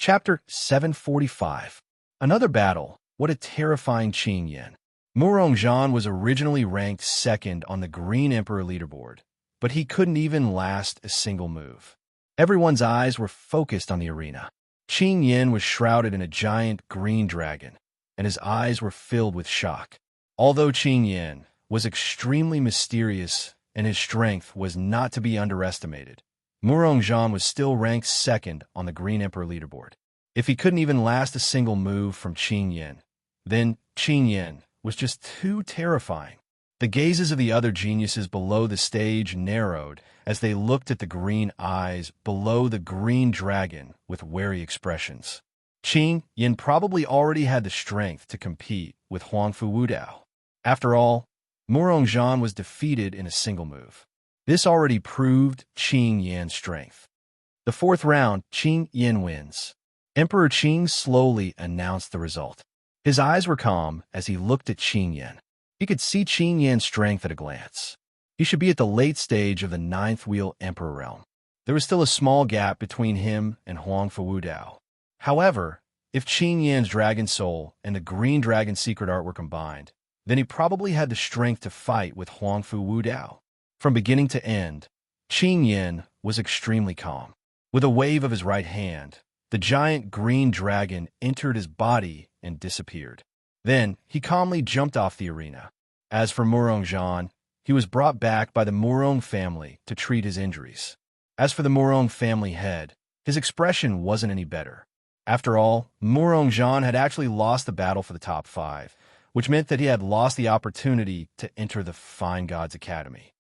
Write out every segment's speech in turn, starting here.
Chapter 745. Another battle. What a terrifying Qing Yin. Murongzhan was originally ranked second on the Green Emperor leaderboard, but he couldn't even last a single move. Everyone's eyes were focused on the arena. Qing Yin was shrouded in a giant green dragon, and his eyes were filled with shock. Although Qing Yin was extremely mysterious and his strength was not to be underestimated, Murongzhan was still ranked second on the Green Emperor leaderboard. If he couldn't even last a single move from Qing Yin, then Qing Yin was just too terrifying. The gazes of the other geniuses below the stage narrowed as they looked at the green eyes below the green dragon with wary expressions. Qing Yin probably already had the strength to compete with Huangfu Wudao. After all, Murongzhan was defeated in a single move. This already proved Qing Yin's strength. The fourth round, Qing Yin wins. Emperor Qing slowly announced the result. His eyes were calm as he looked at Qing Yin. He could see Qing Yin's strength at a glance. He should be at the late stage of the ninth wheel Emperor realm. There was still a small gap between him and Huangfu Wudao. However, if Qing Yin's dragon soul and the green dragon secret art were combined, then he probably had the strength to fight with Huangfu Wudao. From beginning to end, Qing Yin was extremely calm. With a wave of his right hand, the giant green dragon entered his body and disappeared. Then, he calmly jumped off the arena. As for Murongzhan, he was brought back by the Murong family to treat his injuries. As for the Murong family head, his expression wasn't any better. After all, Murongzhan had actually lost the battle for the top 5, which meant that he had lost the opportunity to enter the Fine Gods Academy.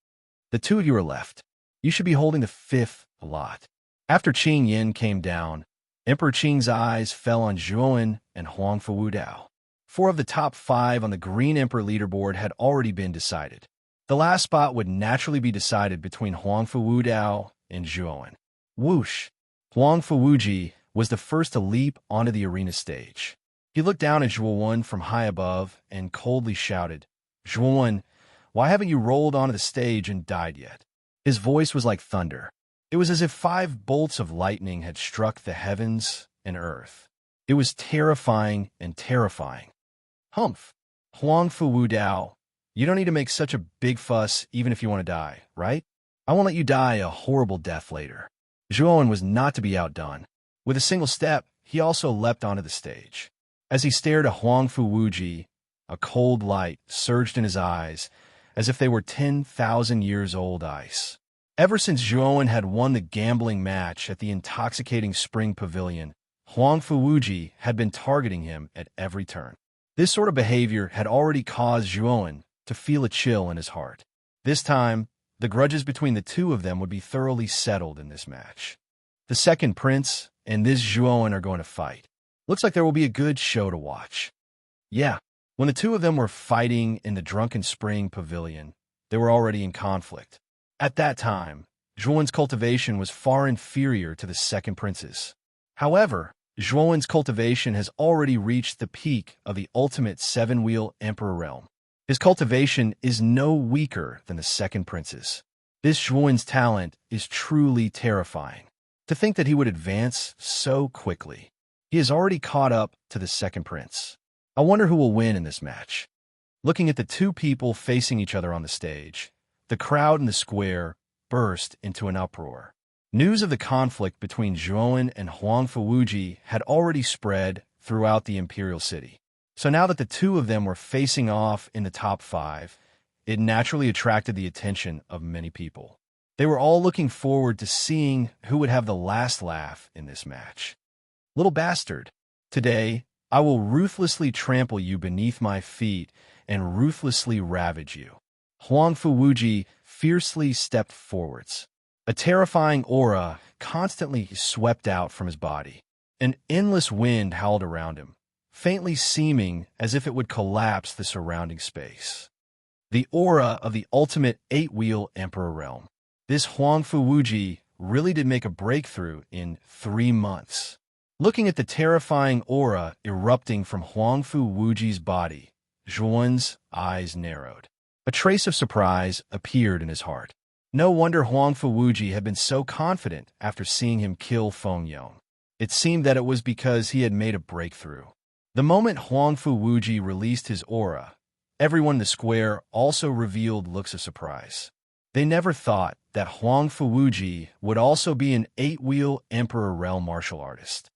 The two of you are left. You should be holding the 5th lot. After Qing Yin came down, Emperor Qing's eyes fell on Zhuowen and Huangfu Wudao. 4 of the top 5 on the Green Emperor leaderboard had already been decided. The last spot would naturally be decided between Huangfu Wudao and Zhuowen. Whoosh! Huangfu Wuji was the first to leap onto the arena stage. He looked down at Zhuowen from high above and coldly shouted, "Zhuowen, why haven't you rolled onto the stage and died yet?" His voice was like thunder. It was as if 5 bolts of lightning had struck the heavens and earth. It was terrifying and terrifying. Humph! Huangfu Wudao, you don't need to make such a big fuss even if you want to die, right? I won't let you die a horrible death later. Zhuowen was not to be outdone. With a single step, he also leapt onto the stage. As he stared at Huangfu Wuji, a cold light surged in his eyes, as if they were 10,000 years old ice. Ever since Zhuowen had won the gambling match at the intoxicating spring pavilion, Huangfu Wuji had been targeting him at every turn. This sort of behavior had already caused Zhuowen to feel a chill in his heart. This time, the grudges between the two of them would be thoroughly settled in this match. The second prince and this Zhuowen are going to fight. Looks like there will be a good show to watch. Yeah, when the two of them were fighting in the Drunken Spring Pavilion, they were already in conflict. At that time, Zhuowen's cultivation was far inferior to the second prince's. However, Zhuowen's cultivation has already reached the peak of the ultimate 7-wheel Emperor realm. His cultivation is no weaker than the second prince's. This Zhuowen's talent is truly terrifying. To think that he would advance so quickly. He has already caught up to the second prince. I wonder who will win in this match. Looking at the two people facing each other on the stage, the crowd in the square burst into an uproar. News of the conflict between Zhuowen and Huangfu Wuji had already spread throughout the imperial city. So now that the two of them were facing off in the top 5, it naturally attracted the attention of many people. They were all looking forward to seeing who would have the last laugh in this match. Little bastard, today I will ruthlessly trample you beneath my feet and ruthlessly ravage you. Huangfu Wuji fiercely stepped forwards. A terrifying aura constantly swept out from his body. An endless wind howled around him, faintly seeming as if it would collapse the surrounding space. The aura of the ultimate 8-wheel Emperor realm. This Huangfu Wuji really did make a breakthrough in 3 months. Looking at the terrifying aura erupting from Huangfu Wuji's body, Zhuowen's eyes narrowed. A trace of surprise appeared in his heart. No wonder Huangfu Wuji had been so confident after seeing him kill Feng Yong. It seemed that it was because he had made a breakthrough. The moment Huangfu Wuji released his aura, everyone in the square also revealed looks of surprise. They never thought that Huangfu Wuji would also be an 8-wheel Emperor realm martial artist.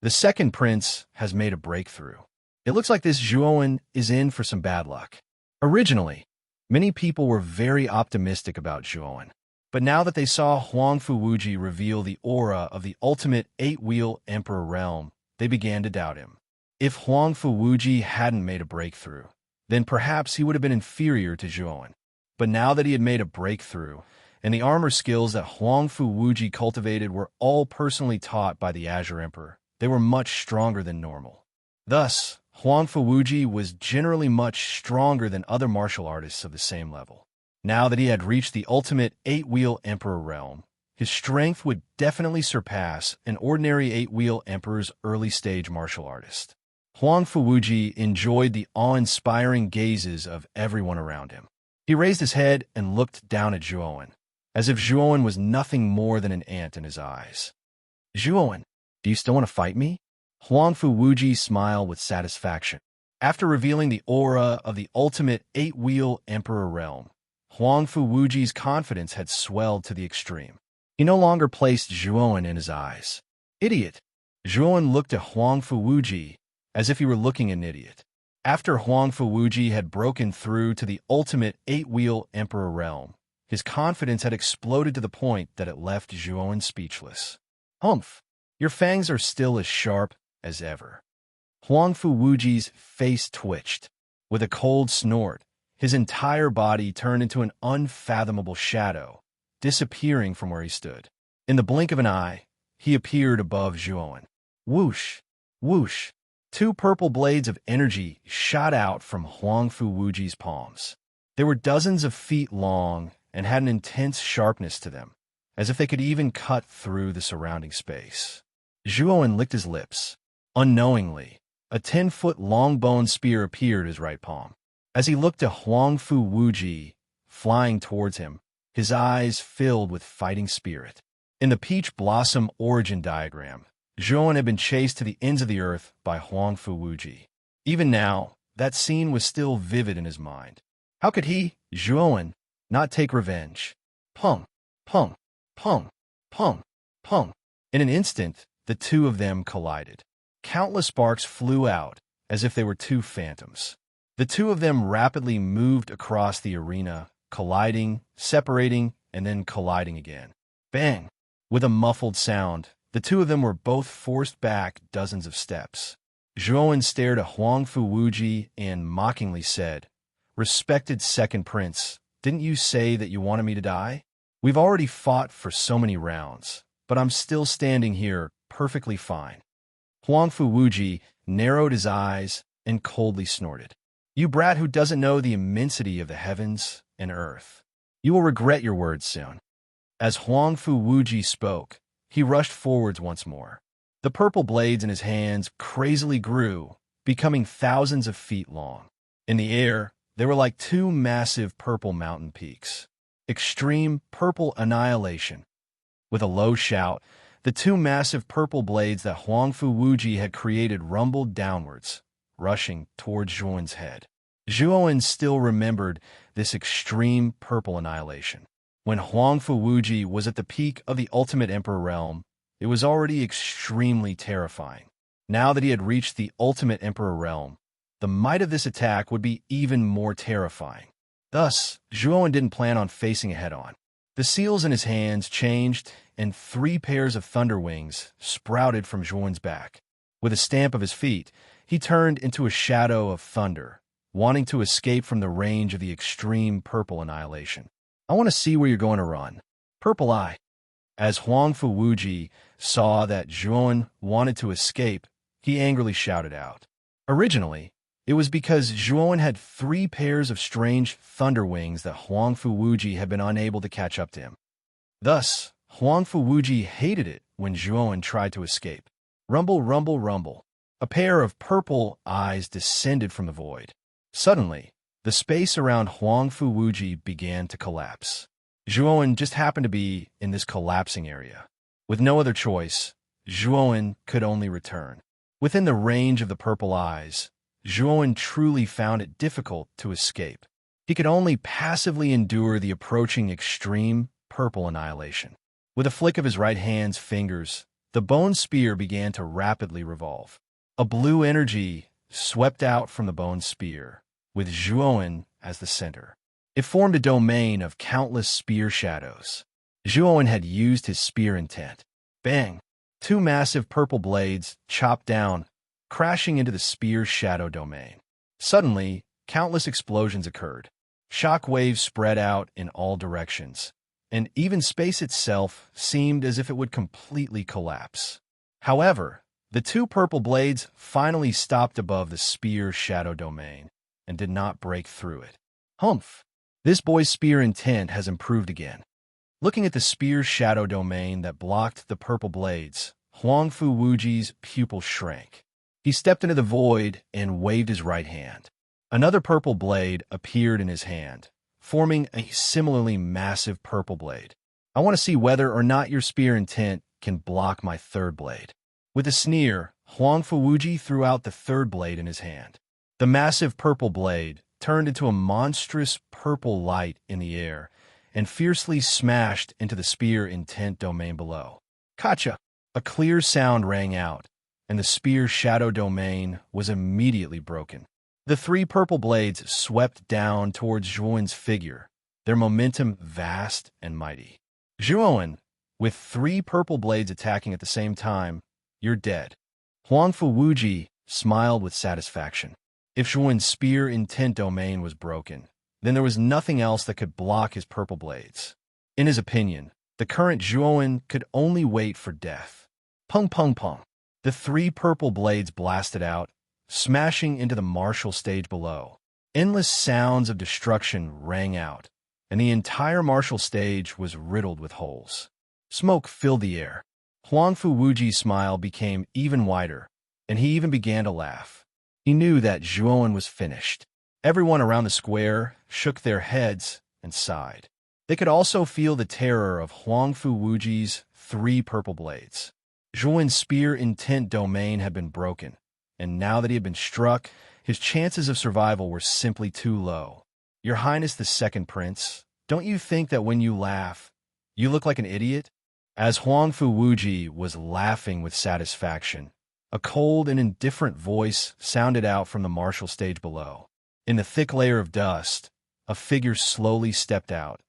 The second prince has made a breakthrough. It looks like this Zhuowen is in for some bad luck. Originally, many people were very optimistic about Zhuowen, but now that they saw Huangfu Wuji reveal the aura of the ultimate 8-wheel Emperor realm, they began to doubt him. If Huangfu Wuji hadn't made a breakthrough, then perhaps he would have been inferior to Zhuowen. But now that he had made a breakthrough, and the armor skills that Huangfu Wuji cultivated were all personally taught by the Azure Emperor, they were much stronger than normal. Thus, Huangfu Wuji was generally much stronger than other martial artists of the same level. Now that he had reached the ultimate 8-wheel Emperor realm, his strength would definitely surpass an ordinary 8-wheel Emperor's early-stage martial artist. Huangfu Wuji enjoyed the awe-inspiring gazes of everyone around him. He raised his head and looked down at Zhuowen, as if Zhuowen was nothing more than an ant in his eyes. "Zhuowen, do you still want to fight me?" Huangfu Wuji smiled with satisfaction. After revealing the aura of the ultimate 8-wheel Emperor realm, Huangfu Wuji's confidence had swelled to the extreme. He no longer placed Zhuowen in his eyes. "Idiot!" Zhuowen looked at Huangfu Wuji as if he were looking at an idiot. After Huangfu Wuji had broken through to the ultimate 8-wheel Emperor realm, his confidence had exploded to the point that it left Zhuowen speechless. "Humph! Your fangs are still as sharp as ever." Huangfu Wuji's face twitched. With a cold snort, his entire body turned into an unfathomable shadow, disappearing from where he stood. In the blink of an eye, he appeared above Zhuowen. Whoosh! Whoosh! 2 purple blades of energy shot out from Huangfu Wuji's palms. They were dozens of feet long and had an intense sharpness to them, as if they could even cut through the surrounding space. Zhuowen licked his lips. Unknowingly, a 10-foot long-boned spear appeared in his right palm. As he looked at Huangfu Wuji, flying towards him, his eyes filled with fighting spirit. In the peach blossom origin diagram, Zhuowen had been chased to the ends of the earth by Huangfu Wuji. Even now, that scene was still vivid in his mind. How could he, Zhuowen, not take revenge? Pung, pung, pung, pung, pung. In an instant, the two of them collided. Countless sparks flew out, as if they were 2 phantoms. The two of them rapidly moved across the arena, colliding, separating, and then colliding again. Bang! With a muffled sound, the two of them were both forced back dozens of steps. Zhuowen stared at Huangfu Wuji and mockingly said, "Respected second prince, didn't you say that you wanted me to die? We've already fought for so many rounds, but I'm still standing here perfectly fine." Huangfu Wuji narrowed his eyes and coldly snorted. "You brat who doesn't know the immensity of the heavens and earth. You will regret your words soon." As Huangfu Wuji spoke, he rushed forwards once more. The purple blades in his hands crazily grew, becoming thousands of feet long. In the air, they were like 2 massive purple mountain peaks. Extreme purple annihilation. With a low shout, the 2 massive purple blades that Huangfu Wuji had created rumbled downwards, rushing towards Zhuowen's head. Zhuowen still remembered this extreme purple annihilation. When Huangfu Wuji was at the peak of the ultimate Emperor realm, it was already extremely terrifying. Now that he had reached the ultimate Emperor realm, the might of this attack would be even more terrifying. Thus, Zhuowen didn't plan on facing it head-on. The seals in his hands changed, and 3 pairs of thunder wings sprouted from Zhuowen's back. With a stamp of his feet, he turned into a shadow of thunder, wanting to escape from the range of the extreme purple annihilation. "I want to see where you're going to run. Purple Eye." As Huangfu Wuji saw that Zhuowen wanted to escape, he angrily shouted out. Originally, it was because Zhuowen had 3 pairs of strange thunder wings that Huangfu Wuji had been unable to catch up to him. Thus, Huangfu Wuji hated it when Zhuowen tried to escape. Rumble, rumble, rumble. A pair of purple eyes descended from the void. Suddenly, the space around Huangfu Wuji began to collapse. Zhuowen just happened to be in this collapsing area. With no other choice, Zhuowen could only return. Within the range of the purple eyes, Zhuowen truly found it difficult to escape. He could only passively endure the approaching extreme purple annihilation. With a flick of his right hand's fingers, the bone spear began to rapidly revolve. A blue energy swept out from the bone spear, with Zhuowen as the center. It formed a domain of countless spear shadows. Zhuowen had used his spear intent. Bang! Two massive purple blades chopped down, crashing into the spear's shadow domain. Suddenly, countless explosions occurred. Shock waves spread out in all directions, and even space itself seemed as if it would completely collapse. However, the two purple blades finally stopped above the spear's shadow domain and did not break through it. Humph! This boy's spear intent has improved again. Looking at the spear's shadow domain that blocked the purple blades, Huangfu Wuji's pupil shrank. He stepped into the void and waved his right hand. Another purple blade appeared in his hand, forming a similarly massive purple blade. I want to see whether or not your spear intent can block my third blade. With a sneer, Huangfu Wuji threw out the third blade in his hand. The massive purple blade turned into a monstrous purple light in the air and fiercely smashed into the spear intent domain below. Kacha! A clear sound rang out, and the spear's shadow domain was immediately broken. The three purple blades swept down towards Zhuowen's figure, their momentum vast and mighty. Zhuowen, with three purple blades attacking at the same time, you're dead. Huangfu Wuji smiled with satisfaction. If Zhuowen's spear intent domain was broken, then there was nothing else that could block his purple blades. In his opinion, the current Zhuowen could only wait for death. Pung pung pung. The three purple blades blasted out, smashing into the martial stage below. Endless sounds of destruction rang out, and the entire martial stage was riddled with holes. Smoke filled the air. Huangfu Wuji's smile became even wider, and he even began to laugh. He knew that Zhuowen was finished. Everyone around the square shook their heads and sighed. They could also feel the terror of Huangfu Wuji's three purple blades. Zhuowen's spear intent domain had been broken, and now that he had been struck, his chances of survival were simply too low. Your Highness the Second Prince, don't you think that when you laugh, you look like an idiot? As Huangfu Wuji was laughing with satisfaction, a cold and indifferent voice sounded out from the martial stage below. In the thick layer of dust, a figure slowly stepped out,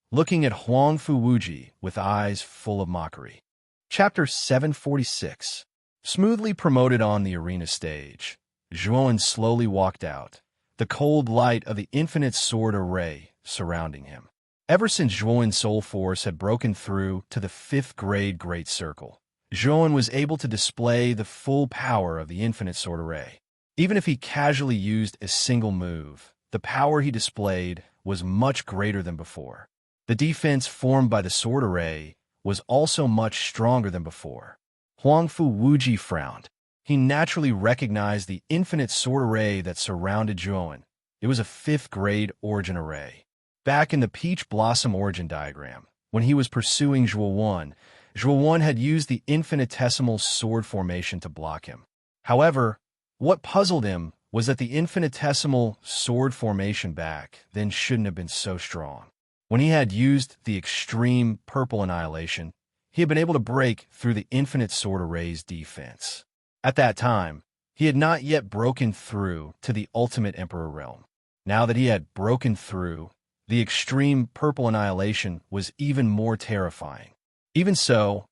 looking at Huangfu Wuji with eyes full of mockery. Chapter 746. Smoothly promoted on the arena stage, Zhuowen slowly walked out, the cold light of the infinite sword array surrounding him. Ever since Zhuowen's soul force had broken through to the 5th grade Great Circle, Zhuowen was able to display the full power of the infinite sword array. Even if he casually used a single move, the power he displayed was much greater than before. The defense formed by the sword array was also much stronger than before. Huangfu Wuji frowned. He naturally recognized the infinite sword array that surrounded Zhuowen. It was a 5th grade origin array. Back in the Peach Blossom origin diagram, when he was pursuing Zhuowen had used the infinitesimal sword formation to block him. However, what puzzled him was that the infinitesimal sword formation back then shouldn't have been so strong. When he had used the extreme purple annihilation, he had been able to break through the infinite sword array's defense. At that time, he had not yet broken through to the ultimate Emperor realm. Now that he had broken through, the extreme purple annihilation was even more terrifying. Even so,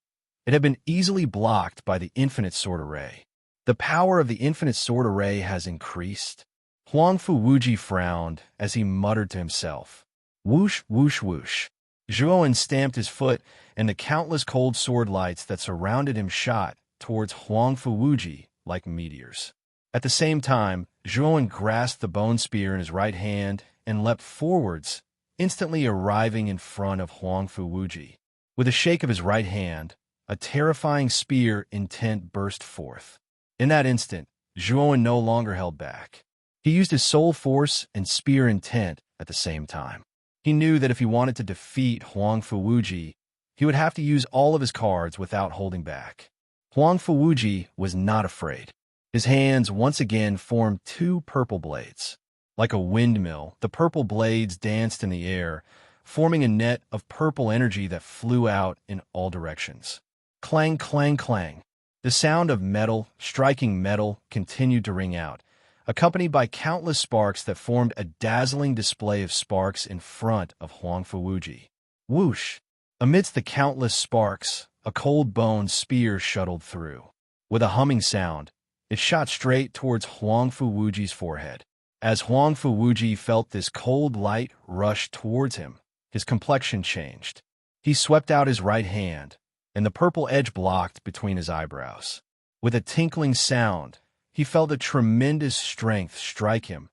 it had been easily blocked by the infinite sword array. The power of the infinite sword array has increased. Huangfu Wuji frowned as he muttered to himself. Whoosh, whoosh, whoosh. Zhuowen stamped his foot, and the countless cold sword lights that surrounded him shot towards Huangfu Wuji like meteors. At the same time, Zhuowen grasped the bone spear in his right hand and leapt forwards, instantly arriving in front of Huangfu Wuji. With a shake of his right hand, a terrifying spear intent burst forth. In that instant, Zhuowen no longer held back. He used his soul force and spear intent at the same time. He knew that if he wanted to defeat Huangfu Wuji, he would have to use all of his cards without holding back. Huang Fuwuji was not afraid. His hands once again formed two purple blades. Like a windmill, the purple blades danced in the air, forming a net of purple energy that flew out in all directions. Clang, clang, clang. The sound of metal striking metal continued to ring out, accompanied by countless sparks that formed a dazzling display of sparks in front of Huang Fuwuji. Whoosh! Amidst the countless sparks, a cold bone spear shuttled through. With a humming sound, it shot straight towards Huang Fuwuji's forehead. As Huang Fuwuji felt this cold light rush towards him, his complexion changed. He swept out his right hand, and the purple edge blocked between his eyebrows. With a tinkling sound, he felt a tremendous strength strike him,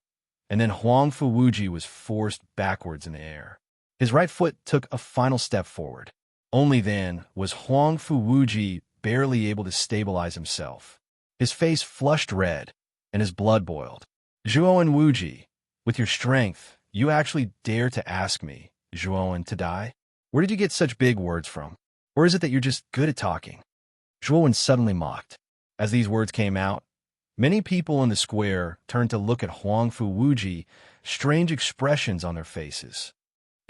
and then Huang Fuwuji was forced backwards in the air. His right foot took a final step forward. Only then was Huang Fuwuji barely able to stabilize himself. His face flushed red, and his blood boiled. Zhuowen Wuji, with your strength, you actually dare to ask me, Zhuowen, to die? Where did you get such big words from? Or is it that you're just good at talking? Zhuowen suddenly mocked. As these words came out, many people in the square turned to look at Huang Fuwuji, strange expressions on their faces.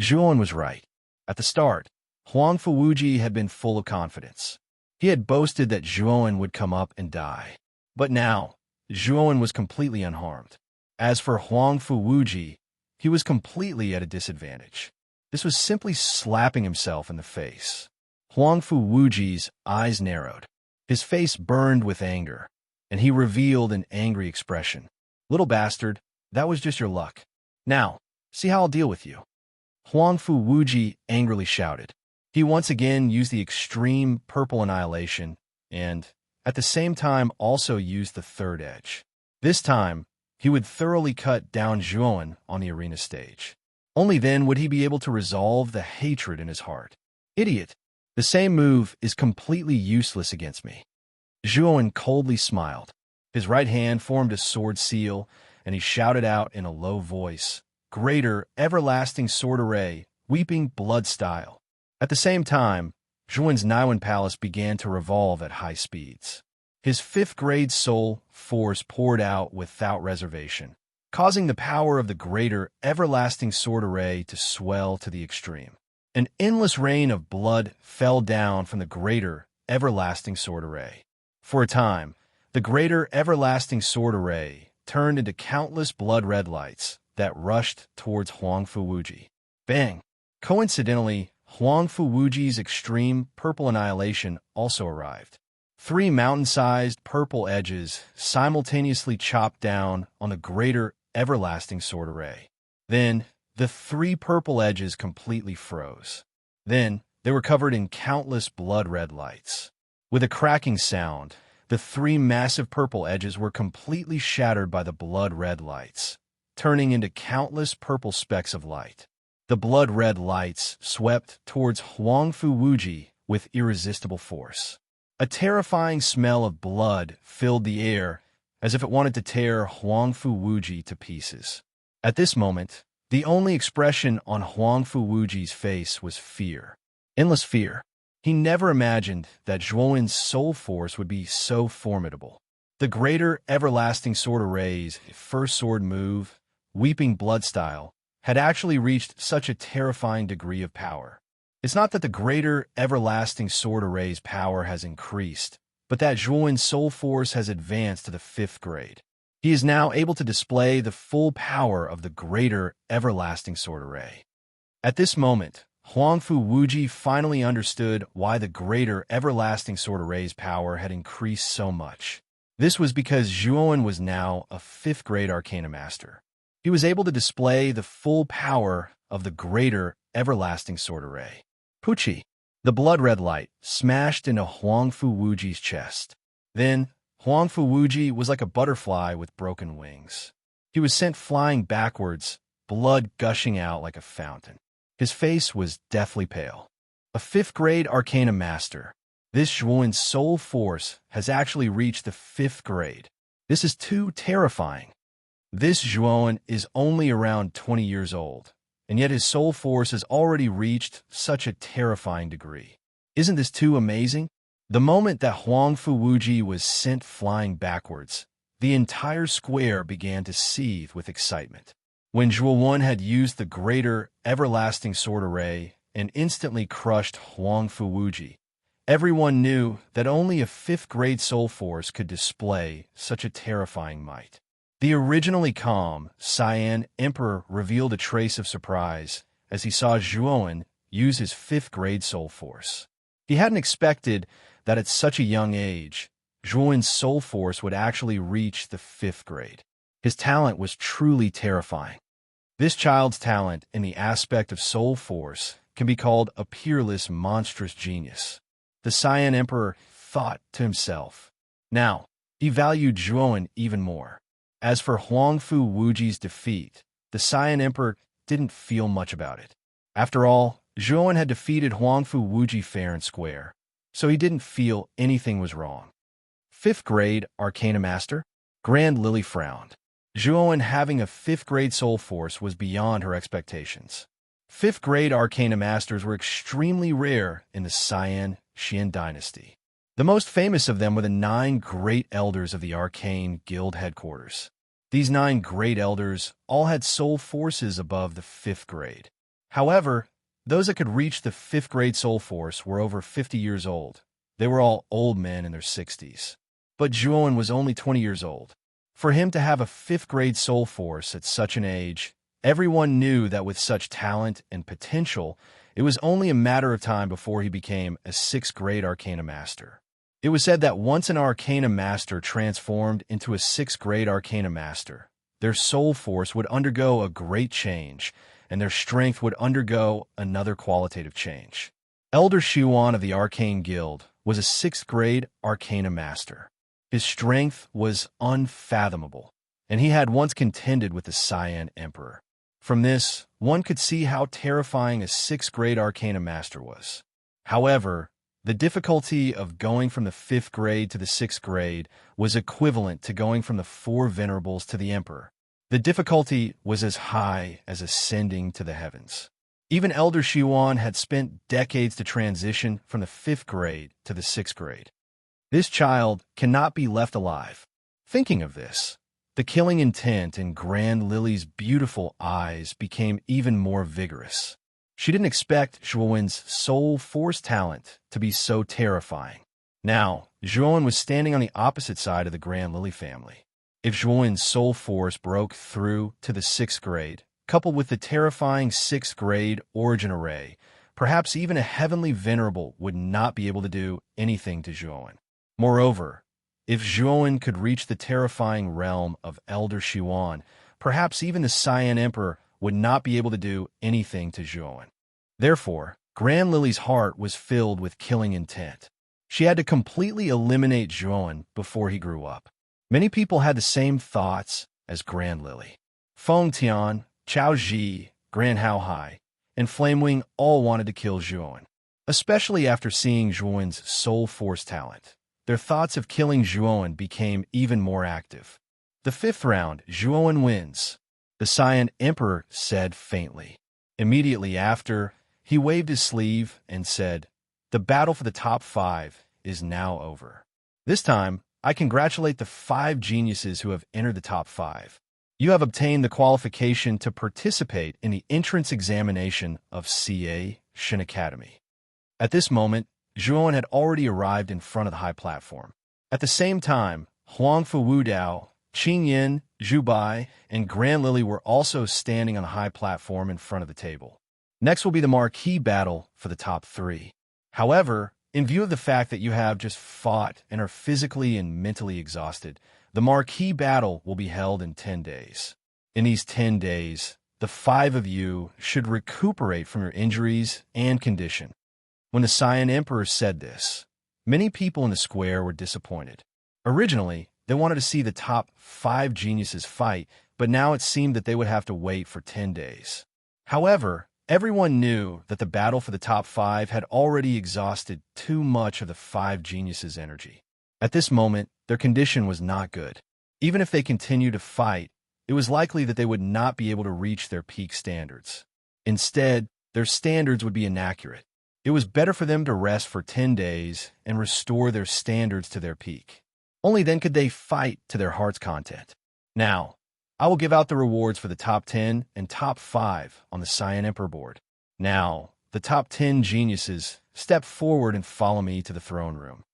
Zhuowen was right. At the start, Huang Fuwuji had been full of confidence. He had boasted that Zhuowen would come up and die. But now, Zhuowen was completely unharmed. As for Huang Fuwuji, he was completely at a disadvantage. This was simply slapping himself in the face. Huang Fuwuji's eyes narrowed. His face burned with anger, and he revealed an angry expression. Little bastard, that was just your luck. Now, see how I'll deal with you. Huang Fuwuji angrily shouted. He once again used the extreme purple annihilation and, at the same time, also used the third edge. This time, he would thoroughly cut down Zhuowen on the arena stage. Only then would he be able to resolve the hatred in his heart. Idiot! The same move is completely useless against me. Zhuowen coldly smiled. His right hand formed a sword seal, and he shouted out in a low voice, "Greater, everlasting sword array, weeping blood style." At the same time, Zhuowen's Naiwen Palace began to revolve at high speeds. His fifth-grade soul force poured out without reservation, causing the power of the greater, everlasting sword array to swell to the extreme. An endless rain of blood fell down from the greater, everlasting sword array. For a time, the greater, everlasting sword array turned into countless blood-red lights that rushed towards Huang Fuwuji. Bang! Coincidentally, Huang Fuwuji's extreme purple annihilation also arrived. 3 mountain-sized purple edges simultaneously chopped down on the greater, everlasting sword array. Then, the 3 purple edges completely froze. Then, they were covered in countless blood-red lights. With a cracking sound, the 3 massive purple edges were completely shattered by the blood-red lights, turning into countless purple specks of light. The blood-red lights swept towards Huang Fuwuji with irresistible force. A terrifying smell of blood filled the air as if it wanted to tear Huang Fuwuji to pieces. At this moment, the only expression on Huang Fuwuji's face was fear. Endless fear. He never imagined that Zhuowen's soul force would be so formidable. The greater everlasting sword array's first sword move, Weeping Blood style, had actually reached such a terrifying degree of power. It's not that the greater everlasting sword array's power has increased, but that Zhuowen's soul force has advanced to the 5th grade. He is now able to display the full power of the greater everlasting sword array. At this moment, Huang Fuwuji finally understood why the greater everlasting sword array's power had increased so much. This was because Zhuowen was now a 5th grade Arcana Master. He was able to display the full power of the greater everlasting sword array. Puchi! The blood-red light smashed into Huang Fuwuji's chest. Then, Huang Fuwuji was like a butterfly with broken wings. He was sent flying backwards, blood gushing out like a fountain. His face was deathly pale. A 5th grade Arcana Master. This Zhuowen's soul force has actually reached the 5th grade. This is too terrifying. This Zhuowen is only around 20 years old, and yet his soul force has already reached such a terrifying degree. Isn't this too amazing? The moment that Huang Fuwuji was sent flying backwards, the entire square began to seethe with excitement. When Zhuo had used the greater, everlasting sword array and instantly crushed Huang Fuwuji, everyone knew that only a fifth-grade soul force could display such a terrifying might. The originally calm Cyan Emperor revealed a trace of surprise as he saw Zhuo use his fifth-grade soul force. He hadn't expected that at such a young age, Zhuo's soul force would actually reach the fifth grade. His talent was truly terrifying. This child's talent in the aspect of soul force can be called a peerless, monstrous genius. The Cyan Emperor thought to himself. Now, he valued Zhuo even more. As for Huang Fuwuji's defeat, the Cyan Emperor didn't feel much about it. After all, Zhuo had defeated Huang Fuwuji fair and square, so he didn't feel anything was wrong. Fifth grade Arcana Master? Grand Lily frowned. Zhuo having a fifth-grade soul force was beyond her expectations. Fifth-grade Arcana Masters were extremely rare in the Cyan Xian dynasty. The most famous of them were the 9 Great Elders of the Arcane Guild headquarters. These 9 Great Elders all had soul forces above the 5th grade. However, those that could reach the 5th grade soul force were over 50 years old. They were all old men in their 60s. But Zhuo was only 20 years old. For him to have a 5th grade soul force at such an age, everyone knew that with such talent and potential, it was only a matter of time before he became a 6th grade Arcana Master. It was said that once an Arcana Master transformed into a 6th grade Arcana Master, their soul force would undergo a great change, and their strength would undergo another qualitative change. Elder Xuan of the Arcane Guild was a 6th grade Arcana Master. His strength was unfathomable, and he had once contended with the Cyan Emperor. From this, one could see how terrifying a 6th grade Arcana Master was. However, the difficulty of going from the 5th grade to the 6th grade was equivalent to going from the 4 Venerables to the Emperor. The difficulty was as high as ascending to the heavens. Even Elder Xuan had spent decades to transition from the 5th grade to the 6th grade. This child cannot be left alive. Thinking of this, the killing intent in Grand Lily's beautiful eyes became even more vigorous. She didn't expect Zhuo's soul force talent to be so terrifying. Now, Zhuo was standing on the opposite side of the Grand Lily family. If Zhuo's soul force broke through to the 6th grade, coupled with the terrifying 6th grade origin array, perhaps even a heavenly venerable would not be able to do anything to Zhuo. Moreover, if Zhuo could reach the terrifying realm of Elder Xuan, perhaps even the Cyan Emperor would not be able to do anything to Zhuo. Therefore, Grand Lily's heart was filled with killing intent. She had to completely eliminate Zhuo before he grew up. Many people had the same thoughts as Grand Lily. Feng Tian, Chao Ji, Grand Hao Hai, and Flamewing all wanted to kill Zhuo, especially after seeing Zhuo's soul force talent. Their thoughts of killing Zhuo became even more active. The 5th round, Zhuo wins, the Cyan Emperor said faintly. Immediately after, he waved his sleeve and said, "The battle for the top 5 is now over. This time, I congratulate the 5 geniuses who have entered the top 5. You have obtained the qualification to participate in the entrance examination of CA Shin Academy." At this moment, Zhuo had already arrived in front of the high platform. At the same time, Huang Fuwudao, Qing Yin, Zhu Bai, and Grand Lily were also standing on the high platform in front of the table. Next will be the marquee battle for the top 3. However, in view of the fact that you have just fought and are physically and mentally exhausted, the marquee battle will be held in 10 days. In these 10 days, the 5 of you should recuperate from your injuries and condition. When the Cyan Emperor said this, many people in the square were disappointed. Originally, they wanted to see the top 5 geniuses fight, but now it seemed that they would have to wait for 10 days. However, everyone knew that the battle for the top 5 had already exhausted too much of the 5 geniuses' energy. At this moment, their condition was not good. Even if they continued to fight, it was likely that they would not be able to reach their peak standards. Instead, their standards would be inaccurate. It was better for them to rest for 10 days and restore their standards to their peak. Only then could they fight to their heart's content. Now, I will give out the rewards for the top 10 and top 5 on the Cyan Emperor board. Now, the top 10 geniuses, step forward and follow me to the throne room.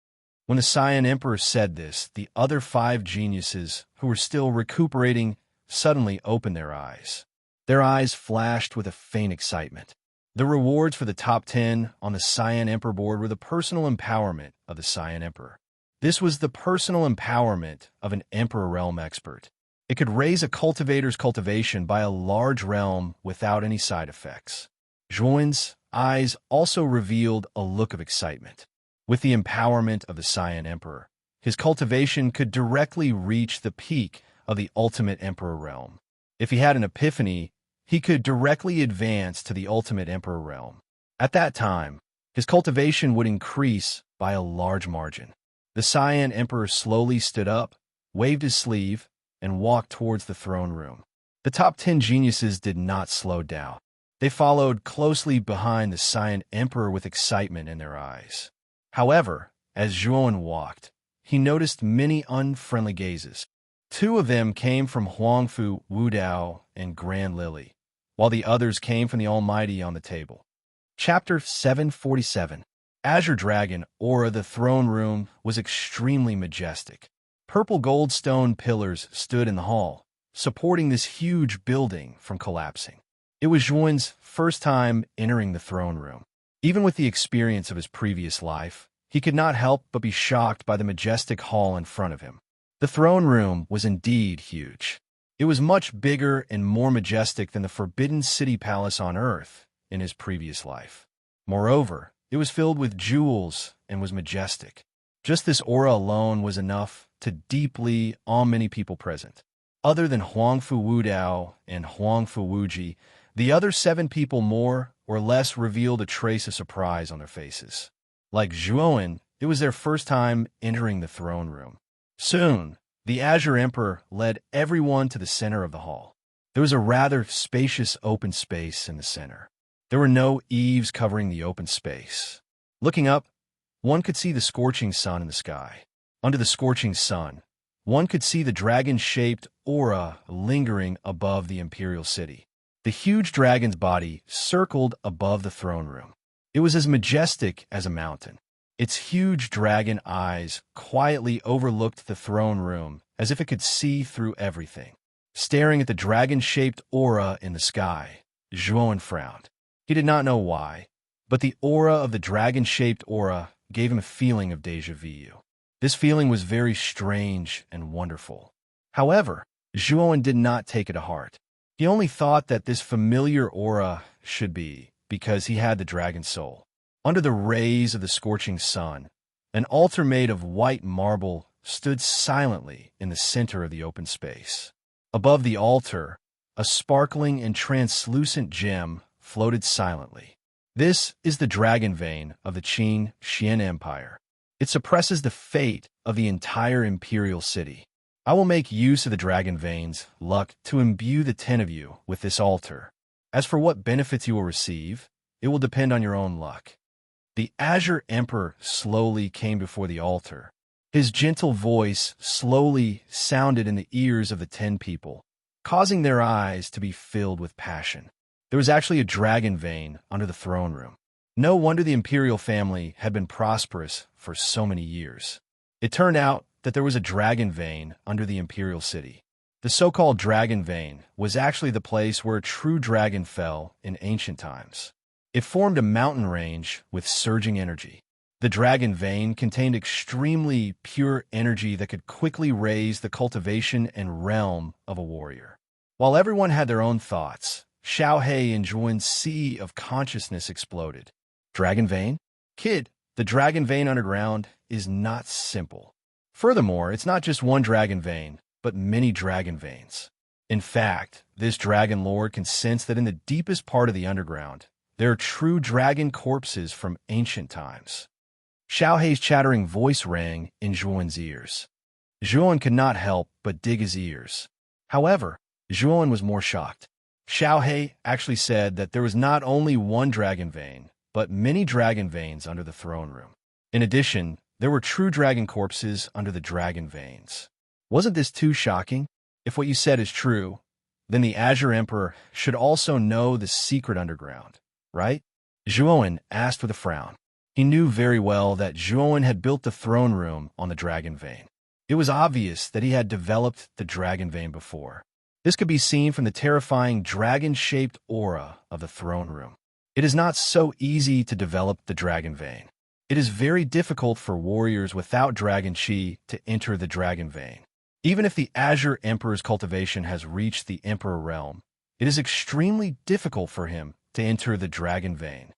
When the Cyan Emperor said this, the other 5 geniuses, who were still recuperating, suddenly opened their eyes. Their eyes flashed with a faint excitement. The rewards for the top 10 on the Cyan Emperor board were the personal empowerment of the Cyan Emperor. This was the personal empowerment of an Emperor Realm expert. It could raise a cultivator's cultivation by a large realm without any side effects. Zhuan's eyes also revealed a look of excitement. With the empowerment of the Cyan Emperor, his cultivation could directly reach the peak of the ultimate Emperor realm. If he had an epiphany, he could directly advance to the ultimate Emperor realm. At that time, his cultivation would increase by a large margin. The Cyan Emperor slowly stood up, waved his sleeve, and walked towards the throne room. The top 10 geniuses did not slow down. They followed closely behind the Cyan Emperor with excitement in their eyes. However, as Zhuan walked, he noticed many unfriendly gazes. 2 of them came from Huangfu Wudao and Grand Lily, while the others came from the Almighty on the table. Chapter 747. Azure Dragon Aura. The throne room was extremely majestic. Purple goldstone pillars stood in the hall, supporting this huge building from collapsing. It was Zhuan's first time entering the throne room. Even with the experience of his previous life, he could not help but be shocked by the majestic hall in front of him. The throne room was indeed huge. It was much bigger and more majestic than the Forbidden City Palace on Earth in his previous life. Moreover, it was filled with jewels and was majestic. Just this aura alone was enough to deeply awe many people present. Other than Huangfu Wudao and Huangfu Wuji, the other 7 people more or less revealed a trace of surprise on their faces. Like Zhuan, it was their first time entering the throne room. Soon, the Azure Emperor led everyone to the center of the hall. There was a rather spacious open space in the center. There were no eaves covering the open space. Looking up, one could see the scorching sun in the sky. Under the scorching sun, one could see the dragon-shaped aura lingering above the imperial city. The huge dragon's body circled above the throne room. It was as majestic as a mountain. Its huge dragon eyes quietly overlooked the throne room as if it could see through everything. Staring at the dragon-shaped aura in the sky, Zhuan frowned. He did not know why, but the aura of the dragon-shaped aura gave him a feeling of déjà vu. This feeling was very strange and wonderful. However, Zhuan did not take it to heart. He only thought that this familiar aura should be because he had the dragon soul. Under the rays of the scorching sun, an altar made of white marble stood silently in the center of the open space. Above the altar, a sparkling and translucent gem floated silently. This is the dragon vein of the Qin Xian Empire. It suppresses the fate of the entire imperial city. I will make use of the dragon vein's luck to imbue the 10 of you with this altar. As for what benefits you will receive, it will depend on your own luck. The Azure Emperor slowly came before the altar. His gentle voice slowly sounded in the ears of the 10 people, causing their eyes to be filled with passion. There was actually a dragon vein under the throne room. No wonder the imperial family had been prosperous for so many years. It turned out that there was a dragon vein under the imperial city. The so-called dragon vein was actually the place where a true dragon fell in ancient times. It formed a mountain range with surging energy. The dragon vein contained extremely pure energy that could quickly raise the cultivation and realm of a warrior. While everyone had their own thoughts, Xiaohei and Zhuan's sea of consciousness exploded. Dragon vein? Kid, the dragon vein underground is not simple. Furthermore, it's not just one dragon vein, but many dragon veins. In fact, this dragon lord can sense that in the deepest part of the underground, there are true dragon corpses from ancient times. Xiaohei's chattering voice rang in Zhuan's ears. Zhuan could not help but dig his ears. However, Zhuan was more shocked. Xiaohei actually said that there was not only one dragon vein, but many dragon veins under the throne room. In addition, there were true dragon corpses under the dragon veins. Wasn't this too shocking? If what you said is true, then the Azure Emperor should also know the secret underground, right? Zhuowen asked with a frown. He knew very well that Zhuowen had built the throne room on the dragon vein. It was obvious that he had developed the dragon vein before. This could be seen from the terrifying dragon-shaped aura of the throne room. It is not so easy to develop the dragon vein. It is very difficult for warriors without dragon chi to enter the dragon vein. Even if the Azure Emperor's cultivation has reached the Emperor realm, it is extremely difficult for him to enter the dragon vein.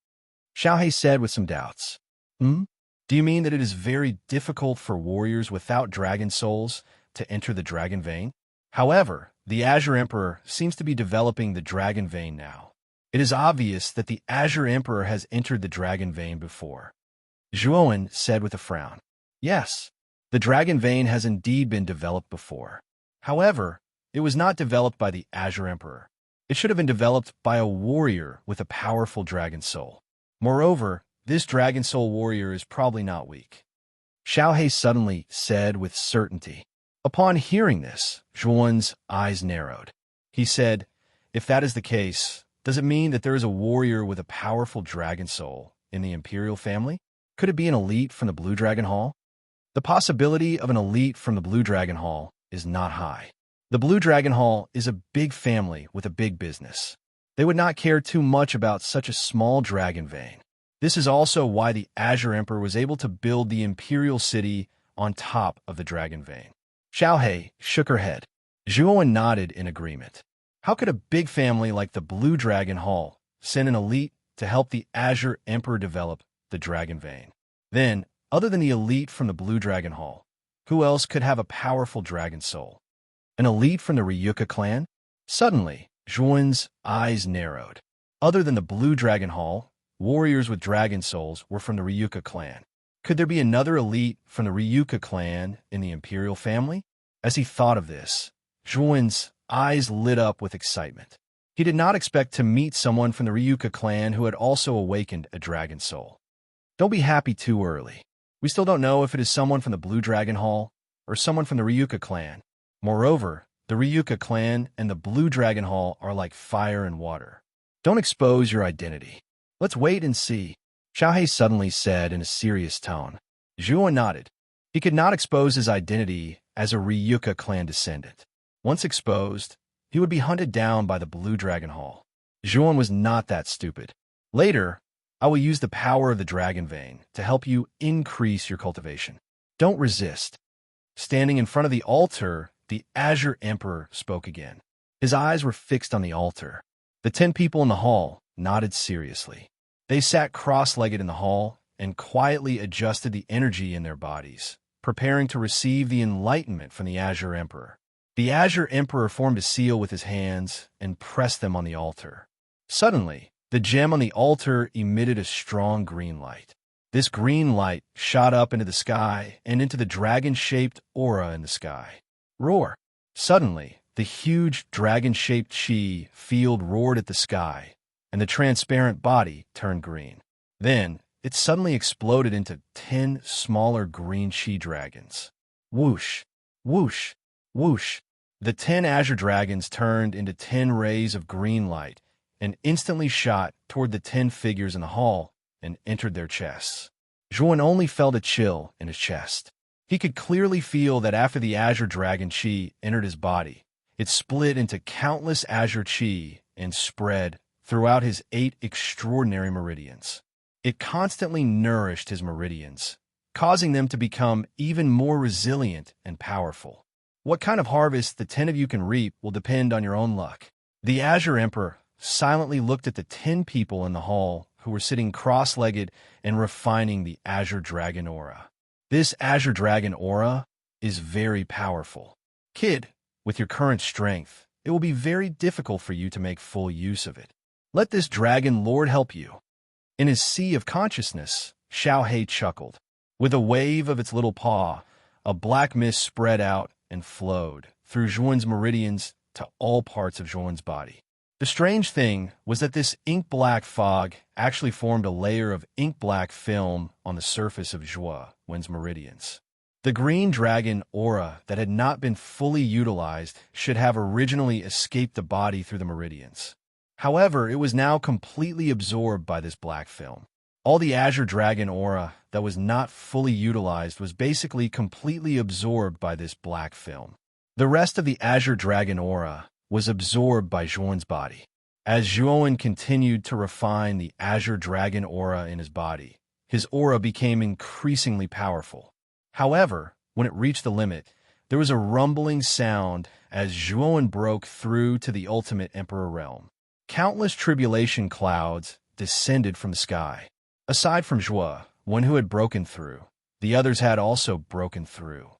Xiaohe said with some doubts. Do you mean that it is very difficult for warriors without dragon souls to enter the dragon vein? However, the Azure Emperor seems to be developing the dragon vein now. It is obvious that the Azure Emperor has entered the dragon vein before. Zhuowen said with a frown. Yes, the dragon vein has indeed been developed before. However, it was not developed by the Azure Emperor. It should have been developed by a warrior with a powerful dragon soul. Moreover, this dragon soul warrior is probably not weak. Xiaohe suddenly said with certainty. Upon hearing this, Zhuowen's eyes narrowed. He said, if that is the case, does it mean that there is a warrior with a powerful dragon soul in the imperial family? Could it be an elite from the Blue Dragon Hall? The possibility of an elite from the Blue Dragon Hall is not high. The Blue Dragon Hall is a big family with a big business. They would not care too much about such a small dragon vein. This is also why the Azure Emperor was able to build the imperial city on top of the dragon vein. Xiaohe shook her head. Zhuowen nodded in agreement. How could a big family like the Blue Dragon Hall send an elite to help the Azure Emperor develop the dragon vein? Then, other than the elite from the Blue Dragon Hall, who else could have a powerful dragon soul? An elite from the Ryuka clan? Suddenly, Zhuowen's eyes narrowed. Other than the Blue Dragon Hall, warriors with dragon souls were from the Ryuka clan. Could there be another elite from the Ryuka clan in the imperial family? As he thought of this, Zhuowen's eyes lit up with excitement. He did not expect to meet someone from the Ryuka clan who had also awakened a dragon soul. Don't be happy too early. We still don't know if it is someone from the Blue Dragon Hall or someone from the Ryuka clan. Moreover, the Ryuka clan and the Blue Dragon Hall are like fire and water. Don't expose your identity. Let's wait and see, Xiaohe suddenly said in a serious tone. Zhuowen nodded. He could not expose his identity as a Ryuka clan descendant. Once exposed, he would be hunted down by the Blue Dragon Hall. Zhuowen was not that stupid. Later, I will use the power of the dragon vein to help you increase your cultivation. Don't resist. Standing in front of the altar, the Azure Emperor spoke again. His eyes were fixed on the altar. The 10 people in the hall nodded seriously. They sat cross-legged in the hall and quietly adjusted the energy in their bodies, preparing to receive the enlightenment from the Azure Emperor. The Azure Emperor formed a seal with his hands and pressed them on the altar. Suddenly, the gem on the altar emitted a strong green light. This green light shot up into the sky and into the dragon-shaped aura in the sky. Roar! Suddenly, the huge dragon-shaped chi field roared at the sky, and the transparent body turned green. Then, it suddenly exploded into 10 smaller green chi dragons. Whoosh! Whoosh! Whoosh! The 10 azure dragons turned into 10 rays of green light and instantly shot toward the 10 figures in the hall and entered their chests. Zhuowen only felt a chill in his chest. He could clearly feel that after the azure dragon chi entered his body, it split into countless azure chi and spread throughout his 8 extraordinary meridians. It constantly nourished his meridians, causing them to become even more resilient and powerful. What kind of harvest the 10 of you can reap will depend on your own luck. The Azure Emperor silently looked at the 10 people in the hall who were sitting cross-legged and refining the Azure Dragon Aura. This Azure Dragon Aura is very powerful. Kid, with your current strength, it will be very difficult for you to make full use of it. Let this Dragon Lord help you. In his sea of consciousness, Xiaohe chuckled. With a wave of its little paw, a black mist spread out and flowed through Zhuowen's meridians to all parts of Zhuowen's body. The strange thing was that this ink-black fog actually formed a layer of ink-black film on the surface of Zhuowen's meridians. The green dragon aura that had not been fully utilized should have originally escaped the body through the meridians. However, it was now completely absorbed by this black film. All the azure dragon aura that was not fully utilized was basically completely absorbed by this black film. The rest of the azure dragon aura was absorbed by Zhuowen's body. As Zhuowen continued to refine the azure dragon aura in his body, his aura became increasingly powerful. However, when it reached the limit, there was a rumbling sound as Zhuowen broke through to the ultimate emperor realm. Countless tribulation clouds descended from the sky. Aside from Zhuo, one who had broken through, the others had also broken through.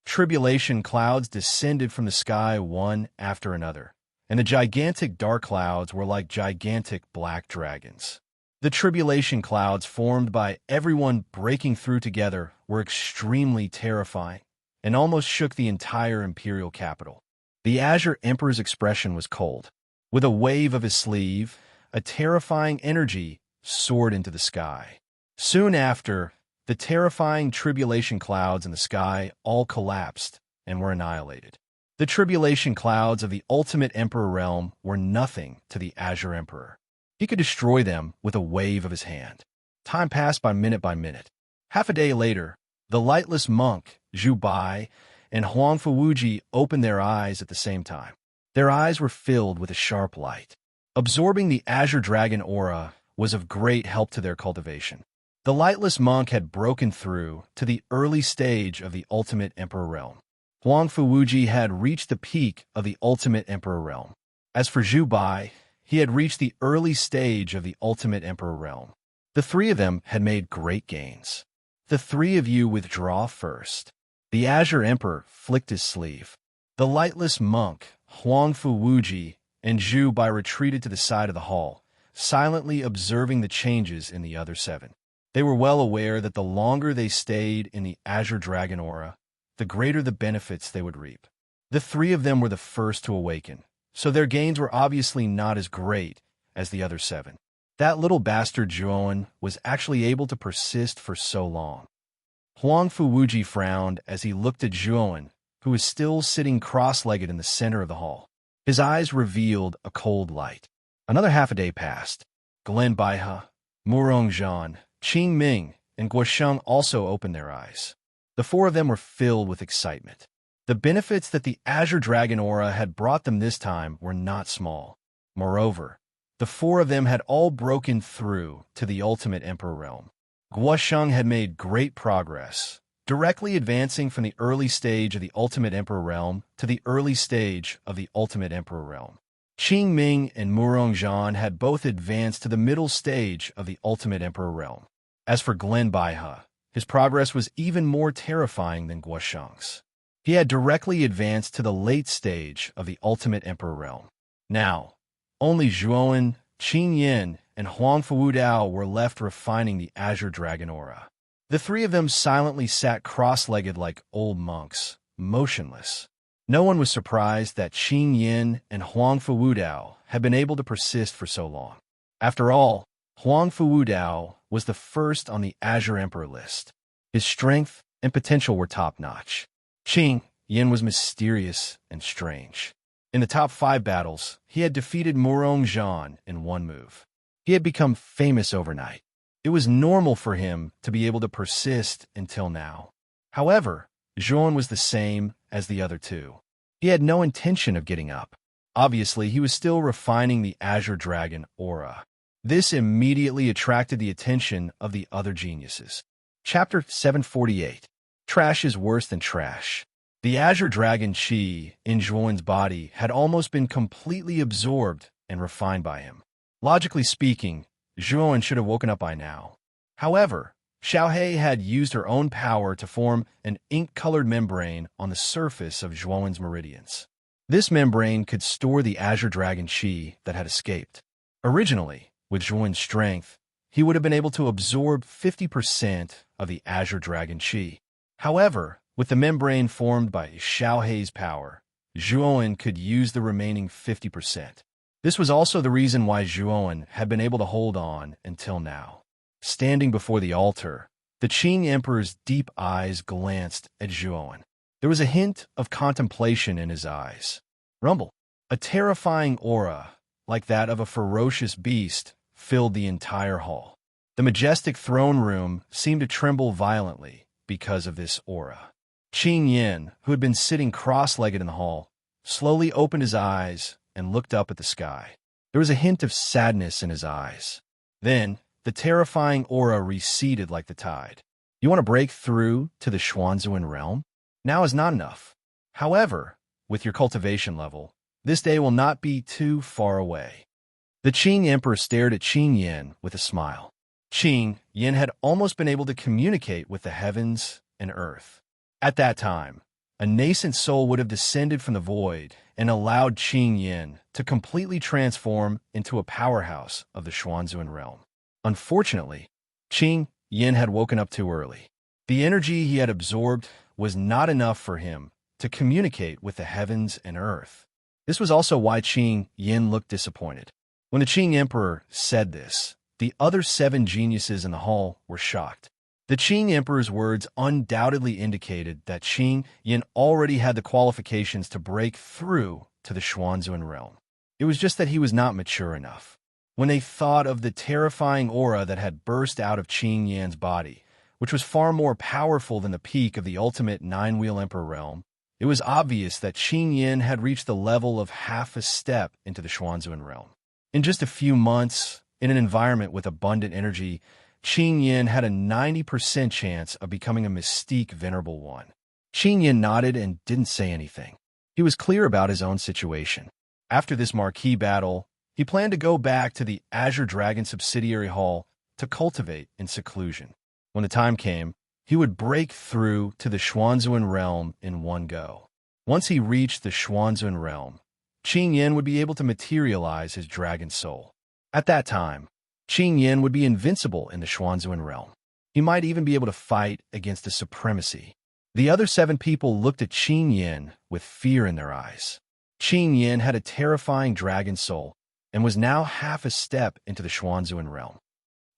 Tribulation clouds descended from the sky one after another, and the gigantic dark clouds were like gigantic black dragons. The tribulation clouds formed by everyone breaking through together were extremely terrifying and almost shook the entire imperial capital. The Azure Emperor's expression was cold. With a wave of his sleeve, a terrifying energy soared into the sky. Soon after, the terrifying tribulation clouds in the sky all collapsed and were annihilated. The tribulation clouds of the ultimate emperor realm were nothing to the Azure Emperor. He could destroy them with a wave of his hand. Time passed by minute. Half a day later, the lightless monk, Zhu Bai, and Huang Fuwuji opened their eyes at the same time. Their eyes were filled with a sharp light. Absorbing the Azure Dragon aura was of great help to their cultivation. The lightless monk had broken through to the early stage of the ultimate emperor realm. Huang Fuwuji had reached the peak of the ultimate emperor realm. As for Zhu Bai, he had reached the early stage of the ultimate emperor realm. The three of them had made great gains. The three of you withdraw first. The Azure Emperor flicked his sleeve. The lightless monk, Huang Fuwuji, and Zhu Bai retreated to the side of the hall, silently observing the changes in the other seven. They were well aware that the longer they stayed in the Azure Dragon aura, the greater the benefits they would reap. The three of them were the first to awaken, so their gains were obviously not as great as the other seven. That little bastard Zhuowen was actually able to persist for so long. Huang Fuwuji frowned as he looked at Zhuowen, who was still sitting cross-legged in the center of the hall. His eyes revealed a cold light. Another half a day passed. Glen Baihe, Murongzhan, Qing Ming, and Guosheng also opened their eyes. The four of them were filled with excitement. The benefits that the Azure Dragon aura had brought them this time were not small. Moreover, the four of them had all broken through to the ultimate emperor realm. Guosheng had made great progress, directly advancing from the early stage of the ultimate emperor realm to the early stage of the ultimate emperor realm. Qing Ming and Murongzhan had both advanced to the middle stage of the ultimate emperor realm. As for Glen Baihe, his progress was even more terrifying than Guosheng's. He had directly advanced to the late stage of the ultimate emperor realm. Now, only Zhuowen, Qin Yin, and Huang Fuwudao were left refining the Azure Dragon aura. The three of them silently sat cross-legged like old monks, motionless. No one was surprised that Qin Yin and Huang Fuwudao had been able to persist for so long. After all, Huang Fuwudao was the first on the Azure Emperor list. His strength and potential were top-notch. Qin Yin was mysterious and strange. In the top 5 battles, he had defeated Murongzhan in one move. He had become famous overnight. It was normal for him to be able to persist until now. However, Zhuowen was the same as the other two. He had no intention of getting up. Obviously, he was still refining the Azure Dragon aura. This immediately attracted the attention of the other geniuses. Chapter 748. Trash is worse than trash. The Azure Dragon Qi in Zhuowen's body had almost been completely absorbed and refined by him. Logically speaking, Zhuowen should have woken up by now. However, Xiaohe had used her own power to form an ink-colored membrane on the surface of Zhuowen's meridians. This membrane could store the Azure Dragon Qi that had escaped. Originally, with Zhuowen's strength, he would have been able to absorb 50% of the Azure Dragon Qi. However, with the membrane formed by Xiaohe's power, Zhuowen could use the remaining 50%. This was also the reason why Zhuowen had been able to hold on until now. Standing before the altar, the Qing Emperor's deep eyes glanced at Zhuowen. There was a hint of contemplation in his eyes. Rumble. A terrifying aura, like that of a ferocious beast, filled the entire hall. The majestic throne room seemed to tremble violently because of this aura. Qing Yin, who had been sitting cross-legged in the hall, slowly opened his eyes and looked up at the sky. There was a hint of sadness in his eyes. Then, the terrifying aura receded like the tide. You want to break through to the Xuanzuan realm? Now is not enough. However, with your cultivation level, this day will not be too far away. The Qing Emperor stared at Qing Yin with a smile. Qing Yin had almost been able to communicate with the heavens and earth. At that time, a nascent soul would have descended from the void and allowed Qing Yin to completely transform into a powerhouse of the Xuanzuan realm. Unfortunately, Qing Yin had woken up too early. The energy he had absorbed was not enough for him to communicate with the heavens and earth. This was also why Qing Yin looked disappointed. When the Qing Emperor said this, the other 7 geniuses in the hall were shocked. The Qing Emperor's words undoubtedly indicated that Qing Yin already had the qualifications to break through to the Xuanzuan realm. It was just that he was not mature enough. When they thought of the terrifying aura that had burst out of Qing Yin's body, which was far more powerful than the peak of the ultimate 9-wheel emperor realm, it was obvious that Qing Yin had reached the level of half a step into the Xuanzuan realm. In just a few months, in an environment with abundant energy, Qing Yin had a 90% chance of becoming a mystique venerable one. Qing Yin nodded and didn't say anything. He was clear about his own situation. After this marquee battle, he planned to go back to the Azure Dragon subsidiary hall to cultivate in seclusion. When the time came, he would break through to the Xuanzuan realm in one go. Once he reached the Xuanzuan realm, Qing Yin would be able to materialize his dragon soul. At that time, Qing Yin would be invincible in the Xuanzuan realm. He might even be able to fight against the supremacy. The other 7 people looked at Qing Yin with fear in their eyes. Qing Yin had a terrifying dragon soul and was now half a step into the Xuanzuan realm.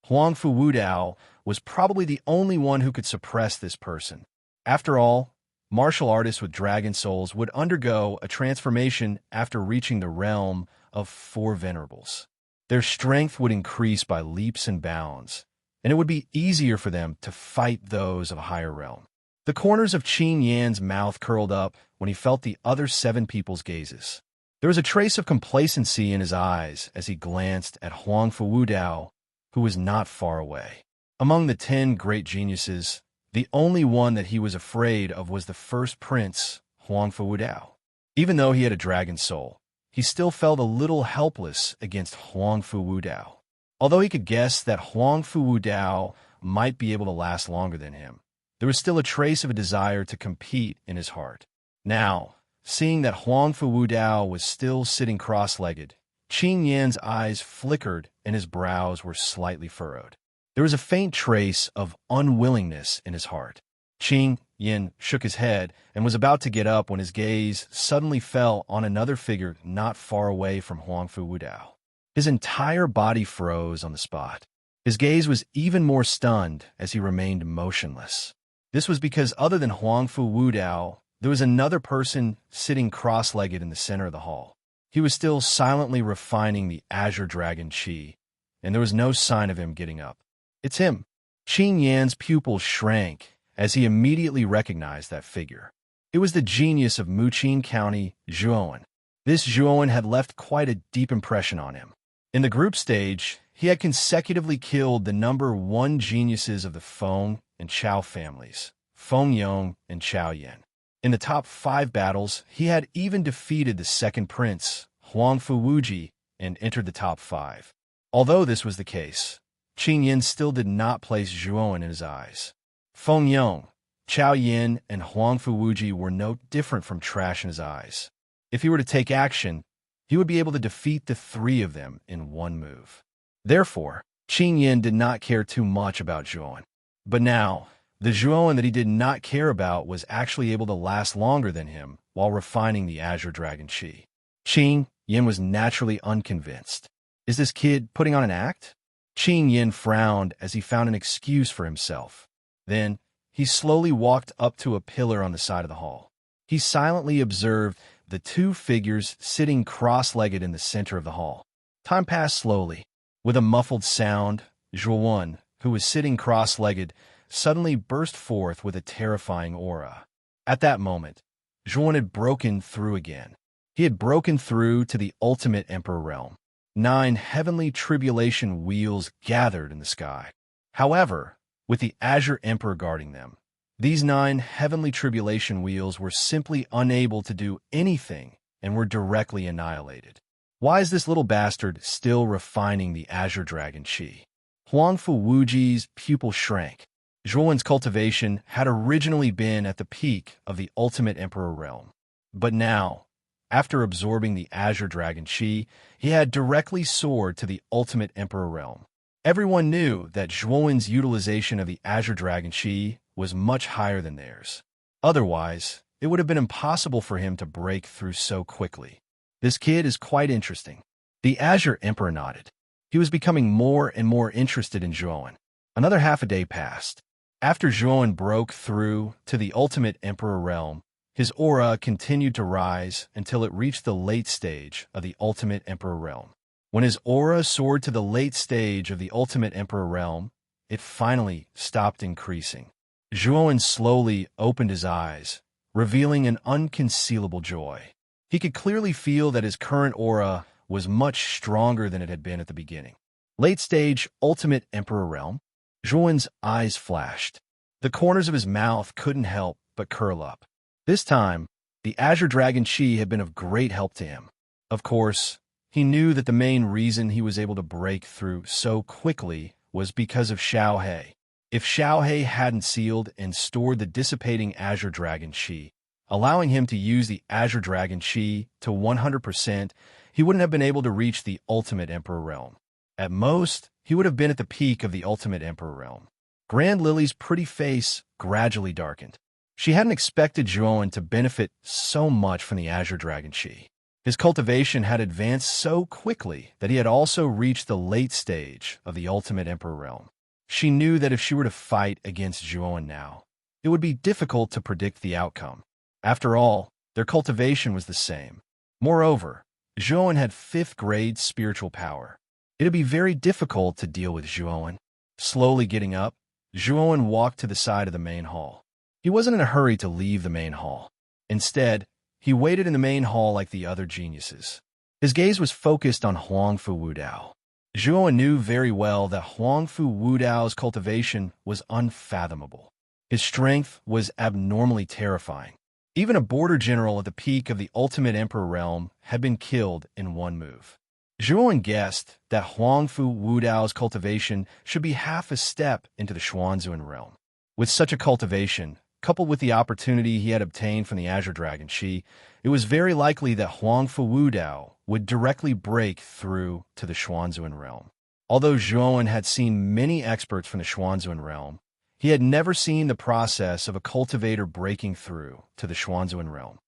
Huangfu Wudao was probably the only one who could suppress this person. After all, martial artists with dragon souls would undergo a transformation after reaching the realm of 4 venerables. Their strength would increase by leaps and bounds, and it would be easier for them to fight those of a higher realm. The corners of Qing Yan's mouth curled up when he felt the other 7 people's gazes. There was a trace of complacency in his eyes as he glanced at Huangfu Wudao, who was not far away. Among the 10 great geniuses, the only one that he was afraid of was the first prince, Huangfu Wudao. Even though he had a dragon soul, he still felt a little helpless against Huangfu Wudao. Although he could guess that Huangfu Wudao might be able to last longer than him, there was still a trace of a desire to compete in his heart. Now, seeing that Huangfu Wudao was still sitting cross-legged, Qing Yan's eyes flickered and his brows were slightly furrowed. There was a faint trace of unwillingness in his heart. Qing Yin shook his head and was about to get up when his gaze suddenly fell on another figure not far away from Huangfu Wudao. His entire body froze on the spot. His gaze was even more stunned as he remained motionless. This was because other than Huangfu Wudao, there was another person sitting cross-legged in the center of the hall. He was still silently refining the Azure Dragon Qi, and there was no sign of him getting up. It's him. Qing Yan's pupils shrank as he immediately recognized that figure. It was the genius of Muqing County, Zhuowen. This Zhuowen had left quite a deep impression on him. In the group stage, he had consecutively killed the number 1 geniuses of the Feng and Chao families, Feng Yong and Chao Yan. In the top 5 battles, he had even defeated the second prince, Huangfu Wuji, and entered the top 5. Although this was the case, Qing Yin still did not place Zhuowen in his eyes. Feng Yong, Chao Yin, and Huangfu Wuji were no different from trash in his eyes. If he were to take action, he would be able to defeat the 3 of them in one move. Therefore, Qing Yin did not care too much about Zhuowen. But now, the Zhuowen that he did not care about was actually able to last longer than him while refining the Azure Dragon Qi. Qing Yin was naturally unconvinced. Is this kid putting on an act? Qing Yin frowned as he found an excuse for himself. Then, he slowly walked up to a pillar on the side of the hall. He silently observed the two figures sitting cross-legged in the center of the hall. Time passed slowly. With a muffled sound, Zhuowen, who was sitting cross-legged, suddenly burst forth with a terrifying aura. At that moment, Zhuowen had broken through again. He had broken through to the ultimate emperor realm. 9 heavenly tribulation wheels gathered in the sky. However, with the Azure Emperor guarding them, these 9 heavenly tribulation wheels were simply unable to do anything and were directly annihilated. Why is this little bastard still refining the Azure Dragon Qi? Huangfu Wuji's pupil shrank. Zhuowen's cultivation had originally been at the peak of the ultimate emperor realm. But now, after absorbing the Azure Dragon Qi, he had directly soared to the ultimate emperor realm. Everyone knew that Zhuowen's utilization of the Azure Dragon Qi was much higher than theirs. Otherwise, it would have been impossible for him to break through so quickly. This kid is quite interesting. The Azure Emperor nodded. He was becoming more and more interested in Zhuowen. Another half a day passed. After Zhuowen broke through to the ultimate emperor realm, his aura continued to rise until it reached the late stage of the ultimate emperor realm. When his aura soared to the late stage of the ultimate emperor realm, it finally stopped increasing. Zhuowen slowly opened his eyes, revealing an unconcealable joy. He could clearly feel that his current aura was much stronger than it had been at the beginning. Late stage ultimate emperor realm. Zhuowen's eyes flashed. The corners of his mouth couldn't help but curl up. This time, the Azure Dragon Qi had been of great help to him. Of course, he knew that the main reason he was able to break through so quickly was because of Xiaohe. If Xiaohe hadn't sealed and stored the dissipating Azure Dragon Qi, allowing him to use the Azure Dragon Qi to 100%, he wouldn't have been able to reach the ultimate emperor realm. At most, he would have been at the peak of the ultimate emperor realm. Grand Lily's pretty face gradually darkened. She hadn't expected Zhuowen to benefit so much from the Azure Dragon Qi. His cultivation had advanced so quickly that he had also reached the late stage of the ultimate emperor realm. She knew that if she were to fight against Zhuowen now, it would be difficult to predict the outcome. After all, their cultivation was the same. Moreover, Zhuowen had 5th grade spiritual power. It would be very difficult to deal with Zhuowen. Slowly getting up, Zhuowen walked to the side of the main hall. He wasn't in a hurry to leave the main hall. Instead, he waited in the main hall like the other geniuses. His gaze was focused on Huangfu Wudao. Zhuowen knew very well that Huangfu Wudao's cultivation was unfathomable. His strength was abnormally terrifying. Even a border general at the peak of the ultimate emperor realm had been killed in one move. Zhuowen guessed that Huangfu Wudao's cultivation should be half a step into the Xuanzuan realm. With such a cultivation, coupled with the opportunity he had obtained from the Azure Dragon Qi, it was very likely that Huangfu Wudao would directly break through to the Xuanzuan realm. Although Zhuowen had seen many experts from the Xuanzuan realm, he had never seen the process of a cultivator breaking through to the Xuanzuan realm.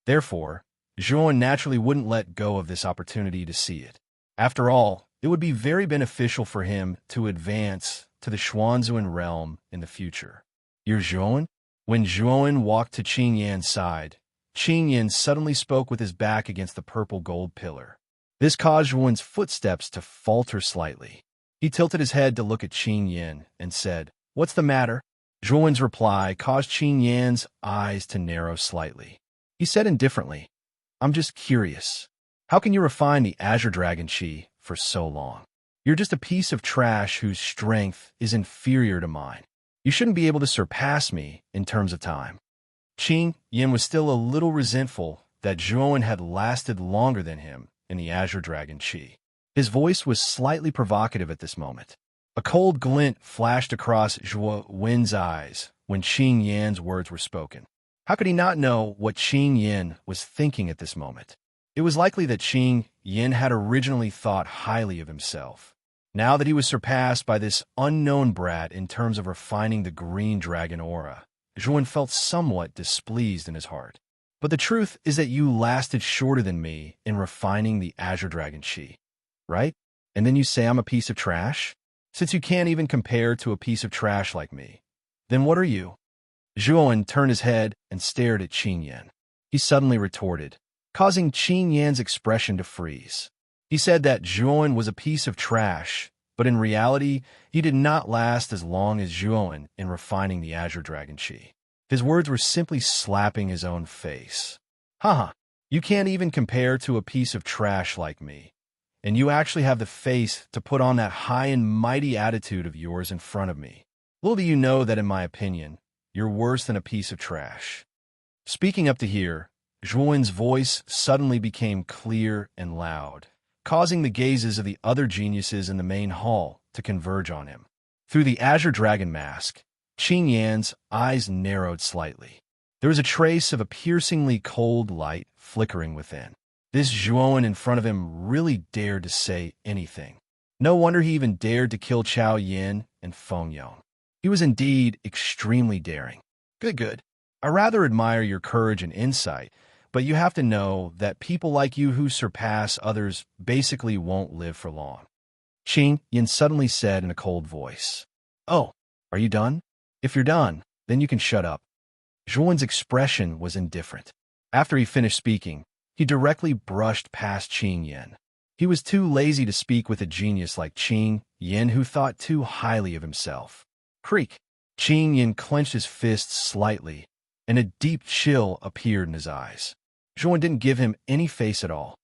Therefore, Zhuowen naturally wouldn't let go of this opportunity to see it. After all, it would be very beneficial for him to advance to the Xuanzuan realm in the future. You're Zhuowen? When Zhuowen walked to Qing Yan's side, Qing Yan suddenly spoke with his back against the purple gold pillar. This caused Zhuowen's footsteps to falter slightly. He tilted his head to look at Qing Yan and said, "What's the matter?" Zhuowen's reply caused Qing Yan's eyes to narrow slightly. He said indifferently, "I'm just curious. How can you refine the Azure Dragon Qi for so long? You're just a piece of trash whose strength is inferior to mine. You shouldn't be able to surpass me in terms of time." Qing Yan was still a little resentful that Zhuowen had lasted longer than him in the Azure Dragon Qi. His voice was slightly provocative at this moment. A cold glint flashed across Zhuowen's eyes when Qing Yan's words were spoken. How could he not know what Qing Yan was thinking at this moment? It was likely that Qing Yan had originally thought highly of himself. Now that he was surpassed by this unknown brat in terms of refining the green dragon aura, Zhuowen felt somewhat displeased in his heart. But the truth is that you lasted shorter than me in refining the Azure Dragon Chi, right? And then you say I'm a piece of trash? Since you can't even compare to a piece of trash like me, then what are you? Zhuowen turned his head and stared at Qin Yan. He suddenly retorted, causing Qin Yan's expression to freeze. He said that Zhuowen was a piece of trash, but in reality, he did not last as long as Zhuowen in refining the Azure Dragon Chi. His words were simply slapping his own face. Haha, you can't even compare to a piece of trash like me. And you actually have the face to put on that high and mighty attitude of yours in front of me. Little do you know that, in my opinion, you're worse than a piece of trash. Speaking up to here, Zhuowen's voice suddenly became clear and loud, causing the gazes of the other geniuses in the main hall to converge on him. Through the Azure Dragon mask, Qin Yan's eyes narrowed slightly. There was a trace of a piercingly cold light flickering within. This Zhuowen in front of him really dared to say anything. No wonder he even dared to kill Chao Yin and Feng Yong. He was indeed extremely daring. Good. I rather admire your courage and insight, but you have to know that people like you who surpass others basically won't live for long. Qin Yin suddenly said in a cold voice. Oh, are you done? If you're done, then you can shut up. Zhuowen's expression was indifferent. After he finished speaking, he directly brushed past Qin Yin. He was too lazy to speak with a genius like Qin Yin who thought too highly of himself. Creak! Qin Yin clenched his fists slightly, and a deep chill appeared in his eyes. Zhuowen didn't give him any face at all.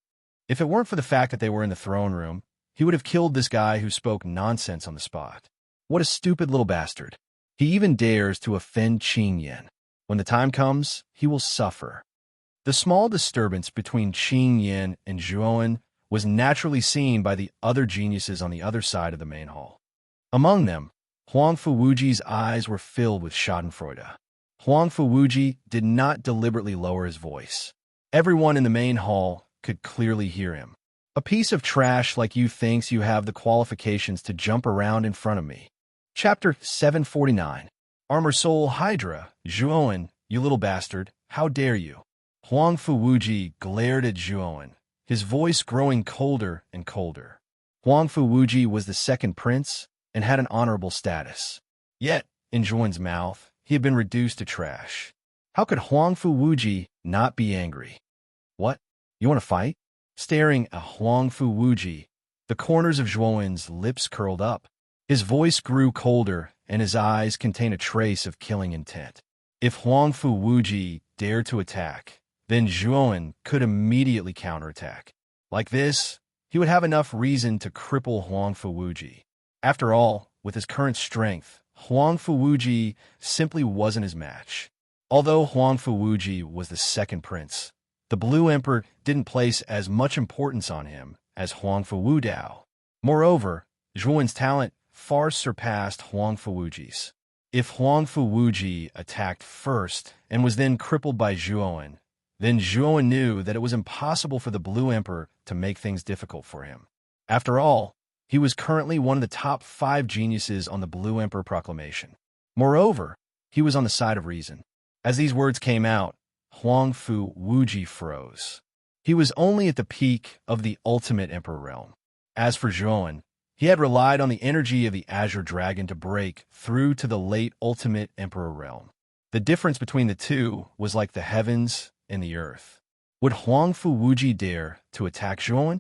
If it weren't for the fact that they were in the throne room, he would have killed this guy who spoke nonsense on the spot. What a stupid little bastard. He even dares to offend Qin Yin. When the time comes, he will suffer. The small disturbance between Qin Yin and Zhuowen was naturally seen by the other geniuses on the other side of the main hall. Among them, Huang Fuwuji's eyes were filled with schadenfreude. Huang Fuwuji did not deliberately lower his voice. Everyone in the main hall could clearly hear him. A piece of trash like you thinks you have the qualifications to jump around in front of me. Chapter 749. Armor Soul Hydra, Zhuowen, you little bastard, how dare you? Huang Fuwuji glared at Zhuowen, his voice growing colder and colder. Huang Fuwuji was the second prince and had an honorable status. Yet, in Zhuowen's mouth, he had been reduced to trash. How could Huang Fuwuji not be angry? What? You want to fight? Staring at Huang Fuwuji, the corners of Zhuowen's lips curled up. His voice grew colder, and his eyes contained a trace of killing intent. If Huang Fuwuji dared to attack, then Zhuowen could immediately counterattack. Like this, he would have enough reason to cripple Huang Fuwuji. After all, with his current strength, Huang Fuwuji simply wasn't his match. Although Huang Fuwuji was the second prince, the Blue Emperor didn't place as much importance on him as Huang Fuwudao. Moreover, Zhuowen's talent far surpassed Huang Fuwuji's. If Huang Fuwuji attacked first and was then crippled by Zhuowen, then Zhuowen knew that it was impossible for the Blue Emperor to make things difficult for him. After all, he was currently one of the top 5 geniuses on the Blue Emperor proclamation. Moreover, he was on the side of reason. As these words came out, Huang Fuwuji froze. He was only at the peak of the ultimate Emperor realm. As for Zhuowen, he had relied on the energy of the Azure Dragon to break through to the late ultimate Emperor realm. The difference between the two was like the heavens and the earth. Would Huang Fuwuji dare to attack Zhuowen?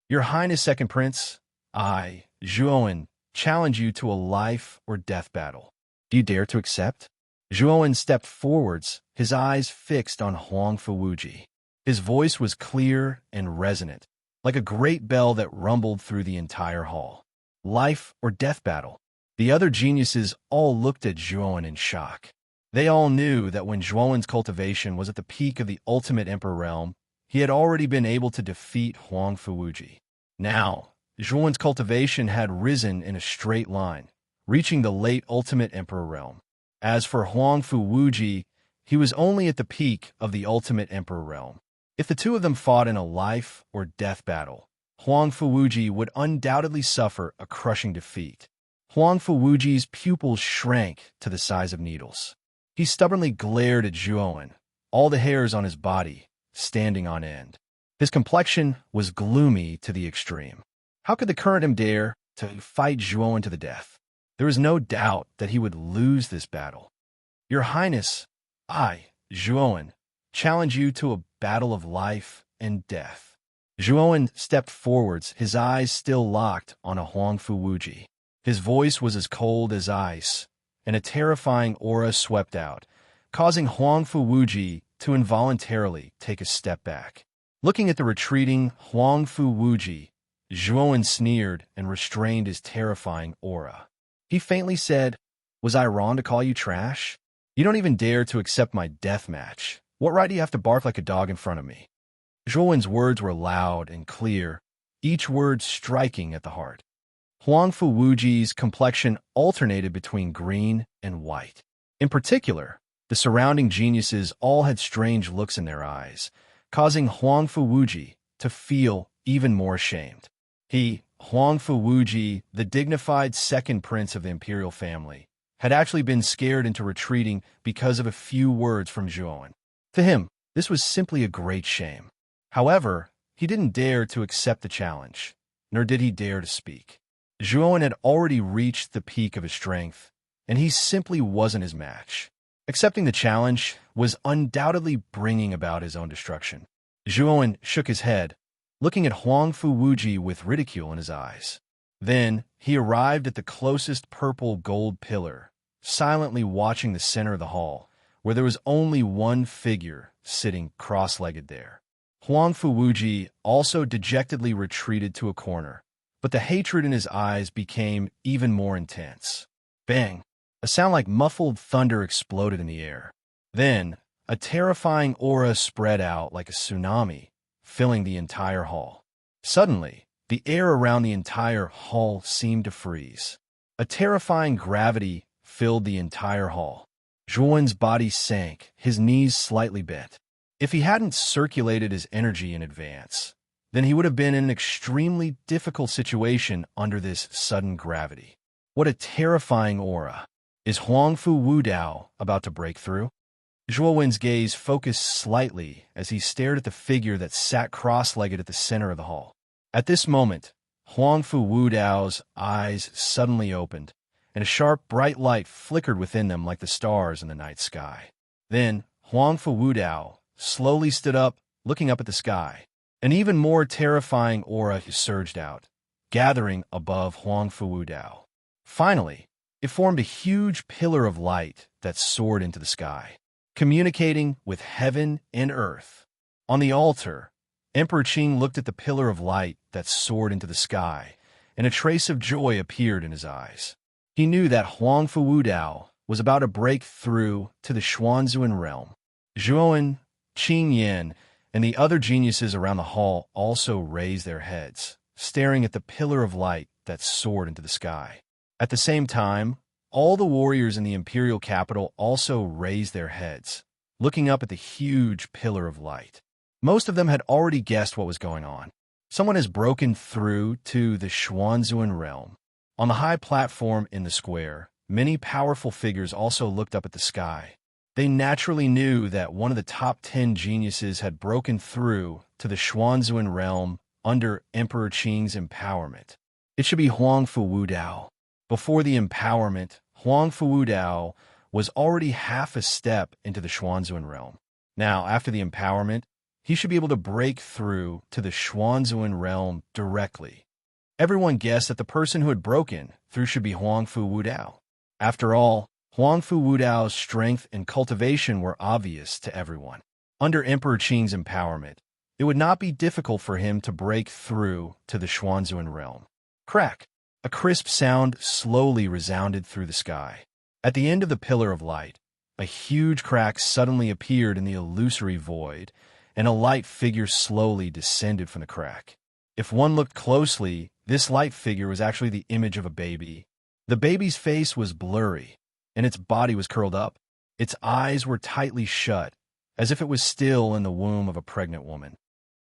Your Highness, Second Prince, I, Zhuowen, challenge you to a life or death battle. Do you dare to accept? Zhuowen stepped forwards, his eyes fixed on Huang Fuwuji. His voice was clear and resonant, like a great bell that rumbled through the entire hall. Life or death battle. The other geniuses all looked at Zhuowen in shock. They all knew that when Zhuowen's cultivation was at the peak of the ultimate Emperor realm, he had already been able to defeat Huang Fuwuji. Now, Zhuowen's cultivation had risen in a straight line, reaching the late ultimate Emperor realm. As for Huang Fuwuji, he was only at the peak of the ultimate Emperor realm. If the two of them fought in a life or death battle, Huang Fuwuji would undoubtedly suffer a crushing defeat. Huang Fuwuji's pupils shrank to the size of needles. He stubbornly glared at Zhuowen, all the hairs on his body standing on end. His complexion was gloomy to the extreme. How could the current him dare to fight Zhuowen to the death? There was no doubt that he would lose this battle. Your Highness, I, Zhuowen, challenge you to a battle of life and death. Zhuowen stepped forwards, his eyes still locked on a Huangfu Wuji. His voice was as cold as ice, and a terrifying aura swept out, causing Huangfu Wuji to involuntarily take a step back. Looking at the retreating Huangfu Wuji, Zhuowen sneered and restrained his terrifying aura. He faintly said, "Was I wrong to call you trash? You don't even dare to accept my death match. What right do you have to bark like a dog in front of me?" Zhuowen's words were loud and clear, each word striking at the heart. Huangfu Wuji's complexion alternated between green and white. In particular, the surrounding geniuses all had strange looks in their eyes, causing Huangfu Wuji to feel even more ashamed. He, Huangfu Wuji, the dignified second prince of the imperial family, had actually been scared into retreating because of a few words from Zhuowen. To him, this was simply a great shame. However, he didn't dare to accept the challenge, nor did he dare to speak. Zhuowen had already reached the peak of his strength, and he simply wasn't his match. Accepting the challenge was undoubtedly bringing about his own destruction. Zhuowen shook his head, looking at Huangfu Wuji with ridicule in his eyes. Then he arrived at the closest purple gold pillar, silently watching the center of the hall, where there was only one figure sitting cross-legged there. Huangfu Wuji also dejectedly retreated to a corner, but the hatred in his eyes became even more intense. Bang! A sound like muffled thunder exploded in the air. Then, a terrifying aura spread out like a tsunami, filling the entire hall. Suddenly, the air around the entire hall seemed to freeze. A terrifying gravity filled the entire hall. Zhuowen's body sank, his knees slightly bent. If he hadn't circulated his energy in advance, then he would have been in an extremely difficult situation under this sudden gravity. What a terrifying aura! Is Huangfu Wudao about to break through? Zhuowen's gaze focused slightly as he stared at the figure that sat cross-legged at the center of the hall. At this moment, Huangfu Wudao's eyes suddenly opened, and a sharp, bright light flickered within them like the stars in the night sky. Then, Huangfu Wudao slowly stood up, looking up at the sky. An even more terrifying aura surged out, gathering above Huangfu Wudao. Finally, it formed a huge pillar of light that soared into the sky, communicating with heaven and earth. On the altar, Emperor Qing looked at the pillar of light that soared into the sky, and a trace of joy appeared in his eyes. He knew that Huangfu Wudao was about to break through to the Xuanzuan realm. Zhuowen, Qing Yan, and the other geniuses around the hall also raised their heads, staring at the pillar of light that soared into the sky. At the same time, all the warriors in the imperial capital also raised their heads, looking up at the huge pillar of light. Most of them had already guessed what was going on. Someone has broken through to the Xuanzuan realm. On the high platform in the square, many powerful figures also looked up at the sky. They naturally knew that one of the top 10 geniuses had broken through to the Xuanzuan realm under Emperor Qing's empowerment. It should be Huangfu Wudao. Before the empowerment, Huangfu Wudao was already half a step into the Xuanzuan realm. Now, after the empowerment, he should be able to break through to the Xuanzuan realm directly. Everyone guessed that the person who had broken through should be Huangfu Wudao. After all, Huangfu Wudao's strength and cultivation were obvious to everyone. Under Emperor Qing's empowerment, it would not be difficult for him to break through to the Xuanzuan realm. Crack! A crisp sound slowly resounded through the sky. At the end of the pillar of light, a huge crack suddenly appeared in the illusory void, and a light figure slowly descended from the crack. If one looked closely, this light figure was actually the image of a baby. The baby's face was blurry, and its body was curled up. Its eyes were tightly shut, as if it was still in the womb of a pregnant woman.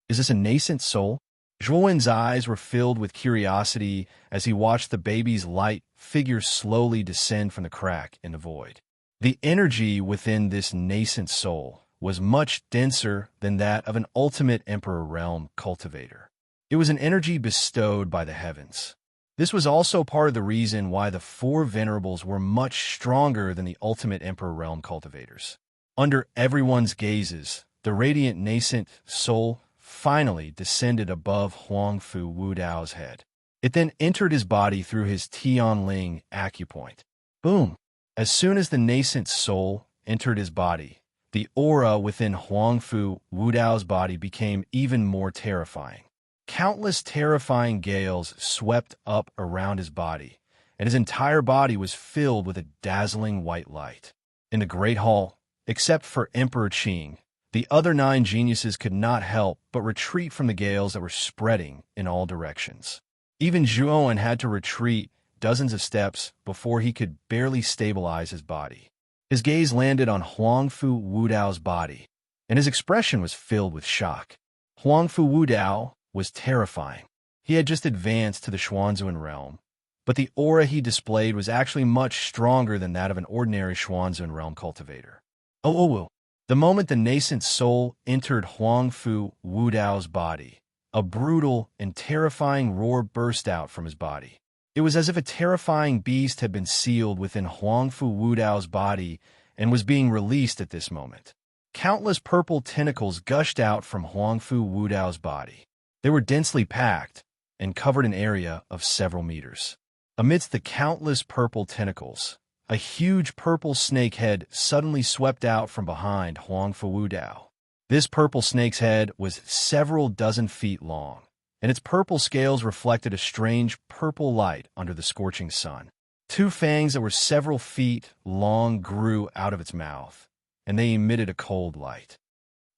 Is this a nascent soul? Zhuowen's eyes were filled with curiosity as he watched the baby's light figure slowly descend from the crack in the void. The energy within this nascent soul was much denser than that of an ultimate Emperor realm cultivator. It was an energy bestowed by the heavens. This was also part of the reason why the four venerables were much stronger than the ultimate Emperor realm cultivators. Under everyone's gazes, the radiant nascent soul finally descended above Huangfu Wudao's head. It then entered his body through his Tianling acupoint. Boom! As soon as the nascent soul entered his body, the aura within Huangfu Wudao's body became even more terrifying. Countless terrifying gales swept up around his body, and his entire body was filled with a dazzling white light. In the Great Hall, except for Emperor Qing, the other 9 geniuses could not help but retreat from the gales that were spreading in all directions. Even Zhuowen had to retreat dozens of steps before he could barely stabilize his body. His gaze landed on Huangfu Wudao's body, and his expression was filled with shock. Huangfu Wudao was terrifying. He had just advanced to the Xuanzuan realm, but the aura he displayed was actually much stronger than that of an ordinary Xuanzuan realm cultivator. The moment the nascent soul entered Huangfu Wudao's body, a brutal and terrifying roar burst out from his body. It was as if a terrifying beast had been sealed within Huangfu Wudao's body and was being released at this moment. Countless purple tentacles gushed out from Huangfu Wudao's body. They were densely packed and covered an area of several meters. Amidst the countless purple tentacles, a huge purple snake head suddenly swept out from behind Huangfu Wudao. This purple snake's head was several dozen feet long, and its purple scales reflected a strange purple light under the scorching sun. 2 fangs that were several feet long grew out of its mouth, and they emitted a cold light.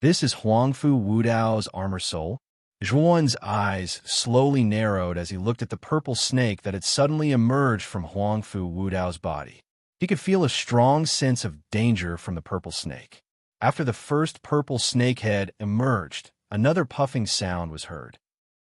This is Huangfu Wudao's armor soul? Zhuowen's eyes slowly narrowed as he looked at the purple snake that had suddenly emerged from Huangfu Wudao's body. He could feel a strong sense of danger from the purple snake. After the first purple snake head emerged, another puffing sound was heard.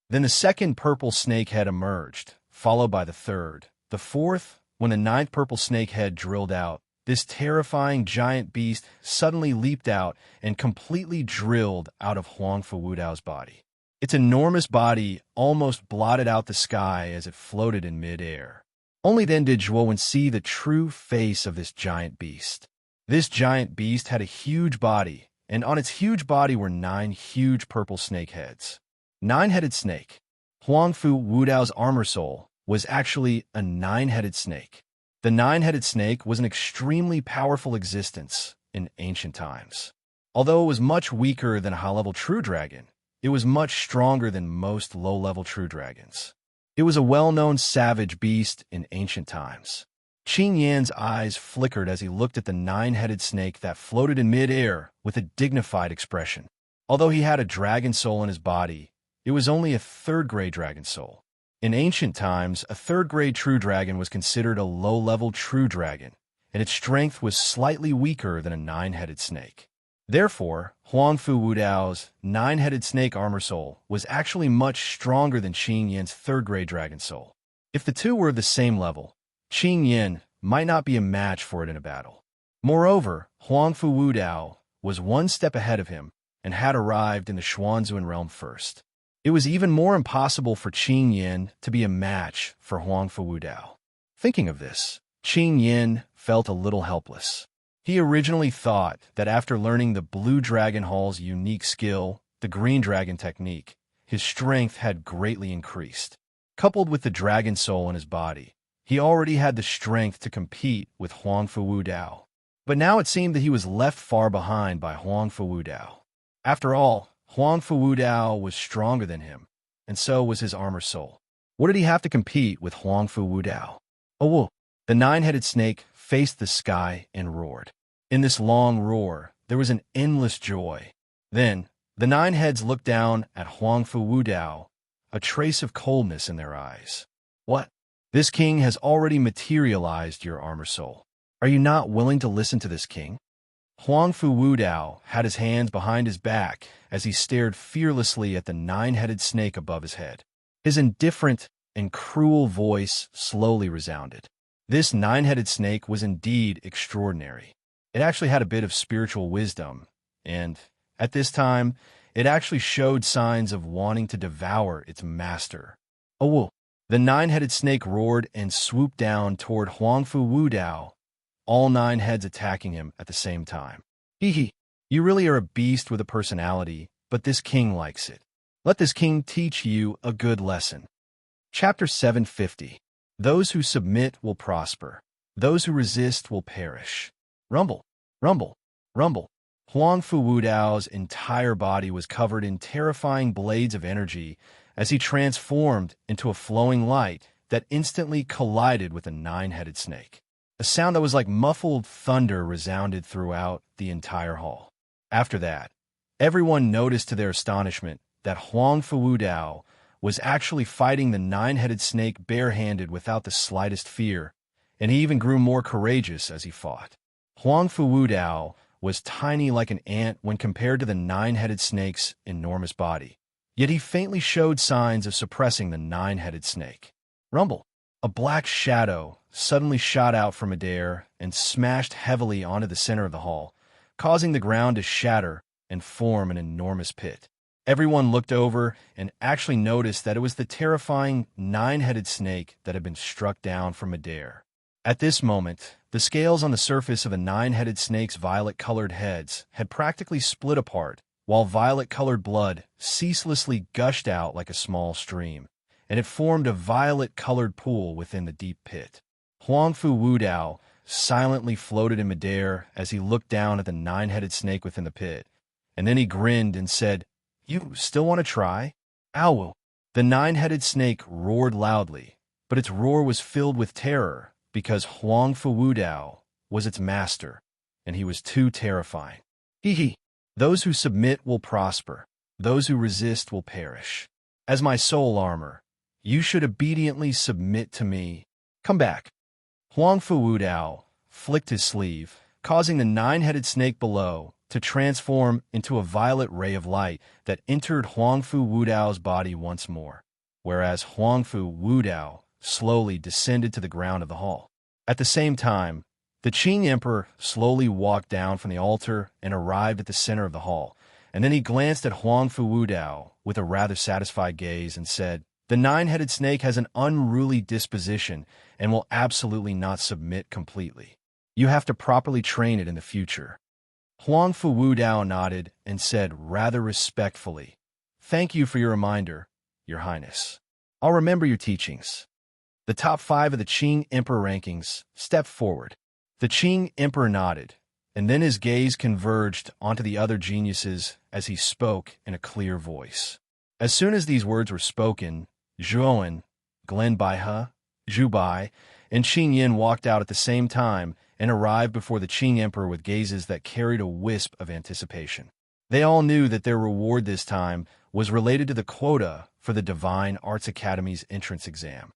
Then the second purple snake head emerged, followed by the third. The fourth, when the 9th purple snake head drilled out, this terrifying giant beast suddenly leaped out and completely drilled out of Huangfu Wudao's body. Its enormous body almost blotted out the sky as it floated in mid-air. Only then did Zhuowen see the true face of this giant beast. This giant beast had a huge body, and on its huge body were 9 huge purple snake heads. 9-headed snake. Huangfu Wudao's armor soul was actually a 9-headed snake. The 9-headed snake was an extremely powerful existence in ancient times. Although it was much weaker than a high-level true dragon, it was much stronger than most low-level true dragons. It was a well-known savage beast in ancient times. Qing Yan's eyes flickered as he looked at the 9-headed snake that floated in mid-air with a dignified expression. Although he had a dragon soul in his body, it was only a 3rd-grade dragon soul. In ancient times, a 3rd-grade true dragon was considered a low-level true dragon, and its strength was slightly weaker than a 9-headed snake. Therefore, Huangfu Wudao's 9-headed snake armor soul was actually much stronger than Qing Yan's 3rd-grade dragon soul. If the two were of the same level, Qing Yan might not be a match for it in a battle. Moreover, Huangfu Wudao was 1 step ahead of him and had arrived in the Xuanzuan realm first. It was even more impossible for Qing Yan to be a match for Huangfu Wudao. Thinking of this, Qing Yan felt a little helpless. He originally thought that after learning the Blue Dragon Hall's unique skill, the Green Dragon technique, his strength had greatly increased. Coupled with the dragon soul in his body, he already had the strength to compete with Huangfu Wudao. But now it seemed that he was left far behind by Huangfu Wudao. After all, Huangfu Wudao was stronger than him, and so was his armor soul. What did he have to compete with Huangfu Wudao? The 9-headed snake faced the sky and roared. In this long roar, there was an endless joy. Then, the 9 heads looked down at Huangfu Wudao, a trace of coldness in their eyes. What? This king has already materialized your armor soul. Are you not willing to listen to this king? Huangfu Wudao had his hands behind his back as he stared fearlessly at the 9-headed snake above his head. His indifferent and cruel voice slowly resounded. This 9-headed snake was indeed extraordinary. It actually had a bit of spiritual wisdom, and at this time, it actually showed signs of wanting to devour its master. Oh, whoa. The nine-headed snake roared and swooped down toward Huangfu Wudao, all 9 heads attacking him at the same time. Hee hee, you really are a beast with a personality, but this king likes it. Let this king teach you a good lesson. Chapter 750. Those who submit will prosper. Those who resist will perish. Rumble, rumble, rumble. Huangfu Wudao's entire body was covered in terrifying blades of energy as he transformed into a flowing light that instantly collided with a 9-headed snake. A sound that was like muffled thunder resounded throughout the entire hall. After that, everyone noticed to their astonishment that Huangfu Wudao was actually fighting the 9-headed snake barehanded without the slightest fear, and he even grew more courageous as he fought. Huangfu Wudao was tiny like an ant when compared to the 9-headed snake's enormous body, yet he faintly showed signs of suppressing the 9-headed snake. Rumble! A black shadow suddenly shot out from midair and smashed heavily onto the center of the hall, causing the ground to shatter and form an enormous pit. Everyone looked over and actually noticed that it was the terrifying 9-headed snake that had been struck down from midair. At this moment, the scales on the surface of the 9-headed snake's violet-colored heads had practically split apart, while violet-colored blood ceaselessly gushed out like a small stream, and it formed a violet-colored pool within the deep pit. Huangfu Wudao silently floated in midair as he looked down at the 9-headed snake within the pit, and then he grinned and said, "You still want to try?" Owl! The 9-headed snake roared loudly, but its roar was filled with terror because Huangfu Wudao was its master, and he was too terrifying. Hee hee! Those who submit will prosper. Those who resist will perish. As my soul armor, you should obediently submit to me. Come back. Huangfu Wudao flicked his sleeve, causing the 9-headed snake below to transform into a violet ray of light that entered Huangfu Wudao's body once more, whereas Huangfu Wudao slowly descended to the ground of the hall. At the same time, the Qing Emperor slowly walked down from the altar and arrived at the center of the hall, and then he glanced at Huangfu Wudao with a rather satisfied gaze and said, "The 9-headed snake has an unruly disposition and will absolutely not submit completely. You have to properly train it in the future." Huangfu Wudao nodded and said rather respectfully, "Thank you for your reminder, Your Highness. I'll remember your teachings." The top 5 of the Qing Emperor rankings stepped forward. The Qing Emperor nodded, and then his gaze converged onto the other geniuses as he spoke in a clear voice. As soon as these words were spoken, Zhuowen, Glen Baihe, Zhu Bai, and Qing Yin walked out at the same time and arrived before the Qing Emperor with gazes that carried a wisp of anticipation. They all knew that their reward this time was related to the quota for the Divine Arts Academy's entrance exam.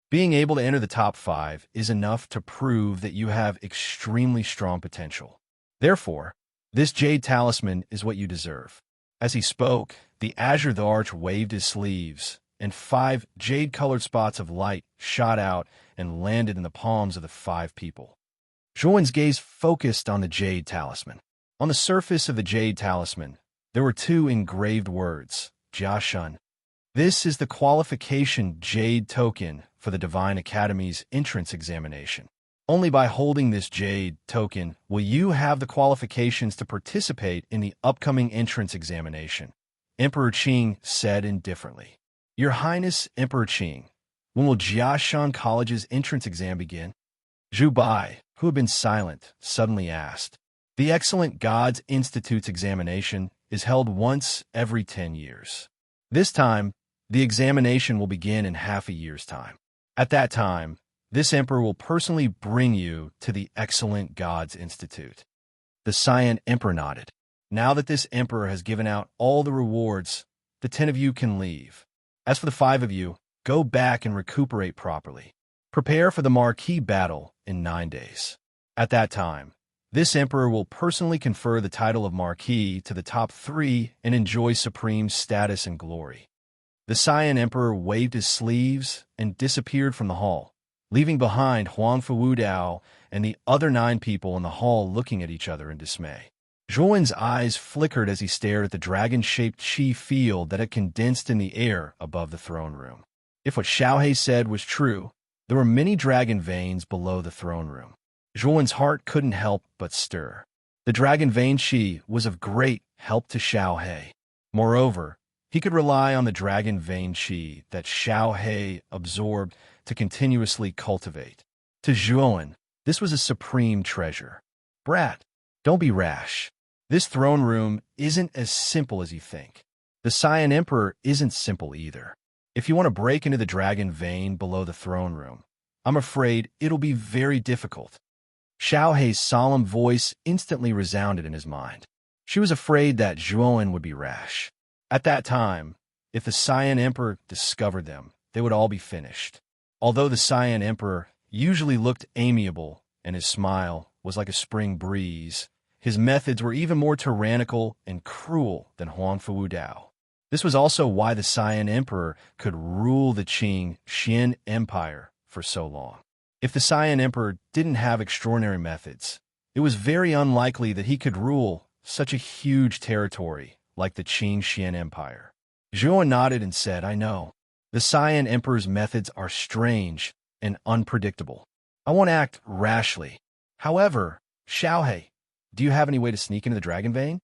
Being able to enter the top 5 is enough to prove that you have extremely strong potential. Therefore, this jade talisman is what you deserve. As he spoke, the Azure the Arch waved his sleeves, and 5 jade-colored spots of light shot out and landed in the palms of the 5 people. Zhuowen's gaze focused on the jade talisman. On the surface of the jade talisman, there were 2 engraved words, Jia Shun. This is the qualification jade token for the Divine Academy's entrance examination. Only by holding this jade token will you have the qualifications to participate in the upcoming entrance examination, Emperor Qing said indifferently. Your Highness Emperor Qing, when will Jiashan College's entrance exam begin? Zhu Bai, who had been silent, suddenly asked. The Excellent Gods Institute's examination is held once every 10 years. This time, the examination will begin in half a year's time. At that time, this emperor will personally bring you to the Excellent Gods Institute. The Cyan Emperor nodded. Now that this emperor has given out all the rewards, the 10 of you can leave. As for the 5 of you, go back and recuperate properly. Prepare for the Marquis battle in 9 days. At that time, this emperor will personally confer the title of Marquis to the top 3 and enjoy supreme status and glory. The Cyan Emperor waved his sleeves and disappeared from the hall, leaving behind Huangfu Wudao and the other 9 people in the hall looking at each other in dismay. Zhuan's eyes flickered as he stared at the dragon-shaped chi field that had condensed in the air above the throne room. If what Xiaohe said was true, there were many dragon veins below the throne room. Zhuan's heart couldn't help but stir. The dragon vein chi was of great help to Xiaohe. Moreover, he could rely on the dragon vein chi that Xiaohe absorbed to continuously cultivate. To Zhuan, this was a supreme treasure. Brat, don't be rash. This throne room isn't as simple as you think. The Cyan Emperor isn't simple either. If you want to break into the dragon vein below the throne room, I'm afraid it'll be very difficult. Xiaohe's solemn voice instantly resounded in his mind. She was afraid that Zhuan would be rash. At that time, if the Cyan Emperor discovered them, they would all be finished. Although the Cyan Emperor usually looked amiable and his smile was like a spring breeze, his methods were even more tyrannical and cruel than Huangfu Dao. This was also why the Cyan Emperor could rule the Qing Xian Empire for so long. If the Cyan Emperor didn't have extraordinary methods, it was very unlikely that he could rule such a huge territory like the Qing Xian Empire. Zhuan nodded and said, I know. The Cyan Emperor's methods are strange and unpredictable. I won't act rashly. However, Xiaohe, do you have any way to sneak into the dragon vein?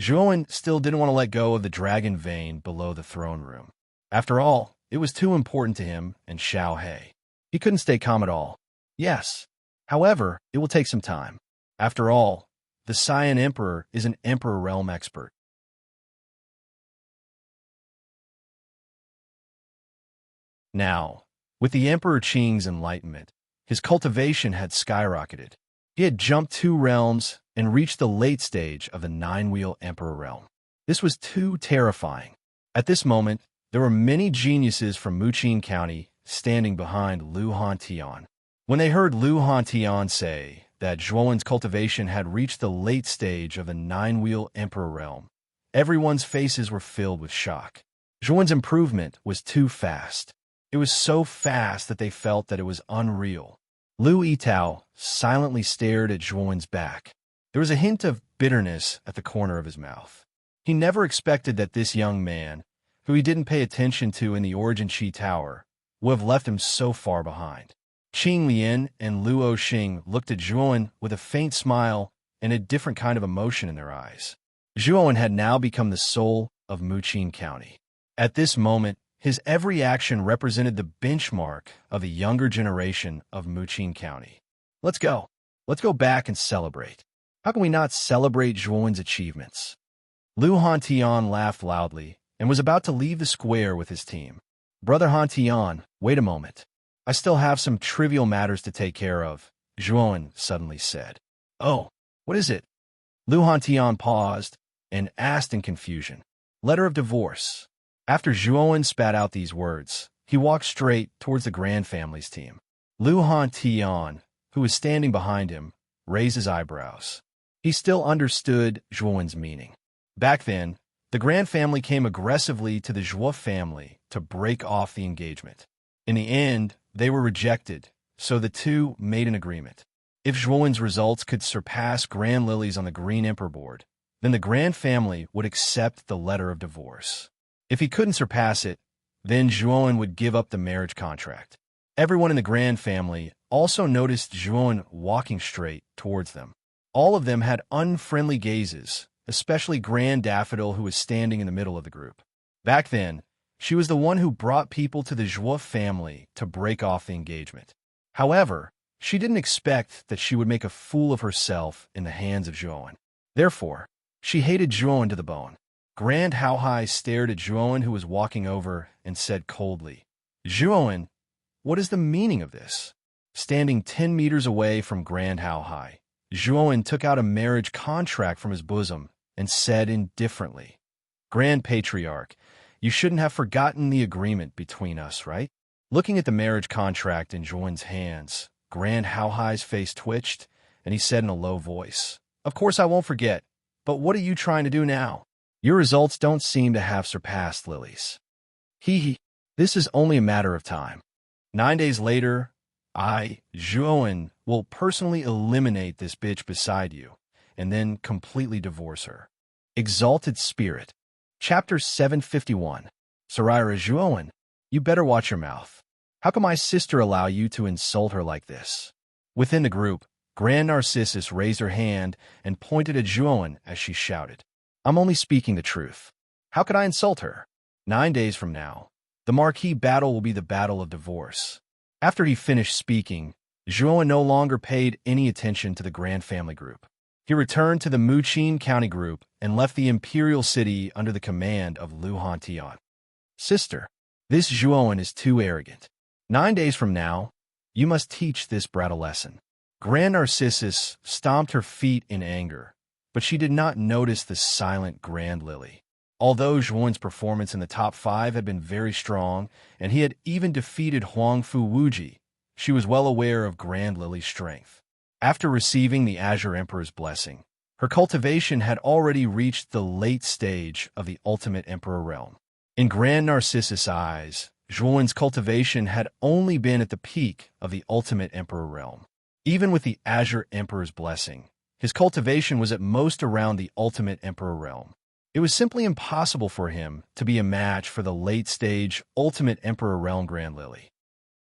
Zhuan still didn't want to let go of the dragon vein below the throne room. After all, it was too important to him and Xiaohe. He couldn't stay calm at all. Yes. However, it will take some time. After all, the Cyan Emperor is an Emperor realm expert. Now, with the Emperor Qing's enlightenment, his cultivation had skyrocketed. He had jumped 2 realms and reached the late stage of the 9-wheel Emperor realm. This was too terrifying. At this moment, there were many geniuses from Muqing County standing behind Lu Hantian. When they heard Lu Hantian say that Zhuan's cultivation had reached the late stage of the 9-wheel Emperor realm, everyone's faces were filled with shock. Zhuan's improvement was too fast. It was so fast that they felt that it was unreal. Lu Yitao silently stared at Zhuan's back. There was a hint of bitterness at the corner of his mouth. He never expected that this young man, who he didn't pay attention to in the Origin Qi Tower, would have left him so far behind. Qing Lian and Luo Xing looked at Zhuan with a faint smile and a different kind of emotion in their eyes. Zhuan had now become the soul of Muqing County. At this moment, his every action represented the benchmark of the younger generation of Muqing County. Let's go. Let's go back and celebrate. How can we not celebrate Zhuan's achievements? Lu Hantian laughed loudly and was about to leave the square with his team. Brother Hantian, wait a moment. I still have some trivial matters to take care of, Zhuan suddenly said. Oh, what is it? Lu Hantian paused and asked in confusion. Letter of divorce. After Zhuan spat out these words, he walked straight towards the Grand Family's team. Lu Hantian, who was standing behind him, raised his eyebrows. He still understood Zhuan's meaning. Back then, the Grand Family came aggressively to the Zhuo family to break off the engagement. In the end, they were rejected, so the two made an agreement. If Zhuan's results could surpass Grand Lily's on the Green Emperor board, then the Grand Family would accept the letter of divorce. If he couldn't surpass it, then Zhuan would give up the marriage contract. Everyone in the Grand Family also noticed Zhuan walking straight towards them. All of them had unfriendly gazes, especially Grand Daffodil, who was standing in the middle of the group. Back then, she was the one who brought people to the Zhuo family to break off the engagement. However, she didn't expect that she would make a fool of herself in the hands of Zhuan. Therefore, she hated Zhuan to the bone. Grand Haohai stared at Zhuan, who was walking over, and said coldly, Zhuan, what is the meaning of this? Standing 10 meters away from Grand Haohai, Zhuan took out a marriage contract from his bosom and said indifferently, Grand Patriarch, you shouldn't have forgotten the agreement between us, right? Looking at the marriage contract in Zhuan's hands, Grand Haohai's face twitched, and he said in a low voice, Of course I won't forget, but what are you trying to do now? Your results don't seem to have surpassed Lily's. This is only a matter of time. 9 days later, I, Zhuan, will personally eliminate this bitch beside you, and then completely divorce her. Exalted Spirit. Chapter 751. Sarira Juoan, you better watch your mouth. How can my sister allow you to insult her like this? Within the group, Grand Narcissus raised her hand and pointed at Juoan as she shouted, I'm only speaking the truth. How could I insult her? 9 days from now, the marquee battle will be the battle of divorce. After he finished speaking, Juoan no longer paid any attention to the Grand family group. He returned to the Muqin County group and left the imperial city under the command of Lu Hantian. Sister, this Juoan is too arrogant. 9 days from now, you must teach this brat a lesson. Grand Narcissus stomped her feet in anger, but she did not notice the silent Grand Lily. Although Zhuan's performance in the top 5 had been very strong, and he had even defeated Huangfu Wuji, she was well aware of Grand Lily's strength. After receiving the Azure Emperor's blessing, her cultivation had already reached the late stage of the Ultimate Emperor realm. In Grand Narcissus' eyes, Zhuan's cultivation had only been at the peak of the Ultimate Emperor realm. Even with the Azure Emperor's blessing, his cultivation was at most around the Ultimate Emperor realm. It was simply impossible for him to be a match for the late-stage Ultimate Emperor realm Grand Lily.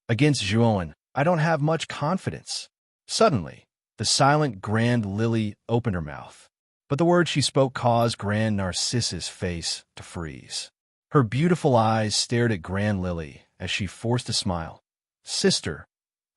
Against Zhuan, I don't have much confidence. Suddenly, the silent Grand Lily opened her mouth, but the words she spoke caused Grand Narcissus' face to freeze. Her beautiful eyes stared at Grand Lily as she forced a smile. Sister,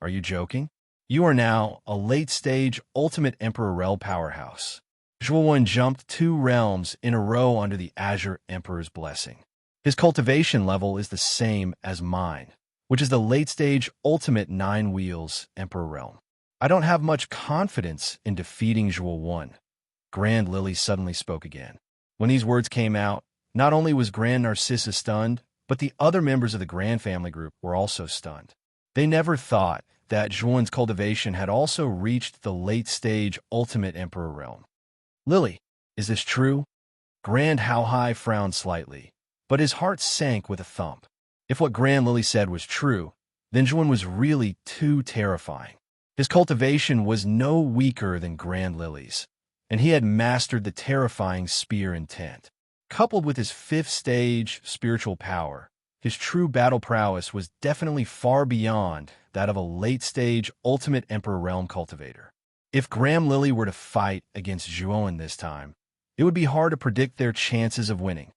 are you joking? You are now a late-stage Ultimate Emperor realm powerhouse. Zhuan jumped 2 realms in a row under the Azure Emperor's blessing. His cultivation level is the same as mine, which is the late-stage Ultimate 9 Wheels Emperor realm. I don't have much confidence in defeating Zhuan. Grand Lily suddenly spoke again. When these words came out, not only was Grand Narcissus stunned, but the other members of the Grand family group were also stunned. They never thought that Zhuan's cultivation had also reached the late-stage Ultimate Emperor realm. Lily, is this true? Grand Haohai frowned slightly, but his heart sank with a thump. If what Grand Lily said was true, then Zhuan was really too terrifying. His cultivation was no weaker than Grand Lily's, and he had mastered the terrifying spear intent. Coupled with his 5th stage spiritual power, his true battle prowess was definitely far beyond that of a late-stage Ultimate Emperor realm cultivator. If Grand Lily were to fight against Zhuan this time, it would be hard to predict their chances of winning.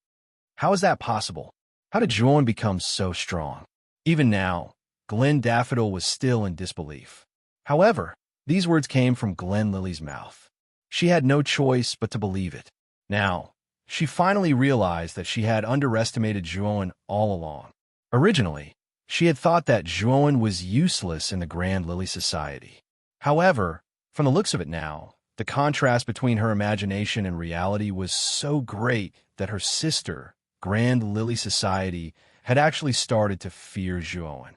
How is that possible? How did Zhuan become so strong? Even now, Glen Daffodil was still in disbelief. However, these words came from Glen Lily's mouth. She had no choice but to believe it. Now, she finally realized that she had underestimated Zhuan all along. Originally, she had thought that Zhuan was useless in the Grand Lily Society. However, from the looks of it now, the contrast between her imagination and reality was so great that her sister, Grand Lily Society, had actually started to fear Zhuan.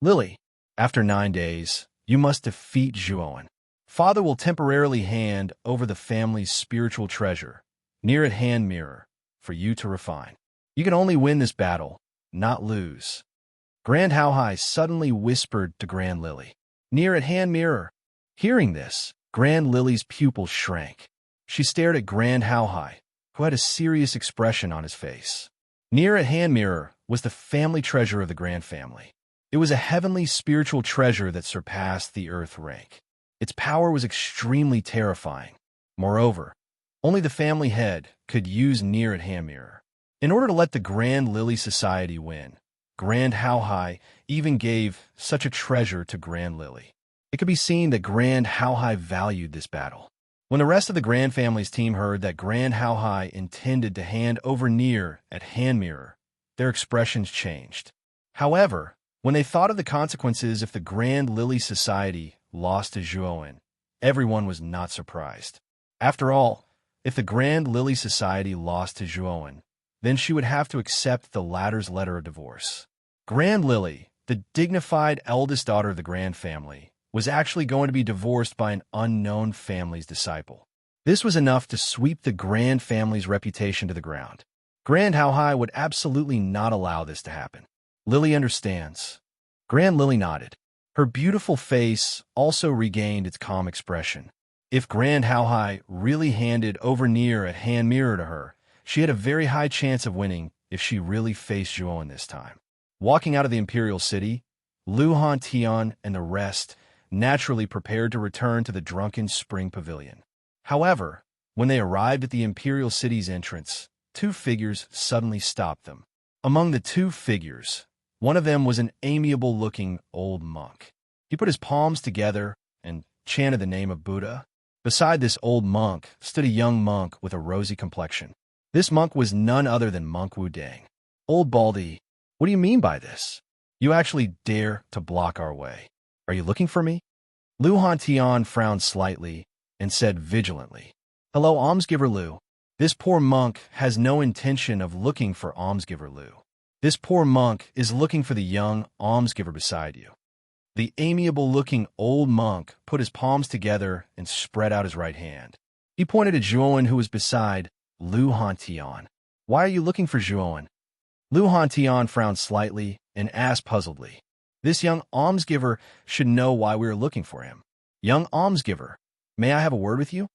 Lily, after 9 days, you must defeat Zhuan. Father will temporarily hand over the family's spiritual treasure, near at hand mirror, for you to refine. You can only win this battle, not lose. Grand Haohai suddenly whispered to Grand Lily, near at hand mirror. Hearing this, Grand Lily's pupils shrank. She stared at Grand Haohai, who had a serious expression on his face. Near at hand mirror was the family treasure of the Grand family. It was a heavenly spiritual treasure that surpassed the earth rank. Its power was extremely terrifying. Moreover, only the family head could use near at hand mirror. In order to let the Grand Lily Society win, Grand Haohai even gave such a treasure to Grand Lily. It could be seen that Grand Haohai valued this battle. When the rest of the Grand family's team heard that Grand Haohai intended to hand over near at hand mirror, their expressions changed. However, when they thought of the consequences if the Grand Lily Society lost to Zhuan, everyone was not surprised. After all, if the Grand Lily Society lost to Zhuan, then she would have to accept the latter's letter of divorce. Grand Lily, the dignified eldest daughter of the Grand family, was actually going to be divorced by an unknown family's disciple. This was enough to sweep the Grand family's reputation to the ground. Grand Haohai would absolutely not allow this to happen. Lily understands. Grand Lily nodded. Her beautiful face also regained its calm expression. If Grand Haohai really handed over near a hand mirror to her, she had a very high chance of winning if she really faced Zhuowen this time. Walking out of the Imperial City, Lu Hantian and the rest naturally prepared to return to the Drunken Spring Pavilion. However, when they arrived at the Imperial City's entrance, two figures suddenly stopped them. Among the two figures, one of them was an amiable-looking old monk. He put his palms together and chanted the name of Buddha. Beside this old monk stood a young monk with a rosy complexion. This monk was none other than Monk Wudang. Old Baldy, what do you mean by this? You actually dare to block our way. Are you looking for me? Lu Hantian frowned slightly and said vigilantly, Hello, almsgiver Lu. This poor monk has no intention of looking for almsgiver Lu. This poor monk is looking for the young almsgiver beside you. The amiable-looking old monk put his palms together and spread out his right hand. He pointed at Zhuowen, who was beside Lu Hantian. Why are you looking for Zhuowen? Lu Hantian frowned slightly and asked puzzledly. This young almsgiver should know why we are looking for him. Young almsgiver, may I have a word with you?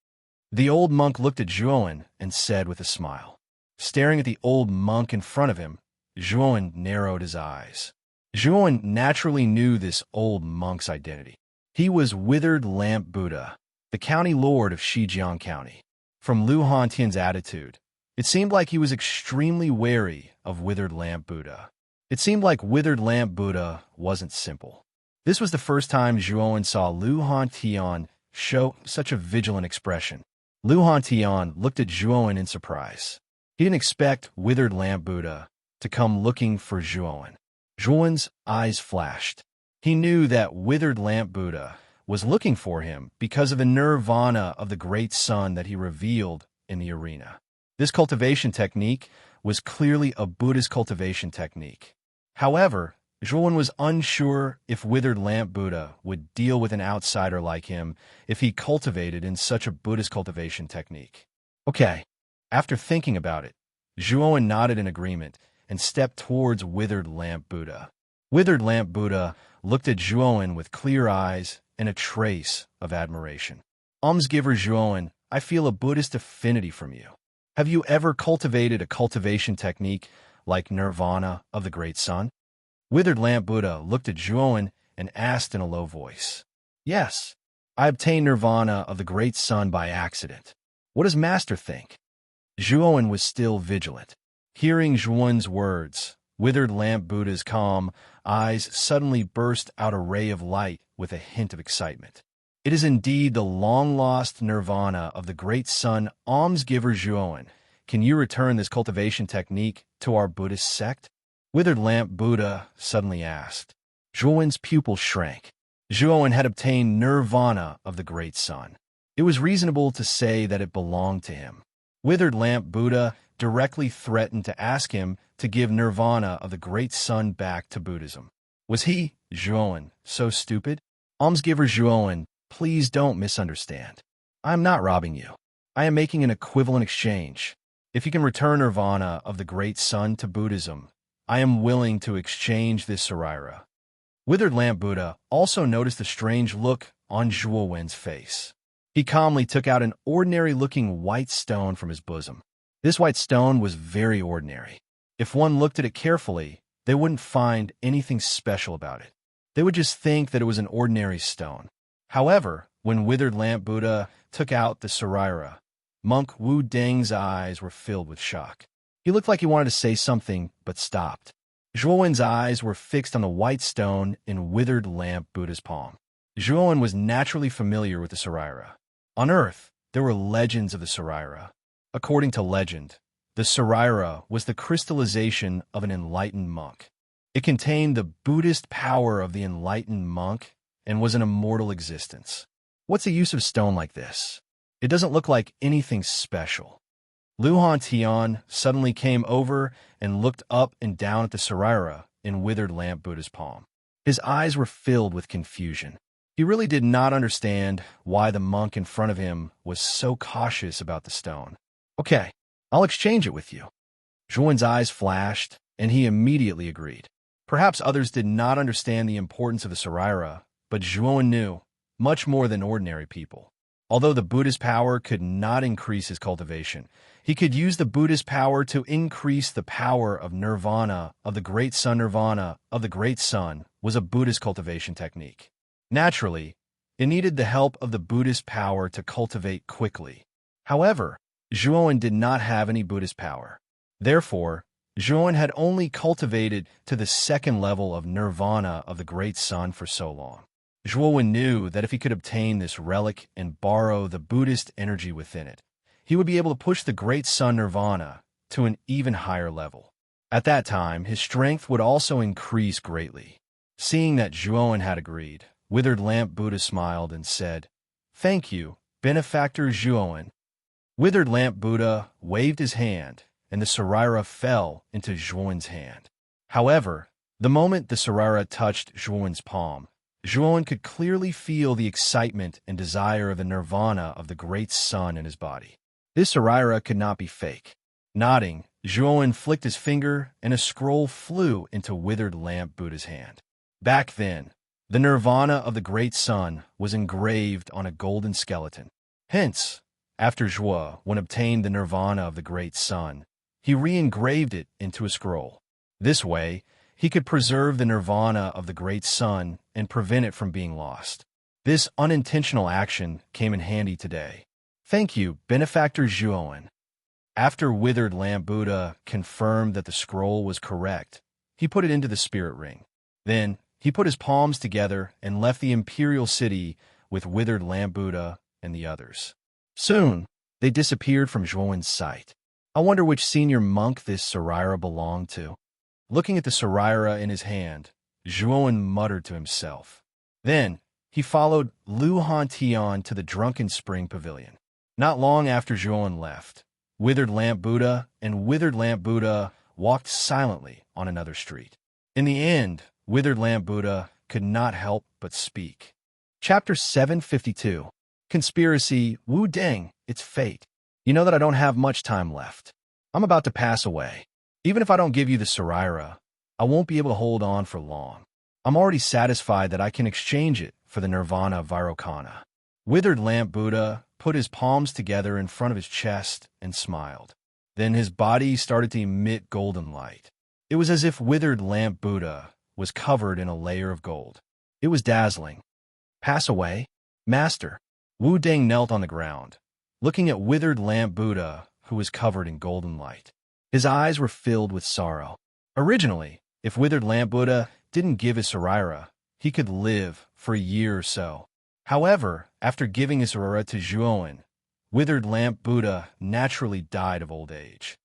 The old monk looked at Zhuowen and said with a smile. Staring at the old monk in front of him, Zhuowen narrowed his eyes. Zhuowen naturally knew this old monk's identity. He was Withered Lamp Buddha, the county lord of Shijiang County. From Lu Hantian's attitude, it seemed like he was extremely wary of Withered Lamp Buddha. It seemed like Withered Lamp Buddha wasn't simple. This was the first time Zhuowen saw Lu Hantian show such a vigilant expression. Lu Hantian looked at Zhuowen in surprise. He didn't expect Withered Lamp Buddha to come looking for Zhuowen. Zhuowen's eyes flashed. He knew that Withered Lamp Buddha was looking for him because of the nirvana of the great sun that he revealed in the arena. This cultivation technique was clearly a Buddhist cultivation technique. However, Zhuowen was unsure if Withered Lamp Buddha would deal with an outsider like him if he cultivated in such a Buddhist cultivation technique. Okay, after thinking about it, Zhuowen nodded in agreement and stepped towards Withered Lamp Buddha. Withered Lamp Buddha looked at Zhuowen with clear eyes and a trace of admiration. Almsgiver Zhuowen, I feel a Buddhist affinity from you. Have you ever cultivated a cultivation technique like Nirvana of the Great Sun? Withered Lamp Buddha looked at Zhuowen and asked in a low voice. Yes, I obtained Nirvana of the Great Sun by accident. What does Master think? Zhuowen was still vigilant. Hearing Zhuowen's words, Withered Lamp Buddha's calm eyes suddenly burst out a ray of light with a hint of excitement. It is indeed the long-lost nirvana of the great sun, almsgiver Zhuowen. Can you return this cultivation technique to our Buddhist sect? Withered Lamp Buddha suddenly asked. Zhuowen's pupil shrank. Zhuowen had obtained nirvana of the great sun. It was reasonable to say that it belonged to him. Withered Lamp Buddha directly threatened to ask him to give nirvana of the great sun back to Buddhism. Was he, Zhuowen, so stupid? Almsgiver Zhuowen, please don't misunderstand. I am not robbing you. I am making an equivalent exchange. If you can return nirvana of the great sun to Buddhism, I am willing to exchange this Sarira. Withered Lamp Buddha also noticed a strange look on Zhuowen's face. He calmly took out an ordinary-looking white stone from his bosom. This white stone was very ordinary. If one looked at it carefully, they wouldn't find anything special about it. They would just think that it was an ordinary stone. However, when Withered Lamp Buddha took out the Sarira, Monk Wu Deng's eyes were filled with shock. He looked like he wanted to say something, but stopped. Zhuowen's eyes were fixed on the white stone in Withered Lamp Buddha's palm. Zhuowen was naturally familiar with the Sarira. On Earth, there were legends of the Sarira. According to legend, the Sarira was the crystallization of an enlightened monk. It contained the Buddhist power of the enlightened monk and was an immortal existence. What's the use of stone like this? It doesn't look like anything special. Lu Hantian suddenly came over and looked up and down at the Sarira in Withered Lamp Buddha's palm. His eyes were filled with confusion. He really did not understand why the monk in front of him was so cautious about the stone. Okay, I'll exchange it with you. Zhuowen's eyes flashed, and he immediately agreed. Perhaps others did not understand the importance of the Sarira, but Zhuowen knew, much more than ordinary people. Although the Buddha's power could not increase his cultivation, he could use the Buddha's power to increase the power of nirvana, of the great sun. Nirvana of the great sun was a Buddhist cultivation technique. Naturally, it needed the help of the Buddhist power to cultivate quickly. However, Zhuowen did not have any Buddhist power. Therefore, Zhuowen had only cultivated to the second level of nirvana of the great sun for so long. Zhuowen knew that if he could obtain this relic and borrow the Buddhist energy within it, he would be able to push the great sun nirvana to an even higher level. At that time, his strength would also increase greatly. Seeing that Zhuowen had agreed, Withered Lamp Buddha smiled and said, "Thank you, benefactor Zhuowen." Withered Lamp Buddha waved his hand, and the sarira fell into Zhuowen's hand. However, the moment the sarira touched Zhuowen's palm, Zhuowen could clearly feel the excitement and desire of the nirvana of the great sun in his body. This sarira could not be fake. Nodding, Zhuowen flicked his finger, and a scroll flew into Withered Lamp Buddha's hand. Back then, the nirvana of the great sun was engraved on a golden skeleton. Hence, after Zhuowen obtained the nirvana of the great sun, he re-engraved it into a scroll. This way, he could preserve the nirvana of the great sun and prevent it from being lost. This unintentional action came in handy today. Thank you, benefactor Zhuowen. After Withered Lamp Buddha confirmed that the scroll was correct, he put it into the spirit ring. Then, he put his palms together and left the imperial city with Withered Lamp Buddha and the others. Soon, they disappeared from Zhuowen's sight. I wonder which senior monk this sarira belonged to. Looking at the sarira in his hand, Zhuowen muttered to himself. Then, he followed Lu Hantian to the Drunken Spring Pavilion. Not long after Zhuowen left, Withered Lamp Buddha and Withered Lamp Buddha walked silently on another street. In the end, Withered Lamp Buddha could not help but speak. Chapter 752. Conspiracy, Wu Deng, it's fate. You know that I don't have much time left. I'm about to pass away. Even if I don't give you the sarira, I won't be able to hold on for long. I'm already satisfied that I can exchange it for the nirvana of Vairocana. Withered Lamp Buddha put his palms together in front of his chest and smiled. Then his body started to emit golden light. It was as if Withered Lamp Buddha was covered in a layer of gold. It was dazzling. Pass away? Master. Wu Deng knelt on the ground, looking at Withered Lamp Buddha, who was covered in golden light. His eyes were filled with sorrow. Originally, if Withered Lamp Buddha didn't give his sarira, he could live for a year or so. However, after giving his sarira to Zhuowen, Withered Lamp Buddha naturally died of old age.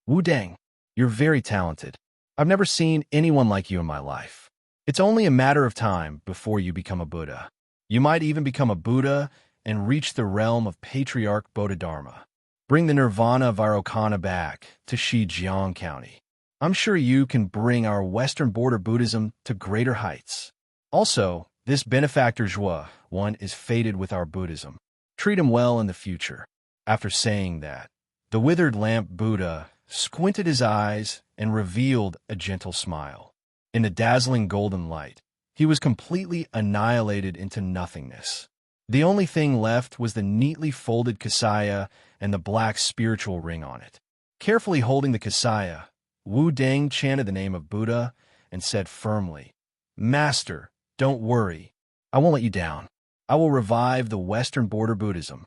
Wu Deng, you're very talented. I've never seen anyone like you in my life. It's only a matter of time before you become a Buddha. You might even become a Buddha and reach the realm of Patriarch Bodhidharma. Bring the nirvana of Vairocana back to Shijiang County. I'm sure you can bring our western border Buddhism to greater heights. Also, this benefactor Zhuowen is fated with our Buddhism. Treat him well in the future. After saying that, the Withered Lamp Buddha squinted his eyes and revealed a gentle smile. In the dazzling golden light, he was completely annihilated into nothingness. The only thing left was the neatly folded kasaya and the black spiritual ring on it. Carefully holding the kasaya, Wu Deng chanted the name of Buddha and said firmly, "Master, don't worry. I won't let you down. I will revive the Western border Buddhism."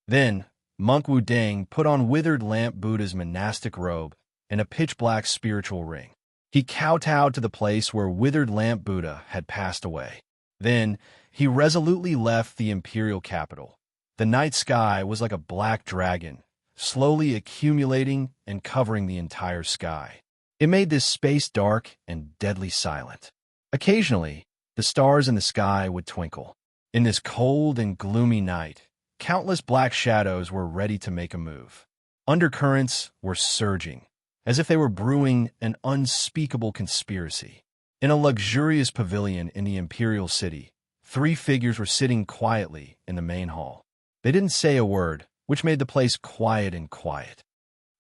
Then, Monk Wu Deng put on Withered Lamp Buddha's monastic robe and a pitch-black spiritual ring. He kowtowed to the place where Withered Lamp Buddha had passed away. Then, he resolutely left the imperial capital. The night sky was like a black dragon, slowly accumulating and covering the entire sky. It made this space dark and deadly silent. Occasionally, the stars in the sky would twinkle. In this cold and gloomy night, countless black shadows were ready to make a move. Undercurrents were surging, as if they were brewing an unspeakable conspiracy. In a luxurious pavilion in the imperial city, 3 figures were sitting quietly in the main hall. They didn't say a word, which made the place quiet and quiet.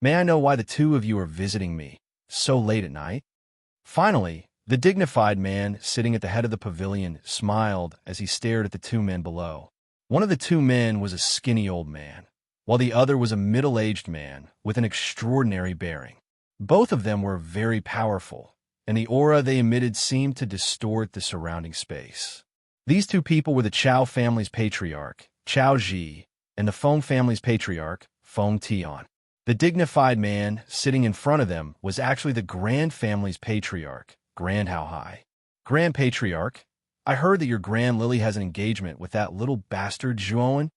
"May I know why the 2 of you are visiting me so late at night?" Finally, the dignified man sitting at the head of the pavilion smiled as he stared at the 2 men below. One of the two men was a skinny old man, while the other was a middle-aged man with an extraordinary bearing. Both of them were very powerful, and the aura they emitted seemed to distort the surrounding space. These two people were the Chao family's patriarch, Chao Ji, and the Feng family's patriarch, Feng Tian. The dignified man sitting in front of them was actually the Grand family's patriarch, Grand Hao Hai. Grand Patriarch, I heard that your Grand Lily has an engagement with that little bastard Zhuowen,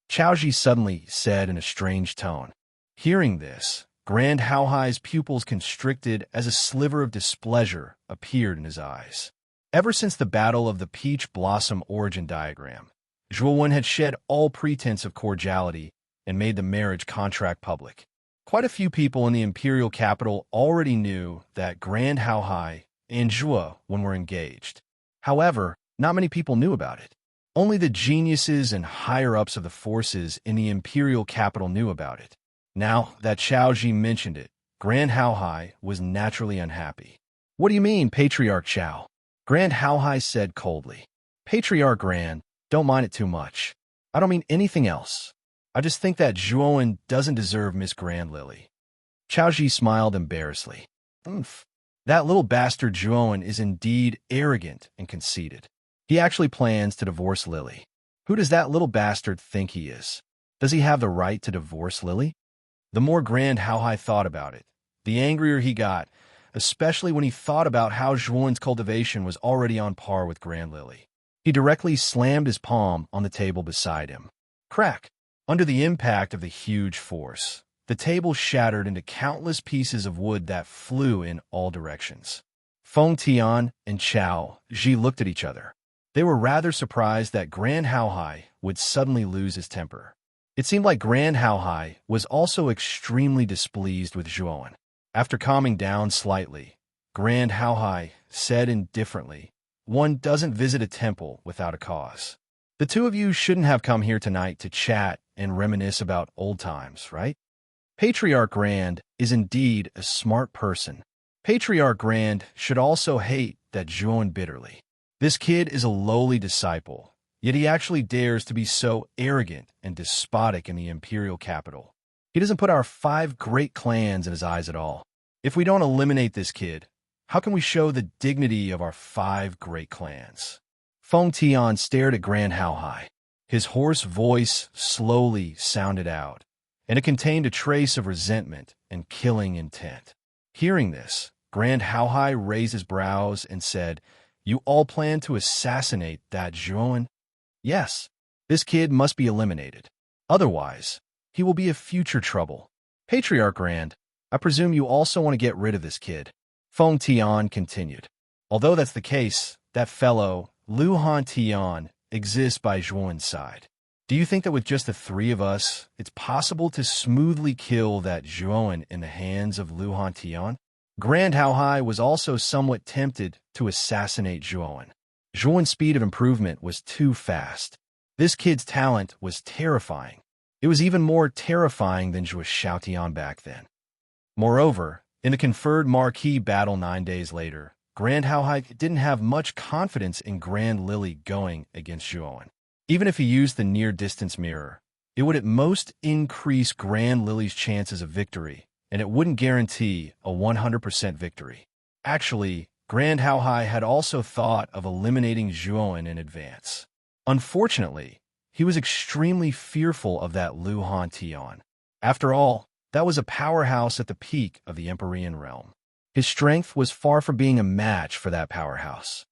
Chao Ji suddenly said in a strange tone. Hearing this, Grand Hao Hai's pupils constricted as a sliver of displeasure appeared in his eyes. Ever since the Battle of the Peach Blossom origin diagram, Zhuowen had shed all pretense of cordiality and made the marriage contract public. Quite a few people in the imperial capital already knew that Grand Hao Hai and Zhuowen were engaged. However, not many people knew about it. Only the geniuses and higher-ups of the forces in the imperial capital knew about it. Now that Chao Ji mentioned it, Grand Hao Hai was naturally unhappy. What do you mean, Patriarch Chao? Grand Hao Hai said coldly. Patriarch Grand, don't mind it too much. I don't mean anything else. I just think that Zhuowen doesn't deserve Miss Grand Lily. Chao Ji smiled embarrassedly. That little bastard Zhuowen is indeed arrogant and conceited. He actually plans to divorce Lily. Who does that little bastard think he is? Does he have the right to divorce Lily? The more Grand Hao Hai thought about it, the angrier he got, especially when he thought about how Zhuowen's cultivation was already on par with Grand Lily. He directly slammed his palm on the table beside him. Crack! Under the impact of the huge force, the table shattered into countless pieces of wood that flew in all directions. Feng Tian and Chao Ji looked at each other. They were rather surprised that Grand Hao Hai would suddenly lose his temper. It seemed like Grand Hao Hai was also extremely displeased with Zhuowen. After calming down slightly, Grand Hao Hai said indifferently, "One doesn't visit a temple without a cause. The two of you shouldn't have come here tonight to chat and reminisce about old times, right? Patriarch Grand is indeed a smart person. Patriarch Grand should also hate that Zhuowen bitterly. This kid is a lowly disciple, yet he actually dares to be so arrogant and despotic in the imperial capital. He doesn't put our 5 great clans in his eyes at all. If we don't eliminate this kid, how can we show the dignity of our 5 great clans?" Feng Tian stared at Grand Hao Hai. His hoarse voice slowly sounded out, and it contained a trace of resentment and killing intent. Hearing this, Grand Hao Hai raised his brows and said, "You all plan to assassinate that Zhuowen? Yes, this kid must be eliminated. Otherwise, he will be a future trouble. Patriarch Grand, I presume you also want to get rid of this kid." Feng Tian continued. "Although that's the case, that fellow, Lu Han Tian, exists by Zhuowen's side. Do you think that with just the 3 of us, it's possible to smoothly kill that Zhuowen in the hands of Lu Han Tian?" Grand Hao Hai was also somewhat tempted to assassinate Zhuowen. Zhuowen's speed of improvement was too fast. This kid's talent was terrifying. It was even more terrifying than Zhuo Xiaotian back then. Moreover, in the conferred marquee battle 9 days later, Grand Hao Hai didn't have much confidence in Grand Lily going against Zhuowen. Even if he used the near-distance mirror, it would at most increase Grand Lily's chances of victory, and it wouldn't guarantee a 100% victory. Actually, Grand Hao Hai had also thought of eliminating Zhuowen in advance. Unfortunately, he was extremely fearful of that Lu Han Tian. After all, that was a powerhouse at the peak of the Empyrean realm. His strength was far from being a match for that powerhouse.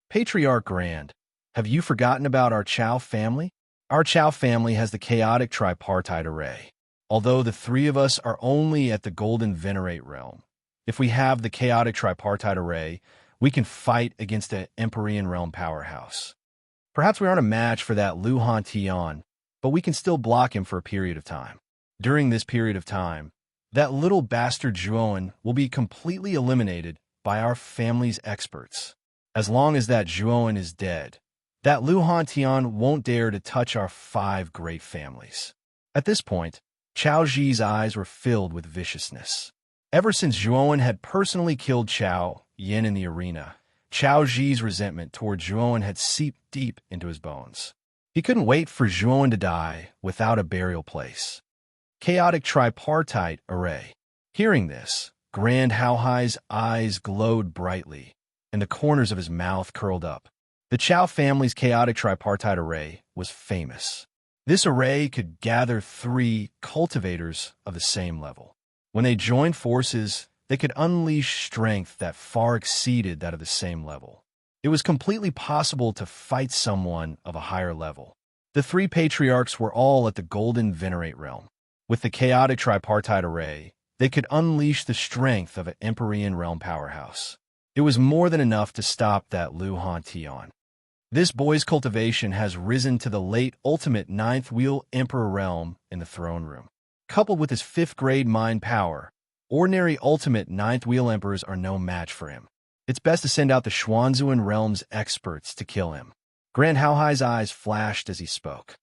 Patriarch Grand, have you forgotten about our Chao family? Our Chao family has the chaotic tripartite array. Although the 3 of us are only at the Golden Venerate realm, if we have the chaotic tripartite array, we can fight against the Empyrean realm powerhouse. Perhaps we aren't a match for that Lu Han Tian, but we can still block him for a period of time. During this period of time, that little bastard Zhuowen will be completely eliminated by our family's experts. As long as that Zhuowen is dead, that Lu Han Tian won't dare to touch our 5 great families. At this point, Chao Ji's eyes were filled with viciousness. Ever since Zhuowen had personally killed Chao Yin in the arena, Chao Ji's resentment toward Zhuowen had seeped deep into his bones. He couldn't wait for Zhuowen to die without a burial place. Chaotic tripartite array. Hearing this, Grand Haohai's eyes glowed brightly, and the corners of his mouth curled up. The Chao family's chaotic tripartite array was famous. This array could gather 3 cultivators of the same level. When they joined forces, they could unleash strength that far exceeded that of the same level. It was completely possible to fight someone of a higher level. The 3 patriarchs were all at the Golden Venerate realm. With the chaotic tripartite array, they could unleash the strength of an Empyrean realm powerhouse. It was more than enough to stop that Lu Han Tian. This boy's cultivation has risen to the late ultimate 9th wheel Emperor realm in the throne room. Coupled with his 5th grade mind power, ordinary ultimate 9th wheel emperors are no match for him. It's best to send out the Xuanzuan realm's experts to kill him. Grand Haohai's eyes flashed as he spoke.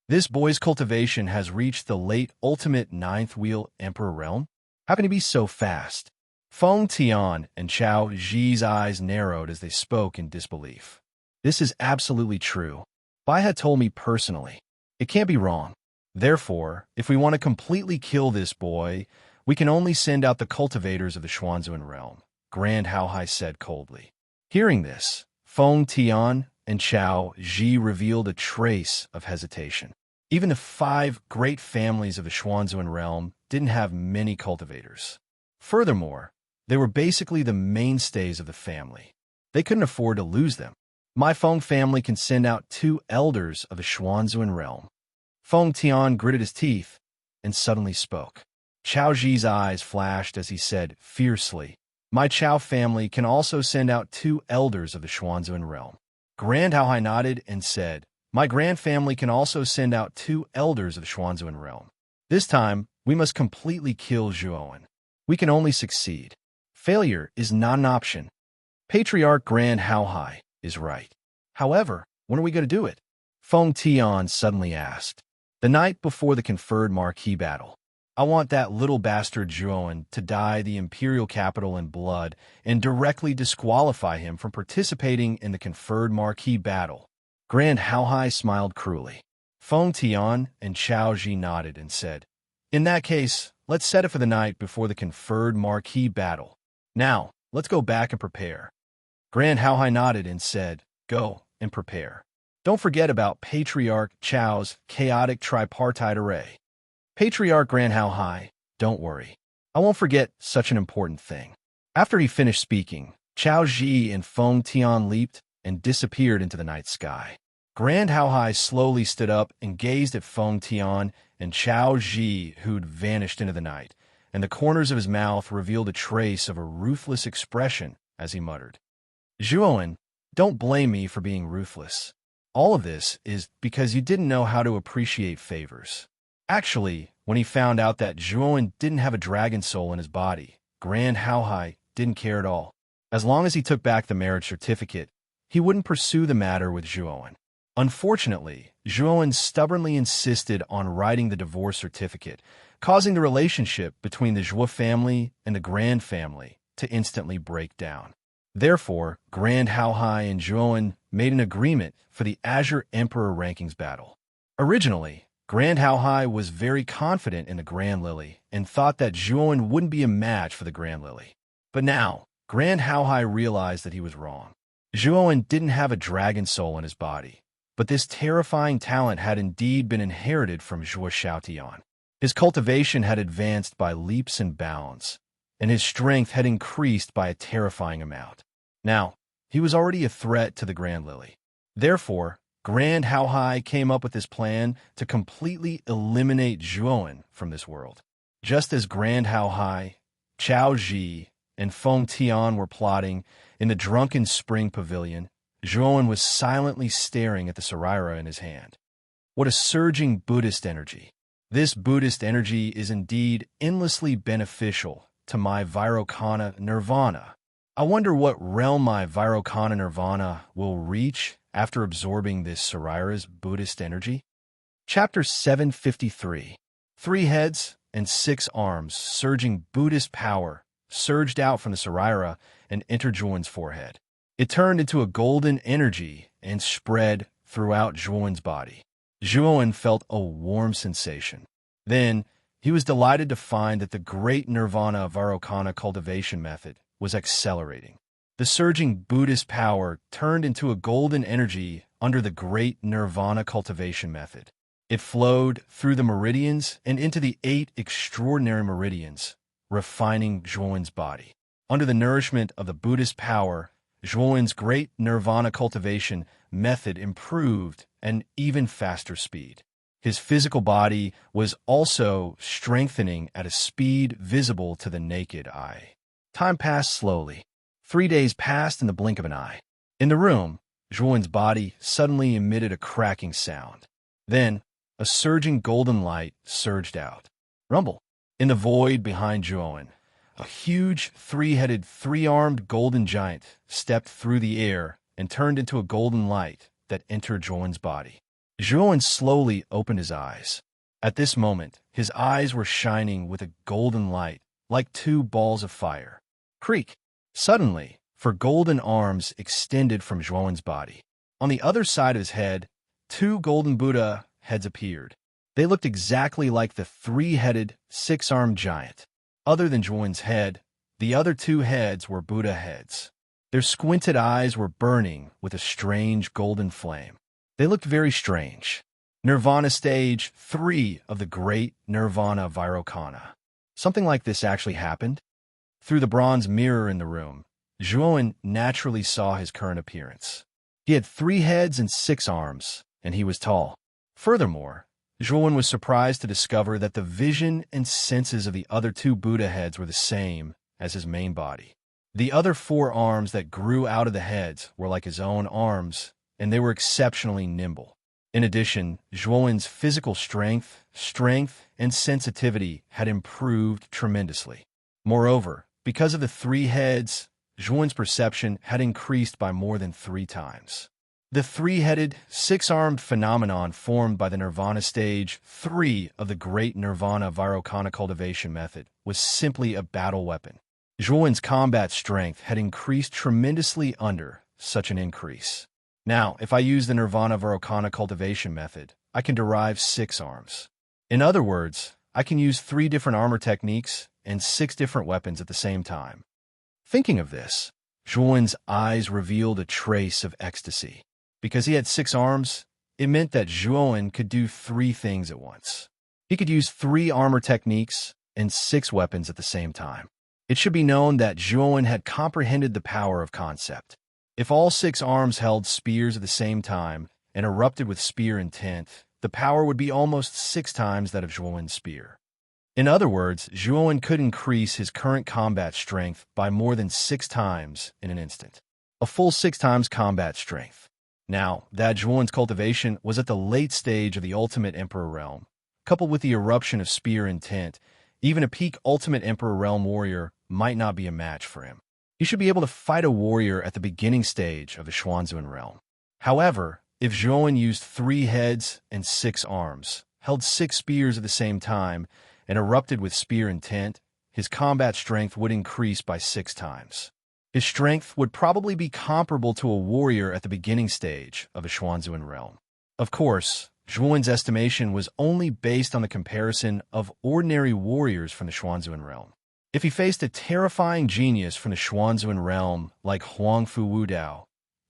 This boy's cultivation has reached the late ultimate 9th wheel Emperor realm? How can he be so fast? Feng Tian and Chao Zhi's eyes narrowed as they spoke in disbelief. This is absolutely true. Bai had told me personally. It can't be wrong. Therefore, if we want to completely kill this boy, we can only send out the cultivators of the Xuanzuan realm, Grand Haohai said coldly. Hearing this, Feng Tian and Chao Zhi revealed a trace of hesitation. Even the 5 great families of the Xuanzuan realm didn't have many cultivators. Furthermore, they were basically the mainstays of the family. They couldn't afford to lose them. My Feng family can send out 2 elders of the Xuanzuan realm. Feng Tian gritted his teeth and suddenly spoke. Chao Zhi's eyes flashed as he said fiercely, "My Chao family can also send out 2 elders of the Xuanzuan realm." Grand Haohai nodded and said, "My grand family can also send out 2 elders of the Xuanzuan realm. This time, we must completely kill Zhuowen. We can only succeed. Failure is not an option. Patriarch Grand Haohai is right. However, when are we going to do it?" Feng Tian suddenly asked. "The night before the conferred marquee battle. I want that little bastard Zhuowen to dye the imperial capital in blood and directly disqualify him from participating in the conferred marquee battle." Grand Haohai smiled cruelly. Feng Tian and Chao Zhi nodded and said, "In that case, let's set it for the night before the conferred marquee battle. Now, let's go back and prepare." Grand Haohai nodded and said, "Go and prepare. Don't forget about Patriarch Chao's chaotic tripartite array." Patriarch Grand Haohai, don't worry. I won't forget such an important thing. After he finished speaking, Chao Zhi and Feng Tian leaped and disappeared into the night sky. Grand Haohai slowly stood up and gazed at Feng Tian and Chao Zhi, who'd vanished into the night, and the corners of his mouth revealed a trace of a ruthless expression as he muttered, "Zhuowen, don't blame me for being ruthless. All of this is because you didn't know how to appreciate favors." Actually, when he found out that Zhuowen didn't have a dragon soul in his body, Grand Haohai didn't care at all. As long as he took back the marriage certificate, he wouldn't pursue the matter with Zhuowen. Unfortunately, Zhuowen stubbornly insisted on writing the divorce certificate, causing the relationship between the Zhuo family and the Grand family to instantly break down. Therefore, Grand Haohai and Zhuowen made an agreement for the Azure Emperor rankings battle. Originally, Grand Haohai was very confident in the Grand Lily and thought that Zhuowen wouldn't be a match for the Grand Lily. But now, Grand Haohai realized that he was wrong. Zhuowen didn't have a dragon soul in his body, but this terrifying talent had indeed been inherited from Zhuo Xiaotian. His cultivation had advanced by leaps and bounds, and his strength had increased by a terrifying amount. Now, he was already a threat to the Grand Lily. Therefore, Grand Haohai came up with this plan to completely eliminate Zhuowen from this world. Just as Grand Haohai, Chao Zhi, and Feng Tian were plotting in the drunken spring pavilion, Zhuowen was silently staring at the Saraira in his hand. What a surging Buddhist energy. This Buddhist energy is indeed endlessly beneficial to my Vairocana Nirvana. I wonder what realm my Vairocana Nirvana will reach after absorbing this Saraira's Buddhist energy. Chapter 753. 3 heads and 6 arms, surging Buddhist power, surged out from the Saraira and entered Zhuowen's forehead. It turned into a golden energy and spread throughout Zhuowen's body. Zhuowen felt a warm sensation. Then, he was delighted to find that the great nirvana Vairocana cultivation method was accelerating. The surging Buddhist power turned into a golden energy under the great nirvana cultivation method. It flowed through the meridians and into the 8 extraordinary meridians, refining Zhuowen's body. Under the nourishment of the Buddhist power, Zhuowen's great nirvana cultivation method improved at even faster speed. His physical body was also strengthening at a speed visible to the naked eye. Time passed slowly. 3 days passed in the blink of an eye. In the room, Zhuowen's body suddenly emitted a cracking sound. Then, a surging golden light surged out. Rumble. In the void behind Zhuowen, a huge, 3-headed, 3-armed golden giant stepped through the air and turned into a golden light that entered Zhuowen's body. Zhuowen slowly opened his eyes. At this moment, his eyes were shining with a golden light, like 2 balls of fire. Creak! Suddenly, 4 golden arms extended from Zhuowen's body. On the other side of his head, 2 golden Buddha heads appeared. They looked exactly like the 3-headed, 6-armed giant. Other than Zhuowen's head, the other 2 heads were Buddha heads. Their squinted eyes were burning with a strange golden flame. They looked very strange. Nirvana Stage 3 of the Great Nirvana Vairocana. Something like this actually happened. Through the bronze mirror in the room, Zhuowen naturally saw his current appearance. He had 3 heads and 6 arms, and he was tall. Furthermore, Zhuowen was surprised to discover that the vision and senses of the other 2 Buddha heads were the same as his main body. The other 4 arms that grew out of the heads were like his own arms, and they were exceptionally nimble. In addition, Zhuowen's physical strength, and sensitivity had improved tremendously. Moreover, because of the 3 heads, Zhuowen's perception had increased by more than 3 times. The 3-headed, 6-armed phenomenon formed by the Nirvana Stage 3 of the Great Nirvana Vairocana cultivation method was simply a battle weapon. Zhuowen's combat strength had increased tremendously under such an increase. Now, if I use the Nirvana Vairocana cultivation method, I can derive 6 arms. In other words, I can use 3 different armor techniques and 6 different weapons at the same time. Thinking of this, Zhuowen's eyes revealed a trace of ecstasy. Because he had 6 arms, it meant that Zhuowen could do 3 things at once. He could use 3 armor techniques and 6 weapons at the same time. It should be known that Zhuowen had comprehended the power of concept. If all 6 arms held spears at the same time and erupted with spear intent, the power would be almost 6 times that of Zhuowen's spear. In other words, Zhuowen could increase his current combat strength by more than 6 times in an instant. A full 6 times combat strength. Now, that Zhuowen's cultivation was at the late stage of the Ultimate Emperor realm, coupled with the eruption of spear intent, even a peak Ultimate Emperor realm warrior might not be a match for him. He should be able to fight a warrior at the beginning stage of the Xuanzuan realm. However, if Zhuowen used 3 heads and 6 arms, held 6 spears at the same time, and erupted with spear intent, his combat strength would increase by 6 times. His strength would probably be comparable to a warrior at the beginning stage of a Xuanzuan realm. Of course, Zhuowen's estimation was only based on the comparison of ordinary warriors from the Xuanzuan realm. If he faced a terrifying genius from the Xuanzuan realm like Huangfu Wudao,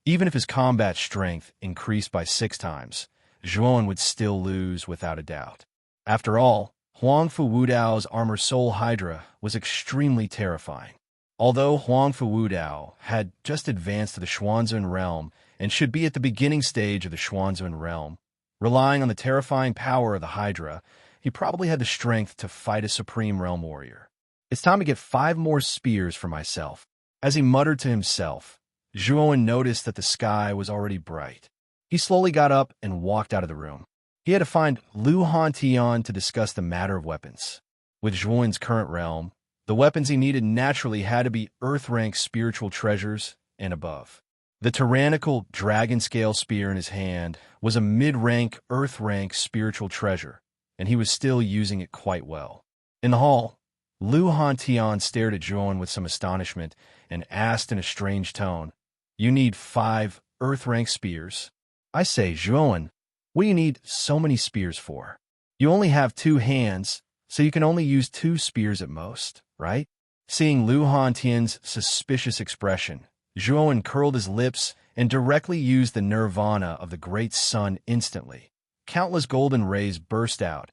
even if his combat strength increased by 6 times, Zhuowen would still lose without a doubt. After all, Huangfu Wudao's Armor Soul Hydra was extremely terrifying. Although Huangfu Wudao had just advanced to the Xuanzuan realm and should be at the beginning stage of the Xuanzuan realm, relying on the terrifying power of the Hydra, he probably had the strength to fight a Supreme Realm warrior. It's time to get 5 more spears for myself. As he muttered to himself, Zhuowen noticed that the sky was already bright. He slowly got up and walked out of the room. He had to find Lu Hantian to discuss the matter of weapons. With Zhuowen's current realm, the weapons he needed naturally had to be Earth-rank spiritual treasures and above. The tyrannical dragon-scale spear in his hand was a mid-rank, Earth-rank spiritual treasure, and he was still using it quite well. In the hall, Lu Hantian stared at Zhuowen with some astonishment and asked in a strange tone, "You need 5 Earth-rank spears?" I say, Zhuowen, what do you need so many spears for? You only have 2 hands, so you can only use 2 spears at most, right? Seeing Lu Hantian's suspicious expression, Zhuowen curled his lips and directly used the nirvana of the great sun instantly. Countless golden rays burst out,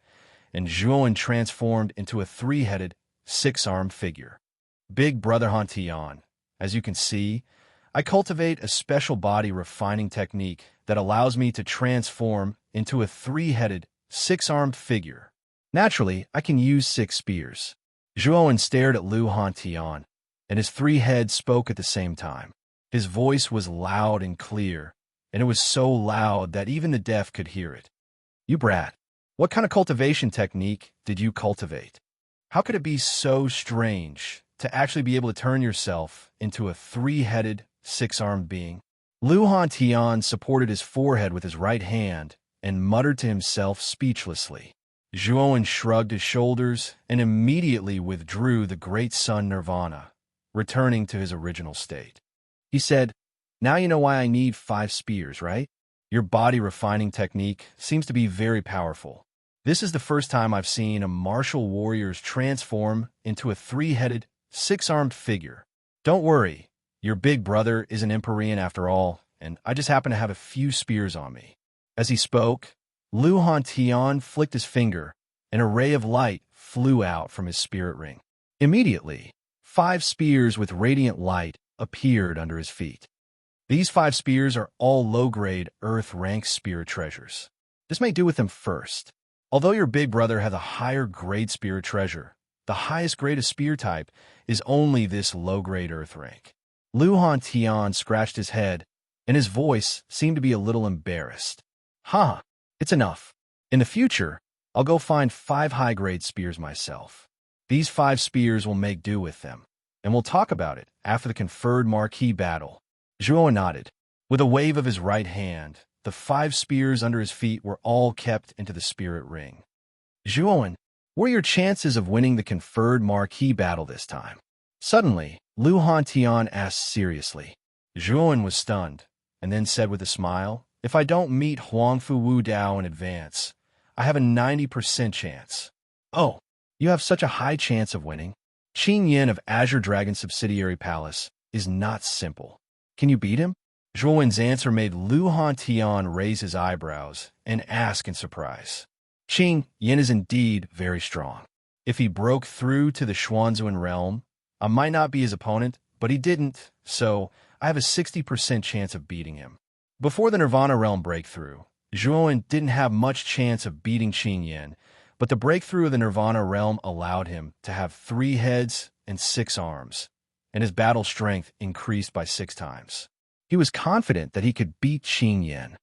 and Zhuowen transformed into a 3-headed, 6-armed figure. Big Brother Hantian, as you can see, I cultivate a special body refining technique that allows me to transform into a 3-headed, 6-armed figure. Naturally, I can use 6 spears. Zhuowen stared at Lu Hantian, and his 3 heads spoke at the same time. His voice was loud and clear, and it was so loud that even the deaf could hear it. You brat, what kind of cultivation technique did you cultivate? How could it be so strange to actually be able to turn yourself into a 3-headed, 6-armed being? Lu Hantian supported his forehead with his right hand and muttered to himself speechlessly. Zhuowen shrugged his shoulders and immediately withdrew the great sun nirvana, returning to his original state. He said, "Now you know why I need 5 spears, right? Your body refining technique seems to be very powerful. This is the first time I've seen a martial warrior's transform into a 3-headed, 6-armed figure. Don't worry, your big brother is an Empyrean after all, and I just happen to have a few spears on me." As he spoke, Lu Hantian flicked his finger, and a ray of light flew out from his spirit ring. Immediately, 5 spears with radiant light appeared under his feet. These 5 spears are all low-grade Earth-rank spirit treasures. This may do with them first. Although your big brother has a higher-grade spirit treasure, the highest grade of spear type is only this low-grade Earth rank. Lu Hantian scratched his head, and his voice seemed to be a little embarrassed. "Huh, it's enough. In the future, I'll go find 5 high-grade spears myself. These 5 spears will make do with them, and we'll talk about it after the conferred marquee battle." Zhuowen nodded. With a wave of his right hand, the 5 spears under his feet were all kept into the spirit ring. "Zhuowen, what are your chances of winning the conferred marquee battle this time?" Suddenly, Lu Hantian asked seriously. Zhuowen was stunned, and then said with a smile, "If I don't meet Huangfu Wu Dao in advance, I have a 90% chance." "Oh, you have such a high chance of winning?" Qin Yin of Azure Dragon Subsidiary Palace is not simple. Can you beat him? Zhuowen's answer made Lu Hantian raise his eyebrows and ask in surprise. Qin Yin is indeed very strong. If he broke through to the Xuanzuan realm, I might not be his opponent, but he didn't, so I have a 60% chance of beating him. Before the Nirvana realm breakthrough, Zhuowen didn't have much chance of beating Qin Yin, but the breakthrough of the Nirvana realm allowed him to have 3 heads and 6 arms, and his battle strength increased by 6 times. He was confident that he could beat Qin Yin.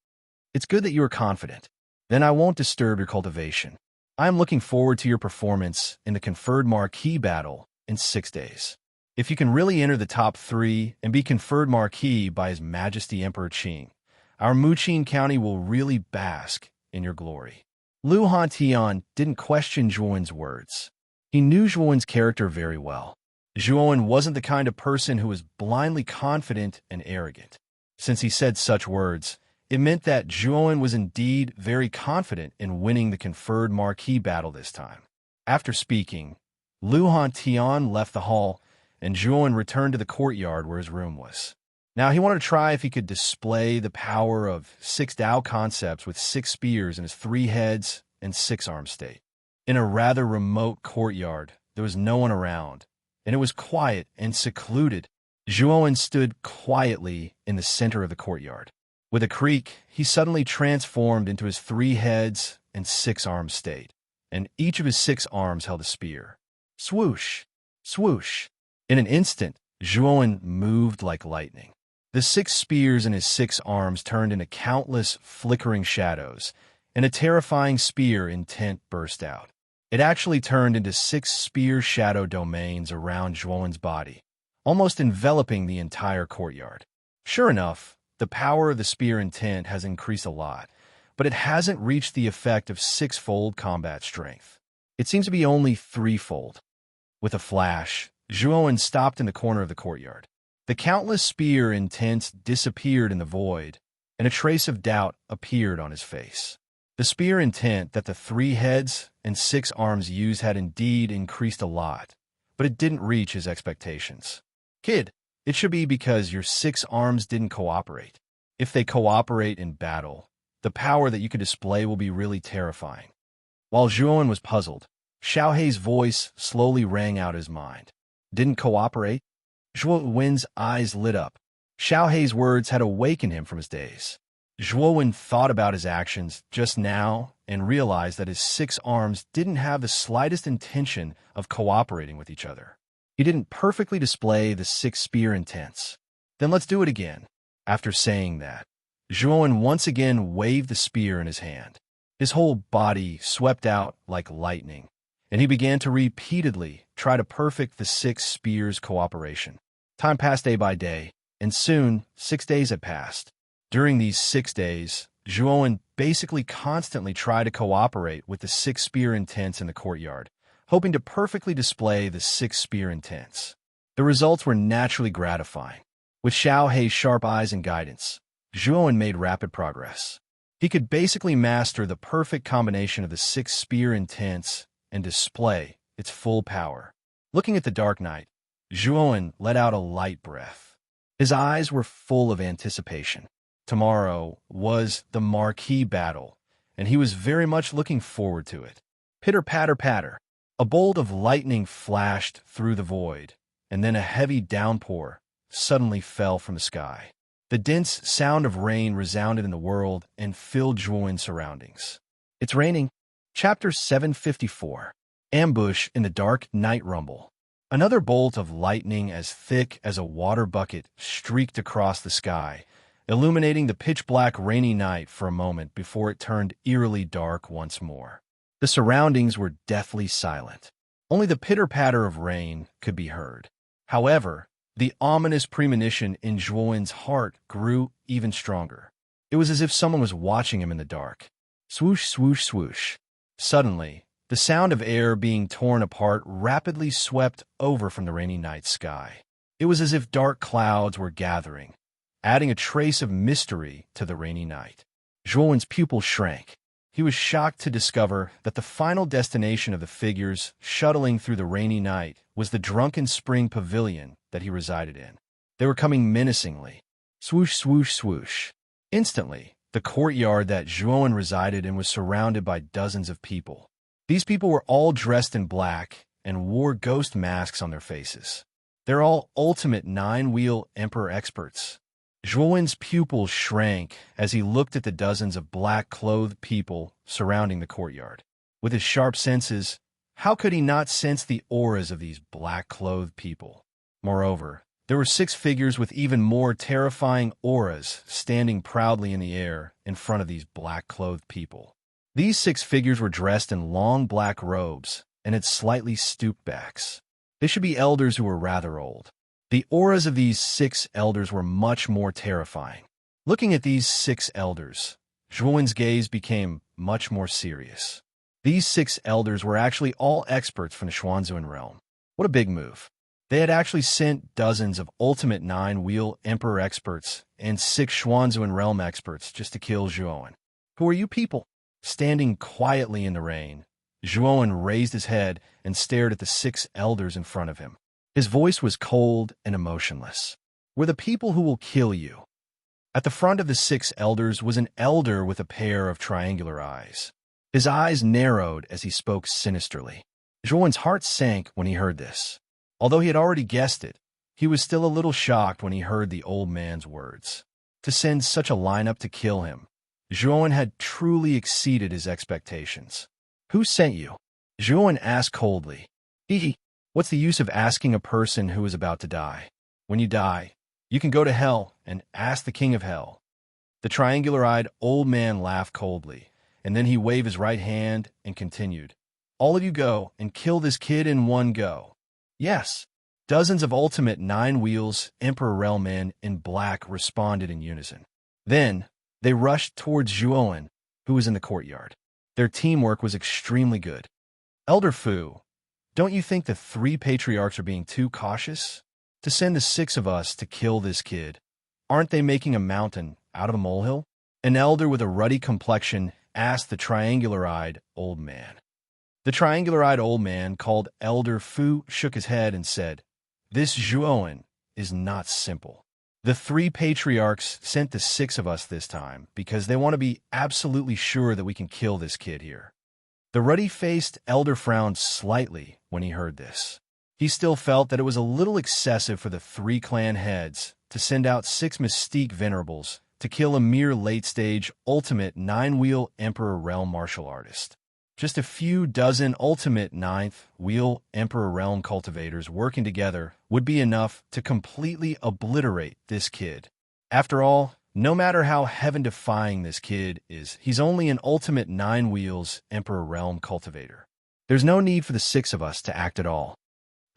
It's good that you are confident. Then I won't disturb your cultivation. I am looking forward to your performance in the conferred marquee battle in 6 days. If you can really enter the top 3 and be conferred marquee by His Majesty Emperor Qing, our Muqin County will really bask in your glory. Lu Hantian didn't question Zhuowen's words. He knew Zhuowen's character very well. Zhuowen wasn't the kind of person who was blindly confident and arrogant. Since he said such words, it meant that Zhuowen was indeed very confident in winning the conferred marquee battle this time. After speaking, Lu Hantian left the hall, and Zhuowen returned to the courtyard where his room was. Now he wanted to try if he could display the power of 6 Tao concepts with 6 spears in his 3 heads and 6-arm state. In a rather remote courtyard, there was no one around, and it was quiet and secluded. Zhuowen stood quietly in the center of the courtyard. With a creak, he suddenly transformed into his 3 heads and 6-arm state, and each of his 6 arms held a spear. Swoosh! Swoosh! In an instant, Zhuowen moved like lightning. The 6 spears in his 6 arms turned into countless flickering shadows, and a terrifying spear intent burst out. It actually turned into 6 spear shadow domains around Zhuowen's body, almost enveloping the entire courtyard. Sure enough, the power of the spear intent has increased a lot, but it hasn't reached the effect of 6-fold combat strength. It seems to be only 3-fold. With a flash, Zhuowen stopped in the corner of the courtyard. The countless spear intents disappeared in the void, and a trace of doubt appeared on his face. The spear intent that the 3 heads and 6 arms used had indeed increased a lot, but it didn't reach his expectations. Kid, it should be because your 6 arms didn't cooperate. If they cooperate in battle, the power that you could display will be really terrifying. While Zhuan was puzzled, Xiaohei's voice slowly rang out his mind. Didn't cooperate? Zhuowen's eyes lit up. Xiaohei's words had awakened him from his daze. Zhuowen thought about his actions just now and realized that his 6 arms didn't have the slightest intention of cooperating with each other. He didn't perfectly display the 6 spear intents. Then let's do it again. After saying that, Zhuowen once again waved the spear in his hand. His whole body swept out like lightning, and he began to repeatedly try to perfect the 6 spears' cooperation. Time passed day by day, and soon 6 days had passed. During these 6 days, Zhuowen basically constantly tried to cooperate with the 6 spear intents in the courtyard, hoping to perfectly display the 6 spear intents. The results were naturally gratifying. With Xiaohei's sharp eyes and guidance, Zhuowen made rapid progress. He could basically master the perfect combination of the 6 spear intents and display its full power. Looking at the dark night, Zhuowen let out a light breath. His eyes were full of anticipation. Tomorrow was the marquee battle, and he was very much looking forward to it. Pitter-patter-patter. A bolt of lightning flashed through the void, and then a heavy downpour suddenly fell from the sky. The dense sound of rain resounded in the world and filled Zhuowen's surroundings. It's raining. Chapter 754. Ambush in the Dark Night Rumble. Another bolt of lightning as thick as a water bucket streaked across the sky, illuminating the pitch-black rainy night for a moment before it turned eerily dark once more. The surroundings were deathly silent. Only the pitter-patter of rain could be heard. However, the ominous premonition in Zhuowen's heart grew even stronger. It was as if someone was watching him in the dark. Swoosh, swoosh, swoosh. Suddenly, the sound of air being torn apart rapidly swept over from the rainy night sky. It was as if dark clouds were gathering, adding a trace of mystery to the rainy night. Zhuowen's pupil shrank. He was shocked to discover that the final destination of the figures shuttling through the rainy night was the drunken spring pavilion that he resided in. They were coming menacingly. Swoosh, swoosh, swoosh. Instantly, the courtyard that Zhuowen resided in was surrounded by dozens of people. These people were all dressed in black and wore ghost masks on their faces. They're all ultimate 9-wheel emperor experts. Zhuowen's pupils shrank as he looked at the dozens of black-clothed people surrounding the courtyard. With his sharp senses, how could he not sense the auras of these black-clothed people? Moreover, there were 6 figures with even more terrifying auras standing proudly in the air in front of these black-clothed people. These 6 figures were dressed in long black robes and had slightly stooped backs. They should be elders who were rather old. The auras of these 6 elders were much more terrifying. Looking at these 6 elders, Zhuowen's gaze became much more serious. These 6 elders were actually all experts from the Xuanzuan realm. What a big move. They had actually sent dozens of ultimate 9-wheel emperor experts and 6 Xuanzuan realm experts just to kill Zhuowen. Who are you people? Standing quietly in the rain, Zhuowen raised his head and stared at the 6 elders in front of him. His voice was cold and emotionless. We're the people who will kill you. At the front of the 6 elders was an elder with a pair of triangular eyes. His eyes narrowed as he spoke sinisterly. Zhuowen's heart sank when he heard this. Although he had already guessed it, he was still a little shocked when he heard the old man's words. To send such a lineup to kill him, Zhuowen had truly exceeded his expectations. Who sent you? Zhuowen asked coldly. Hee. What's the use of asking a person who is about to die? When you die, you can go to hell and ask the king of hell. The triangular-eyed old man laughed coldly, and then he waved his right hand and continued. All of you go and kill this kid in one go. Yes. Dozens of ultimate 9-wheels Emperor Realm men in black responded in unison. Then, they rushed towards Zhuowen, who was in the courtyard. Their teamwork was extremely good. Elder Fu, don't you think the 3 patriarchs are being too cautious? To send the 6 of us to kill this kid, Aren't they making a mountain out of a molehill? An elder with a ruddy complexion asked the triangular-eyed old man. The triangular-eyed old man, called Elder Fu, shook his head and said, "This Zhuoan is not simple. The 3 patriarchs sent the 6 of us this time because they want to be absolutely sure that we can kill this kid here." The ruddy-faced elder frowned slightly when he heard this. He still felt that it was a little excessive for the 3 clan heads to send out 6 mystique venerables to kill a mere late-stage ultimate 9-wheel Emperor Realm martial artist. Just a few dozen ultimate 9th-wheel Emperor Realm cultivators working together would be enough to completely obliterate this kid. After all, no matter how heaven-defying this kid is, he's only an ultimate 9 wheels Emperor Realm cultivator. There's no need for the 6 of us to act at all.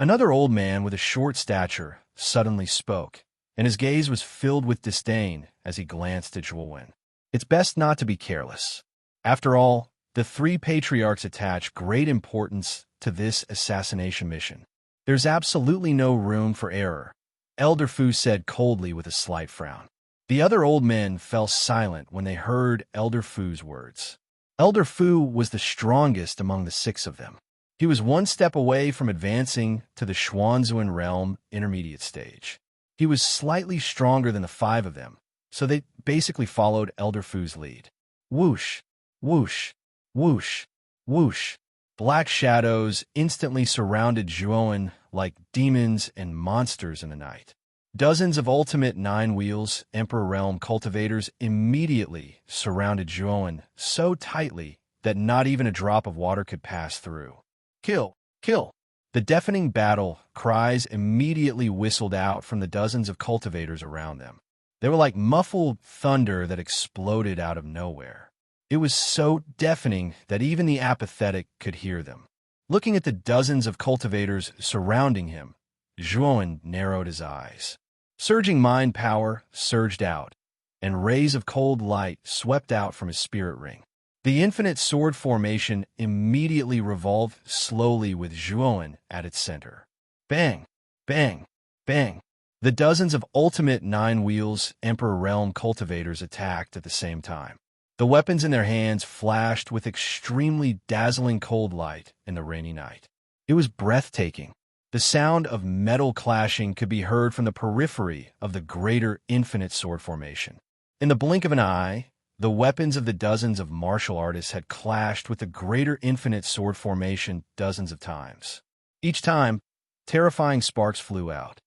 Another old man with a short stature suddenly spoke, and his gaze was filled with disdain as he glanced at Zhuowen. It's best not to be careless. After all, the 3 patriarchs attach great importance to this assassination mission. There's absolutely no room for error, Elder Fu said coldly with a slight frown. The other old men fell silent when they heard Elder Fu's words. Elder Fu was the strongest among the 6 of them. He was 1 step away from advancing to the Xuanzuan realm intermediate stage. He was slightly stronger than the 5 of them, so they basically followed Elder Fu's lead. Whoosh, whoosh, whoosh, whoosh. Black shadows instantly surrounded Zhuowen like demons and monsters in the night. Dozens of ultimate 9 wheels Emperor Realm cultivators immediately surrounded Zhuowen so tightly that not even a drop of water could pass through. Kill! Kill! The deafening battle cries immediately whistled out from the dozens of cultivators around them. They were like muffled thunder that exploded out of nowhere. It was so deafening that even the apathetic could hear them. Looking at the dozens of cultivators surrounding him, Zhuowen narrowed his eyes. Surging mind power surged out, and rays of cold light swept out from his spirit ring. The infinite sword formation immediately revolved slowly with Zhuowen at its center. Bang! Bang! Bang! The dozens of ultimate 9 wheels Emperor Realm cultivators attacked at the same time. The weapons in their hands flashed with extremely dazzling cold light in the rainy night. It was breathtaking. The sound of metal clashing could be heard from the periphery of the greater infinite sword formation. In the blink of an eye, the weapons of the dozens of martial artists had clashed with the greater infinite sword formation dozens of times. Each time, terrifying sparks flew out.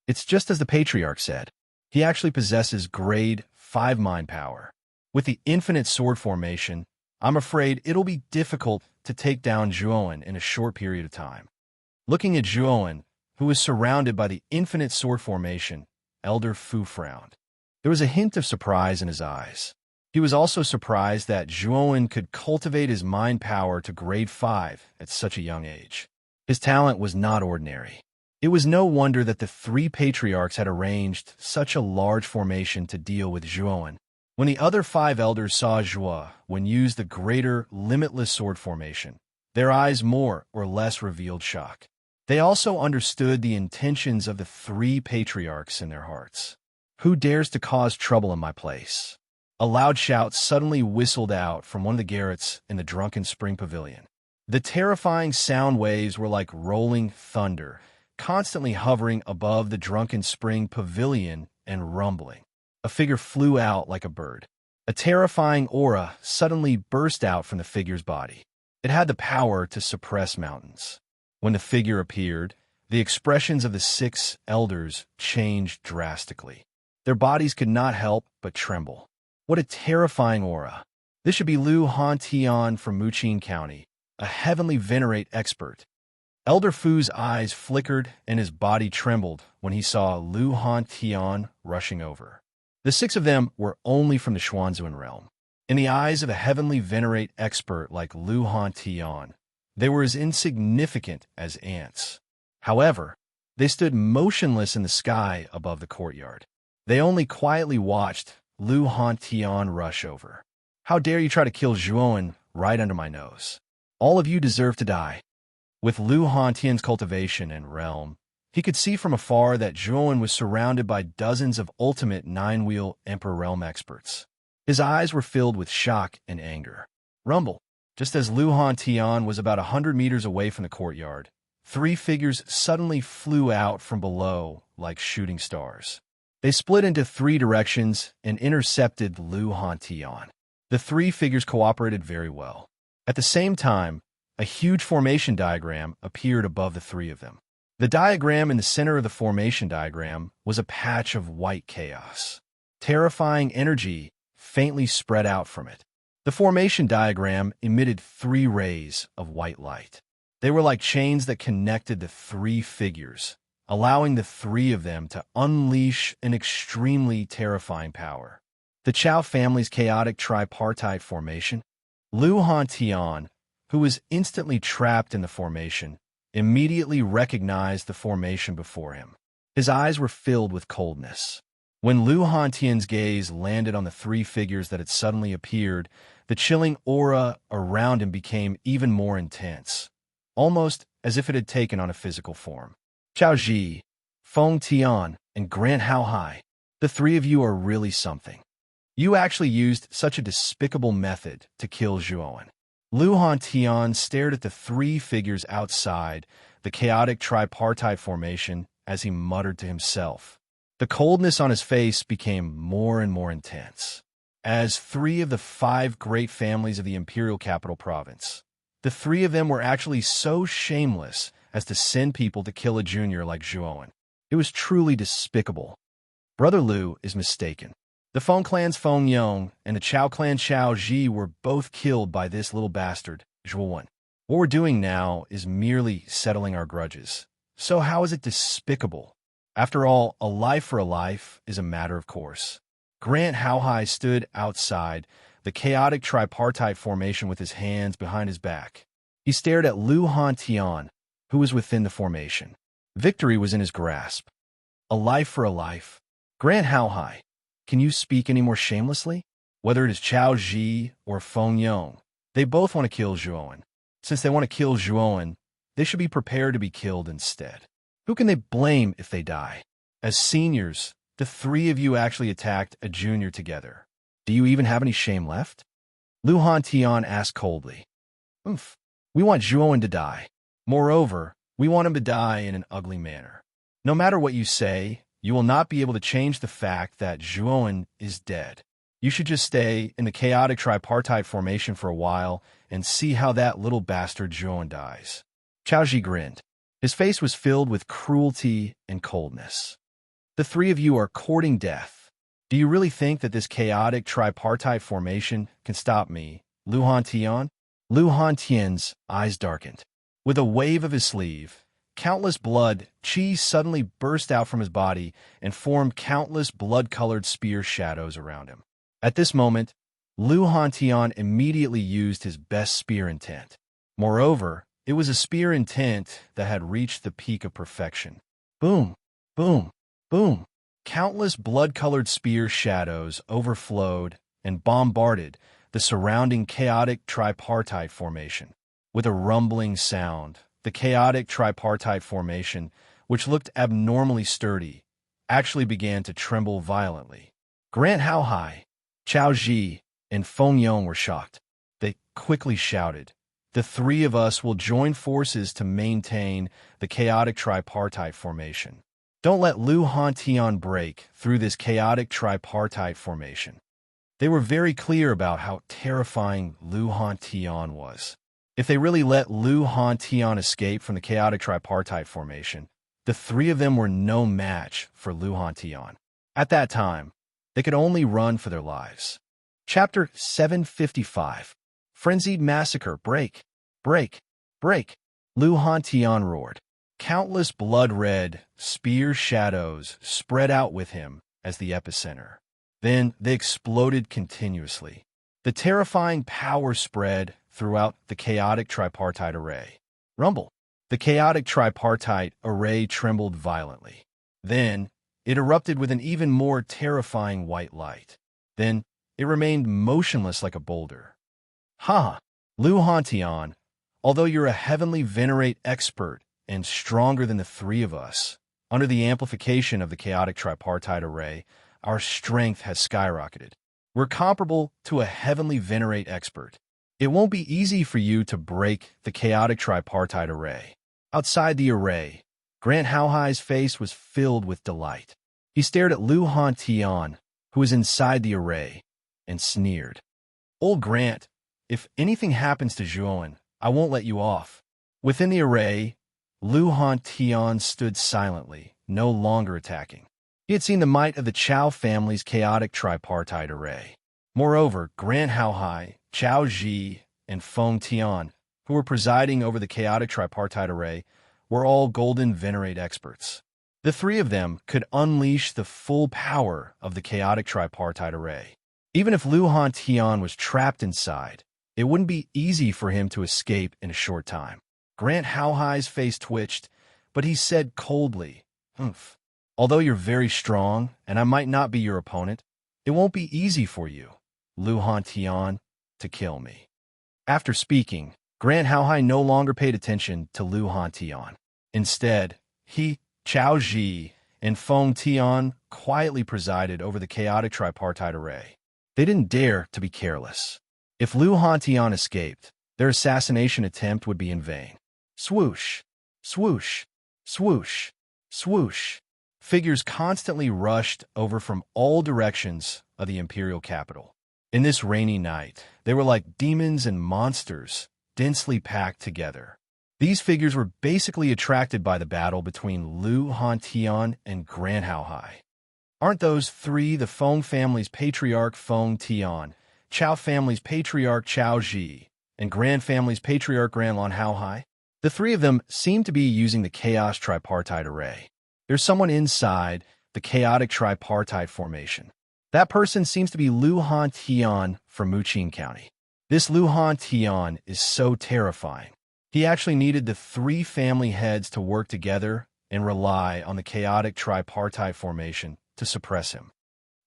It's just as the Patriarch said. He actually possesses grade 5 mind power. With the infinite sword formation, I'm afraid it'll be difficult to take down Zhuowen in a short period of time. Looking at Zhuowen, who was surrounded by the infinite sword formation, Elder Fu frowned. There was a hint of surprise in his eyes. He was also surprised that Zhuowen could cultivate his mind power to grade 5 at such a young age. His talent was not ordinary. It was no wonder that the 3 patriarchs had arranged such a large formation to deal with Zhuowen. When the other 5 elders saw Zhuowen use the greater limitless sword formation, their eyes more or less revealed shock. They also understood the intentions of the 3 patriarchs in their hearts. Who dares to cause trouble in my place? A loud shout suddenly whistled out from one of the garrets in the Drunken Spring Pavilion. The terrifying sound waves were like rolling thunder, constantly hovering above the Drunken Spring Pavilion and rumbling. A figure flew out like a bird. A terrifying aura suddenly burst out from the figure's body. It had the power to suppress mountains. When the figure appeared, the expressions of the 6 elders changed drastically. Their bodies could not help but tremble. What a terrifying aura. This should be Lu Han from Muqing County, a heavenly venerate expert. Elder Fu's eyes flickered and his body trembled when he saw Lu Han rushing over. The 6 of them were only from the Xuanzuan realm. In the eyes of a heavenly venerate expert like Lu Han, they were as insignificant as ants. However, they stood motionless in the sky above the courtyard. They only quietly watched Lu Han rush over. How dare you try to kill Zhuowen right under my nose? All of you deserve to die. With Lu Hantian's cultivation and realm, He could see from afar that Zhuan was surrounded by dozens of ultimate nine-wheel Emperor Realm experts. His eyes were filled with shock and anger. Rumble. Just as Lu Hantian was about 100 meters away from the courtyard, three figures suddenly flew out from below like shooting stars. They split into three directions and intercepted Lu Hantian. The three figures cooperated very well. At the same time, a huge formation diagram appeared above the three of them. The diagram in the center of the formation diagram was a patch of white chaos. Terrifying energy faintly spread out from it. The formation diagram emitted three rays of white light. They were like chains that connected the three figures, allowing the three of them to unleash an extremely terrifying power. The Chao family's chaotic tripartite formation. Lu Hantian, who was instantly trapped in the formation, immediately recognized the formation before him. His eyes were filled with coldness. When Lu Hantian's gaze landed on the three figures that had suddenly appeared, the chilling aura around him became even more intense, almost as if it had taken on a physical form. Chao Ji, Feng Tian, and Grant Hao Hai, the three of you are really something. You actually used such a despicable method to kill Zhuan. Lu Hantian stared at the three figures outside the chaotic tripartite formation as he muttered to himself. The coldness on his face became more and more intense. As three of the five great families of the imperial capital province, the three of them were actually so shameless as to send people to kill a junior like Zhuan. It was truly despicable. Brother Lu is mistaken. The Feng clan's Feng Yong and the Chao clan Chao Ji were both killed by this little bastard, Zhuan. What we're doing now is merely settling our grudges. So how is it despicable? After all, a life for a life is a matter of course. Grant Hao Hai stood outside the chaotic tripartite formation with his hands behind his back. He stared at Lu Hantian, who was within the formation. Victory was in his grasp. A life for a life. Grant Hao Hai, can you speak any more shamelessly? Whether it is Chao Ji or Feng Yong, they both want to kill Zhuan. Since they want to kill Zhuan, they should be prepared to be killed instead. Who can they blame if they die? As seniors, the three of you actually attacked a junior together. Do you even have any shame left? Lu Hantian asked coldly. We want Zhuan to die. Moreover, we want him to die in an ugly manner. No matter what you say, you will not be able to change the fact that Zhuan is dead. You should just stay in the chaotic tripartite formation for a while and see how that little bastard Zhuan dies. Chao Ji grinned. His face was filled with cruelty and coldness. The three of you are courting death. Do you really think that this chaotic tripartite formation can stop me, Lu Hantian? Lu Hantian's eyes darkened. With a wave of his sleeve, countless blood chi suddenly burst out from his body and formed countless blood-colored spear shadows around him. At this moment, Lu Hantian immediately used his best spear intent. Moreover, it was a spear intent that had reached the peak of perfection. Boom, boom, boom. Countless blood-colored spear shadows overflowed and bombarded the surrounding chaotic tripartite formation. With a rumbling sound, the chaotic tripartite formation, which looked abnormally sturdy, actually began to tremble violently. Grant Hao Hai, Chao Ji, and Feng Yong were shocked. They quickly shouted, "The three of us will join forces to maintain the chaotic tripartite formation. Don't let Lu Hantian break through this chaotic tripartite formation." They were very clear about how terrifying Lu Hantian was. If they really let Lu Hantian escape from the chaotic tripartite formation, the three of them were no match for Lu Hantian. At that time, they could only run for their lives. Chapter 755. Frenzied Massacre. Break, break, break. Lu Hantian roared. Countless blood-red spear shadows spread out with him as the epicenter. Then they exploded continuously. The terrifying power spread throughout the chaotic tripartite array. Rumble. The chaotic tripartite array trembled violently. Then it erupted with an even more terrifying white light. Then it remained motionless like a boulder. Ha! Lu Hantian, although you're a heavenly venerate expert and stronger than the three of us, Under the amplification of the chaotic tripartite array, our strength has skyrocketed. We're comparable to a heavenly venerate expert. It won't be easy for you to break the chaotic tripartite array. Outside the array, Grant Howhai's face was filled with delight. He stared at Lu Han Tian, who was inside the array, and sneered. Old Grant, if anything happens to Zhuowen, I won't let you off. Within the array, Lu Han Tian stood silently, no longer attacking. He had seen the might of the Chao family's chaotic tripartite array. Moreover, Grant Howhai, Chao Ji, and Feng Tian, who were presiding over the chaotic tripartite array, were all golden venerate experts. The three of them could unleash the full power of the chaotic tripartite array. Even if Lu Han Tian was trapped inside, it wouldn't be easy for him to escape in a short time. Grant Howhai's face twitched, but he said coldly, "Humph. Although you're very strong, and I might not be your opponent, it won't be easy for you, Lu Han Tian, to kill me." After speaking, Grant Howhai no longer paid attention to Lu Han Tian. Instead, he, Chao Ji, and Feng Tian quietly presided over the chaotic tripartite array. They didn't dare to be careless. If Lu Han Tian escaped, their assassination attempt would be in vain. Swoosh, swoosh, swoosh, swoosh. Figures constantly rushed over from all directions of the imperial capital. In this rainy night, they were like demons and monsters, densely packed together. These figures were basically attracted by the battle between Lu Han Tian and Grant Howhai. Aren't those three the Feng family's patriarch Feng Tian, Chao family's patriarch Chao Ji, and Grant family's patriarch Grant Lan Howhai? The three of them seem to be using the chaos tripartite array. There's someone inside the chaotic tripartite formation. That person seems to be Lu Han Tian from Muqing County. This Lu Han Tian is so terrifying. He actually needed the three family heads to work together and rely on the chaotic tripartite formation to suppress him.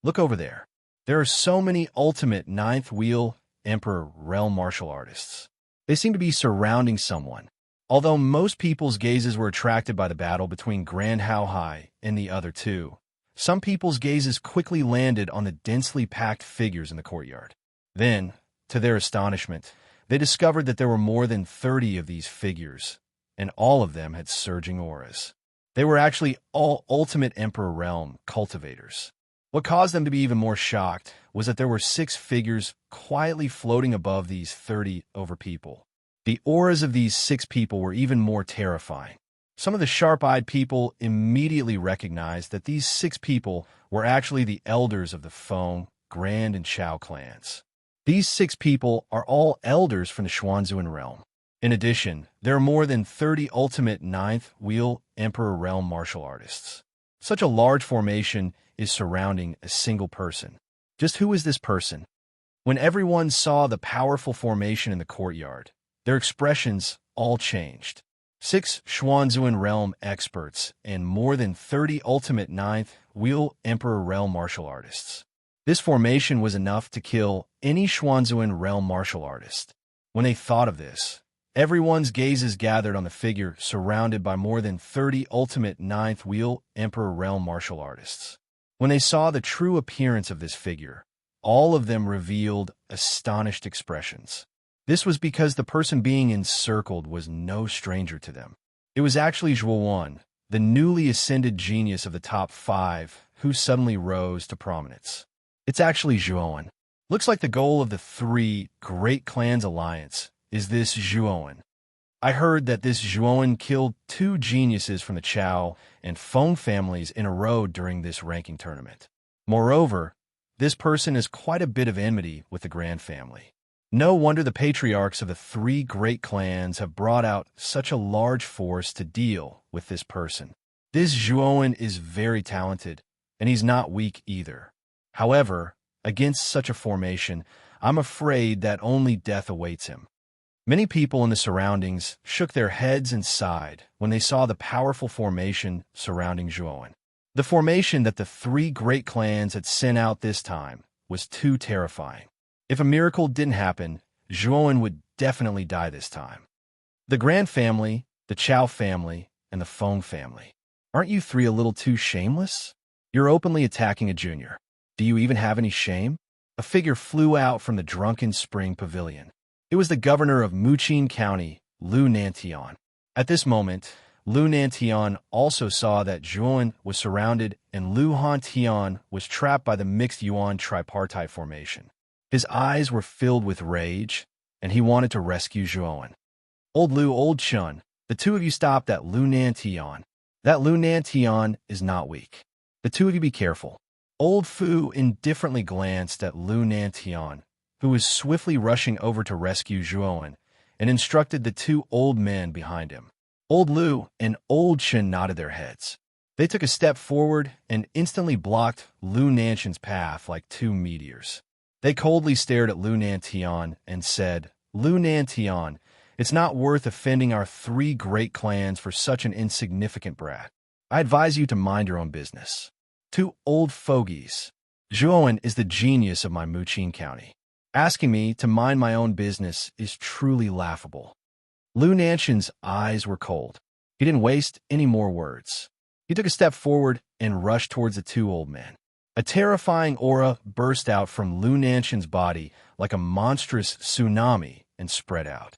Look over there. There are so many ultimate ninth wheel Emperor realm martial artists. They seem to be surrounding someone. Although most people's gazes were attracted by the battle between Grant Howhai and the other two, some people's gazes quickly landed on the densely packed figures in the courtyard. Then, to their astonishment, they discovered that there were more than 30 of these figures, and all of them had surging auras. They were actually all Ultimate Emperor Realm cultivators. What caused them to be even more shocked was that there were 6 figures quietly floating above these 30 over people. The auras of these 6 people were even more terrifying. Some of the sharp-eyed people immediately recognized that these 6 people were actually the elders of the Feng, Grand, and Chao clans. These 6 people are all elders from the Xuanzuan realm. In addition, there are more than 30 ultimate 9th wheel Emperor realm martial artists. Such a large formation is surrounding a single person. Just who is this person? When everyone saw the powerful formation in the courtyard, their expressions all changed. 6 Xuanzuan realm experts and more than 30 ultimate 9th wheel Emperor realm martial artists. This formation was enough to kill any Xuanzuan realm martial artist. When they thought of this, everyone's gazes gathered on the figure surrounded by more than 30 ultimate 9th wheel Emperor realm martial artists. When they saw the true appearance of this figure, all of them revealed astonished expressions. This was because the person being encircled was no stranger to them. It was actually Zhuowen, the newly ascended genius of the top 5, who suddenly rose to prominence. It's actually Zhuowen. Looks like the goal of the 3 Great Clans Alliance is this Zhuowen. I heard that this Zhuowen killed 2 geniuses from the Chao and Feng families in a row during this ranking tournament. Moreover, this person has quite a bit of enmity with the Grand family. No wonder the patriarchs of the 3 great clans have brought out such a large force to deal with this person. This Zhuowen is very talented, and he's not weak either. However, against such a formation, I'm afraid that only death awaits him. Many people in the surroundings shook their heads and sighed when they saw the powerful formation surrounding Zhuowen. The formation that the 3 great clans had sent out this time was too terrifying. If a miracle didn't happen, Zhuowen would definitely die this time. The Grand family, the Chao family, and the Feng family. Aren't you three a little too shameless? You're openly attacking a junior. Do you even have any shame? A figure flew out from the drunken spring pavilion. It was the governor of Muchin County, Lu Nantion. At this moment, Lu Nantion also saw that Zhuan was surrounded and Lu Hantian was trapped by the mixed yuan tripartite formation. His eyes were filled with rage, and he wanted to rescue Zhuan. Old Lu, old Chun, the two of you stop that Lu Nantion. That Lu Nantion is not weak. The two of you be careful. Old Fu indifferently glanced at Lu Nantion, who was swiftly rushing over to rescue Zhuan, and instructed the two old men behind him. Old Lu and Old Chen nodded their heads. They took a step forward and instantly blocked Lu Nantion's path like two meteors. They coldly stared at Lu Nantion and said, Lu Nantion, it's not worth offending our three great clans for such an insignificant brat. I advise you to mind your own business. Two old fogies. Zhuan is the genius of my Muchin County. Asking me to mind my own business is truly laughable. Lu Nantion's eyes were cold. He didn't waste any more words. He took a step forward and rushed towards the two old men. A terrifying aura burst out from Lu Nantion's body like a monstrous tsunami and spread out.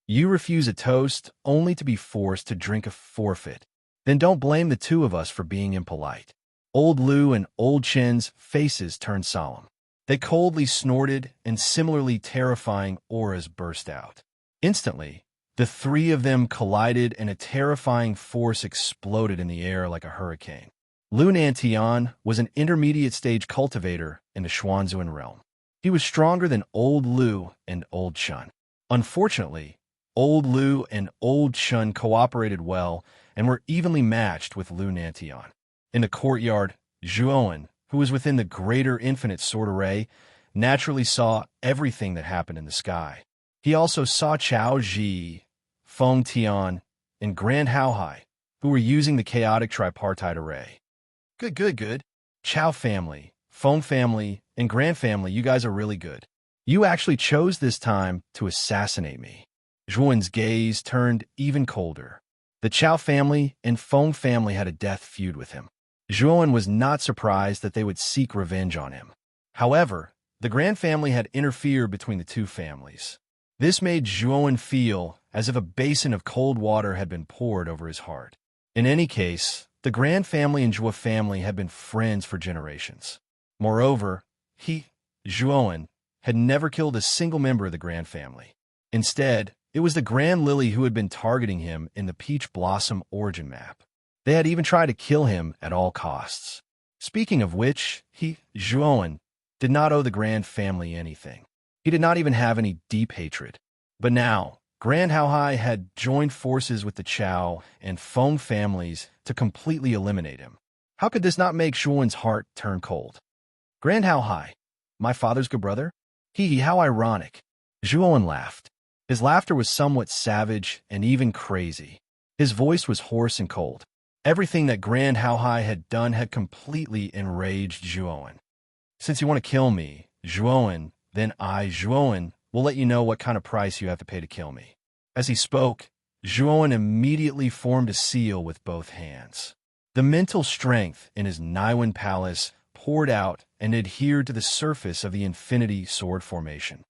You refuse a toast only to be forced to drink a forfeit. Then don't blame the two of us for being impolite. Old Lu and Old Chen's faces turned solemn. They coldly snorted, and similarly terrifying auras burst out. Instantly, the three of them collided, and a terrifying force exploded in the air like a hurricane. Lu Nantion was an intermediate-stage cultivator in the Xuanzuan realm. He was stronger than Old Lu and Old Chun. Unfortunately, Old Lu and Old Chun cooperated well and were evenly matched with Lu Nantion. In the courtyard, Zhuan, who was within the greater infinite sword array, naturally saw everything that happened in the sky. He also saw Chao Ji, Feng Tian, and Grand Hao Hai, who were using the chaotic tripartite array. Good. Chao family, Feng family, and Grand family, you guys are really good. You actually chose this time to assassinate me. Zhuan's gaze turned even colder. The Chao family and Feng family had a death feud with him. Zhuan was not surprised that they would seek revenge on him. However, the Grand family had interfered between the two families. This made Zhuan feel as if a basin of cold water had been poured over his heart. In any case, the Grand family and Zhua family had been friends for generations. Moreover, Zhuan, had never killed a single member of the Grand family. Instead, it was the Grand Lily who had been targeting him in the Peach Blossom origin map. They had even tried to kill him at all costs. Speaking of which, Zhuan, did not owe the Grand family anything. He did not even have any deep hatred. But now, Grand Hao Hai had joined forces with the Chao and Feng families to completely eliminate him. How could this not make Zhuan's heart turn cold? Grand Hao Hai, my father's good brother? How ironic. Zhuan laughed. His laughter was somewhat savage and even crazy. His voice was hoarse and cold. Everything that Grand Hao Hai had done had completely enraged Zhuan. Since you want to kill me, Zhuan, then I, Zhuan, will let you know what kind of price you have to pay to kill me. As he spoke, Zhuan immediately formed a seal with both hands. The mental strength in his Naiwan palace poured out and adhered to the surface of the Infinity Sword Formation.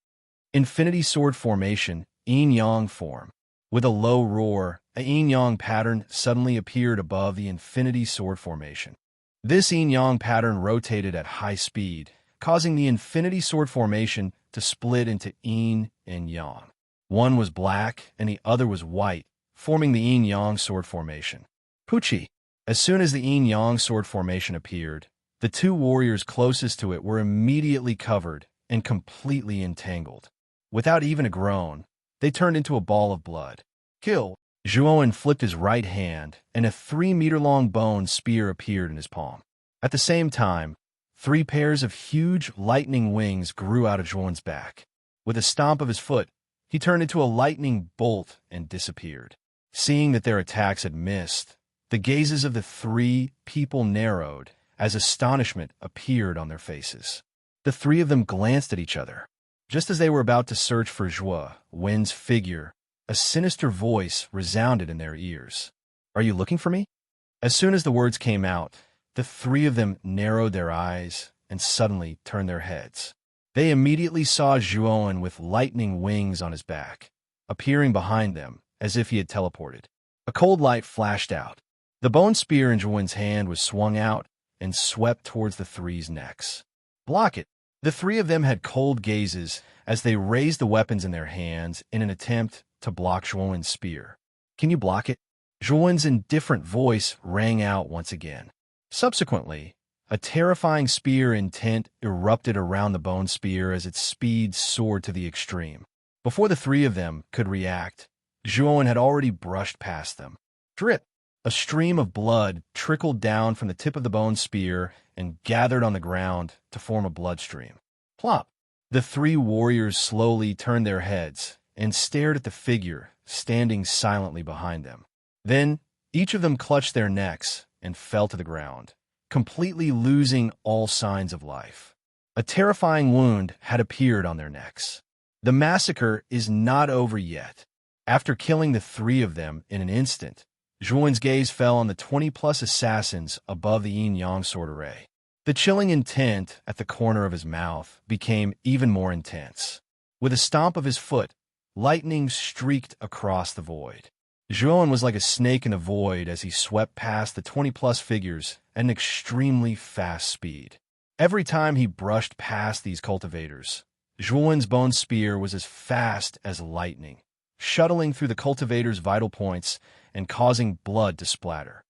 Infinity Sword Formation, yin-yang form. With a low roar, a yin-yang pattern suddenly appeared above the Infinity Sword Formation. This yin-yang pattern rotated at high speed, causing the Infinity Sword Formation to split into yin and yang. One was black and the other was white, forming the yin-yang sword formation. Puchi. As soon as the yin-yang sword formation appeared, the two warriors closest to it were immediately covered and completely entangled. Without even a groan, they turned into a ball of blood. Kill! Zhuan flipped his right hand, and a 3-meter-long bone spear appeared in his palm. At the same time, 3 pairs of huge lightning wings grew out of Zhuan's back. With a stomp of his foot, he turned into a lightning bolt and disappeared. Seeing that their attacks had missed, the gazes of the 3 people narrowed as astonishment appeared on their faces. The 3 of them glanced at each other. Just as they were about to search for Zhua Wen's figure, a sinister voice resounded in their ears. Are you looking for me? As soon as the words came out, the three of them narrowed their eyes and suddenly turned their heads. They immediately saw Zhuowen with lightning wings on his back, appearing behind them as if he had teleported. A cold light flashed out. The bone spear in Zhuowen's hand was swung out and swept towards the three's necks. Block it! The three of them had cold gazes as they raised the weapons in their hands in an attempt to block Zhuowen's spear. Can you block it? Zhuowen's indifferent voice rang out once again. Subsequently, a terrifying spear intent erupted around the bone spear as its speed soared to the extreme. Before the three of them could react, Zhuowen had already brushed past them. Drip! A stream of blood trickled down from the tip of the bone spear and gathered on the ground to form a bloodstream. Plop! The three warriors slowly turned their heads and stared at the figure standing silently behind them. Then, each of them clutched their necks and fell to the ground, completely losing all signs of life. A terrifying wound had appeared on their necks. The massacre is not over yet. After killing the three of them in an instant, Zhuowen's gaze fell on the 20-plus assassins above the yin-yang sword array. The chilling intent at the corner of his mouth became even more intense. With a stomp of his foot, lightning streaked across the void. Zhuowen was like a snake in the void as he swept past the 20-plus figures at an extremely fast speed. Every time he brushed past these cultivators, Zhuowen's bone spear was as fast as lightning, shuttling through the cultivators' vital points and causing blood to splatter.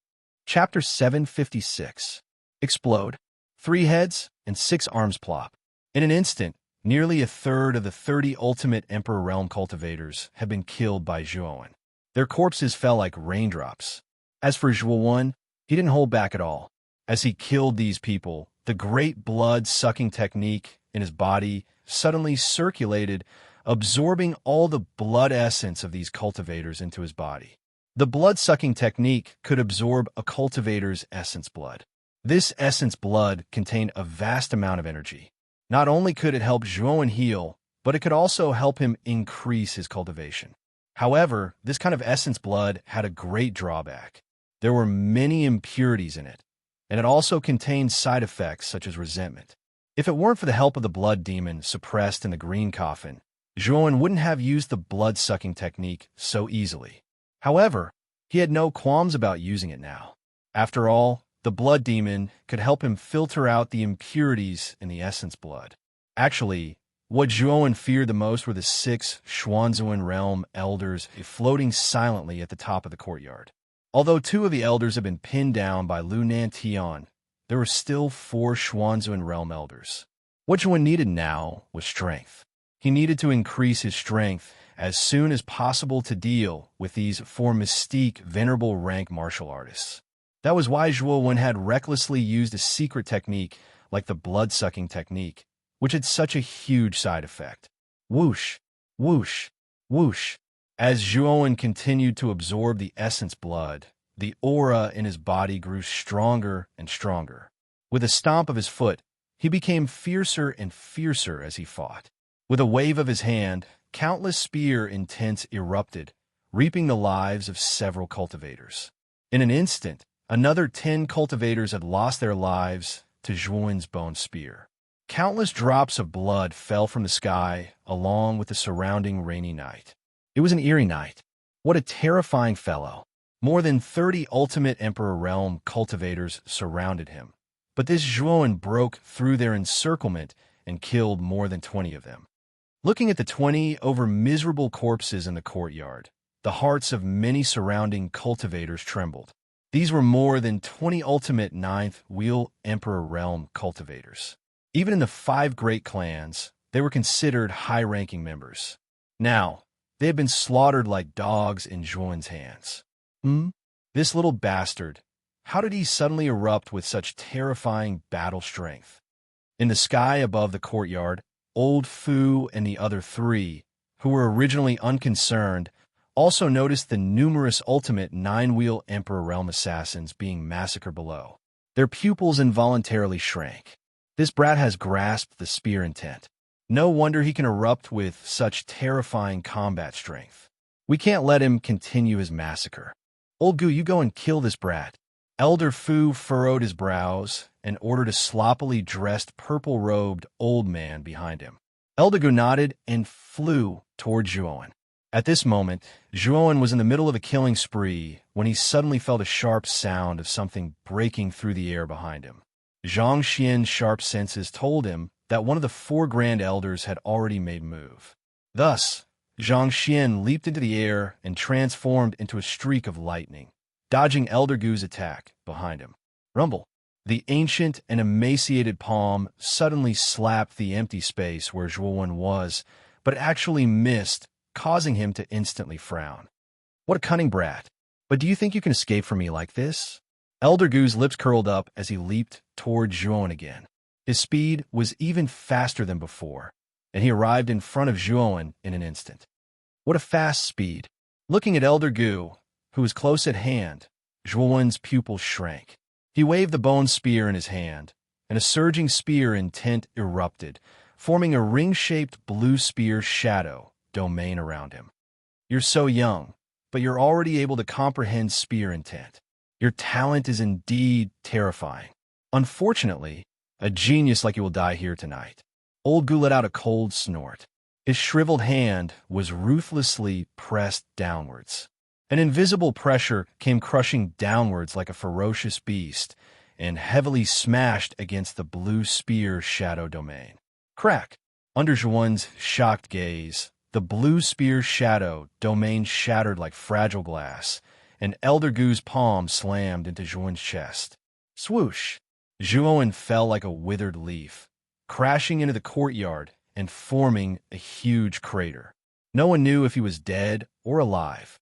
Chapter 756. Explode. 3 heads and 6 arms plop. In an instant, nearly a third of the 30 ultimate Emperor Realm cultivators had been killed by Zhuowen. Their corpses fell like raindrops. As for Zhuowen, he didn't hold back at all. As he killed these people, the great blood-sucking technique in his body suddenly circulated, absorbing all the blood essence of these cultivators into his body. The blood-sucking technique could absorb a cultivator's essence blood. This essence blood contained a vast amount of energy. Not only could it help Zhuowen heal, but it could also help him increase his cultivation. However, this kind of essence blood had a great drawback. There were many impurities in it, and it also contained side effects such as resentment. If it weren't for the help of the blood demon suppressed in the green coffin, Zhuowen wouldn't have used the blood-sucking technique so easily. However, he had no qualms about using it now. After all, the blood demon could help him filter out the impurities in the essence blood. Actually, what Zhuowen feared the most were the 6 Xuanzuan realm elders floating silently at the top of the courtyard. Although 2 of the elders had been pinned down by Lu Nantian, there were still 4 Xuanzuan realm elders. What Zhuowen needed now was strength. He needed to increase his strength as soon as possible to deal with these 4 mystique, venerable rank martial artists. That was why Zhuowen had recklessly used a secret technique like the blood-sucking technique, which had such a huge side effect. Whoosh, whoosh, whoosh. As Zhuowen continued to absorb the essence blood, the aura in his body grew stronger and stronger. With a stomp of his foot, he became fiercer and fiercer as he fought. With a wave of his hand, countless spear intents erupted, reaping the lives of several cultivators. In an instant, another 10 cultivators had lost their lives to Zhuowen's bone spear. Countless drops of blood fell from the sky along with the surrounding rainy night. It was an eerie night. What a terrifying fellow. More than 30 ultimate Emperor Realm cultivators surrounded him, but this Zhuowen broke through their encirclement and killed more than 20 of them. Looking at the 20 over miserable corpses in the courtyard, the hearts of many surrounding cultivators trembled. These were more than 20 ultimate 9th Wheel Emperor Realm cultivators. Even in the 5 great clans, they were considered high-ranking members. Now, they had been slaughtered like dogs in Zhuowen's hands. This little bastard, how did he suddenly erupt with such terrifying battle strength? In the sky above the courtyard, Old Fu and the other 3, who were originally unconcerned, also noticed the numerous ultimate 9-wheel Emperor Realm assassins being massacred below. Their pupils involuntarily shrank. This brat has grasped the spear intent. No wonder he can erupt with such terrifying combat strength. We can't let him continue his massacre. Old Gu, you go and kill this brat. Elder Fu furrowed his brows and ordered a sloppily dressed purple-robed old man behind him. Elder Gu nodded and flew toward Zhuowen. At this moment, Zhuowen was in the middle of a killing spree when he suddenly felt a sharp sound of something breaking through the air behind him. Zhang Xian's sharp senses told him that one of the 4 grand elders had already made move. Thus, Zhang Xian leaped into the air and transformed into a streak of lightning, dodging Elder Gu's attack behind him. Rumble. The ancient and emaciated palm suddenly slapped the empty space where Zhuowen was, but actually missed, causing him to instantly frown. What a cunning brat. But do you think you can escape from me like this? Elder Gu's lips curled up as he leaped toward Zhuowen again. His speed was even faster than before, and he arrived in front of Zhuowen in an instant. What a fast speed. Looking at Elder Gu, who was close at hand, Zhuowen's pupils shrank. He waved the bone spear in his hand, and a surging spear intent erupted, forming a ring-shaped blue spear shadow domain around him. You're so young, but you're already able to comprehend spear intent. Your talent is indeed terrifying. Unfortunately, a genius like you will die here tonight. Old Gu let out a cold snort. His shriveled hand was ruthlessly pressed downwards. An invisible pressure came crushing downwards like a ferocious beast and heavily smashed against the blue spear shadow domain. Crack! Under Zhuowen's shocked gaze, the blue spear shadow domain shattered like fragile glass, and Elder Gu's palm slammed into Zhuowen's chest. Swoosh! Zhuowen fell like a withered leaf, crashing into the courtyard and forming a huge crater. No one knew if he was dead or alive.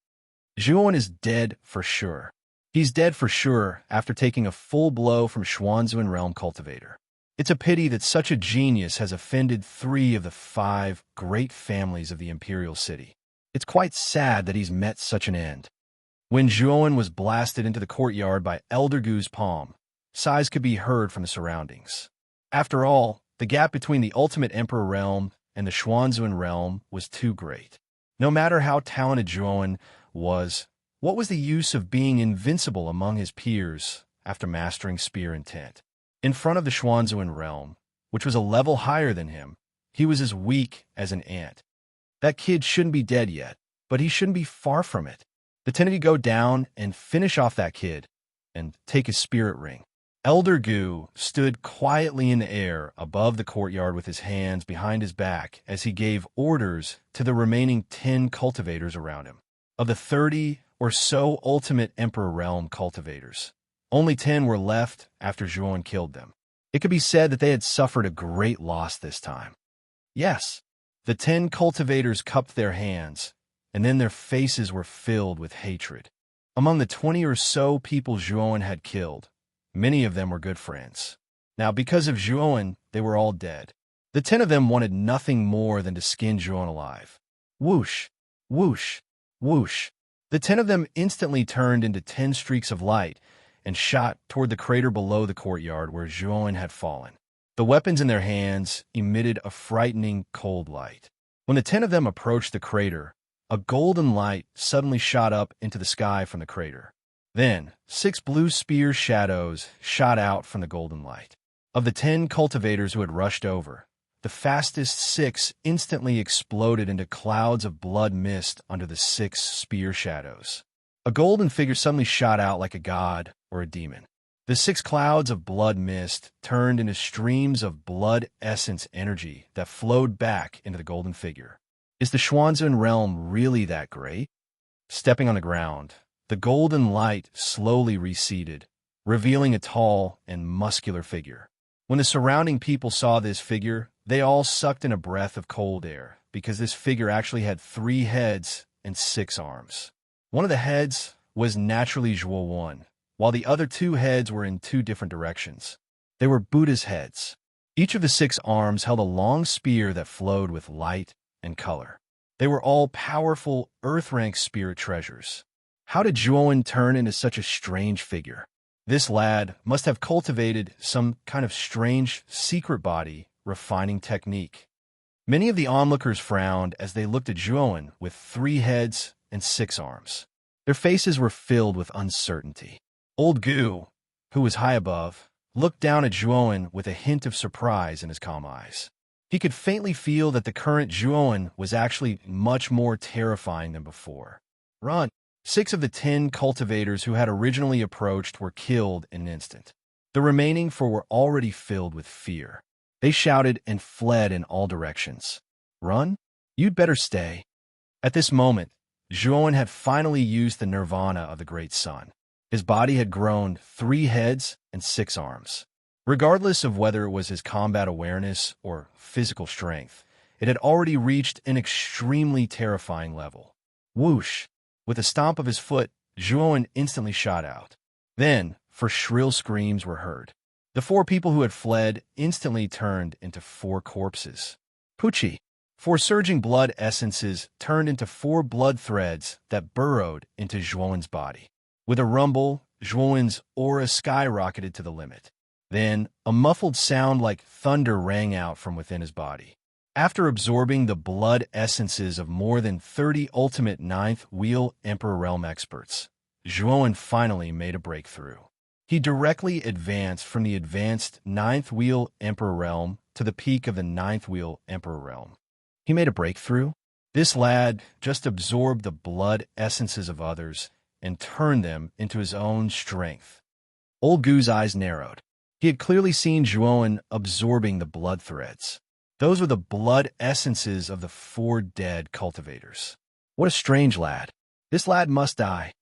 Zhuowen is dead for sure. He's dead for sure after taking a full blow from Xuanzuan Realm Cultivator. It's a pity that such a genius has offended 3 of the 5 great families of the Imperial City. It's quite sad that he's met such an end. When Zhuowen was blasted into the courtyard by Elder Gu's palm, sighs could be heard from the surroundings. After all, the gap between the Ultimate Emperor Realm and the Xuanzuan Realm was too great. No matter how talented Zhuowen was, what was the use of being invincible among his peers after mastering spear intent? In front of the Xuanzuan Realm, which was a level higher than him, he was as weak as an ant. That kid shouldn't be dead yet, but he shouldn't be far from it. The 10 of you go down and finish off that kid and take his spirit ring. Elder Gu stood quietly in the air above the courtyard with his hands behind his back as he gave orders to the remaining 10 cultivators around him. Of the 30 or so Ultimate Emperor Realm cultivators, only 10 were left after Zhuowen killed them. It could be said that they had suffered a great loss this time. Yes, the 10 cultivators cupped their hands, and then their faces were filled with hatred. Among the 20 or so people Zhuowen had killed, many of them were good friends. Now, because of Zhuowen, they were all dead. The 10 of them wanted nothing more than to skin Zhuowen alive. Whoosh, whoosh, whoosh. The 10 of them instantly turned into 10 streaks of light and shot toward the crater below the courtyard where Zhuowen had fallen. The weapons in their hands emitted a frightening cold light. When the 10 of them approached the crater, a golden light suddenly shot up into the sky from the crater. Then, 6 blue spear shadows shot out from the golden light. Of the 10 cultivators who had rushed over, the fastest 6 instantly exploded into clouds of blood mist under the 6 spear shadows. A golden figure suddenly shot out like a god or a demon. The 6 clouds of blood mist turned into streams of blood essence energy that flowed back into the golden figure. Is the Xuanzuan realm really that great? Stepping on the ground, the golden light slowly receded, revealing a tall and muscular figure. When the surrounding people saw this figure, they all sucked in a breath of cold air, because this figure actually had 3 heads and 6 arms. One of the heads was naturally Zhuowen, while the other 2 heads were in 2 different directions. They were Buddha's heads. Each of the 6 arms held a long spear that flowed with light and color. They were all powerful earth-rank spirit treasures. How did Zhuowen turn into such a strange figure? This lad must have cultivated some kind of strange secret body refining technique. Many of the onlookers frowned as they looked at Zhuowen with 3 heads and 6 arms. Their faces were filled with uncertainty. Old Gu, who was high above, looked down at Zhuowen with a hint of surprise in his calm eyes. He could faintly feel that the current Zhuowen was actually much more terrifying than before. Run! 6 of the 10 cultivators who had originally approached were killed in an instant. The remaining 4 were already filled with fear. They shouted and fled in all directions. Run? You'd better stay. At this moment, Zhuowen had finally used the nirvana of the Great Sun. His body had grown 3 heads and 6 arms. Regardless of whether it was his combat awareness or physical strength, it had already reached an extremely terrifying level. Whoosh! With a stomp of his foot, Zhuowen instantly shot out. Then, 4 shrill screams were heard. The 4 people who had fled instantly turned into 4 corpses. Pucci! 4 surging blood essences turned into 4 blood threads that burrowed into Zhuowen's body. With a rumble, Zhuowen's aura skyrocketed to the limit. Then, a muffled sound like thunder rang out from within his body. After absorbing the blood essences of more than 30 ultimate 9th Wheel Emperor Realm experts, Zhuowen finally made a breakthrough. He directly advanced from the advanced 9th Wheel Emperor Realm to the peak of the 9th Wheel Emperor Realm. He made a breakthrough? This lad just absorbed the blood essences of others and turned them into his own strength. Old Gu's eyes narrowed. He had clearly seen Zhuowen absorbing the blood threads. Those were the blood essences of the 4 dead cultivators. What a strange lad. This lad must die.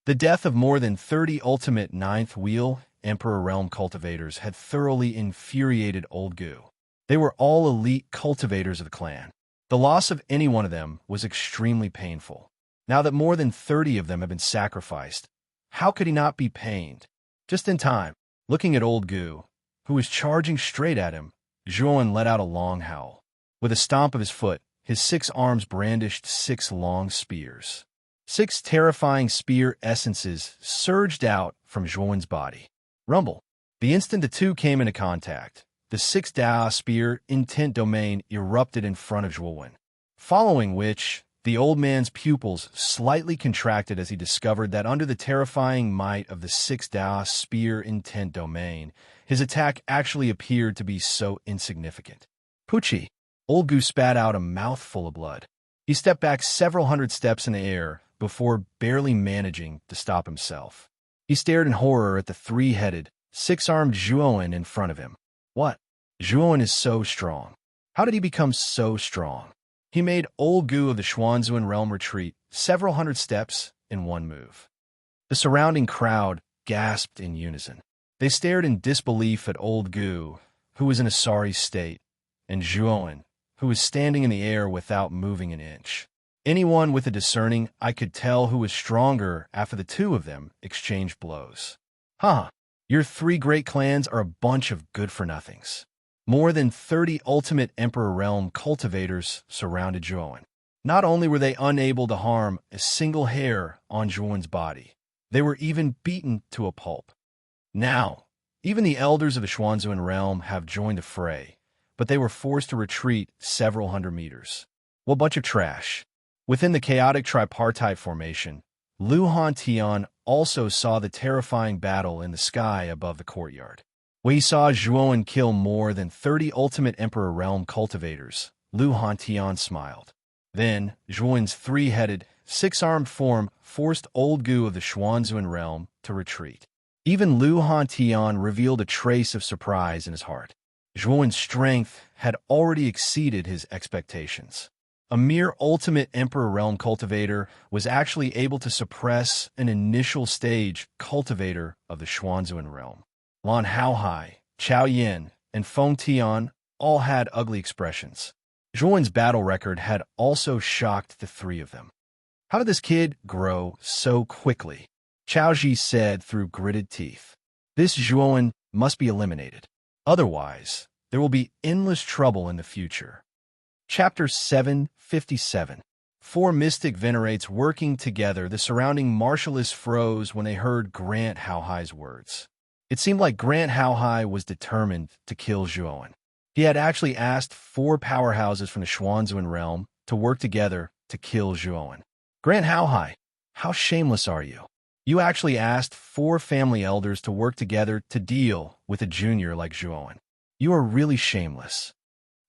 The death of more than 30 ultimate 9th Wheel Emperor Realm cultivators had thoroughly infuriated Old Gu. They were all elite cultivators of the clan. The loss of any one of them was extremely painful. Now that more than 30 of them had been sacrificed, how could he not be pained? Just in time, looking at Old Gu, who was charging straight at him, Zhuowen let out a long howl. With a stomp of his foot, his 6 arms brandished 6 long spears. 6 terrifying spear essences surged out from Zhuowen's body. Rumble. The instant the 2 came into contact, the 6th Dao spear intent domain erupted in front of Zhuowen, following which the old man's pupils slightly contracted as he discovered that under the terrifying might of the 6th Dao spear intent domain, his attack actually appeared to be so insignificant. Pucci! Old Gu spat out a mouthful of blood. He stepped back several hundred steps in the air before barely managing to stop himself. He stared in horror at the 3-headed, 6-armed Zhuowen in front of him. What? Zhuowen is so strong. How did he become so strong? He made Old Gu of the Xuanzuan realm retreat several hundred steps in one move. The surrounding crowd gasped in unison. They stared in disbelief at Old Gu, who was in a sorry state, and Zhuowen, who was standing in the air without moving an inch. Anyone with a discerning eye could tell who was stronger after the 2 of them exchanged blows. Huh, your 3 great clans are a bunch of good-for-nothings. More than 30 ultimate Emperor Realm cultivators surrounded Zhuowen. Not only were they unable to harm a single hair on Zhuowen's body, they were even beaten to a pulp. Now, even the elders of the Xuanzuan realm have joined the fray, but they were forced to retreat several hundred meters. What bunch of trash. Within the chaotic tripartite formation, Lu Hantian also saw the terrifying battle in the sky above the courtyard. When he saw Zhuowen kill more than 30 ultimate Emperor Realm cultivators, Lu Hantian smiled. Then, Zhuowen's 3-headed, 6-armed form forced Old Gu of the Xuanzuan realm to retreat. Even Lu Hantian revealed a trace of surprise in his heart. Zhuowen's strength had already exceeded his expectations. A mere ultimate Emperor Realm cultivator was actually able to suppress an initial stage cultivator of the Xuanzuan realm. Lan Haohai, Chao Yin, and Feng Tian all had ugly expressions. Zhuowen's battle record had also shocked the 3 of them. How did this kid grow so quickly? Chao Ji said through gritted teeth. This Zhuowen must be eliminated. Otherwise, there will be endless trouble in the future. Chapter 757. 4 mystic venerates working together. The surrounding martialists froze when they heard Grant Haohai's words. It seemed like Grant Haohai was determined to kill Zhuowen. He had actually asked 4 powerhouses from the Xuanzuan realm to work together to kill Zhuowen. Grant Haohai, how shameless are you? You actually asked 4 family elders to work together to deal with a junior like Zhuowen. You are really shameless.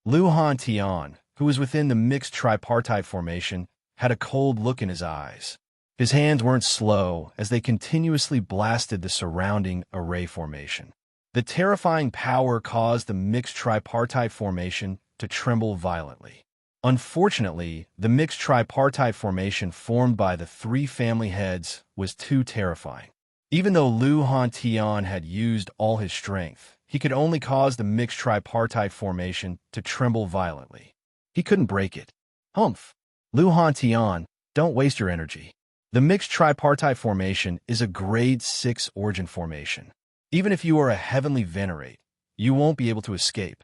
Lu Han Tian, who was within the mixed tripartite formation, had a cold look in his eyes. His hands weren't slow as they continuously blasted the surrounding array formation. The terrifying power caused the mixed tripartite formation to tremble violently. Unfortunately, the mixed tripartite formation formed by the 3 family heads was too terrifying. Even though Lu Han Tian had used all his strength, he could only cause the mixed tripartite formation to tremble violently. He couldn't break it. Humph! Lu Han Tian, don't waste your energy. The mixed tripartite formation is a grade 6 origin formation. Even if you are a heavenly venerate, you won't be able to escape.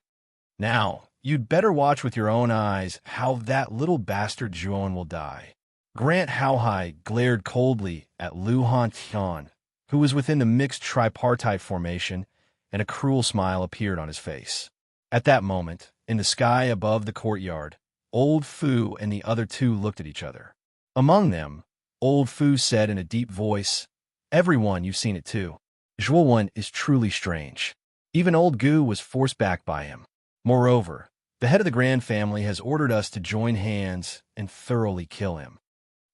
Now, you'd better watch with your own eyes how that little bastard Zhuowen will die. Grant Haohai glared coldly at Lu Han Tian, who was within the mixed tripartite formation, and a cruel smile appeared on his face. At that moment, in the sky above the courtyard, Old Fu and the other 2 looked at each other. Among them, Old Fu said in a deep voice, "Everyone, you've seen it too. Zhuowen is truly strange." Even Old Gu was forced back by him. Moreover, the head of the Grand Family has ordered us to join hands and thoroughly kill him.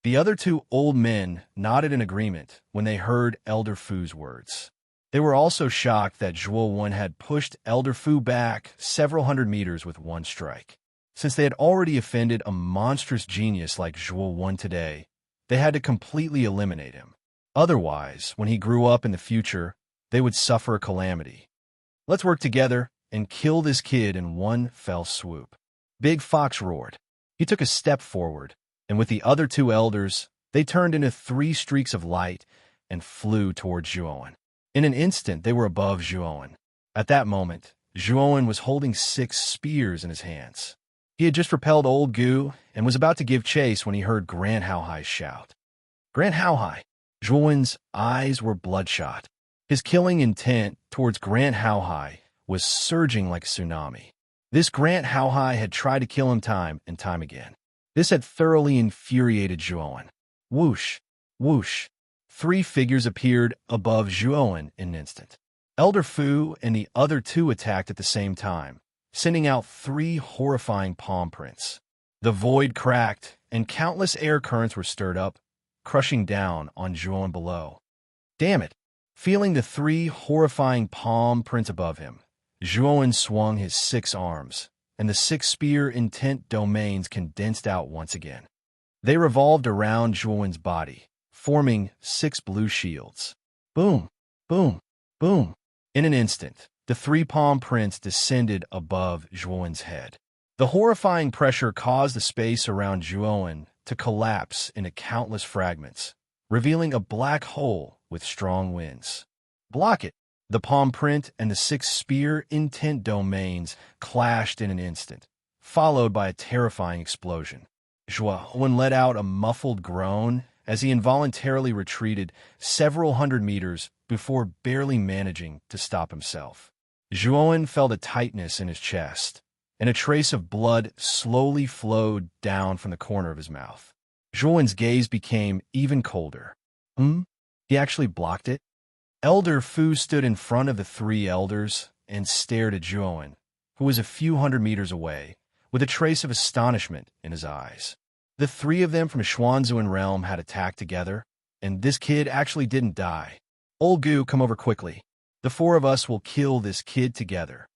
The other 2 old men nodded in agreement when they heard Elder Fu's words. They were also shocked that Zhuowen had pushed Elder Fu back several hundred meters with one strike. Since they had already offended a monstrous genius like Zhuowen today, they had to completely eliminate him. Otherwise, when he grew up in the future, they would suffer a calamity. Let's work together and kill this kid in one fell swoop. Big Fox roared. He took a step forward, and with the other 2 elders, they turned into 3 streaks of light and flew towards Zhuowen. In an instant, they were above Zhuowen. At that moment, Zhuowen was holding 6 spears in his hands. He had just repelled Old Gu and was about to give chase when he heard Grand Haohai shout. Grand Haohai! Zhuowen's eyes were bloodshot. His killing intent towards Grand Haohai was surging like a tsunami. This Grand Haohai had tried to kill him time and time again. This had thoroughly infuriated Zhuowen. Whoosh! Whoosh! 3 figures appeared above Zhuowen in an instant. Elder Fu and the other 2 attacked at the same time, sending out 3 horrifying palm prints. The void cracked, and countless air currents were stirred up, crushing down on Zhuowen below. Damn it! Feeling the 3 horrifying palm prints above him, Zhuowen swung his 6 arms, and the 6 spear intent domains condensed out once again. They revolved around Zhuowen's body, forming 6 blue shields. Boom! Boom! Boom! In an instant, the 3 palm prints descended above Zhuowen's head. The horrifying pressure caused the space around Zhuowen to collapse into countless fragments, revealing a black hole with strong winds. Block it! The palm print and the 6 spear intent domains clashed in an instant, followed by a terrifying explosion. Zhuowen let out a muffled groan as he involuntarily retreated several hundred meters before barely managing to stop himself. Zhuowen felt a tightness in his chest, and a trace of blood slowly flowed down from the corner of his mouth. Zhuowen's gaze became even colder. He actually blocked it? Elder Fu stood in front of the 3 elders and stared at Zhuowen, who was a few hundred meters away, with a trace of astonishment in his eyes. The 3 of them from Xuanzuan realm had attacked together, and this kid actually didn't die. Old Gu, come over quickly. The 4 of us will kill this kid together.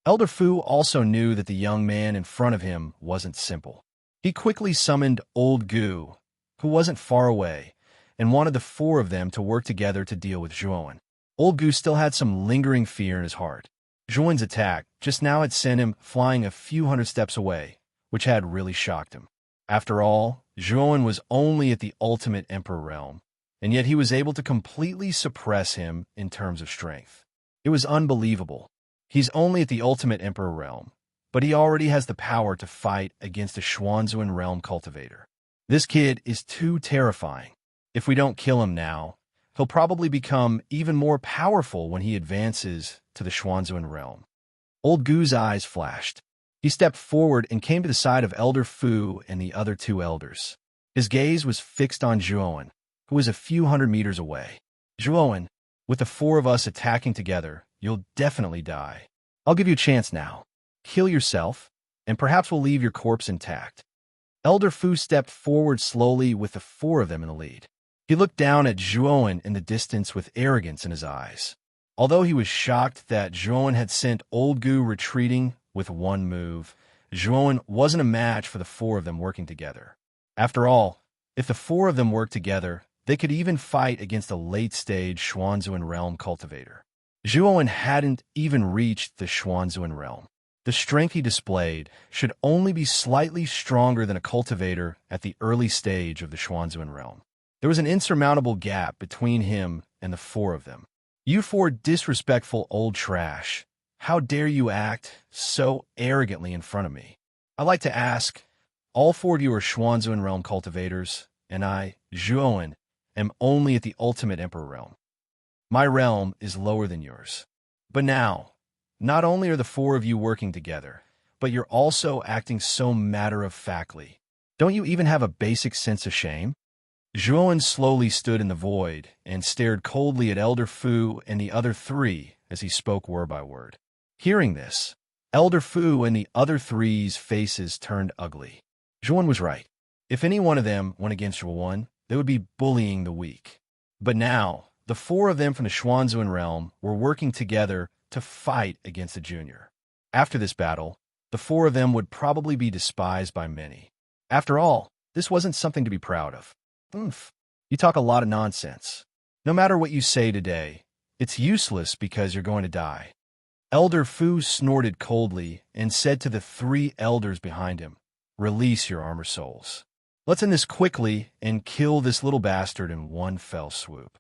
Elder Fu also knew that the young man in front of him wasn't simple. He quickly summoned Old Gu, who wasn't far away, and wanted the 4 of them to work together to deal with Zhuowen. Old Gu still had some lingering fear in his heart. Zhuowen's attack just now had sent him flying a few hundred steps away, which had really shocked him. After all, Zhuowen was only at the ultimate Emperor realm, and yet he was able to completely suppress him in terms of strength. It was unbelievable. He's only at the ultimate Emperor realm, but he already has the power to fight against a Xuanzuan realm cultivator. This kid is too terrifying. If we don't kill him now, he'll probably become even more powerful when he advances to the Xuanzuan realm. Old Gu's eyes flashed. He stepped forward and came to the side of Elder Fu and the other 2 elders. His gaze was fixed on Zhuowen, who was a few hundred meters away. Zhuowen, with the four of us attacking together, you'll definitely die. I'll give you a chance now. Kill yourself, and perhaps we'll leave your corpse intact. Elder Fu stepped forward slowly with the four of them in the lead. He looked down at Zhuowen in the distance with arrogance in his eyes. Although he was shocked that Zhuowen had sent Old Gu retreating with one move, Zhuowen wasn't a match for the four of them working together. After all, if the four of them worked together, they could even fight against a late-stage Xuanzuan realm cultivator. Zhuowen hadn't even reached the Xuanzuan realm. The strength he displayed should only be slightly stronger than a cultivator at the early stage of the Xuanzuan realm. There was an insurmountable gap between him and the four of them. You four disrespectful old trash. How dare you act so arrogantly in front of me? I'd like to ask, all four of you are Xuanzuan realm cultivators, and I, Zhuowen, am only at the ultimate emperor realm. My realm is lower than yours. But now, not only are the four of you working together, but you're also acting so matter-of-factly. Don't you even have a basic sense of shame? Zhuowen slowly stood in the void and stared coldly at Elder Fu and the other three as he spoke word by word. Hearing this, Elder Fu and the other three's faces turned ugly. Zhuowen was right. If any one of them went against Zhuowen, they would be bullying the weak. But now, the four of them from the Xuanzuan realm were working together to fight against the junior. After this battle, the four of them would probably be despised by many. After all, this wasn't something to be proud of. You talk a lot of nonsense. No matter what you say today, it's useless because you're going to die. Elder Fu snorted coldly and said to the three elders behind him, "Release your armor souls. Let's end this quickly and kill this little bastard in one fell swoop."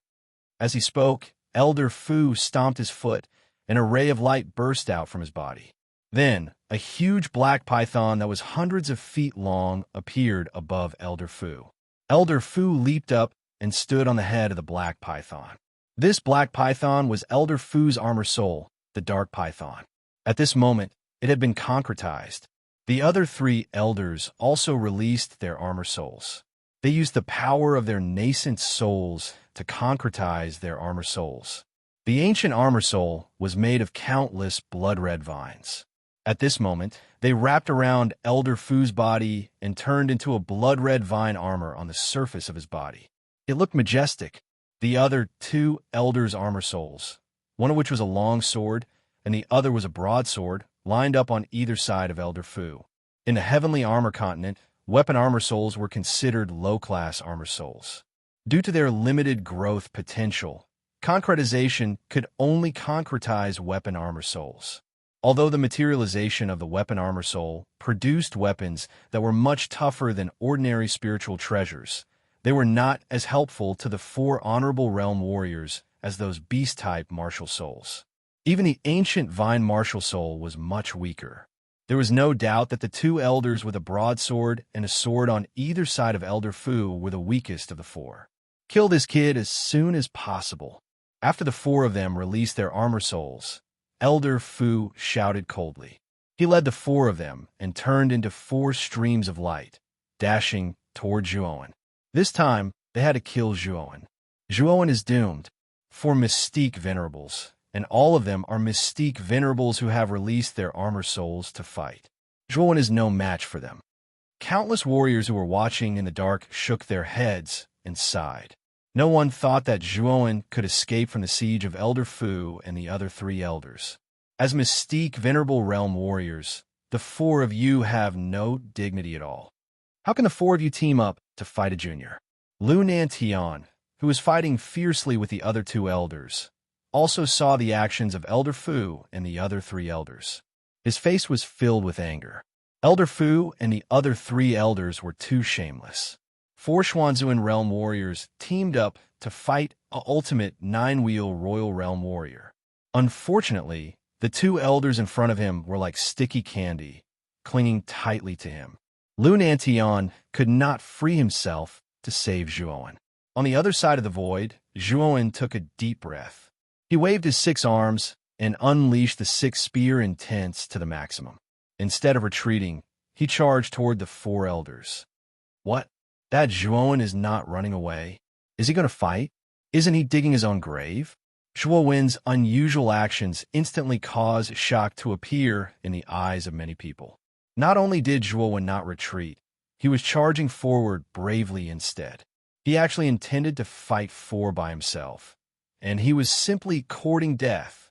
As he spoke, Elder Fu stomped his foot, and a ray of light burst out from his body. Then, a huge black python that was hundreds of feet long appeared above Elder Fu. Elder Fu leaped up and stood on the head of the black python. This black python was Elder Fu's armor soul, the dark python. At this moment, it had been concretized. The other three elders also released their armor souls. They used the power of their nascent souls to concretize their armor souls. The ancient armor soul was made of countless blood-red vines. At this moment, they wrapped around Elder Fu's body and turned into a blood-red vine armor on the surface of his body. It looked majestic. The other two elders' armor souls, one of which was a long sword and the other was a broadsword, lined up on either side of Elder Fu. In the heavenly armor continent, weapon armor souls were considered low-class armor souls. Due to their limited growth potential, concretization could only concretize weapon armor souls. Although the materialization of the weapon armor soul produced weapons that were much tougher than ordinary spiritual treasures, they were not as helpful to the four honorable realm warriors as those beast-type martial souls. Even the ancient vine martial soul was much weaker. There was no doubt that the two elders with a broadsword and a sword on either side of Elder Fu were the weakest of the four. Kill this kid as soon as possible. After the four of them released their armor souls, Elder Fu shouted coldly. He led the four of them and turned into four streams of light, dashing toward Zhuowen. This time, they had to kill Zhuowen. Zhuowen is doomed. Four Mystique Venerables, and all of them are Mystique Venerables who have released their armor souls to fight. Zhuowen is no match for them. Countless warriors who were watching in the dark shook their heads and sighed. No one thought that Zhuowen could escape from the siege of Elder Fu and the other three elders. As Mystique Venerable Realm warriors, the four of you have no dignity at all. How can the four of you team up to fight a junior? Lu Nantian, who was fighting fiercely with the other two elders, also saw the actions of Elder Fu and the other three elders. His face was filled with anger. Elder Fu and the other three elders were too shameless. Four Xuanzuan Realm warriors teamed up to fight an ultimate nine-wheel Royal Realm warrior. Unfortunately, the two elders in front of him were like sticky candy, clinging tightly to him. Lu Nantian could not free himself to save Zhuowen. On the other side of the void, Zhuowen took a deep breath. He waved his 6 arms and unleashed the 6 spear intents to the maximum. Instead of retreating, he charged toward the 4 elders. What? That Zhuowen is not running away? Is he going to fight? Isn't he digging his own grave? Zhuo Wen's unusual actions instantly caused shock to appear in the eyes of many people. Not only did Zhuo Wen not retreat, he was charging forward bravely instead. He actually intended to fight by himself, and he was simply courting death.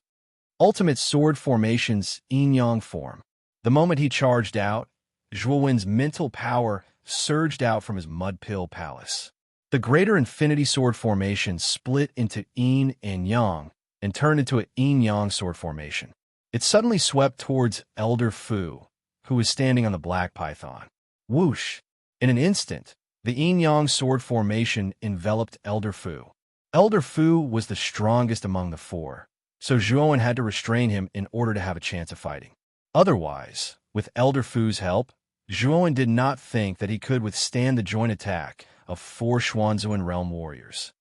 Ultimate sword formation's yin-yang form. The moment he charged out, Zhuo Wen's mental power surged out from his mud pill palace. The greater infinity sword formation split into yin and yang and turned into a yin-yang sword formation. It suddenly swept towards Elder Fu, who was standing on the black python. Whoosh! In an instant, the yin-yang sword formation enveloped Elder Fu. Elder Fu was the strongest among the four, so Zhuo Wen had to restrain him in order to have a chance of fighting. Otherwise, with Elder Fu's help, Zhuo Wen did not think that he could withstand the joint attack of 4 Xuanzuan realm warriors.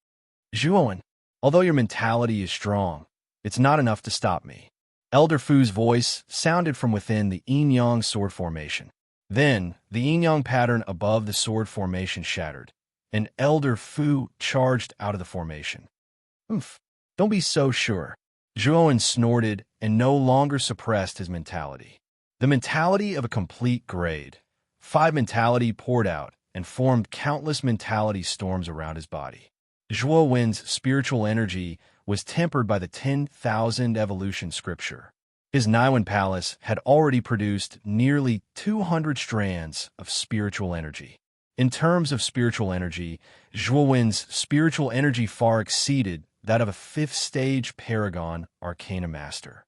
Zhuo Wen, although your mentality is strong, it's not enough to stop me. Elder Fu's voice sounded from within the yin-yang sword formation. Then, the yin-yang pattern above the sword formation shattered, and Elder Fu charged out of the formation. Don't be so sure. Zhuo Wen snorted and no longer suppressed his mentality. The mentality of a complete grade 5 mentality poured out and formed countless mentality storms around his body. Zhuo Wen's spiritual energy was tempered by the 10,000 evolution scripture. His Naiwen palace had already produced nearly 200 strands of spiritual energy. In terms of spiritual energy, Zhuo Wen's spiritual energy far exceeded that of a 5th stage Paragon Arcana Master.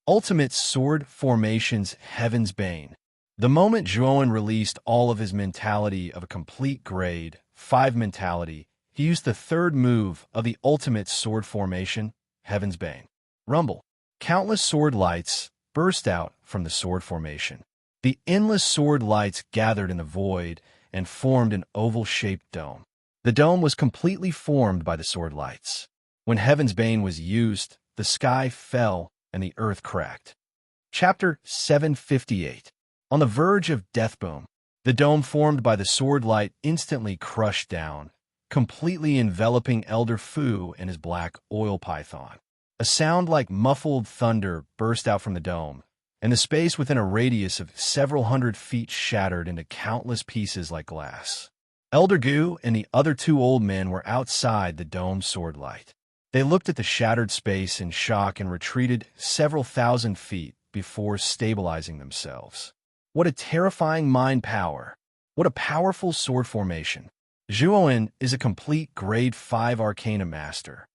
Ultimate Sword Formation's Heaven's Bane. The moment Zhuo Wen released all of his mentality of a complete grade 5 mentality, he used the 3rd move of the Ultimate Sword Formation, Heaven's Bane. Rumble. Countless sword lights burst out from the sword formation. The endless sword lights gathered in the void and formed an oval-shaped dome. The dome was completely formed by the sword lights. When Heaven's Bane was used, the sky fell and the earth cracked. Chapter 758. On the verge of death boom, the dome formed by the sword light instantly crushed down, completely enveloping Elder Fu and his black oil python. A sound like muffled thunder burst out from the dome, and the space within a radius of several hundred feet shattered into countless pieces like glass. Elder Gu and the other 2 old men were outside the dome's sword light. They looked at the shattered space in shock and retreated several thousand feet before stabilizing themselves. What a terrifying mind power. What a powerful sword formation. Zhuo Wen is a complete grade 5 Arcana Master.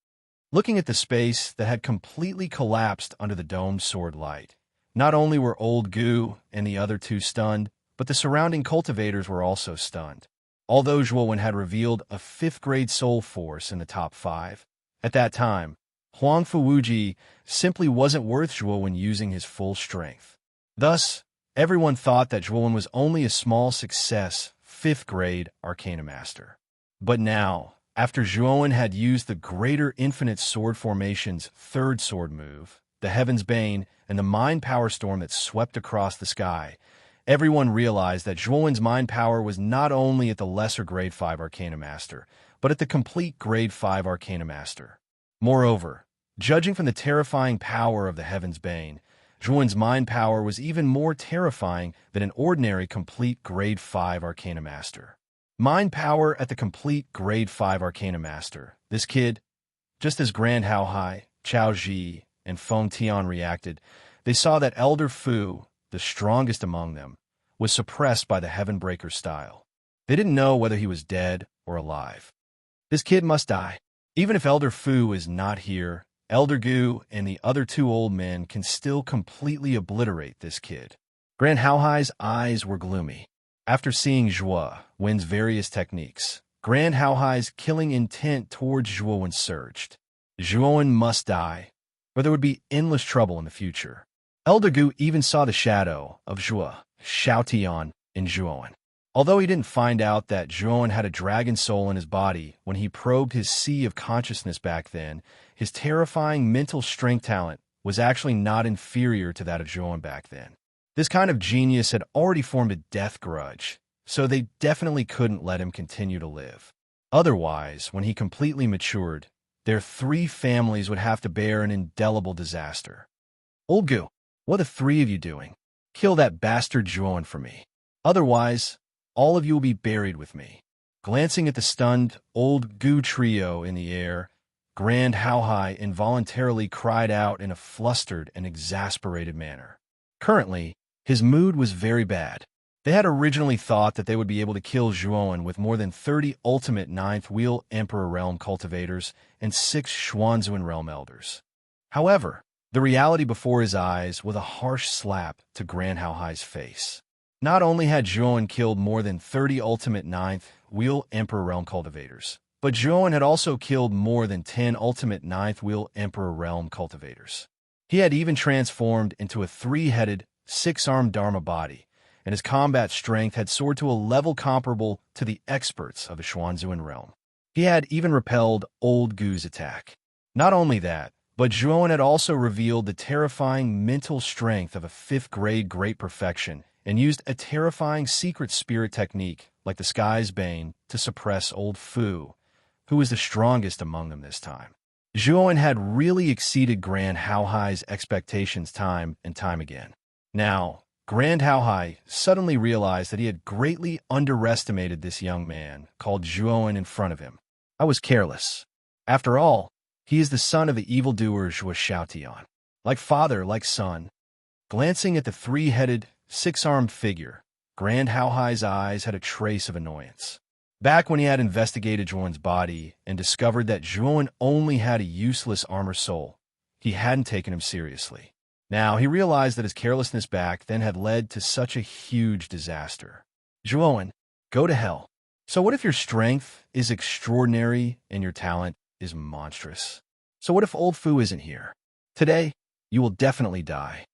Looking at the space that had completely collapsed under the domed sword light, not only were old Gu and the other 2 stunned, but the surrounding cultivators were also stunned. Although Zhuo Wen had revealed a 5th grade soul force in the top 5, at that time, Huang Fuwuji simply wasn't worth Zhuo Wen using his full strength. Thus, everyone thought that Zhuo Wen was only a small success 5th grade Arcana Master. But now, after Zhuo Wen had used the greater infinite sword formation's 3rd sword move, the Heaven's Bane, and the mind power storm that swept across the sky, everyone realized that Zhuo Wen's mind power was not only at the lesser grade 5 Arcana Master, but at the complete grade 5 Arcana Master. Moreover, judging from the terrifying power of the Heaven's Bane, Zhuo Wen's mind power was even more terrifying than an ordinary complete grade 5 Arcana Master. Mind power at the complete grade 5 Arcana Master. This kid, just as Grand Hao Hai, Chao Ji, and Feng Tian reacted, they saw that Elder Fu, the strongest among them, was suppressed by the Heavenbreaker style. They didn't know whether he was dead or alive. This kid must die. Even if Elder Fu is not here, Elder Gu and the other 2 old men can still completely obliterate this kid. Grand Hao Hai's eyes were gloomy. After seeing Zhuo Wen's various techniques, Grand Hao Hai's killing intent towards Zhuo Wen surged. Zhuo Wen must die, or there would be endless trouble in the future. Elder Gu even saw the shadow of Zhuo Xiaotian in Zhuo Wen. Although he didn't find out that Zhuo Wen had a dragon soul in his body when he probed his sea of consciousness back then, his terrifying mental strength talent was actually not inferior to that of Zhuo Wen back then. This kind of genius had already formed a death grudge, so they definitely couldn't let him continue to live. Otherwise, when he completely matured, their 3 families would have to bear an indelible disaster. Old Gu, what are the 3 of you doing? Kill that bastard Juon for me. Otherwise, all of you will be buried with me. Glancing at the stunned old Gu trio in the air, Grand Hao Hai involuntarily cried out in a flustered and exasperated manner. Currently, his mood was very bad. They had originally thought that they would be able to kill Zhuoan with more than 30 ultimate 9th Wheel Emperor Realm cultivators and 6 Xuanzuan Realm Elders. However, the reality before his eyes was a harsh slap to Grand Hao Hai's face. Not only had Zhuoan killed more than 30 ultimate 9th Wheel Emperor Realm cultivators, but Zhuoan had also killed more than 10 ultimate 9th Wheel Emperor Realm cultivators. He had even transformed into a 3-headed, 6-armed Dharma body, and his combat strength had soared to a level comparable to the experts of the Xuanzuan realm. He had even repelled Old Gu's attack. Not only that, but Zhuoan had also revealed the terrifying mental strength of a 5th-grade great perfection and used a terrifying secret spirit technique like the Sky's Bane to suppress Old Fu, who was the strongest among them this time. Zhuoan had really exceeded Grand Hao Hai's expectations time and time again. Now, Grand Hao Hai suddenly realized that he had greatly underestimated this young man called Zhuoan in front of him. I was careless. After all, he is the son of the evildoer Zhua Xiaotian. Like father, like son. Glancing at the 3-headed, 6-armed figure, Grand Hao Hai's eyes had a trace of annoyance. Back when he had investigated Zhuoan's body and discovered that Zhuoan only had a useless armor soul, he hadn't taken him seriously. Now, he realized that his carelessness back then had led to such a huge disaster. Zhuoan, go to hell. So what if your strength is extraordinary and your talent is monstrous? So what if Old Fu isn't here? Today, you will definitely die.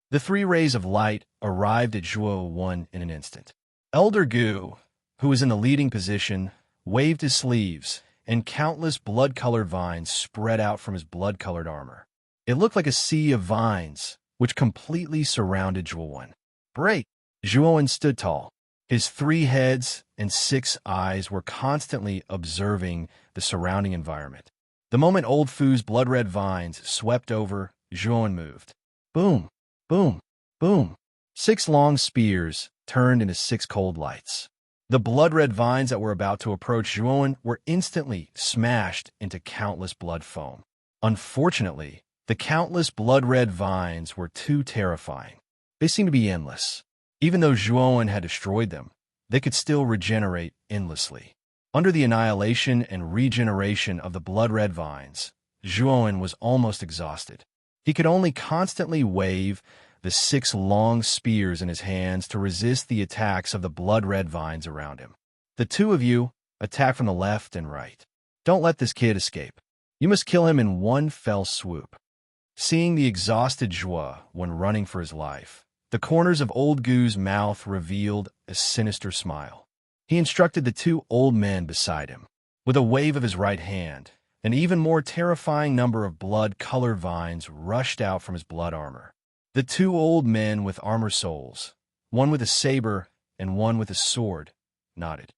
The 3 rays of light arrived at Zhuo in an instant. Elder Gu, who was in the leading position, waved his sleeves, and countless blood-colored vines spread out from his blood-colored armor. It looked like a sea of vines, which completely surrounded Zhuoan. Break! Zhuoan stood tall. His 3 heads and 6 eyes were constantly observing the surrounding environment. The moment Old Fu's blood-red vines swept over, Zhuoan moved. Boom! Boom! Boom! 6 long spears turned into 6 cold lights. The blood-red vines that were about to approach Zhuoan were instantly smashed into countless blood foam. Unfortunately, the countless blood-red vines were too terrifying. They seemed to be endless. Even though Zhuoan had destroyed them, they could still regenerate endlessly. Under the annihilation and regeneration of the blood-red vines, Zhuoan was almost exhausted. He could only constantly wave the 6 long spears in his hands to resist the attacks of the blood-red vines around him. The 2 of you attack from the left and right. Don't let this kid escape. You must kill him in one fell swoop. Seeing the exhausted Zhua when running for his life, the corners of Old Gu's mouth revealed a sinister smile. He instructed the 2 old men beside him. With a wave of his right hand, an even more terrifying number of blood-colored vines rushed out from his blood armor. The 2 old men with armor souls, one with a saber and one with a sword, nodded.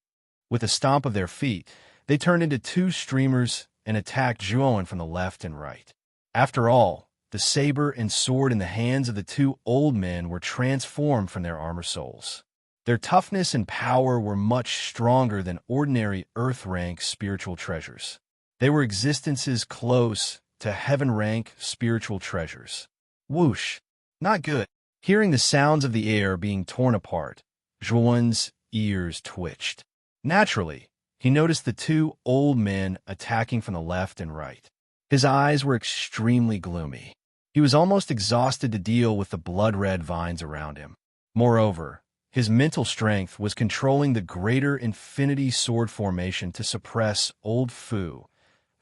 With a stomp of their feet, they turned into 2 streamers and attacked Zhuoan from the left and right. After all, the saber and sword in the hands of the 2 old men were transformed from their armor souls. Their toughness and power were much stronger than ordinary earth-rank spiritual treasures. They were existences close to heaven-rank spiritual treasures. Whoosh! Not good. Hearing the sounds of the air being torn apart, Zhuoan's ears twitched. Naturally, he noticed the 2 old men attacking from the left and right. His eyes were extremely gloomy. He was almost exhausted to deal with the blood-red vines around him. Moreover, his mental strength was controlling the greater infinity sword formation to suppress Old Fu,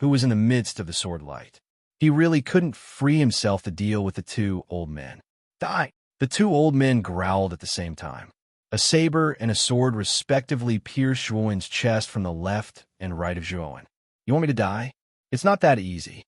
who was in the midst of the sword light. He really couldn't free himself to deal with the 2 old men. Die! The 2 old men growled at the same time. A saber and a sword respectively pierced Zhuoan's chest from the left and right of Zhuoan. You want me to die? It's not that easy.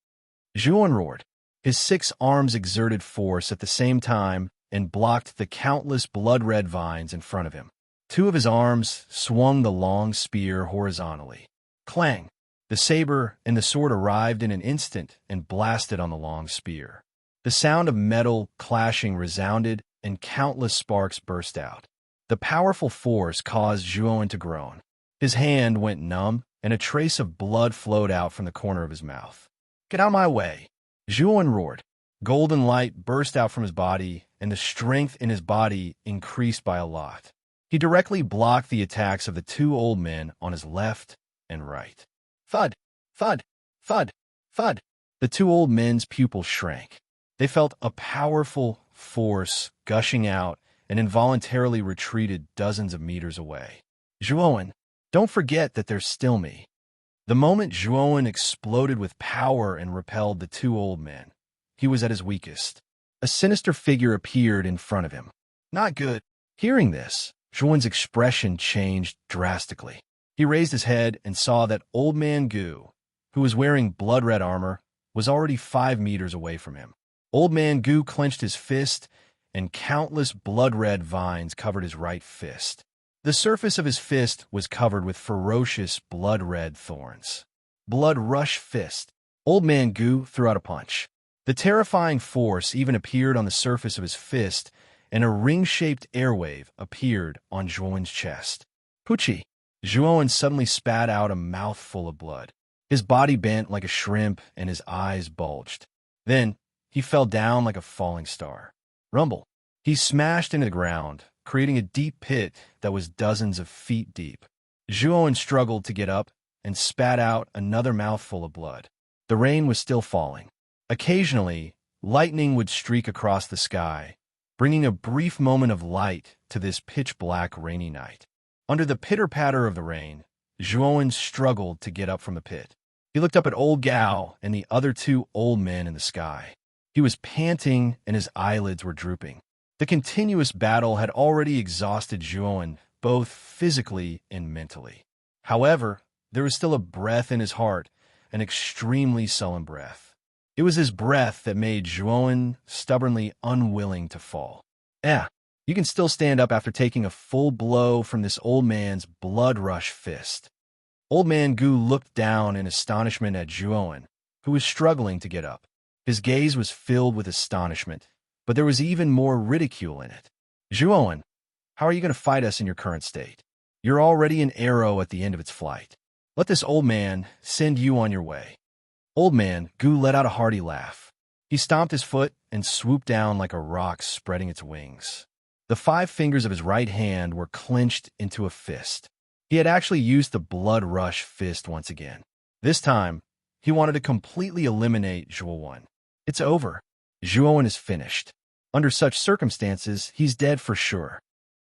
Zhuoan roared. His 6 arms exerted force at the same time and blocked the countless blood-red vines in front of him. 2 of his arms swung the long spear horizontally. Clang! The saber and the sword arrived in an instant and blasted on the long spear. The sound of metal clashing resounded, and countless sparks burst out. The powerful force caused Zhuowen to groan. His hand went numb, and a trace of blood flowed out from the corner of his mouth. "Get out of my way!" Zhuowen roared. Golden light burst out from his body, and the strength in his body increased by a lot. He directly blocked the attacks of the two old men on his left and right. Thud! Thud! Thud! Thud! The two old men's pupils shrank. They felt a powerful force gushing out and involuntarily retreated dozens of meters away. "Zhuowen, don't forget that there's still me." The moment Zhuowen exploded with power and repelled the two old men, he was at his weakest. A sinister figure appeared in front of him. Not good. Hearing this, Zhuowen's expression changed drastically. He raised his head and saw that Old Man Gu, who was wearing blood-red armor, was already 5 meters away from him. Old Man Gu clenched his fist, and countless blood-red vines covered his right fist. The surface of his fist was covered with ferocious blood-red thorns. Blood Rush Fist. Old Man Gu threw out a punch. The terrifying force even appeared on the surface of his fist, and a ring-shaped airwave appeared on Zhuowen's chest. Pucci! Zhuowen suddenly spat out a mouthful of blood. His body bent like a shrimp, and his eyes bulged. Then, he fell down like a falling star. Rumble! He smashed into the ground, creating a deep pit that was dozens of feet deep. Zhuowen struggled to get up and spat out another mouthful of blood. The rain was still falling. Occasionally, lightning would streak across the sky, bringing a brief moment of light to this pitch-black rainy night. Under the pitter-patter of the rain, Zhuowen struggled to get up from the pit. He looked up at Old Gao and the other two old men in the sky. He was panting and his eyelids were drooping. The continuous battle had already exhausted Zhuowen, both physically and mentally. However, there was still a breath in his heart, an extremely sullen breath. It was his breath that made Zhuowen stubbornly unwilling to fall. You can still stand up after taking a full blow from this old man's blood rush fist. Old Man Gu looked down in astonishment at Zhuowen, who was struggling to get up. His gaze was filled with astonishment, but there was even more ridicule in it. "Zhuowen, how are you going to fight us in your current state? You're already an arrow at the end of its flight. Let this old man send you on your way." Old Man Gu let out a hearty laugh. He stomped his foot and swooped down like a rock spreading its wings. The 5 fingers of his right hand were clenched into a fist. He had actually used the blood rush fist once again. This time, he wanted to completely eliminate Zhuowen. It's over. Zhuowen is finished. Under such circumstances, he's dead for sure.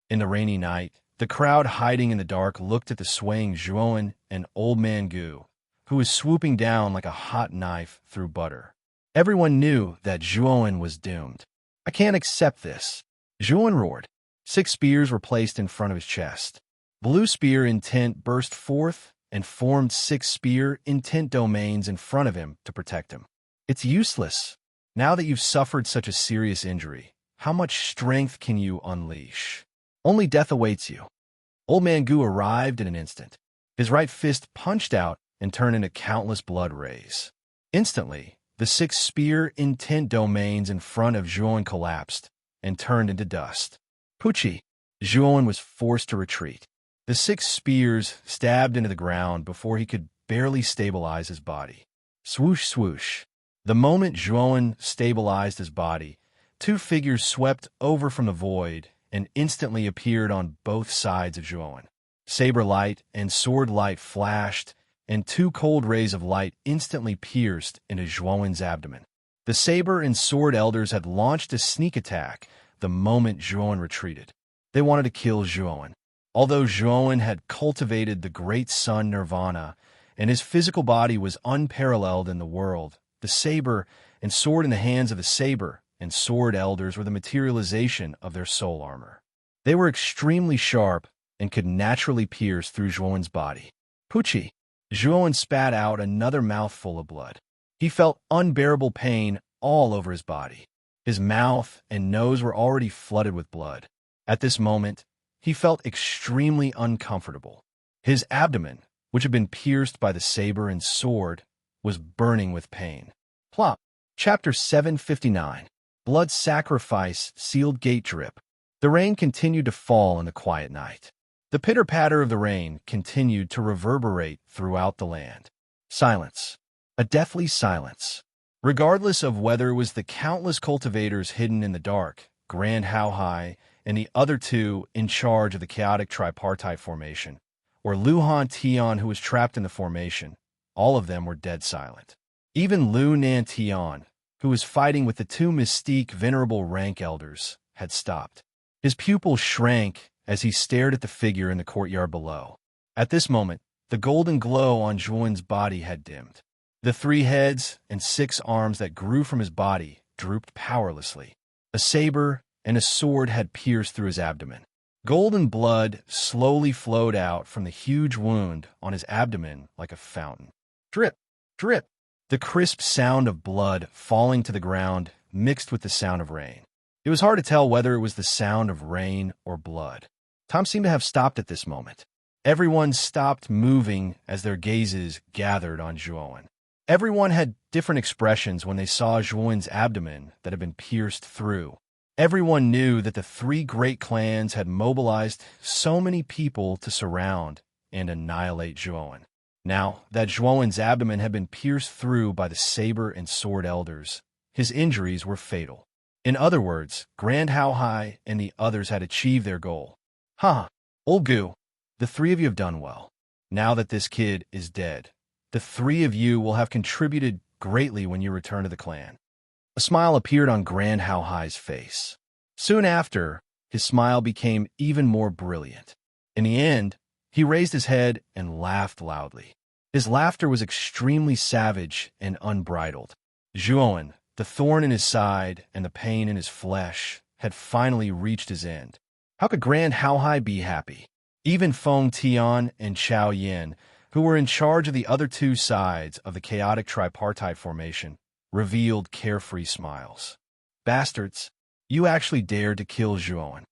In the rainy night, the crowd hiding in the dark looked at the swaying Zhuowen and Old Man Gu, who was swooping down like a hot knife through butter. Everyone knew that Zhuowen was doomed. "I can't accept this." Zhuowen roared. 6 spears were placed in front of his chest. Blue spear intent burst forth and formed 6 spear intent domains in front of him to protect him. "It's useless. Now that you've suffered such a serious injury, how much strength can you unleash? Only death awaits you." Old Man Gu arrived in an instant. His right fist punched out and turned into countless blood rays. Instantly, the 6 spear intent domains in front of Zhuowen collapsed and turned into dust. Pucci! Zhuowen was forced to retreat. The 6 spears stabbed into the ground before he could barely stabilize his body. Swoosh, swoosh. The moment Zhuowen stabilized his body, 2 figures swept over from the void and instantly appeared on both sides of Zhuowen. Saber light and sword light flashed, and 2 cold rays of light instantly pierced into Zhuowen's abdomen. The saber and sword elders had launched a sneak attack the moment Zhuowen retreated. They wanted to kill Zhuowen. Although Zhuowen had cultivated the great sun nirvana, and his physical body was unparalleled in the world, the saber and sword in the hands of the saber and sword elders were the materialization of their soul armor. They were extremely sharp and could naturally pierce through Zhuowen's body. Pucci! Zhuowen spat out another mouthful of blood. He felt unbearable pain all over his body. His mouth and nose were already flooded with blood. At this moment, he felt extremely uncomfortable. His abdomen, which had been pierced by the saber and sword, was burning with pain. Plop. Chapter 759. Blood Sacrifice, Sealed Gate Drip. The rain continued to fall in the quiet night. The pitter-patter of the rain continued to reverberate throughout the land. Silence. A deathly silence. Regardless of whether it was the countless cultivators hidden in the dark, Grand How High, and the other two in charge of the chaotic tripartite formation, or Luhan Tian who was trapped in the formation, all of them were dead silent. Even Lu Nan Tian, who was fighting with the two mystique venerable rank elders, had stopped. His pupils shrank as he stared at the figure in the courtyard below. At this moment, the golden glow on Zhuan's body had dimmed. The 3 heads and 6 arms that grew from his body drooped powerlessly. A saber and a sword had pierced through his abdomen. Golden blood slowly flowed out from the huge wound on his abdomen like a fountain. Drip, drip. The crisp sound of blood falling to the ground mixed with the sound of rain. It was hard to tell whether it was the sound of rain or blood. Tom seemed to have stopped at this moment. Everyone stopped moving as their gazes gathered on Zhuan. Everyone had different expressions when they saw Zhuan's abdomen that had been pierced through. Everyone knew that the 3 great clans had mobilized so many people to surround and annihilate Zhuan. Now that Zhuan's abdomen had been pierced through by the saber and sword elders, his injuries were fatal. In other words, Grand How High and the others had achieved their goal. Ha! Old Gu, the 3 of you have done well. Now that this kid is dead, the 3 of you will have contributed greatly when you return to the clan. A smile appeared on Grand How High's face. Soon after, his smile became even more brilliant. In the end, he raised his head and laughed loudly. His laughter was extremely savage and unbridled. Zhuan, the thorn in his side and the pain in his flesh, had finally reached his end. How could Grand How High be happy? Even Feng Tian and Chao Yin, who were in charge of the other 2 sides of the chaotic tripartite formation, revealed carefree smiles. Bastards, you actually dared to kill Zhuan.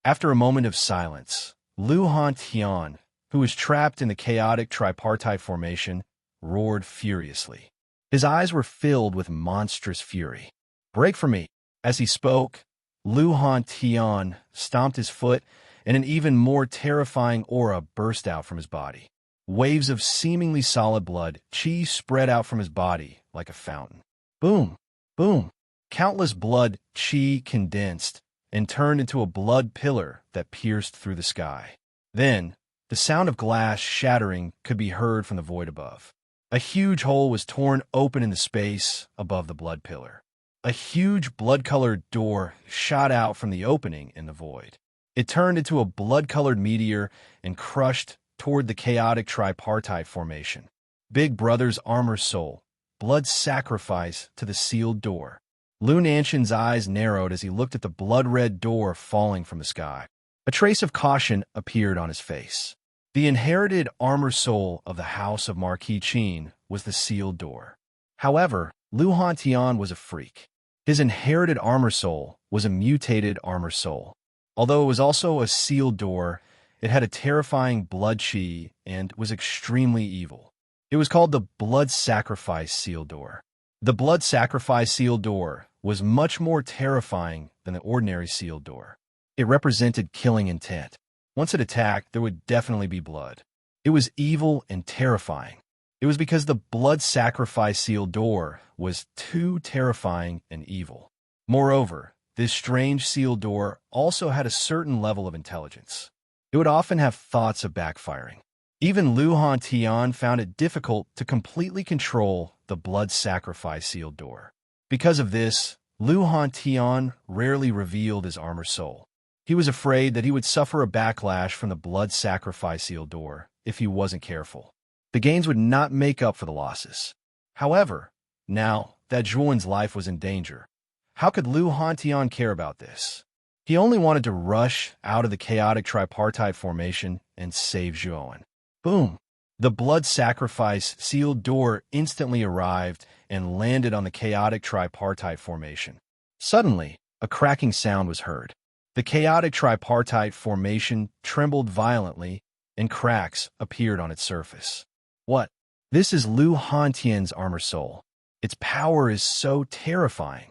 After a moment of silence, Lu Han Tian, who was trapped in the chaotic tripartite formation, roared furiously. His eyes were filled with monstrous fury. Break from me. As he spoke, Lu Han Tian stomped his foot, and an even more terrifying aura burst out from his body. Waves of seemingly solid blood, chi spread out from his body like a fountain. Boom, boom. Countless blood chi condensed and turned into a blood pillar that pierced through the sky. Then, the sound of glass shattering could be heard from the void above. A huge hole was torn open in the space above the blood pillar. A huge blood-colored door shot out from the opening in the void. It turned into a blood-colored meteor and crushed toward the chaotic tripartite formation. Big Brother's armor soul, blood sacrifice to the sealed door. Lu Nanshan's eyes narrowed as he looked at the blood-red door falling from the sky. A trace of caution appeared on his face. The inherited armor soul of the House of Marquis Qin was the sealed door. However, Lu Hantian was a freak. His inherited armor soul was a mutated armor soul. Although it was also a sealed door, it had a terrifying blood chi and was extremely evil. It was called the Blood Sacrifice Sealed Door. The Blood Sacrifice Sealed Door was much more terrifying than the ordinary sealed door. It represented killing intent. Once it attacked, there would definitely be blood. It was evil and terrifying. It was because the Blood Sacrifice Sealed Door was too terrifying and evil. Moreover, this strange sealed door also had a certain level of intelligence. It would often have thoughts of backfiring. Even Lu Han Tian found it difficult to completely control the Blood Sacrifice Sealed Door. Because of this, Lu Han Tian rarely revealed his armor soul. He was afraid that he would suffer a backlash from the Blood Sacrifice Sealed Door if he wasn't careful. The gains would not make up for the losses. However, now that Zhuan's life was in danger, how could Lu Hantian care about this? He only wanted to rush out of the chaotic tripartite formation and save Zhuan. Boom! The Blood Sacrifice Sealed Door instantly arrived and landed on the chaotic tripartite formation. Suddenly, a cracking sound was heard. The chaotic tripartite formation trembled violently, and cracks appeared on its surface. What? This is Lu Hantian's armor soul. Its power is so terrifying.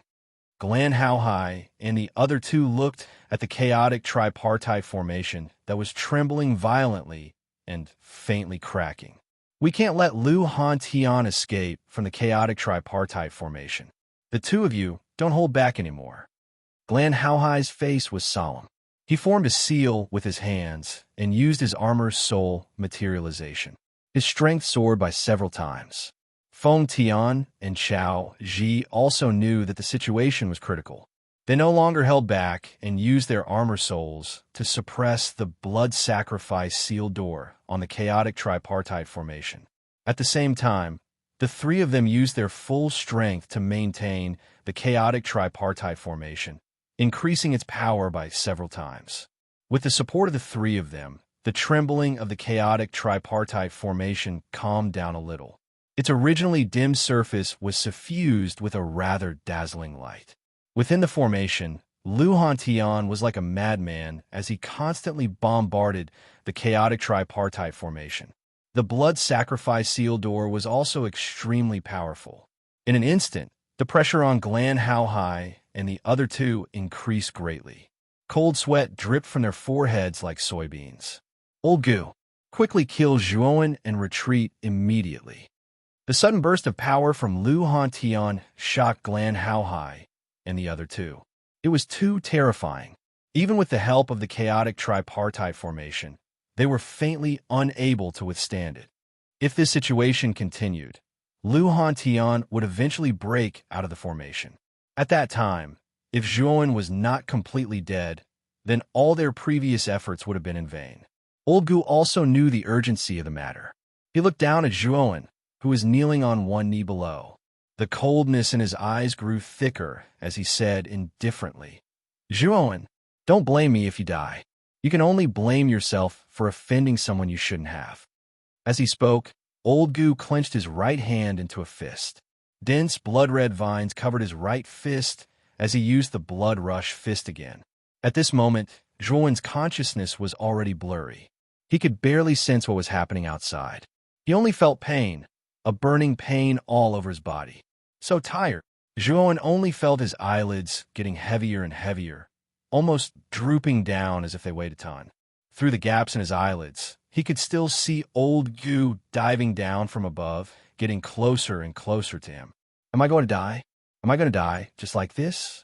Glan Haohai and the other two looked at the chaotic tripartite formation that was trembling violently and faintly cracking. We can't let Lu Hantian escape from the chaotic tripartite formation. The two of you don't hold back anymore. Glan Haohai's face was solemn. He formed a seal with his hands and used his armor soul materialization. His strength soared by several times. Feng Tian and Chao Ji also knew that the situation was critical. They no longer held back and used their armor souls to suppress the blood sacrifice sealed door on the chaotic tripartite formation. At the same time, the three of them used their full strength to maintain the chaotic tripartite formation, increasing its power by several times. With the support of the three of them, the trembling of the chaotic tripartite formation calmed down a little. Its originally dim surface was suffused with a rather dazzling light. Within the formation, Lu Hantian was like a madman as he constantly bombarded the chaotic tripartite formation. The blood sacrifice seal door was also extremely powerful. In an instant, the pressure on Glan Haohai and the other two increased greatly. Cold sweat dripped from their foreheads like soybeans. Old Gu, quickly kill Zhuowen and retreat immediately. The sudden burst of power from Lu Hantian shocked Glan Haohai and the other two. It was too terrifying. Even with the help of the chaotic tripartite formation, they were faintly unable to withstand it. If this situation continued, Lu Hantian would eventually break out of the formation. At that time, if Zhuowen was not completely dead, then all their previous efforts would have been in vain. Old Gu also knew the urgency of the matter. He looked down at Zhuowen, who was kneeling on one knee below. The coldness in his eyes grew thicker as he said indifferently, "Zhuowen, don't blame me if you die. You can only blame yourself for offending someone you shouldn't have." As he spoke, Old Gu clenched his right hand into a fist. Dense blood-red vines covered his right fist as he used the blood rush fist again. At this moment, Zhuowen's consciousness was already blurry. He could barely sense what was happening outside. He only felt pain, a burning pain all over his body. So tired, Zhuowen only felt his eyelids getting heavier and heavier, almost drooping down as if they weighed a ton. Through the gaps in his eyelids, he could still see Old Gu diving down from above, getting closer and closer to him. Am I going to die? Am I going to die just like this?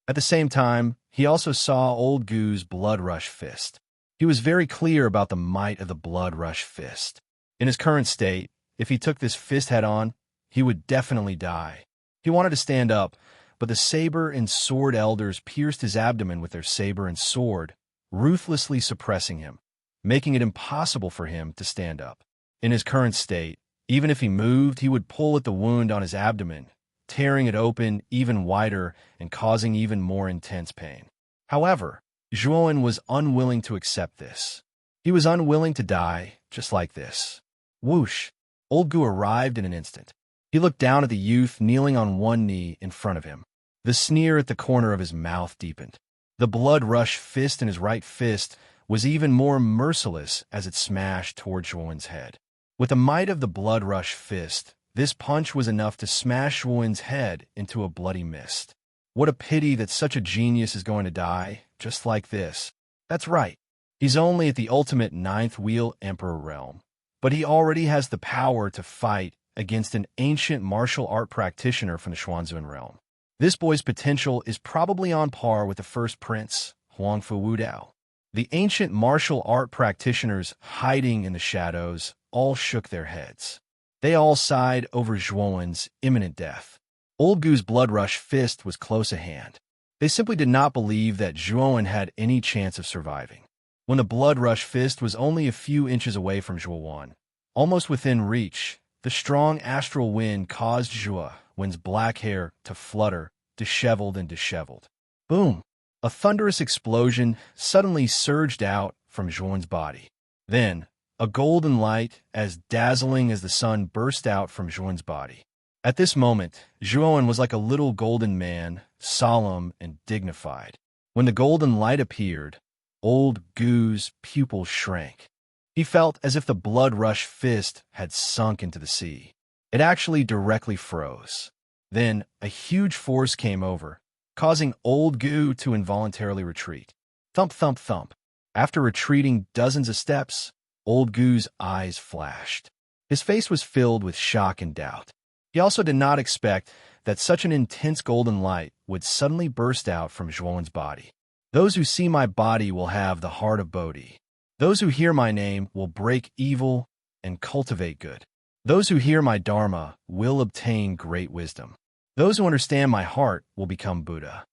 At the same time, he also saw Old Gu's blood rush fist. He was very clear about the might of the blood rush fist. In his current state, if he took this fist head-on, he would definitely die. He wanted to stand up, but the saber and sword elders pierced his abdomen with their saber and sword, ruthlessly suppressing him, making it impossible for him to stand up. In his current state, even if he moved, he would pull at the wound on his abdomen, tearing it open even wider and causing even more intense pain. However, Zhuowen was unwilling to accept this. He was unwilling to die just like this. Whoosh! Old Gu arrived in an instant. He looked down at the youth kneeling on one knee in front of him. The sneer at the corner of his mouth deepened. The blood rush fist in his right fist was even more merciless as it smashed toward Zhuowen's head. With the might of the blood rush fist, this punch was enough to smash Zhuowen's head into a bloody mist. What a pity that such a genius is going to die just like this. That's right. He's only at the ultimate ninth wheel emperor realm, but he already has the power to fight against an ancient martial art practitioner from the Xuanzun realm. This boy's potential is probably on par with the first prince, Huangfu Wudao. The ancient martial art practitioners hiding in the shadows all shook their heads. They all sighed over Zhuowen's imminent death. Old Gu's blood rush fist was close at hand. They simply did not believe that Zhuowen had any chance of surviving. When the blood rush fist was only a few inches away from Zhuowen, almost within reach, the strong astral wind caused Zhuowen's black hair to flutter, disheveled and disheveled. Boom! A thunderous explosion suddenly surged out from Zhuowen's body. Then, a golden light as dazzling as the sun burst out from Zhuowen's body. At this moment, Zhuowen was like a little golden man, solemn and dignified. When the golden light appeared, Old Gu's pupils shrank. He felt as if the blood-rush fist had sunk into the sea. It actually directly froze. Then a huge force came over, causing old Goo to involuntarily retreat. Thump, thump, thump. After retreating dozens of steps, old Goo's eyes flashed. His face was filled with shock and doubt. He also did not expect that such an intense golden light would suddenly burst out from Zhuowen's body. Those who see my body will have the heart of Bodhi. Those who hear my name will break evil and cultivate good. Those who hear my dharma will obtain great wisdom. Those who understand my heart will become Buddha.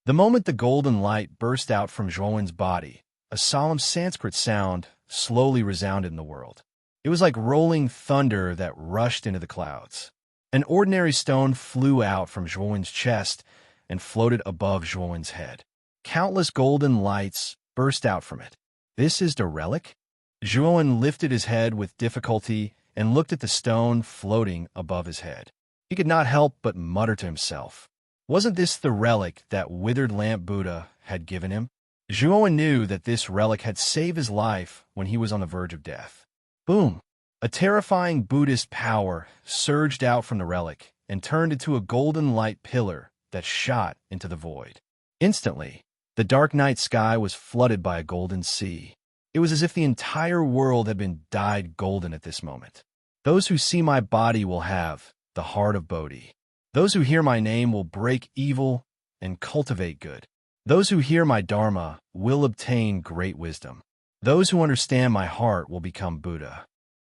The moment the golden light burst out from Zhuowen's body, a solemn Sanskrit sound slowly resounded in the world. It was like rolling thunder that rushed into the clouds. An ordinary stone flew out from Zhuowen's chest and floated above Zhuowen's head. Countless golden lights burst out from it. This is the relic? Zhuowen lifted his head with difficulty and looked at the stone floating above his head. He could not help but mutter to himself. Wasn't this the relic that withered lamp Buddha had given him? Zhuowen knew that this relic had saved his life when he was on the verge of death. Boom! A terrifying Buddhist power surged out from the relic and turned into a golden light pillar that shot into the void. Instantly, the dark night sky was flooded by a golden sea. It was as if the entire world had been dyed golden at this moment. Those who see my body will have the heart of Bodhi. Those who hear my name will break evil and cultivate good. Those who hear my dharma will obtain great wisdom. Those who understand my heart will become Buddha.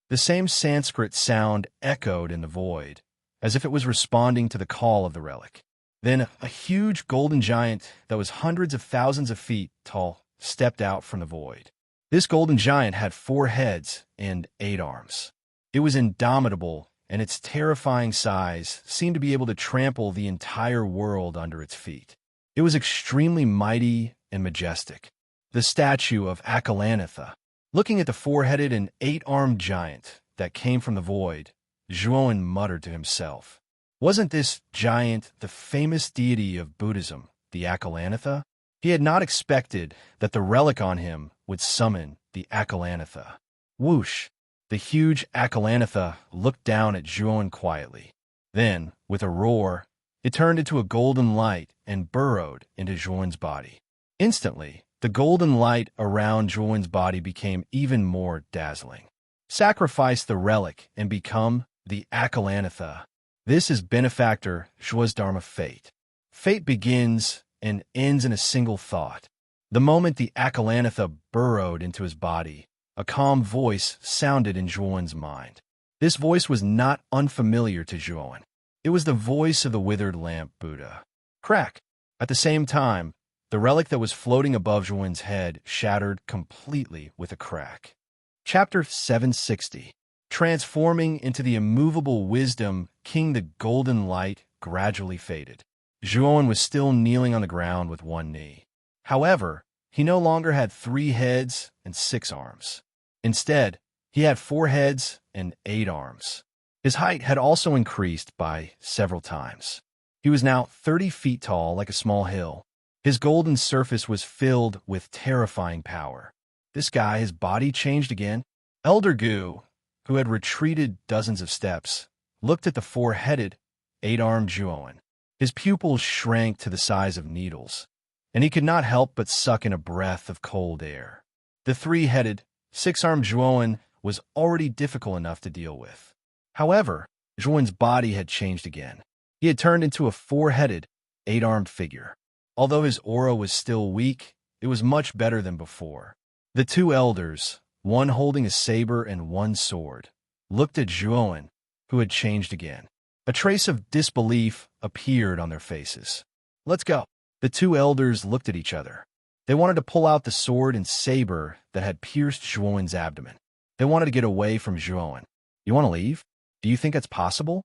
The same Sanskrit sound echoed in the void, as if it was responding to the call of the relic. Then a huge golden giant that was hundreds of thousands of feet tall stepped out from the void. This golden giant had 4 heads and 8 arms. It was indomitable, and its terrifying size seemed to be able to trample the entire world under its feet. It was extremely mighty and majestic. The statue of Akalanatha. Looking at the 4-headed and 8-armed giant that came from the void, Zhuowen muttered to himself. Wasn't this giant the famous deity of Buddhism, the Akalanatha? He had not expected that the relic on him would summon the Akalanatha. Whoosh! The huge Akalanatha looked down at Zhuowen quietly. Then, with a roar, it turned into a golden light and burrowed into Zhuowen's body. Instantly, the golden light around Zhuowen's body became even more dazzling. Sacrifice the relic and become the Akalanatha. This is benefactor Zhuo's Dharma fate. Fate begins and ends in a single thought. The moment the Akalanatha burrowed into his body, a calm voice sounded in Zhuowen's mind. This voice was not unfamiliar to Zhuowen. It was the voice of the withered lamp Buddha. Crack! At the same time, the relic that was floating above Zhuowen's head shattered completely with a crack. Chapter 760. Transforming into the immovable wisdom, King the golden light gradually faded. Zhuowen was still kneeling on the ground with one knee. However, he no longer had 3 heads and 6 arms. Instead, he had 4 heads and 8 arms. His height had also increased by several times. He was now 30 feet tall, like a small hill. His golden surface was filled with terrifying power. This guy, his body changed again. Elder Gu, who had retreated dozens of steps, looked at the 4-headed, 8-armed Zhuowen. His pupils shrank to the size of needles, and he could not help but suck in a breath of cold air. The 3-headed, 6-armed Zhuowen was already difficult enough to deal with. However, Zhuowen's body had changed again. He had turned into a 4-headed, 8-armed figure. Although his aura was still weak, it was much better than before. The 2 elders, one holding a saber and one sword, looked at Zhuowen, who had changed again. A trace of disbelief appeared on their faces. Let's go. The 2 elders looked at each other. They wanted to pull out the sword and saber that had pierced Zhuowen's abdomen. They wanted to get away from Zhuowen. You want to leave? Do you think it's possible?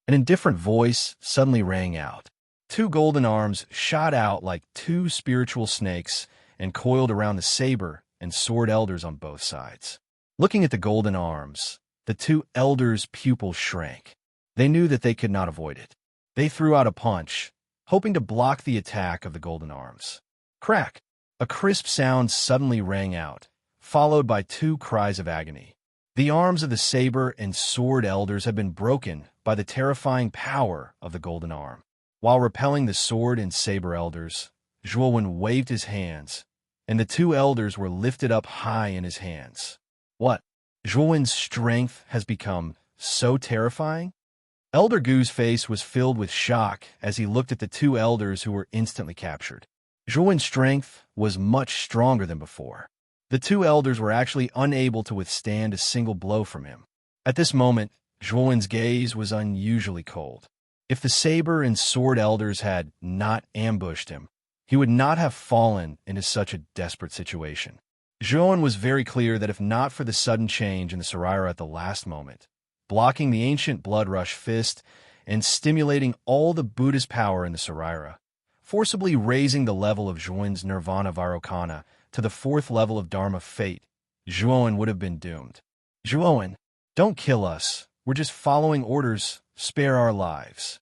An indifferent voice suddenly rang out. 2 golden arms shot out like 2 spiritual snakes and coiled around the saber and sword elders on both sides. Looking at the golden arms, the 2 elders' pupils shrank. They knew that they could not avoid it. They threw out a punch, hoping to block the attack of the golden arms. Crack! A crisp sound suddenly rang out, followed by 2 cries of agony. The arms of the saber and sword elders had been broken by the terrifying power of the golden arm. While repelling the sword and saber elders, Zhuowen waved his hands, and the 2 elders were lifted up high in his hands. What? Zhuowen's strength has become so terrifying? Elder Gu's face was filled with shock as he looked at the 2 elders who were instantly captured. Zhuowen's strength was much stronger than before. The 2 elders were actually unable to withstand a single blow from him. At this moment, Zhuowen's gaze was unusually cold. If the saber and sword elders had not ambushed him, he would not have fallen into such a desperate situation. Zhuowen was very clear that if not for the sudden change in the Saraira at the last moment, blocking the ancient blood rush fist and stimulating all the Buddhist power in the Saraira, forcibly raising the level of Zhuowen's Nirvana Vairocana to the 4th level of Dharma fate, Zhuowen would have been doomed. Zhuowen, don't kill us. We're just following orders. Spare our lives.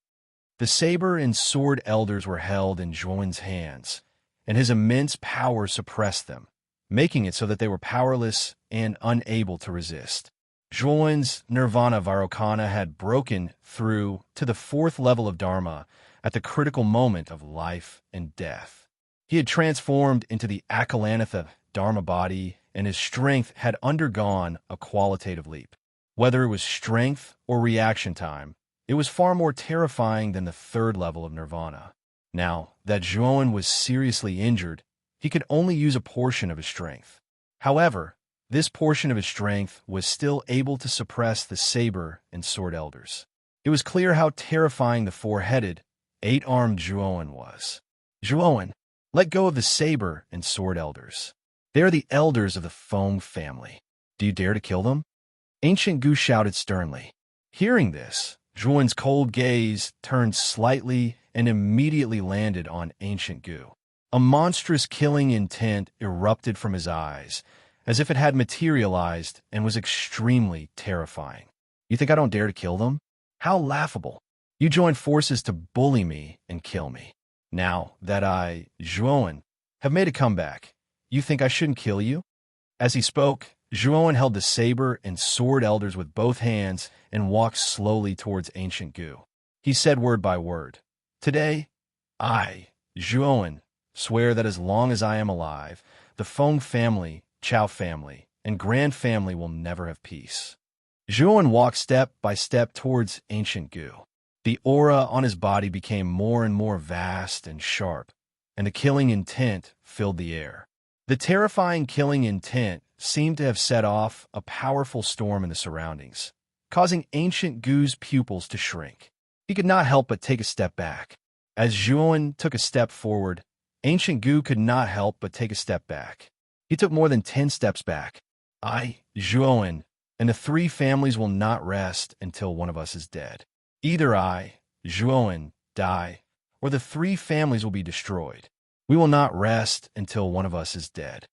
The saber and sword elders were held in Zhuowen's hands, and his immense power suppressed them, making it so that they were powerless and unable to resist. Zhuowen's Nirvana Vairocana had broken through to the 4th level of Dharma at the critical moment of life and death. He had transformed into the Akalanatha Dharma body, and his strength had undergone a qualitative leap. Whether it was strength or reaction time, it was far more terrifying than the 3rd level of Nirvana. Now that Zhuowen was seriously injured, he could only use a portion of his strength. However, this portion of his strength was still able to suppress the saber and sword elders. It was clear how terrifying the 4-headed, 8-armed Zhuowen was. Zhuowen, let go of the saber and sword elders. They are the elders of the Foam family. Do you dare to kill them? Ancient Gu shouted sternly. Hearing this, Zhuowen's cold gaze turned slightly and immediately landed on Ancient Gu. A monstrous killing intent erupted from his eyes, as if it had materialized and was extremely terrifying. You think I don't dare to kill them? How laughable. You joined forces to bully me and kill me. Now that I, Zhuowen, have made a comeback, you think I shouldn't kill you? As he spoke, Zhuowen held the saber and sword elders with both hands and walked slowly towards Ancient Gu. He said word by word, Today, I, Zhuowen, swear that as long as I am alive, the Feng family, Chao family, and Grand family will never have peace. Zhuowen walked step by step towards Ancient Gu. The aura on his body became more and more vast and sharp, and the killing intent filled the air. The terrifying killing intent seemed to have set off a powerful storm in the surroundings, causing Ancient Gu's pupils to shrink. He could not help but take a step back. As Zhuowen took a step forward, Ancient Gu could not help but take a step back. He took more than 10 steps back. I, Zhuowen, and the 3 families will not rest until one of us is dead. Either I, Zhuowen, die, or the 3 families will be destroyed. We will not rest until one of us is dead.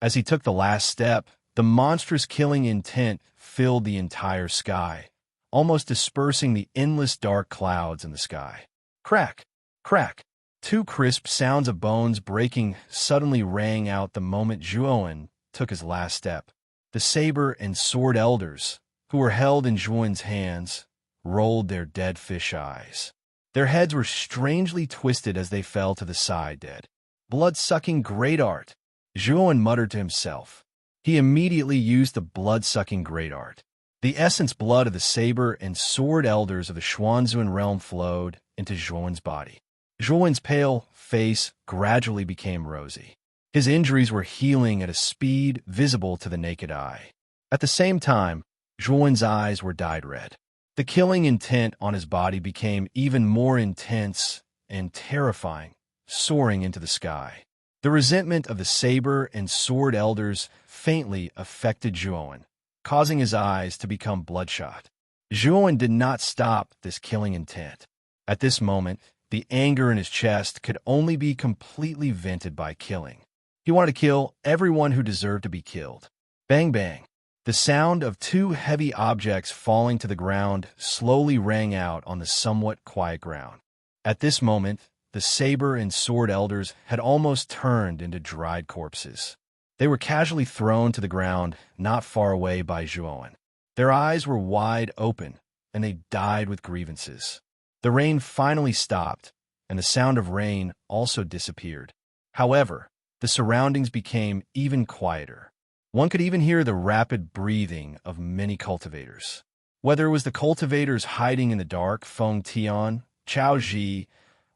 As he took the last step, the monstrous killing intent filled the entire sky, almost dispersing the endless dark clouds in the sky. Crack! Crack! 2 crisp sounds of bones breaking suddenly rang out the moment Zhuowen took his last step. The saber and sword elders, who were held in Zhuowen's hands, rolled their dead fish eyes. Their heads were strangely twisted as they fell to the side dead. Blood-sucking great art, Zhuowen muttered to himself. He immediately used the blood-sucking great art. The essence blood of the saber and sword elders of the Xuanzun realm flowed into Zhuowen's body. Zhuowen's pale face gradually became rosy. His injuries were healing at a speed visible to the naked eye. At the same time, Zhuowen's eyes were dyed red. The killing intent on his body became even more intense and terrifying, soaring into the sky. The resentment of the saber and sword elders faintly affected Zhuowen, causing his eyes to become bloodshot. Zhuowen did not stop this killing intent. At this moment, the anger in his chest could only be completely vented by killing. He wanted to kill everyone who deserved to be killed. Bang bang. The sound of 2 heavy objects falling to the ground slowly rang out on the somewhat quiet ground. At this moment, the saber and sword elders had almost turned into dried corpses. They were casually thrown to the ground not far away by Zhuowen. Their eyes were wide open, and they died with grievances. The rain finally stopped, and the sound of rain also disappeared. However, the surroundings became even quieter. One could even hear the rapid breathing of many cultivators. Whether it was the cultivators hiding in the dark, Feng Tian, Chao Ji,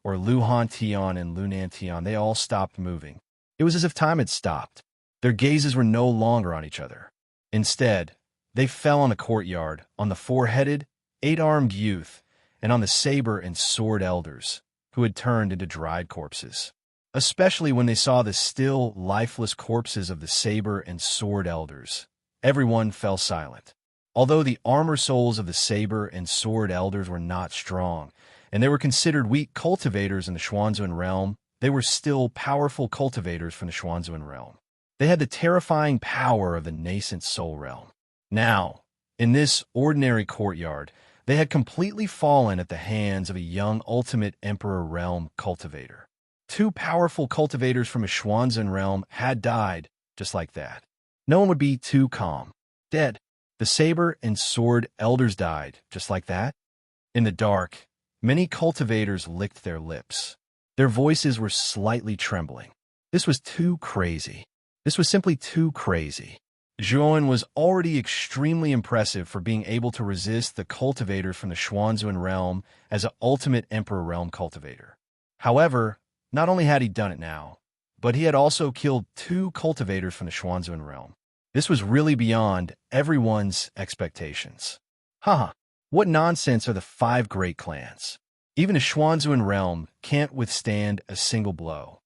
or Lu Han Tian and Lunan Tian, they all stopped moving. It was as if time had stopped. Their gazes were no longer on each other. Instead, they fell on the courtyard, on the four-headed, eight-armed youth, and on the saber and sword elders, who had turned into dried corpses. Especially when they saw the still, lifeless corpses of the saber and sword elders, everyone fell silent. Although the armor souls of the saber and sword elders were not strong, and they were considered weak cultivators in the Xuanzuan realm, they were still powerful cultivators from the Xuanzuan realm. They had the terrifying power of the nascent soul realm. Now, in this ordinary courtyard, they had completely fallen at the hands of a young ultimate emperor realm cultivator. Two powerful cultivators from a Xuanzan realm had died just like that. No one would be too calm. Dead. The saber and sword elders died just like that. In the dark, many cultivators licked their lips. Their voices were slightly trembling. This was too crazy. This was simply too crazy. Zhuowen was already extremely impressive for being able to resist the cultivators from the Xuanzuan realm as an ultimate emperor realm cultivator. However, not only had he done it now, but he had also killed two cultivators from the Xuanzuan realm. This was really beyond everyone's expectations. Haha, what nonsense are the five great clans? Even the Xuanzuan realm can't withstand a single blow.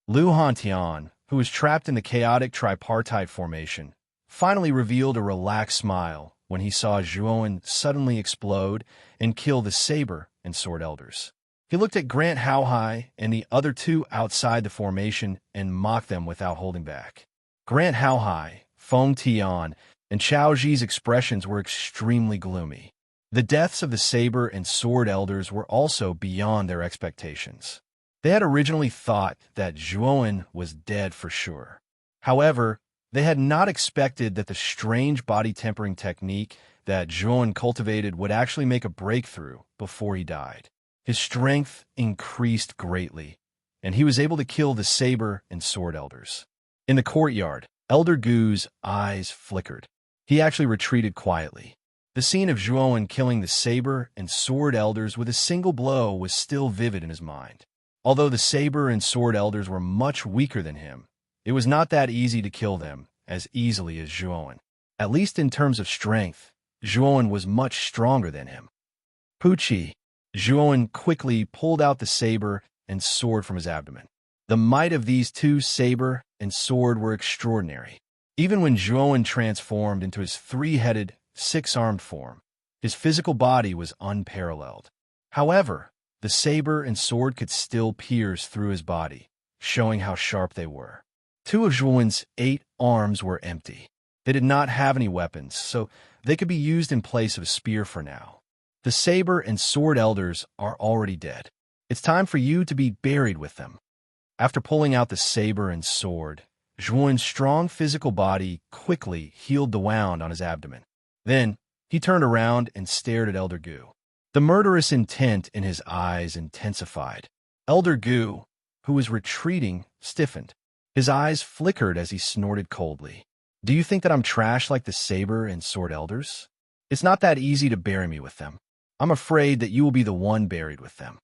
Lu Hantian, who was trapped in the chaotic tripartite formation, finally revealed a relaxed smile when he saw Zhuowen suddenly explode and kill the saber and sword elders. He looked at Grant Haohai and the other two outside the formation and mocked them without holding back. Grant Haohai, Feng Tian, and Chao Ji's expressions were extremely gloomy. The deaths of the saber and sword elders were also beyond their expectations. They had originally thought that Zhuowen was dead for sure. However, they had not expected that the strange body tempering technique that Zhuowen cultivated would actually make a breakthrough before he died. His strength increased greatly, and he was able to kill the saber and sword elders. In the courtyard, Elder Gu's eyes flickered. He actually retreated quietly. The scene of Zhuowen killing the saber and sword elders with a single blow was still vivid in his mind. Although the saber and sword elders were much weaker than him, it was not that easy to kill them as easily as Zhuowen. At least in terms of strength, Zhuowen was much stronger than him. Puchi. Zhuowen quickly pulled out the saber and sword from his abdomen. The might of these two saber and sword were extraordinary. Even when Zhuowen transformed into his three-headed, six-armed form, his physical body was unparalleled. However, the saber and sword could still pierce through his body, showing how sharp they were. Two of Zhuowen's 8 arms were empty. They did not have any weapons, so they could be used in place of a spear for now. The saber and sword elders are already dead. It's time for you to be buried with them. After pulling out the saber and sword, Zhuowen's strong physical body quickly healed the wound on his abdomen. Then, he turned around and stared at Elder Gu. The murderous intent in his eyes intensified. Elder Gu, who was retreating, stiffened. His eyes flickered as he snorted coldly. Do you think that I'm trash like the saber and sword elders? It's not that easy to bury me with them. I'm afraid that you will be the one buried with them.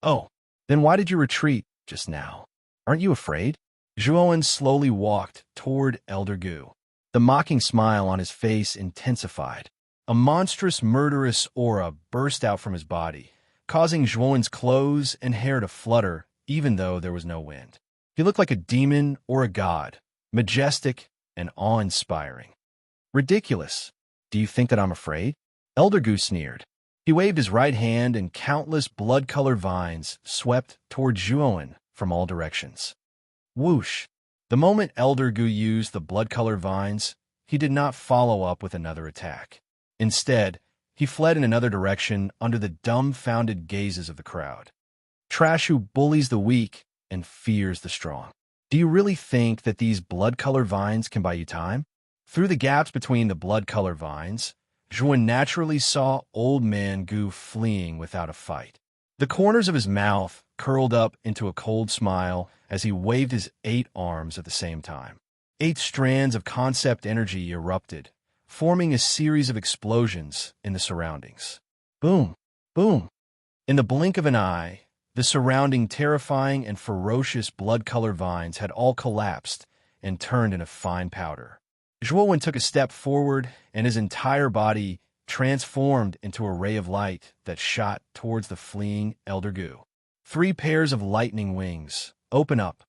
Oh, then why did you retreat just now? Aren't you afraid? Zhuowen slowly walked toward Elder Gu. The mocking smile on his face intensified. A monstrous, murderous aura burst out from his body, causing Zhuowen's clothes and hair to flutter even though there was no wind. He looked like a demon or a god, majestic and awe-inspiring. Ridiculous. Do you think that I'm afraid? Elder Gu sneered. He waved his right hand and countless blood-colored vines swept toward Zhuowen from all directions. Whoosh! The moment Elder Gu used the blood-colored vines, he did not follow up with another attack. Instead, he fled in another direction under the dumbfounded gazes of the crowd. Trash who bullies the weak and fears the strong. Do you really think that these blood-color vines can buy you time? Through the gaps between the blood-color vines, Zhuan naturally saw Old Man Gu fleeing without a fight. The corners of his mouth curled up into a cold smile as he waved his 8 arms at the same time. 8 strands of concept energy erupted, forming a series of explosions in the surroundings. Boom, boom. In the blink of an eye, the surrounding terrifying and ferocious blood-color vines had all collapsed and turned into fine powder. Zhuowen took a step forward, and his entire body transformed into a ray of light that shot towards the fleeing Elder Gu. 3 pairs of lightning wings. Open up.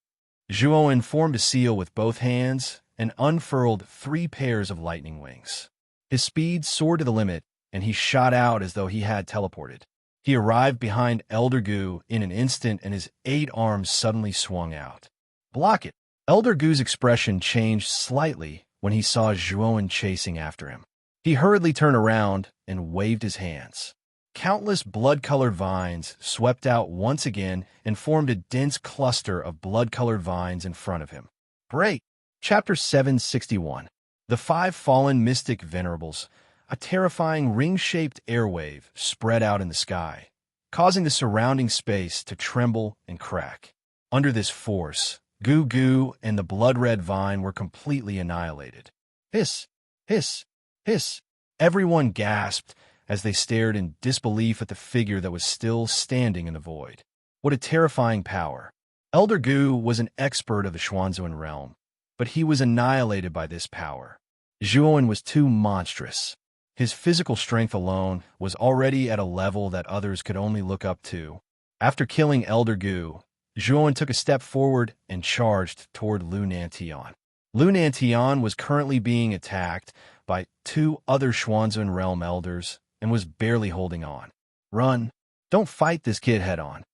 Zhuowen formed a seal with both hands and unfurled 3 pairs of lightning wings. His speed soared to the limit, and he shot out as though he had teleported. He arrived behind Elder Gu in an instant, and his 8 arms suddenly swung out. Block it! Elder Gu's expression changed slightly when he saw Zhuowen chasing after him. He hurriedly turned around and waved his hands. Countless blood-colored vines swept out once again and formed a dense cluster of blood-colored vines in front of him. Break! Chapter 761. The 5 Fallen Mystic Venerables. A terrifying ring-shaped airwave spread out in the sky, causing the surrounding space to tremble and crack. Under this force, Gu Gu and the blood-red vine were completely annihilated. Hiss! Hiss! Hiss! Everyone gasped as they stared in disbelief at the figure that was still standing in the void. What a terrifying power! Elder Gu was an expert of the Xuanzuan realm, but he was annihilated by this power. Zhuowen was too monstrous. His physical strength alone was already at a level that others could only look up to. After killing Elder Gu, Zhuowen took a step forward and charged toward Lu Nantian. Lu Nantian was currently being attacked by 2 other Xuanzuan realm elders and was barely holding on. Run! Don't fight this kid head-on.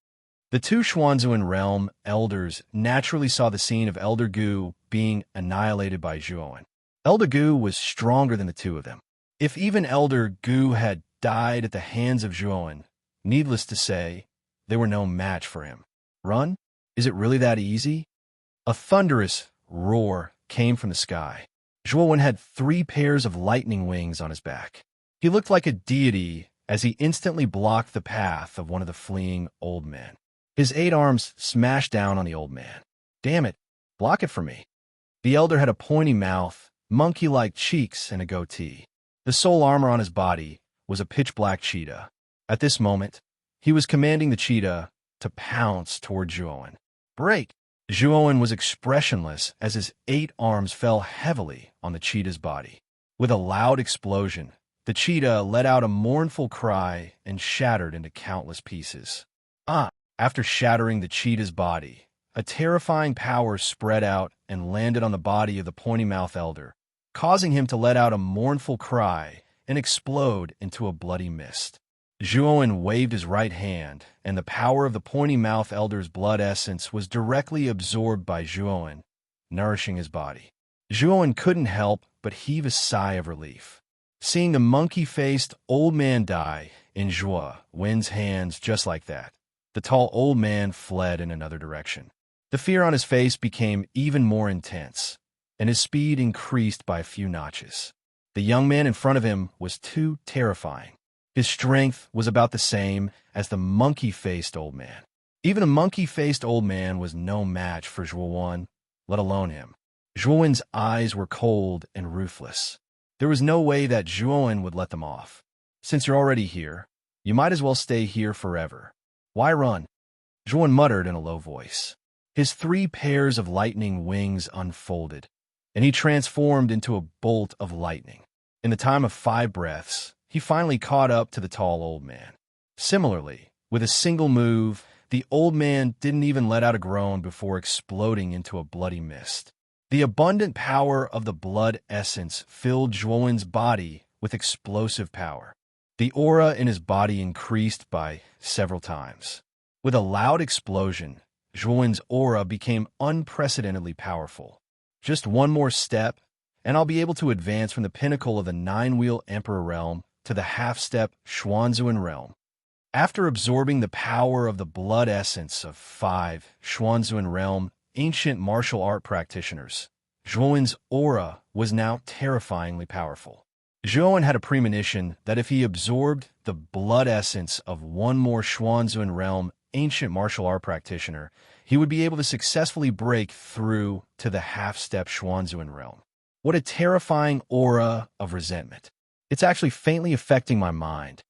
The 2 Xuanzuan realm elders naturally saw the scene of Elder Gu being annihilated by Zhuowen. Elder Gu was stronger than the 2 of them. If even Elder Gu had died at the hands of Zhuowen, needless to say, they were no match for him. Run? Is it really that easy? A thunderous roar came from the sky. Zhuowen had 3 pairs of lightning wings on his back. He looked like a deity as he instantly blocked the path of one of the fleeing old men. His 8 arms smashed down on the old man. Damn it, block it for me. The elder had a pointy mouth, monkey-like cheeks, and a goatee. The sole armor on his body was a pitch-black cheetah. At this moment, he was commanding the cheetah to pounce toward Zhuowen. Break! Zhuowen was expressionless as his 8 arms fell heavily on the cheetah's body. With a loud explosion, the cheetah let out a mournful cry and shattered into countless pieces. After shattering the cheetah's body, a terrifying power spread out and landed on the body of the pointy-mouthed elder, causing him to let out a mournful cry and explode into a bloody mist. Zhuowen waved his right hand, and the power of the pointy-mouthed elder's blood essence was directly absorbed by Zhuowen, nourishing his body. Zhuowen couldn't help but heave a sigh of relief. Seeing the monkey-faced old man die in Zhuowen's hands just like that, the tall old man fled in another direction. The fear on his face became even more intense, and his speed increased by a few notches. The young man in front of him was too terrifying. His strength was about the same as the monkey-faced old man. Even a monkey-faced old man was no match for Zhuowen, let alone him. Zhuowen's eyes were cold and ruthless. There was no way that Zhuowen would let them off. Since you're already here, you might as well stay here forever. Why run? Zhuowen muttered in a low voice. His 3 pairs of lightning wings unfolded, and he transformed into a bolt of lightning. In the time of 5 breaths, he finally caught up to the tall old man. Similarly, with a single move, the old man didn't even let out a groan before exploding into a bloody mist. The abundant power of the blood essence filled Zhuowen's body with explosive power. The aura in his body increased by several times. With a loud explosion, Zhuowen's aura became unprecedentedly powerful. Just one more step, and I'll be able to advance from the pinnacle of the 9-wheel Emperor realm to the half-step Xuanzuan realm. After absorbing the power of the blood essence of 5 Xuanzuan realm ancient martial art practitioners, Zhuowen's aura was now terrifyingly powerful. Zhuowen had a premonition that if he absorbed the blood essence of one more Xuanzun realm ancient martial art practitioner, he would be able to successfully break through to the half-step Xuanzun realm. What a terrifying aura of resentment. It's actually faintly affecting my mind.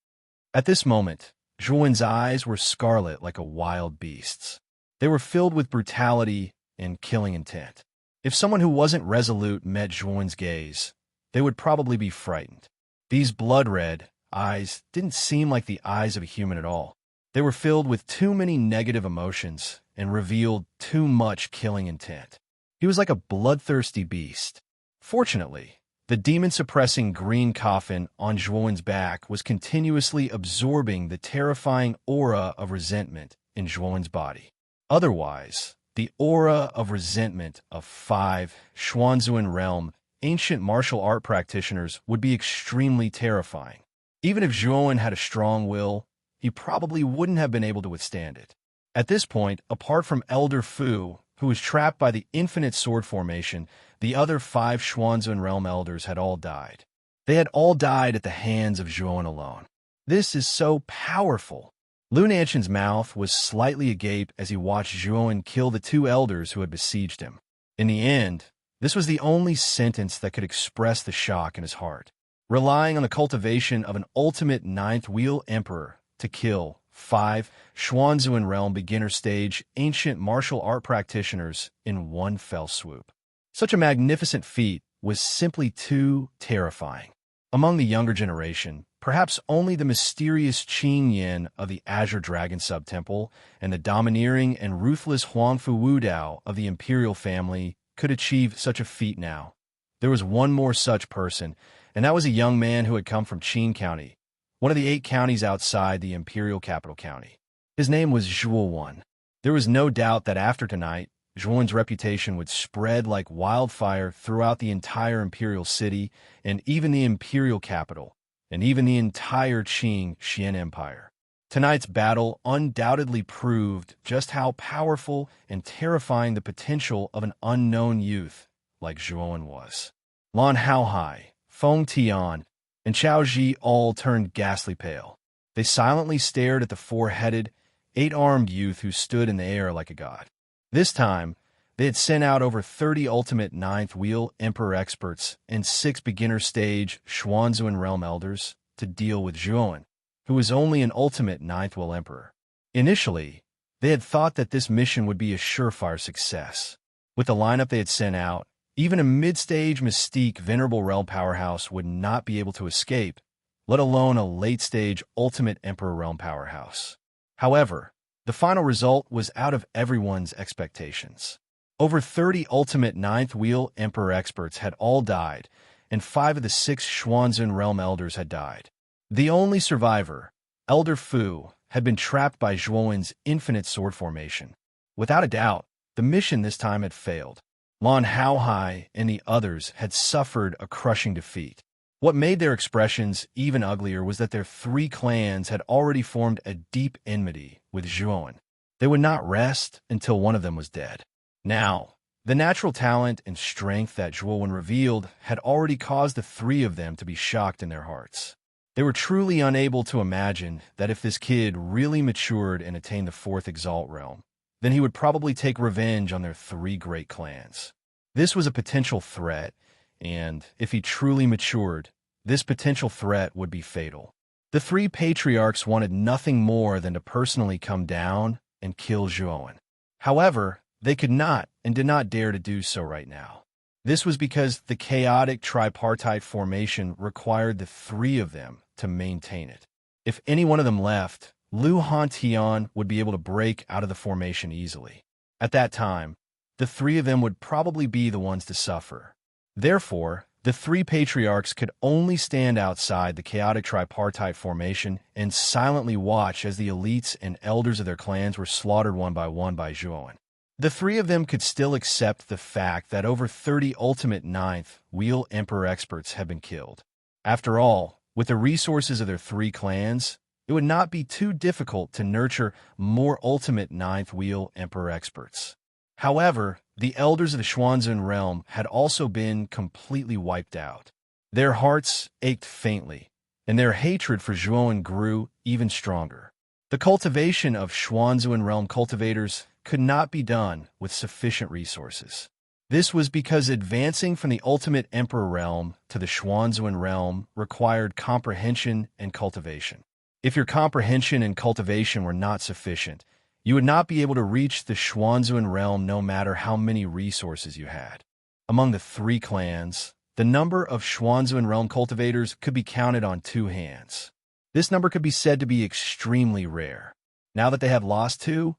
At this moment, Zhuowen's eyes were scarlet like a wild beast's. They were filled with brutality and killing intent. If someone who wasn't resolute met Zhuowen's gaze, they would probably be frightened. These blood-red eyes didn't seem like the eyes of a human at all. They were filled with too many negative emotions and revealed too much killing intent. He was like a bloodthirsty beast. Fortunately, the demon-suppressing green coffin on Zhuowen's back was continuously absorbing the terrifying aura of resentment in Zhuowen's body. Otherwise, the aura of resentment of 5 Xuanzun realm ancient martial art practitioners would be extremely terrifying. Even if Zhuowen had a strong will, he probably wouldn't have been able to withstand it. At this point, apart from Elder Fu, who was trapped by the infinite sword formation, the other 5 Xuanzun realm elders had all died. They had all died at the hands of Zhuowen alone. This is so powerful. Lu Nanshan's mouth was slightly agape as he watched Zhuowen kill the 2 elders who had besieged him. In the end, this was the only sentence that could express the shock in his heart. Relying on the cultivation of an ultimate 9th wheel emperor to kill 5 Xuanzun realm beginner stage ancient martial art practitioners in one fell swoop. Such a magnificent feat was simply too terrifying. Among the younger generation, perhaps only the mysterious Qin Yin of the Azure Dragon Subtemple and the domineering and ruthless Huangfu Wudao of the Imperial family could achieve such a feat now. There was one more such person, and that was a young man who had come from Qin County, one of the 8 counties outside the Imperial Capital County. His name was Zhuowen. There was no doubt that after tonight, Zhuowen's reputation would spread like wildfire throughout the entire Imperial City and even the Imperial Capital, and even the entire Qing Xian Empire. Tonight's battle undoubtedly proved just how powerful and terrifying the potential of an unknown youth like Zhuowen was. Lan Haohai, Feng Tian, and Chao Ji all turned ghastly pale. They silently stared at the 4-headed, 8-armed youth who stood in the air like a god. This time, they had sent out over 30 ultimate 9th wheel Emperor experts and 6 beginner stage Xuanzun realm elders to deal with Zhuowen, who was only an ultimate 9th wheel Emperor. Initially, they had thought that this mission would be a surefire success. With the lineup they had sent out, even a mid-stage Mystique Venerable Realm powerhouse would not be able to escape, let alone a late-stage Ultimate Emperor Realm powerhouse. However, the final result was out of everyone's expectations. Over 30 Ultimate 9th Wheel Emperor experts had all died, and 5 of the 6 Xuanzun Realm Elders had died. The only survivor, Elder Fu, had been trapped by Zhuowen's infinite sword formation. Without a doubt, the mission this time had failed. Lan Haohai and the others had suffered a crushing defeat. What made their expressions even uglier was that their 3 clans had already formed a deep enmity with Zhuowen. They would not rest until one of them was dead. Now, the natural talent and strength that Zhuowen revealed had already caused the 3 of them to be shocked in their hearts. They were truly unable to imagine that if this kid really matured and attained the 4th Exalt realm, then he would probably take revenge on their 3 great clans. This was a potential threat, and if he truly matured, this potential threat would be fatal. The 3 patriarchs wanted nothing more than to personally come down and kill Zhuowen. However, they could not and did not dare to do so right now. This was because the chaotic tripartite formation required the 3 of them to maintain it. If any one of them left, Lu Hantian would be able to break out of the formation easily. At that time, the 3 of them would probably be the ones to suffer. Therefore, the 3 patriarchs could only stand outside the chaotic tripartite formation and silently watch as the elites and elders of their clans were slaughtered one by Zhuowen. The 3 of them could still accept the fact that over 30 ultimate 9th Wheel Emperor experts had been killed. After all, with the resources of their 3 clans, it would not be too difficult to nurture more ultimate 9th Wheel Emperor experts. However, the elders of the Xuanzun realm had also been completely wiped out. Their hearts ached faintly, and their hatred for Zhuowen grew even stronger. The cultivation of Xuanzun realm cultivators could not be done with sufficient resources. This was because advancing from the ultimate emperor realm to the Xuanzun realm required comprehension and cultivation. If your comprehension and cultivation were not sufficient, you would not be able to reach the Xuanzun realm no matter how many resources you had. Among the 3 clans, the number of Xuanzun realm cultivators could be counted on 2 hands. This number could be said to be extremely rare. Now that they have lost 2,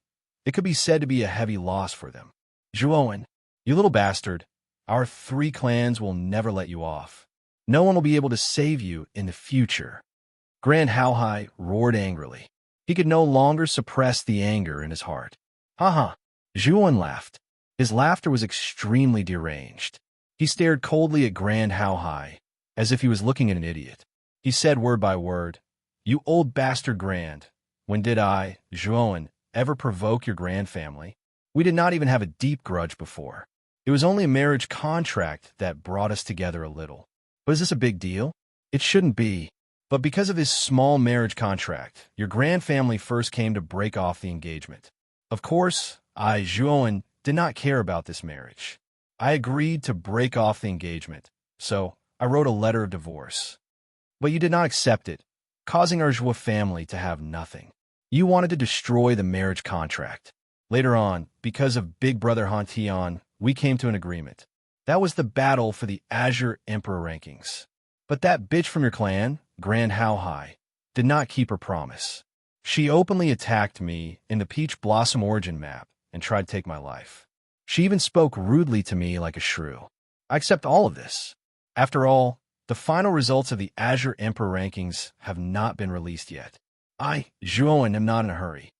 it could be said to be a heavy loss for them. Zhuowen, you little bastard, our 3 clans will never let you off. No one will be able to save you in the future. Grand Haohai roared angrily. He could no longer suppress the anger in his heart. Ha! Zhuowen laughed. His laughter was extremely deranged. He stared coldly at Grand Haohai, as if he was looking at an idiot. He said word by word, "You old bastard Grand, when did I, Zhuowen, ever provoke your Grand family? We did not even have a deep grudge before. It was only a marriage contract that brought us together a little. But is this a big deal? It shouldn't be. But because of this small marriage contract, your Grand family first came to break off the engagement. Of course, I, Zhuowen, did not care about this marriage. I agreed to break off the engagement, so I wrote a letter of divorce. But you did not accept it, causing our Zhuo family to have nothing. You wanted to destroy the marriage contract. Later on, because of Big Brother Han Tian, we came to an agreement. That was the battle for the Azure Emperor rankings. But that bitch from your clan, Grand Haohai, did not keep her promise. She openly attacked me in the Peach Blossom origin map and tried to take my life. She even spoke rudely to me like a shrew. I accept all of this. After all, the final results of the Azure Emperor rankings have not been released yet. I, Zhuowen, am not in a hurry.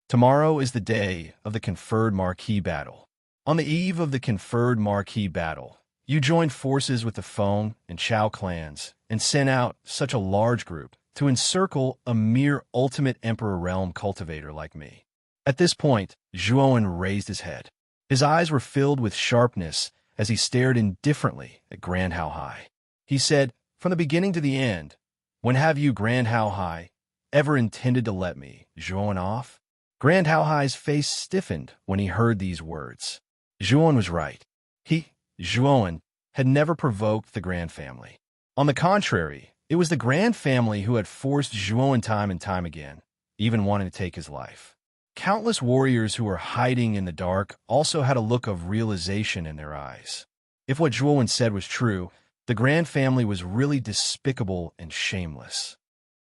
Tomorrow is the day of the conferred marquee battle. On the eve of the conferred marquee battle, you joined forces with the Feng and Chao clans and sent out such a large group to encircle a mere ultimate emperor realm cultivator like me. At this point, Zhuowen raised his head. His eyes were filled with sharpness as he stared indifferently at Grand Haohai. He said, "From the beginning to the end, when have you, Grand Haohai, ever intended to let me, Zhuowen, off?" Grand Haohai's face stiffened when he heard these words. Zhuowen was right. He, Zhuowen, had never provoked the Grand family. On the contrary, it was the Grand family who had forced Zhuowen time and time again, even wanting to take his life. Countless warriors who were hiding in the dark also had a look of realization in their eyes. If what Zhuowen said was true, the Grand family was really despicable and shameless.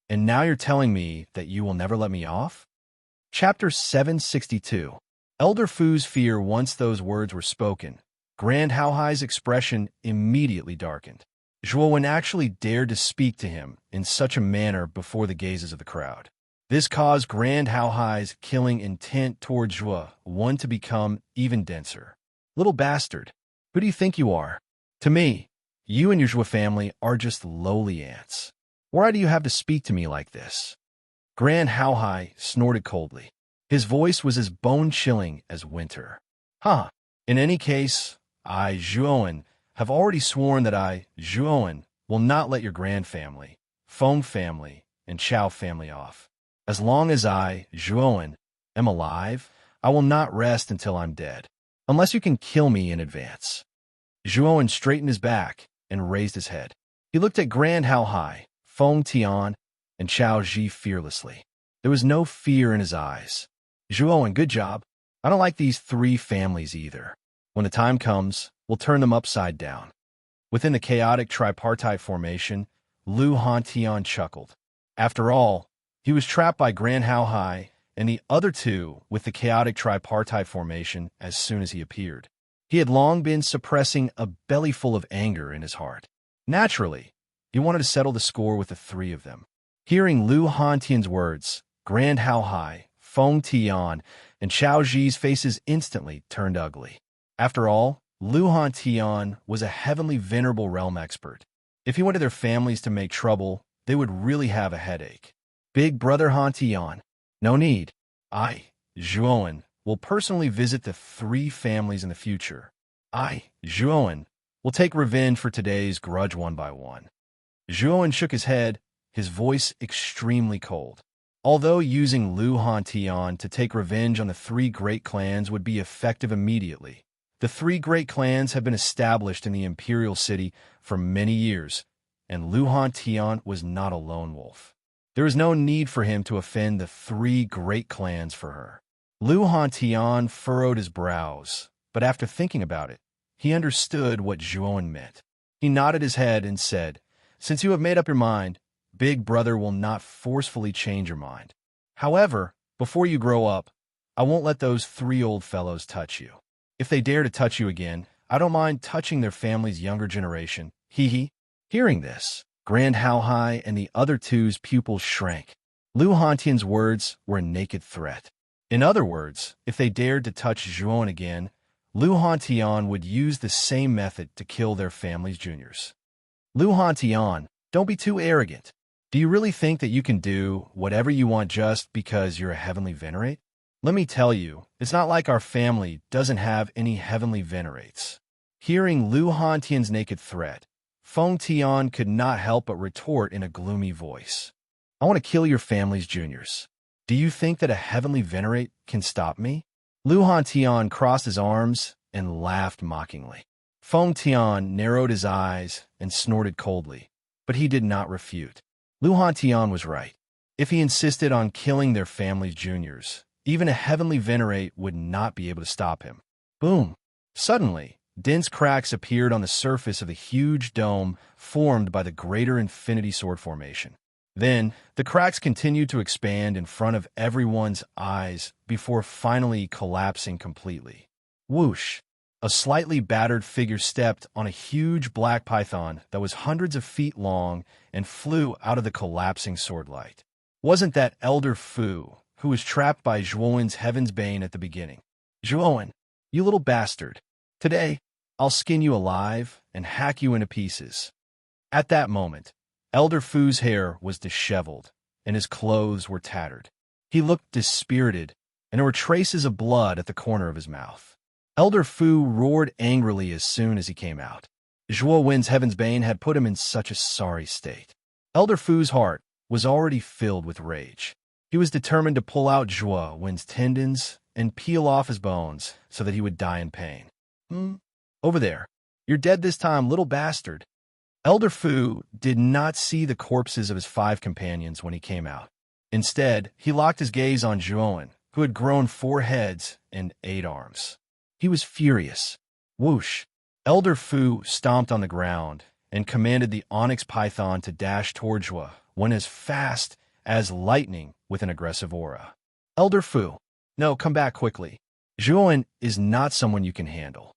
And now you're telling me that you will never let me off? Chapter 762. Elder Fu's fear. Once those words were spoken, Grand Haohai's expression immediately darkened. Zhuowen actually dared to speak to him in such a manner before the gazes of the crowd. This caused Grand Haohai's killing intent toward Zhuowen to become even denser. Little bastard, who do you think you are? To me, you and your Zhuo family are just lowly ants. Why do you have to speak to me like this? Grand Haohai snorted coldly. His voice was as bone-chilling as winter. In any case, I, Zhuowen, have already sworn that I, Zhuowen, will not let your Grand family, Feng family, and Chao family off. As long as I, Zhuowen, am alive, I will not rest until I'm dead, unless you can kill me in advance. Zhuowen straightened his back and raised his head. He looked at Grand Haohai, Feng Tian, and Chao Ji fearlessly. There was no fear in his eyes. Zhuowen, good job. I don't like these 3 families either. When the time comes, we'll turn them upside down. Within the chaotic tripartite formation, Lu Hantian chuckled. After all, he was trapped by Grand Haohai and the other 2 with the chaotic tripartite formation as soon as he appeared. He had long been suppressing a bellyful of anger in his heart. Naturally, he wanted to settle the score with the 3 of them. Hearing Lu Hantian's words, Grand Haohai, Feng Tian, and Chao Ji's faces instantly turned ugly. After all, Lu Hantian was a heavenly venerable realm expert. If he went to their families to make trouble, they would really have a headache. Big Brother Han Tian, no need. I, Zhuowen, will personally visit the 3 families in the future. I, Zhuowen, will take revenge for today's grudge one by one." Zhuowen shook his head, his voice extremely cold. Although using Lu Hantian to take revenge on the 3 great clans would be effective immediately, the 3 great clans have been established in the imperial city for many years, and Lu Hantian was not a lone wolf. There is no need for him to offend the 3 great clans for her. Lu Hantian furrowed his brows, but after thinking about it, he understood what Zhuowen meant. He nodded his head and said, "Since you have made up your mind, Big Brother will not forcefully change your mind. However, before you grow up, I won't let those 3 old fellows touch you. If they dare to touch you again, I don't mind touching their family's younger generation. Hee hee." Hearing this, Grand Hao Hai and the other 2's pupils shrank. Lu Hantian's words were a naked threat. In other words, if they dared to touch Zhuowen again, Lu Hantian would use the same method to kill their family's juniors. "Lu Hantian, don't be too arrogant. Do you really think that you can do whatever you want just because you're a heavenly venerate? Let me tell you, it's not like our family doesn't have any heavenly venerates." Hearing Lu Hantian's naked threat, Feng Tian could not help but retort in a gloomy voice. "I want to kill your family's juniors. Do you think that a heavenly venerate can stop me?" Lu Hantian crossed his arms and laughed mockingly. Feng Tian narrowed his eyes and snorted coldly, but he did not refute. Lu Hantian was right. If he insisted on killing their family's juniors, even a heavenly venerate would not be able to stop him. Boom! Suddenly, dense cracks appeared on the surface of the huge dome formed by the Greater Infinity Sword Formation. Then, the cracks continued to expand in front of everyone's eyes before finally collapsing completely. Whoosh! A slightly battered figure stepped on a huge black python that was hundreds of feet long and flew out of the collapsing sword light. Wasn't that Elder Fu, who was trapped by Zhuowen's Heaven's Bane at the beginning? "Zhuowen, you little bastard. Today, I'll skin you alive and hack you into pieces." At that moment, Elder Fu's hair was disheveled, and his clothes were tattered. He looked dispirited, and there were traces of blood at the corner of his mouth. Elder Fu roared angrily as soon as he came out. Zhuowen's Heaven's Bane had put him in such a sorry state. Elder Fu's heart was already filled with rage. He was determined to pull out Zhuowen's tendons and peel off his bones so that he would die in pain. Over there. You're dead this time, little bastard." Elder Fu did not see the corpses of his 5 companions when he came out. Instead, he locked his gaze on Zhuowen, who had grown 4 heads and 8 arms. He was furious. Whoosh! Elder Fu stomped on the ground and commanded the onyx python to dash toward Zhuowen as fast as lightning with an aggressive aura. "Elder Fu, no, come back quickly. Zhuowen is not someone you can handle."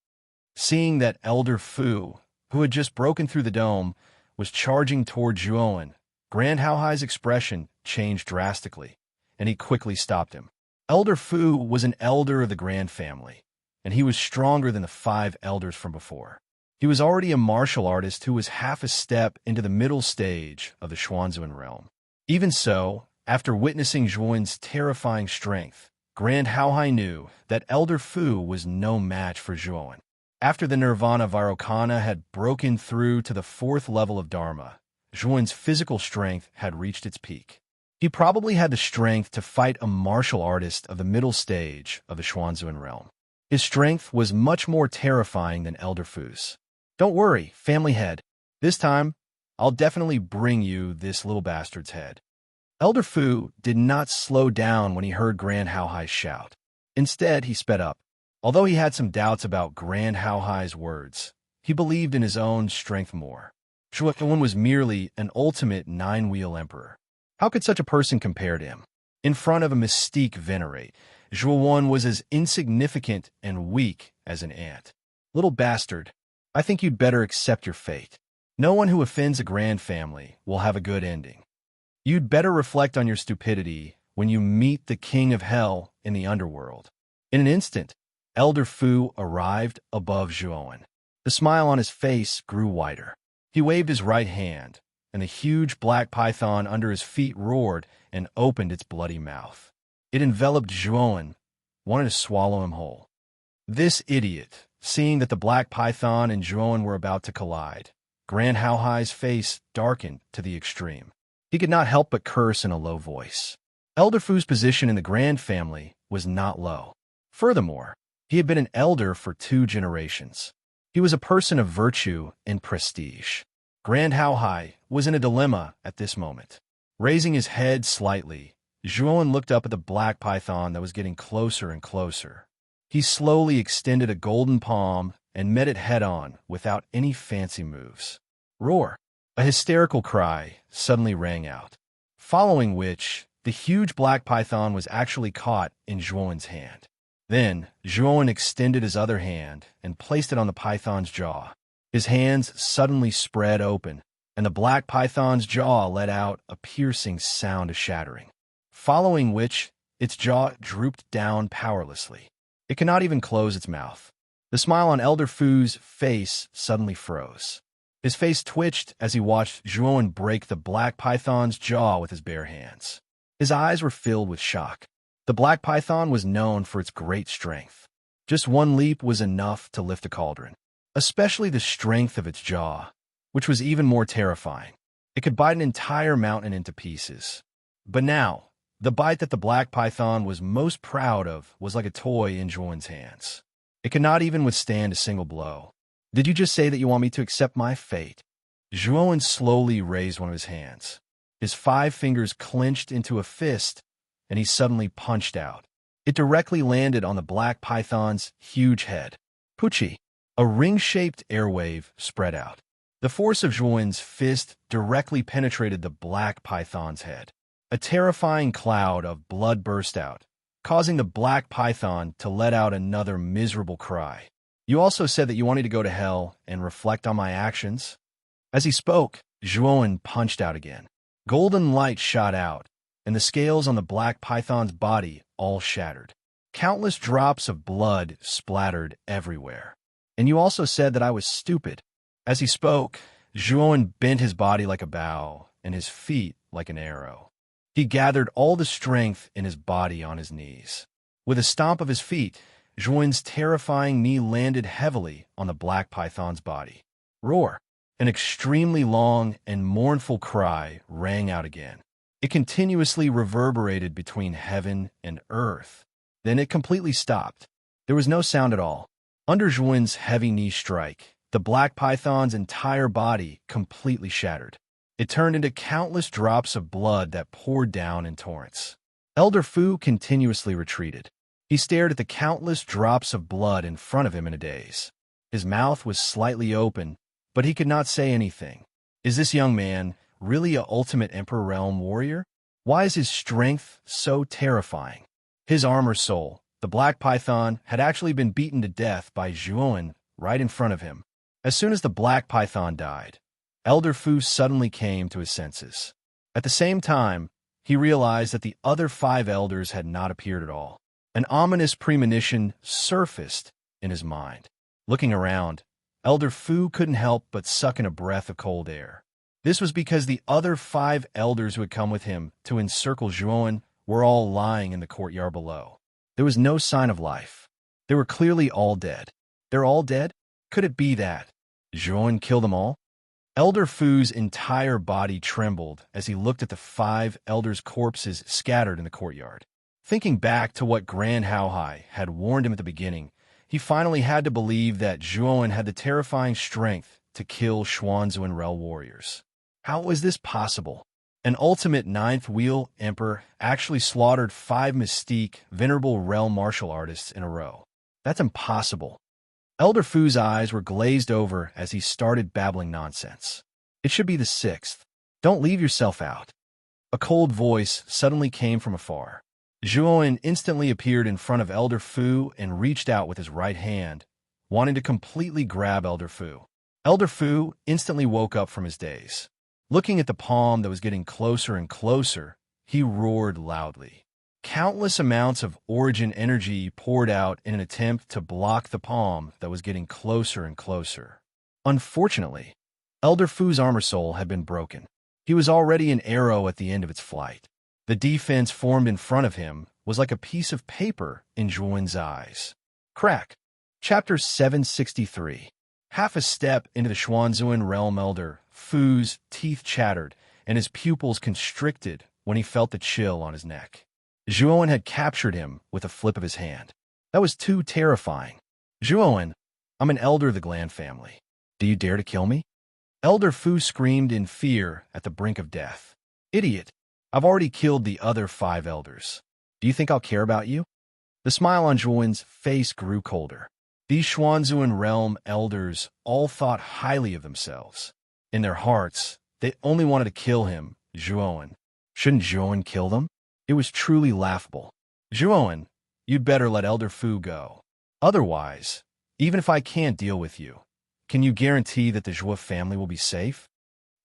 Seeing that Elder Fu, who had just broken through the dome, was charging toward Zhuowen, Grand Hao Hai's expression changed drastically, and he quickly stopped him. Elder Fu was an elder of the Grand family, and he was stronger than the 5 elders from before. He was already a martial artist who was half a step into the middle stage of the Xuanzuan realm. Even so, after witnessing Zhuowen's terrifying strength, Grand Hao Hai knew that Elder Fu was no match for Zhuowen. After the Nirvana Vairocana had broken through to the 4th level of Dharma, Zhuowen's physical strength had reached its peak. He probably had the strength to fight a martial artist of the middle stage of the Xuanzuan realm. His strength was much more terrifying than Elder Fu's. "Don't worry, family head. This time, I'll definitely bring you this little bastard's head." Elder Fu did not slow down when he heard Grand Hao Hai shout. Instead, he sped up. Although he had some doubts about Grand Hao Hai's words, he believed in his own strength more. Zhuowen was merely an ultimate 9-wheel emperor. How could such a person compare to him? In front of a mystique venerate, Zhuowen was as insignificant and weak as an ant. "Little bastard, I think you'd better accept your fate. No one who offends a grand family will have a good ending. You'd better reflect on your stupidity when you meet the king of hell in the underworld." In an instant, Elder Fu arrived above Zhuowen. The smile on his face grew wider. He waved his right hand, and the huge black python under his feet roared and opened its bloody mouth. It enveloped Zhuowen, wanted to swallow him whole. This idiot, seeing that the black python and Zhuan were about to collide, Grand Hao Hai's face darkened to the extreme. He could not help but curse in a low voice. Elder Fu's position in the Grand family was not low. Furthermore, he had been an elder for 2 generations. He was a person of virtue and prestige. Grand Hao Hai was in a dilemma at this moment. Raising his head slightly, Zhuan looked up at the black python that was getting closer and closer. He slowly extended a golden palm and met it head-on without any fancy moves. Roar! A hysterical cry suddenly rang out, following which the huge black python was actually caught in Zhuan's hand. Then, Zhuan extended his other hand and placed it on the python's jaw. His hands suddenly spread open, and the black python's jaw let out a piercing sound of shattering, following which its jaw drooped down powerlessly. It could not even close its mouth. The smile on Elder Fu's face suddenly froze. His face twitched as he watched Zhuan break the black python's jaw with his bare hands. His eyes were filled with shock. The black python was known for its great strength. Just one leap was enough to lift a cauldron, especially the strength of its jaw, which was even more terrifying. It could bite an entire mountain into pieces. But now, the bite that the black python was most proud of was like a toy in Zhuan's hands. It could not even withstand a single blow. Did you just say that you want me to accept my fate? Zhuan slowly raised one of his hands. His 5 fingers clenched into a fist, and he suddenly punched out. It directly landed on the black python's huge head. Puchi! A ring-shaped airwave spread out. The force of Zhuan's fist directly penetrated the black python's head. A terrifying cloud of blood burst out, causing the black python to let out another miserable cry. You also said that you wanted to go to hell and reflect on my actions. As he spoke, Zhuan punched out again. Golden light shot out, and the scales on the black python's body all shattered. Countless drops of blood splattered everywhere. And you also said that I was stupid. As he spoke, Zhuan bent his body like a bow and his feet like an arrow. He gathered all the strength in his body on his knees. With a stomp of his feet, Zhuan's terrifying knee landed heavily on the black python's body. Roar! An extremely long and mournful cry rang out again. It continuously reverberated between heaven and earth. Then it completely stopped. There was no sound at all. Under Zhuan's heavy knee strike, the black python's entire body completely shattered. It turned into countless drops of blood that poured down in torrents. Elder Fu continuously retreated. He stared at the countless drops of blood in front of him in a daze. His mouth was slightly open, but he could not say anything. Is this young man really a ultimate Emperor Realm warrior? Why is his strength so terrifying? His armor soul, the black python, had actually been beaten to death by Zhuan right in front of him. As soon as the black python died, Elder Fu suddenly came to his senses. At the same time, he realized that the other 5 elders had not appeared at all. An ominous premonition surfaced in his mind. Looking around, Elder Fu couldn't help but suck in a breath of cold air. This was because the other 5 elders who had come with him to encircle Zhuan were all lying in the courtyard below. There was no sign of life. They were clearly all dead. They're all dead? Could it be that Zhuan killed them all? Elder Fu's entire body trembled as he looked at the 5 elders' corpses scattered in the courtyard. Thinking back to what Grand Hao Hai had warned him at the beginning, he finally had to believe that Zhuan had the terrifying strength to kill Xuanzu and Rel warriors. How was this possible? An ultimate 9th wheel emperor actually slaughtered 5 mystique, venerable Rel martial artists in a row. That's impossible. Elder Fu's eyes were glazed over as he started babbling nonsense. It should be the 6th. Don't leave yourself out. A cold voice suddenly came from afar. Zhuan instantly appeared in front of Elder Fu and reached out with his right hand, wanting to completely grab Elder Fu. Elder Fu instantly woke up from his daze. Looking at the palm that was getting closer and closer, he roared loudly. Countless amounts of origin energy poured out in an attempt to block the palm that was getting closer and closer. Unfortunately, Elder Fu's armor soul had been broken. He was already an arrow at the end of its flight. The defense formed in front of him was like a piece of paper in Zhuowen's eyes. Crack. Chapter 763. Half a step into the Xuanzuan realm, Elder Fu's teeth chattered, and his pupils constricted when he felt the chill on his neck. Zhuowen had captured him with a flip of his hand. That was too terrifying. Zhuowen, I'm an elder of the Gland family. Do you dare to kill me? Elder Fu screamed in fear at the brink of death. Idiot! I've already killed the other 5 elders. Do you think I'll care about you? The smile on Zhuowen's face grew colder. These Xuanzuan realm elders all thought highly of themselves. In their hearts, they only wanted to kill him, Zhuowen. Shouldn't Zhuowen kill them? It was truly laughable. Zhuowen, you'd better let Elder Fu go. Otherwise, even if I can't deal with you, can you guarantee that the Zhuo family will be safe?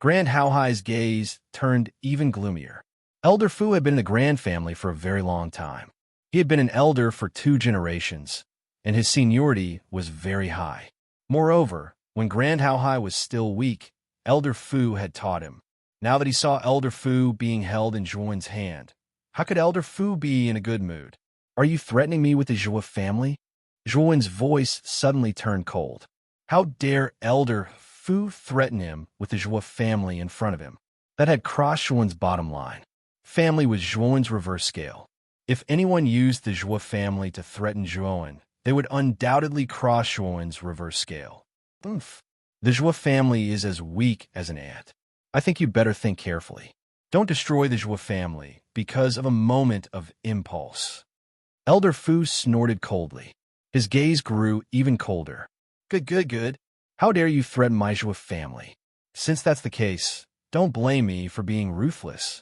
Grand Haohai's gaze turned even gloomier. Elder Fu had been in the Grand family for a very long time. He had been an elder for 2 generations, and his seniority was very high. Moreover, when Grand Haohai was still weak, Elder Fu had taught him. Now that he saw Elder Fu being held in Zhuowen's hand, how could Elder Fu be in a good mood? Are you threatening me with the Zhuo family? Zhuowen's voice suddenly turned cold. How dare Elder Fu threaten him with the Zhuo family in front of him? That had crossed Zhuowen's bottom line. Family was Zhuowen's reverse scale. If anyone used the Zhuo family to threaten Zhuowen, they would undoubtedly cross Zhuowen's reverse scale. Oof. The Zhuo family is as weak as an ant. I think you'd better think carefully. Don't destroy the Zhuo family because of a moment of impulse. Elder Fu snorted coldly. His gaze grew even colder. Good. How dare you threaten my Zhuo family? Since that's the case, don't blame me for being ruthless.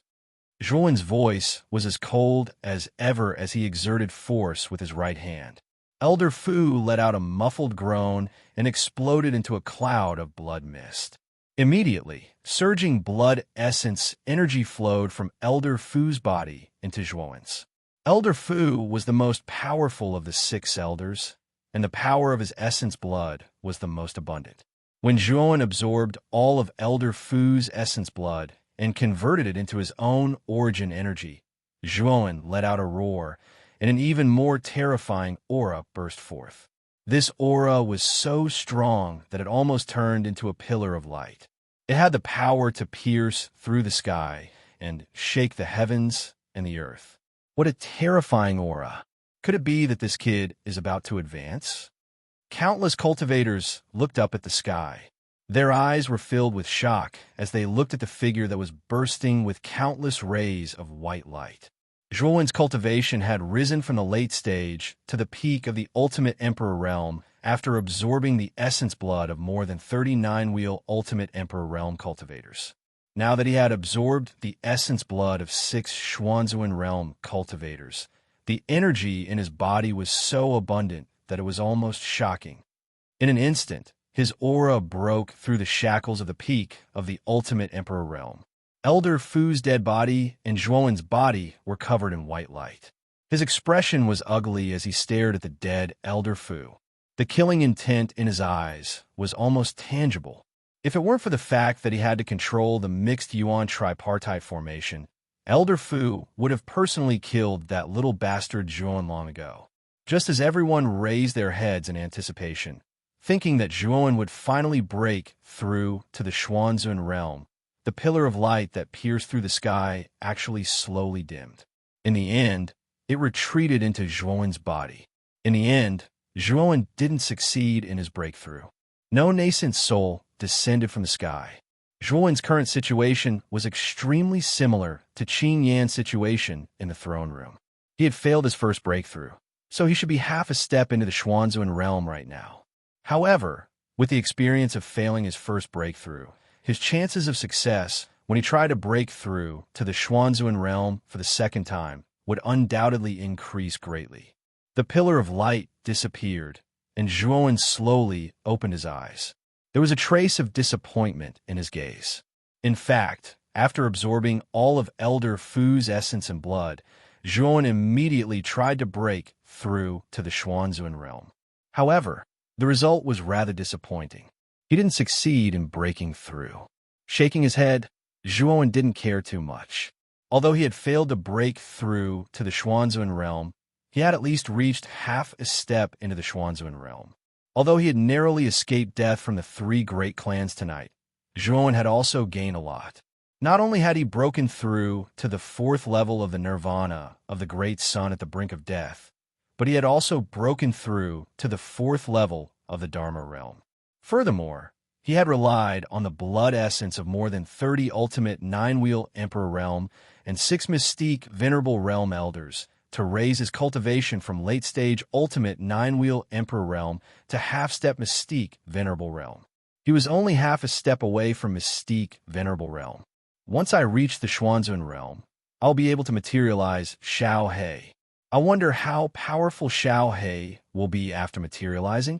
Zhuowen's voice was as cold as ever as he exerted force with his right hand. Elder Fu let out a muffled groan and exploded into a cloud of blood mist. Immediately, surging blood essence energy flowed from Elder Fu's body into Zhuowen's. Elder Fu was the most powerful of the 6 elders, and the power of his essence blood was the most abundant. When Zhuowen absorbed all of Elder Fu's essence blood and converted it into his own origin energy, Zhuowen let out a roar, and an even more terrifying aura burst forth. This aura was so strong that it almost turned into a pillar of light. It had the power to pierce through the sky and shake the heavens and the earth. What a terrifying aura! Could it be that this kid is about to advance? Countless cultivators looked up at the sky. Their eyes were filled with shock as they looked at the figure that was bursting with countless rays of white light. Zhuowen's cultivation had risen from the late stage to the peak of the Ultimate Emperor realm after absorbing the essence blood of more than 39-wheel Ultimate Emperor realm cultivators. Now that he had absorbed the essence blood of 6 Xuanzuan realm cultivators, the energy in his body was so abundant that it was almost shocking. In an instant, his aura broke through the shackles of the peak of the Ultimate Emperor realm. Elder Fu's dead body and Zhuowen's body were covered in white light. His expression was ugly as he stared at the dead Elder Fu. The killing intent in his eyes was almost tangible. If it weren't for the fact that he had to control the mixed yuan tripartite formation, Elder Fu would have personally killed that little bastard Zhuowen long ago. Just as everyone raised their heads in anticipation, thinking that Zhuowen would finally break through to the Xuanzun realm, the pillar of light that pierced through the sky actually slowly dimmed. In the end, it retreated into Zhuowen's body. In the end, Zhuowen didn't succeed in his breakthrough. No nascent soul descended from the sky. Zhuowen's current situation was extremely similar to Qin Yan's situation in the throne room. He had failed his first breakthrough, so he should be half a step into the Xuanzun realm right now. However, with the experience of failing his first breakthrough, his chances of success when he tried to break through to the Xuanzun realm for the second time would undoubtedly increase greatly. The pillar of light disappeared, and Zhuowen slowly opened his eyes. There was a trace of disappointment in his gaze. In fact, after absorbing all of Elder Fu's essence and blood, Zhuowen immediately tried to break through to the Xuanzun realm. However, the result was rather disappointing. He didn't succeed in breaking through. Shaking his head, Zhuowen didn't care too much. Although he had failed to break through to the Xuanzun realm, he had at least reached half a step into the Xuanzun realm. Although he had narrowly escaped death from the three great clans tonight, Zhuan had also gained a lot. Not only had he broken through to the fourth level of the nirvana of the great sun at the brink of death, but he had also broken through to the fourth level of the Dharma realm. Furthermore, he had relied on the blood essence of more than 30 ultimate nine-wheel emperor realm and 6 mystique venerable realm elders to raise his cultivation from late-stage ultimate nine-wheel emperor realm to half-step mystique venerable realm. He was only half a step away from mystique venerable realm. Once I reach the Xuanzun realm, I'll be able to materialize Xiao He. I wonder how powerful Xiao He will be after materializing.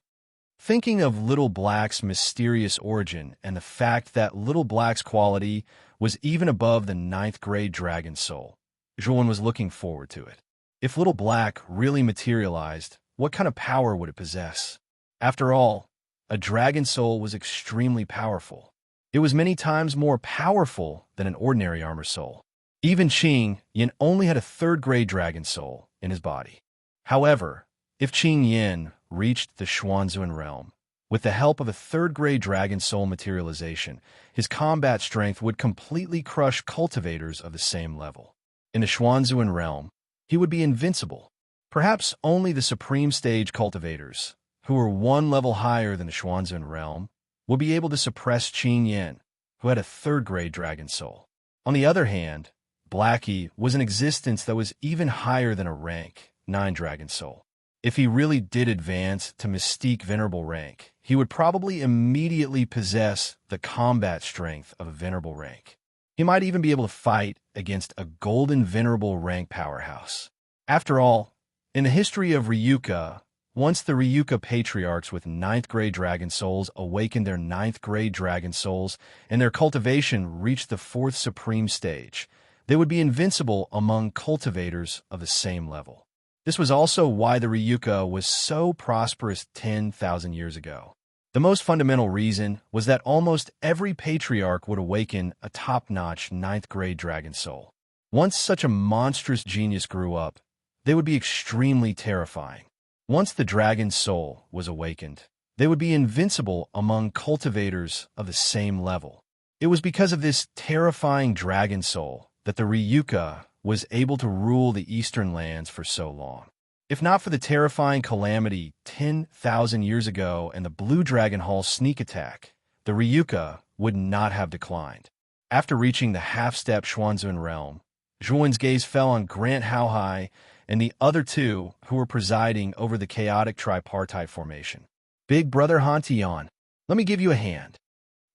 Thinking of Little Black's mysterious origin and the fact that Little Black's quality was even above the 9th grade dragon soul, Zhuan was looking forward to it. If Little Black really materialized, what kind of power would it possess? After all, a dragon soul was extremely powerful. It was many times more powerful than an ordinary armor soul. Even Qing Yin only had a 3rd grade dragon soul in his body. However, if Qing Yin reached the Xuanzun realm, with the help of a 3rd grade dragon soul materialization, his combat strength would completely crush cultivators of the same level. In the Xuanzun realm, he would be invincible. Perhaps only the supreme stage cultivators, who were one level higher than the Xuanzun realm, would be able to suppress Qing Yin, who had a 3rd grade dragon soul. On the other hand, Blackie was an existence that was even higher than a rank 9 dragon soul. If he really did advance to mystique venerable rank, he would probably immediately possess the combat strength of a venerable rank. He might even be able to fight against a golden venerable rank powerhouse. After all, in the history of Ryuka, once the Ryuka patriarchs with 9th grade dragon souls awakened their 9th grade dragon souls and their cultivation reached the 4th supreme stage, they would be invincible among cultivators of the same level. This was also why the Ryuka was so prosperous 10,000 years ago. The most fundamental reason was that almost every patriarch would awaken a top-notch 9th grade dragon soul. Once such a monstrous genius grew up, they would be extremely terrifying. Once the dragon soul was awakened, they would be invincible among cultivators of the same level. It was because of this terrifying dragon soul that the Ryuka was able to rule the eastern lands for so long. If not for the terrifying calamity 10,000 years ago and the Blue Dragon Hall sneak attack, the Ryuka would not have declined. After reaching the half-step Xuanzun realm, Zhuan's gaze fell on Grant Haohai and the other two who were presiding over the chaotic tripartite formation. Big Brother Han Tian, let me give you a hand.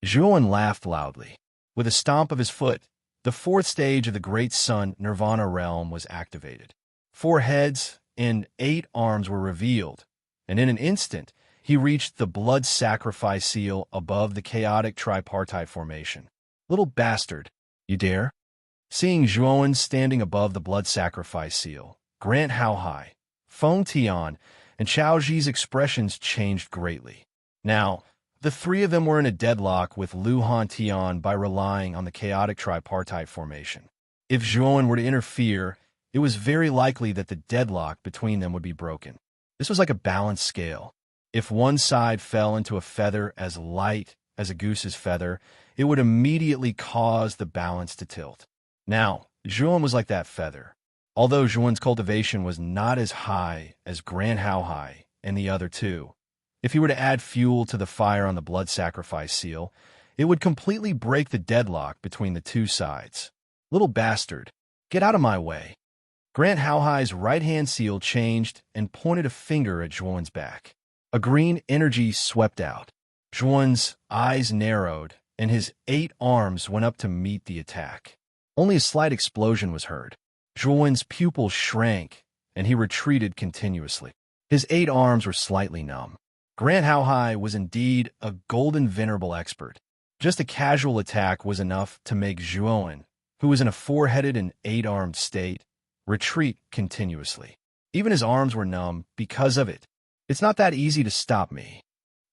Zhuan laughed loudly. With a stomp of his foot, the 4th stage of the Great Sun Nirvana realm was activated. 4 heads and 8 arms were revealed, and in an instant, he reached the blood sacrifice seal above the chaotic tripartite formation. Little bastard, you dare? Seeing Zhuan standing above the blood sacrifice seal, Grant Haohai, Feng Tian, and Chao Zhi's expressions changed greatly. Now, the 3 of them were in a deadlock with Lu Han Tian by relying on the chaotic tripartite formation. If Zhuan were to interfere, it was very likely that the deadlock between them would be broken. This was like a balanced scale. If one side fell into a feather as light as a goose's feather, it would immediately cause the balance to tilt. Now, Zhuan was like that feather. Although Zhuan's cultivation was not as high as Grant Haohai and the other two, if he were to add fuel to the fire on the blood sacrifice seal, it would completely break the deadlock between the two sides. Little bastard, get out of my way. Grant Haohai's right-hand seal changed and pointed a finger at Zhuan's back. A green energy swept out. Zhuan's eyes narrowed, and his 8 arms went up to meet the attack. Only a slight explosion was heard. Zhuan's pupils shrank, and he retreated continuously. His 8 arms were slightly numb. Grant Haohai was indeed a golden venerable expert. Just a casual attack was enough to make Zhuan, who was in a 4-headed and 8-armed state, retreat continuously. Even his arms were numb because of it. It's not that easy to stop me.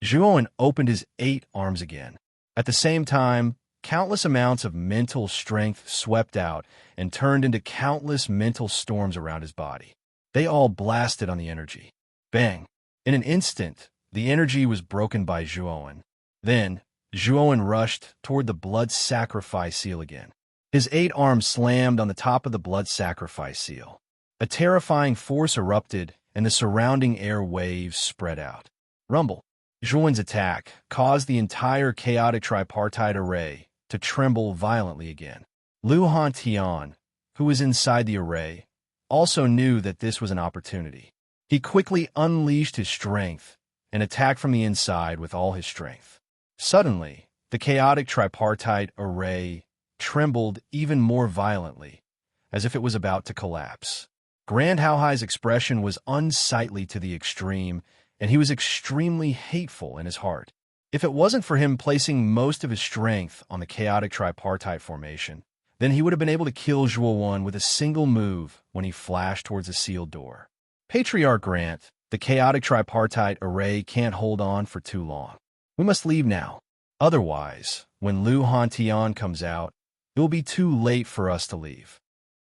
Zhuan opened his 8 arms again. At the same time, Countless amounts of mental strength swept out and turned into countless mental storms around his body. They all blasted on the energy. Bang! In an instant, the energy was broken by Zhuowen. Then, Zhuowen rushed toward the blood sacrifice seal again. His 8 arms slammed on the top of the blood sacrifice seal. A terrifying force erupted, and the surrounding air waves spread out. Rumble. Zhuowen's attack caused the entire chaotic tripartite array to tremble violently again. Lu Hantian, who was inside the array, also knew that this was an opportunity. He quickly unleashed his strength and attacked from the inside with all his strength. Suddenly, the chaotic tripartite array trembled even more violently, as if it was about to collapse. Grand Haohai's expression was unsightly to the extreme, and he was extremely hateful in his heart. If it wasn't for him placing most of his strength on the chaotic tripartite formation, then he would have been able to kill Zhuowen with a single move when he flashed towards the sealed door. Patriarch Grant, the chaotic tripartite array can't hold on for too long. We must leave now. Otherwise, when Lu Hantian comes out, it will be too late for us to leave.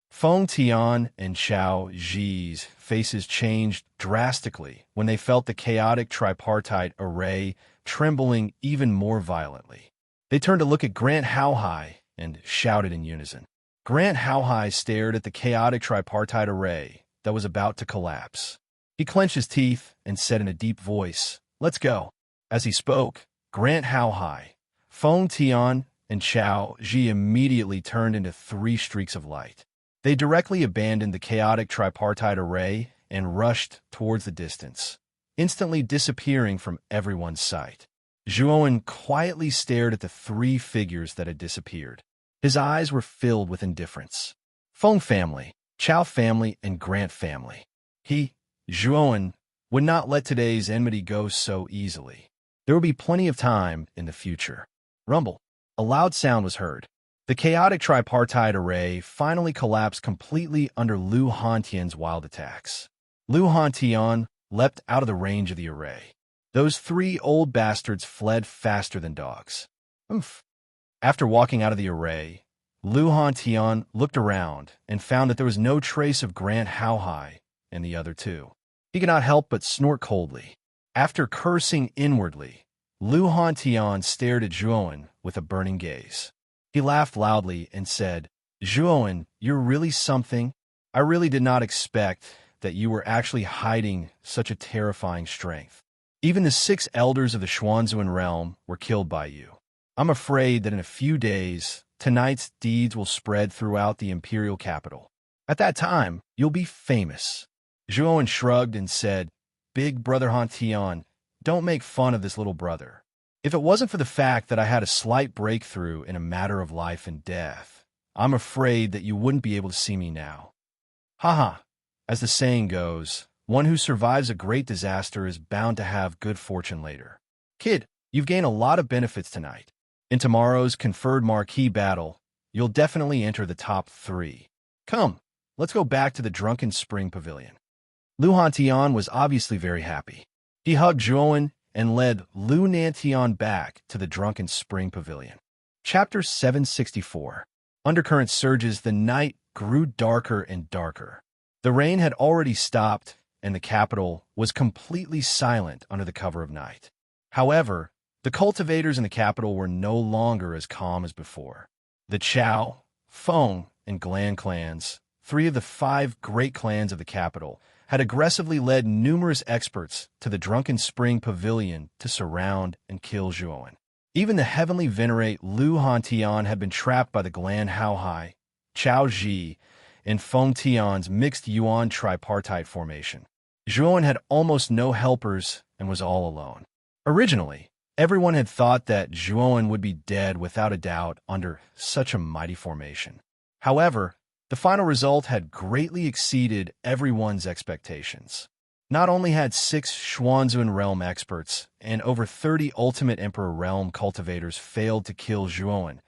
Feng Tian and Xiao Zhi's faces changed drastically when they felt the chaotic tripartite array trembling even more violently. They turned to look at Grant Haohai and shouted in unison. Grant Haohai stared at the chaotic tripartite array that was about to collapse. He clenched his teeth and said in a deep voice, "Let's go." As he spoke, Grant Haohai, Feng Tian, and Xiao Zhi immediately turned into 3 streaks of light. They directly abandoned the chaotic tripartite array and rushed towards the distance, instantly disappearing from everyone's sight. Zhuowen quietly stared at the 3 figures that had disappeared. His eyes were filled with indifference. Feng family, Chao family, and Grant family. He, Zhuowen, would not let today's enmity go so easily. There would be plenty of time in the future. Rumble. A loud sound was heard. The chaotic tripartite array finally collapsed completely under Lu Hantian's wild attacks. Lu Hantian leapt out of the range of the array. Those 3 old bastards fled faster than dogs. Oomph. After walking out of the array, Lu Hantian looked around and found that there was no trace of Grant Haohai and the other 2. He could not help but snort coldly. After cursing inwardly, Lu Hantian stared at Zhuowen with a burning gaze. He laughed loudly and said, "Zhuowen, you're really something. I really did not expect that you were actually hiding such a terrifying strength. Even the 6 elders of the Xuanzuan realm were killed by you. I'm afraid that in a few days, tonight's deeds will spread throughout the imperial capital. At that time, you'll be famous." Zhuowen shrugged and said, "Big brother Hantian, don't make fun of this little brother. If it wasn't for the fact that I had a slight breakthrough in a matter of life and death, I'm afraid that you wouldn't be able to see me now. Haha, as the saying goes, one who survives a great disaster is bound to have good fortune later. Kid, you've gained a lot of benefits tonight. In tomorrow's conferred marquee battle, you'll definitely enter the top 3. Come, let's go back to the Drunken Spring Pavilion." Lu Hantian was obviously very happy. He hugged Zhuowen and led Lu Nantian back to the Drunken Spring Pavilion. Chapter 764. Undercurrent surges. The night grew darker and darker. The rain had already stopped, and the capital was completely silent under the cover of night. However, the cultivators in the capital were no longer as calm as before. The Chao, Feng, and Glan clans, 3 of the 5 great clans of the capital, had aggressively led numerous experts to the Drunken Spring Pavilion to surround and kill Zhuowen. Even the heavenly venerate Lu Hantian had been trapped by the Glan Haohai, Chao Zhi, and Feng Tian's mixed Yuan tripartite formation. Zhuowen had almost no helpers and was all alone. Originally, everyone had thought that Zhuowen would be dead without a doubt under such a mighty formation. However, the final result had greatly exceeded everyone's expectations. Not only had 6 Xuanzuan realm experts and over 30 Ultimate Emperor realm cultivators failed to kill Zhuowen,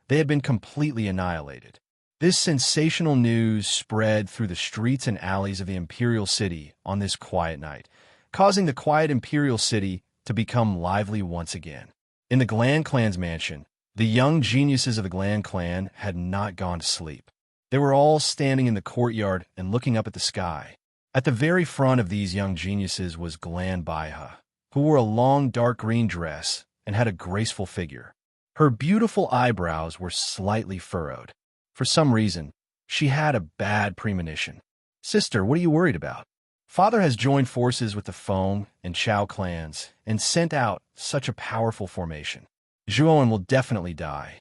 they had been completely annihilated. This sensational news spread through the streets and alleys of the Imperial City on this quiet night, causing the quiet Imperial City to become lively once again. In the Glan clan's mansion, The young geniuses of the Gland clan had not gone to sleep. They were all standing in the courtyard and looking up at the sky. At the very front of these young geniuses was Gland Baiha, who wore a long dark green dress and had a graceful figure. Her beautiful eyebrows were slightly furrowed. For some reason, she had a bad premonition. "Sister, what are you worried about? Father has joined forces with the Fong and Chao clans and sent out such a powerful formation. Zhuowen will definitely die."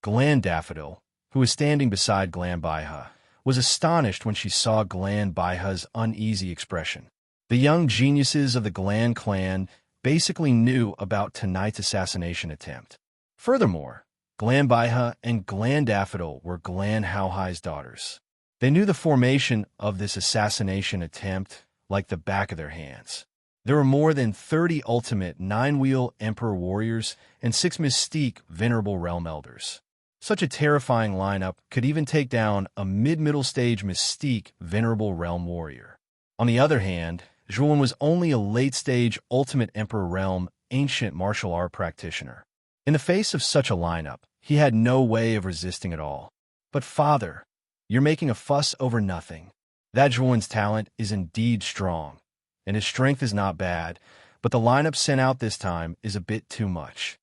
Gland Daffodil, who was standing beside Gland Baiha, was astonished when she saw Gland Baiha's uneasy expression. The young geniuses of the Gland clan basically knew about tonight's assassination attempt. Furthermore, Gland Baiha and Gland Daffodil were Gland Haohai's daughters. They knew the formation of this assassination attempt like the back of their hands. There were more than 30 ultimate 9-wheel Emperor warriors and 6 mystique Venerable Realm Elders. Such a terrifying lineup could even take down a mid-middle stage mystique Venerable Realm warrior. On the other hand, Zhuowen was only a late-stage Ultimate Emperor Realm ancient martial art practitioner. In the face of such a lineup, he had no way of resisting it all. "But father, you're making a fuss over nothing. That Zhuowen's talent is indeed strong, and his strength is not bad, but the lineup sent out this time is a bit too much."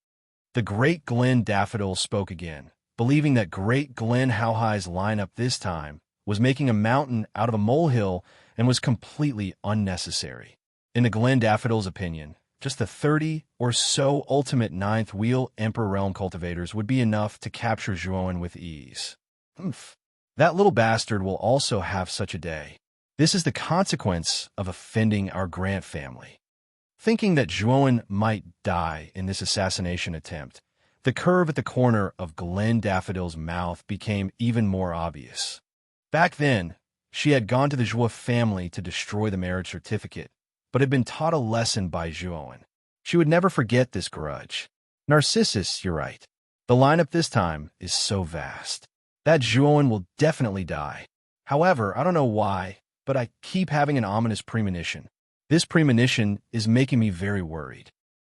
The great Glen Daffodil spoke again, believing that great Glen Haohai's lineup this time was making a mountain out of a molehill and was completely unnecessary. In the Glen Daffodil's opinion, just the 30 or so ultimate 9th wheel Emperor Realm cultivators would be enough to capture Zhuowen with ease. Humph. That little bastard will also have such a day. This is the consequence of offending our Grant family. Thinking that Zhuowen might die in this assassination attempt, the curve at the corner of Glen Daffodil's mouth became even more obvious. Back then, she had gone to the Zhuo family to destroy the marriage certificate, but had been taught a lesson by Zhuowen. She would never forget this grudge. Narcissus, you're right. The lineup this time is so vast. That Zhuowen will definitely die. However, I don't know why, but I keep having an ominous premonition. This premonition is making me very worried.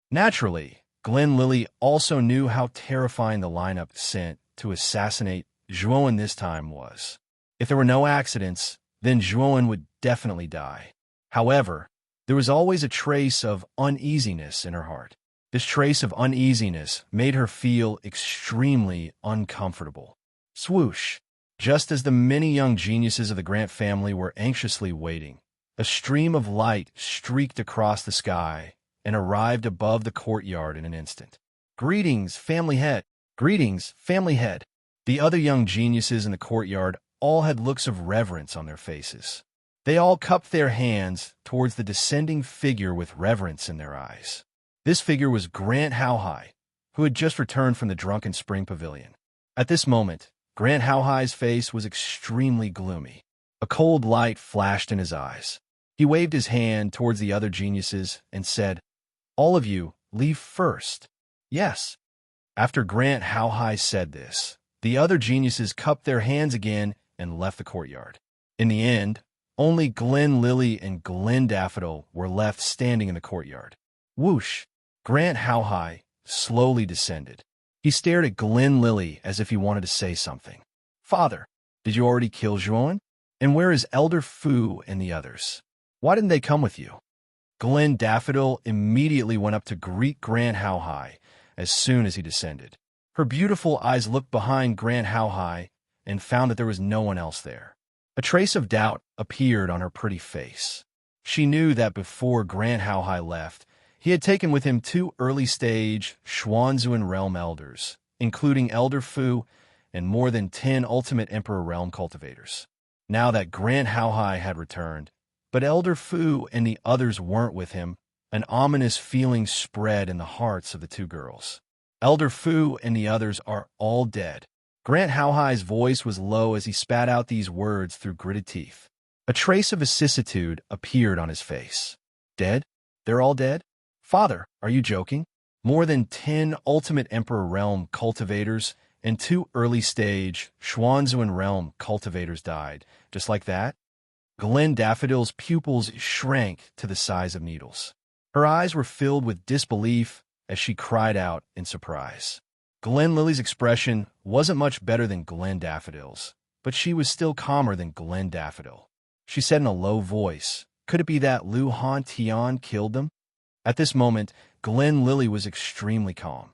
Naturally, Glen Lily also knew how terrifying the lineup sent to assassinate Zhuowen this time was. If there were no accidents, then Zhuowen would definitely die. However, there was always a trace of uneasiness in her heart. This trace of uneasiness made her feel extremely uncomfortable. Swoosh! Just as the many young geniuses of the Grant family were anxiously waiting, a stream of light streaked across the sky and arrived above the courtyard in an instant. "Greetings, family head! Greetings, family head!" The other young geniuses in the courtyard all had looks of reverence on their faces. They all cupped their hands towards the descending figure with reverence in their eyes. This figure was Grant Haohai, who had just returned from the Drunken Spring Pavilion. At this moment, Grant Haohai's face was extremely gloomy. A cold light flashed in his eyes. He waved his hand towards the other geniuses and said, "All of you, leave first." "Yes." After Grant Haohai said this, the other geniuses cupped their hands again and left the courtyard. In the end, only Glen Lily and Glen Daffodil were left standing in the courtyard. Whoosh! Grant Haohai slowly descended. He stared at Glen Lily as if he wanted to say something. "Father, did you already kill Zhuowen? And where is Elder Fu and the others? Why didn't they come with you?" Glen Daffodil immediately went up to greet Grant Haohai as soon as he descended. Her beautiful eyes looked behind Grant Haohai and found that there was no one else there. A trace of doubt appeared on her pretty face. She knew that before Grant Haohai left, he had taken with him 2 early-stage Xuanzuan Realm Elders, including Elder Fu and more than 10 Ultimate Emperor Realm cultivators. Now that Grant Haohai had returned, but Elder Fu and the others weren't with him, an ominous feeling spread in the hearts of the 2 girls. Elder Fu and the others are all dead. Grant Haohai's voice was low as he spat out these words through gritted teeth. A trace of vicissitude appeared on his face. "Dead? They're all dead? Father, are you joking? More than 10 Ultimate Emperor Realm cultivators and 2 early-stage Xuanzuan Realm cultivators died, just like that?" Glen Daffodil's pupils shrank to the size of needles. Her eyes were filled with disbelief as she cried out in surprise. Glen Lily's expression wasn't much better than Glen Daffodil's, but she was still calmer than Glen Daffodil. She said in a low voice, "Could it be that Lu Han Tian killed them?" At this moment, Glen Lily was extremely calm.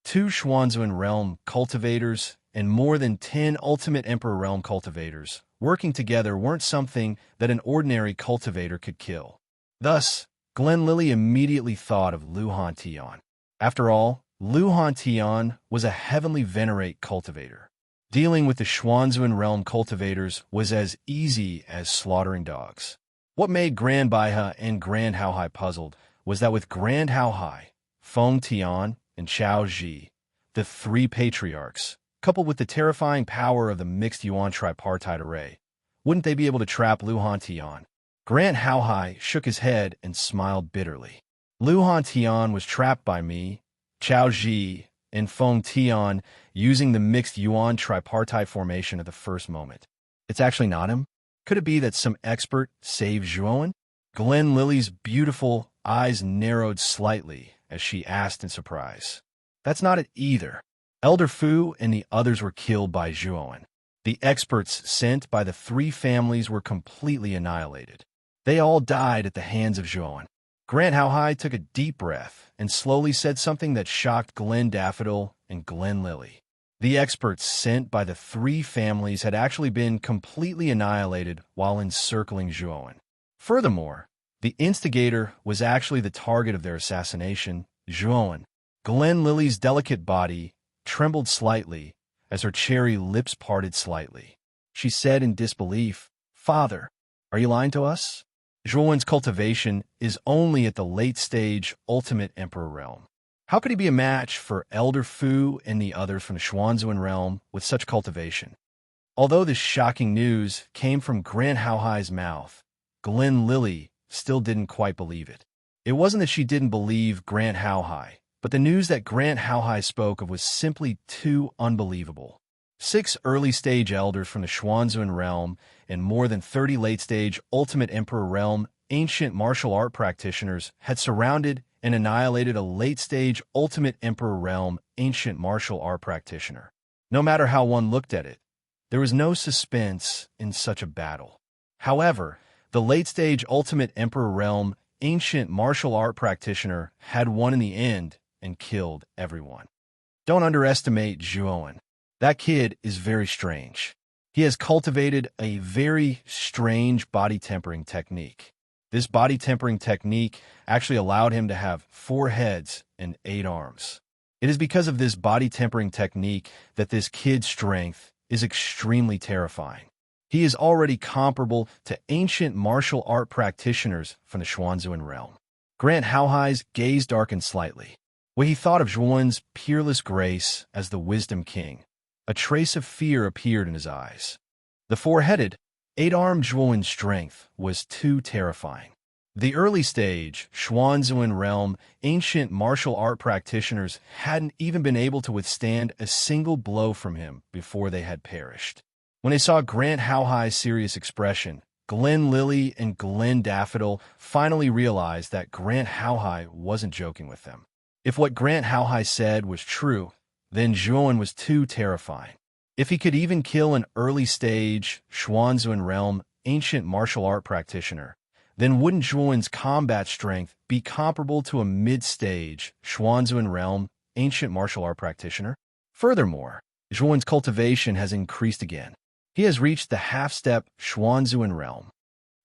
Two Xuanzuan realm cultivators and more than 10 Ultimate Emperor realm cultivators working together weren't something that an ordinary cultivator could kill. Thus, Glen Lily immediately thought of Lu Han Tian. After all, Lu Han Tian was a heavenly venerate cultivator. Dealing with the Xuanzuan realm cultivators was as easy as slaughtering dogs. What made Grand Baihe and Grand Haohai puzzled was that with Grand Haohai, Feng Tian, and Chao Ji, the three patriarchs, coupled with the terrifying power of the mixed yuan tripartite array, wouldn't they be able to trap Lu Han Tian? Grand Haohai shook his head and smiled bitterly. Lu Han Tian was trapped by me, Chao Ji, and Feng Tian using the mixed yuan tripartite formation at the first moment. It's actually not him? Could it be that some expert saved Zhuowen? Glen Lily's beautiful eyes narrowed slightly as she asked in surprise. That's not it either. Elder Fu and the others were killed by Zhuowen. The experts sent by the three families were completely annihilated. They all died at the hands of Zhuowen. Grand Haohai took a deep breath and slowly said something that shocked Glen Daffodil and Glen Lily. The experts sent by the three families had actually been completely annihilated while encircling Zhuowen. Furthermore, the instigator was actually the target of their assassination, Zhuowen. Glen Lily's delicate body trembled slightly as her cherry lips parted slightly. She said in disbelief, "Father, are you lying to us? Zhuowen's cultivation is only at the late-stage Ultimate Emperor realm. How could he be a match for Elder Fu and the others from the Xuanzuan realm with such cultivation?" Although this shocking news came from Grand Haohai's mouth, Glen Lily still didn't quite believe it. It wasn't that she didn't believe Grand Haohai, but the news that Grand Haohai spoke of was simply too unbelievable. 6 early-stage elders from the Xuanzuan realm and more than 30 late-stage Ultimate Emperor realm ancient martial art practitioners had surrounded and annihilated a late-stage Ultimate Emperor realm ancient martial art practitioner. No matter how one looked at it, there was no suspense in such a battle. However, the late-stage Ultimate Emperor realm ancient martial art practitioner had won in the end and killed everyone. Don't underestimate Zhuowen. That kid is very strange. He has cultivated a very strange body tempering technique. This body tempering technique actually allowed him to have 4 heads and 8 arms. It is because of this body tempering technique that this kid's strength is extremely terrifying. He is already comparable to ancient martial art practitioners from the Xuanzuan realm. Grand Haohai's gaze darkened slightly. When he thought of Zhuowen's peerless grace as the Wisdom King, a trace of fear appeared in his eyes. The 4-headed, 8-armed Zhuowen's strength was too terrifying. The early-stage Xuanzuan realm ancient martial art practitioners hadn't even been able to withstand a single blow from him before they had perished. When they saw Grand Haohai's serious expression, Glen Lily and Glen Daffodil finally realized that Grand Haohai wasn't joking with them. If what Grand Haohai said was true, then Zhuowen was too terrifying. If he could even kill an early-stage Xuanzuan realm ancient martial art practitioner, then wouldn't Zhuowen's combat strength be comparable to a mid-stage Xuanzuan realm ancient martial art practitioner? Furthermore, Zhuowen's cultivation has increased again. He has reached the half-step Xuanzuan realm.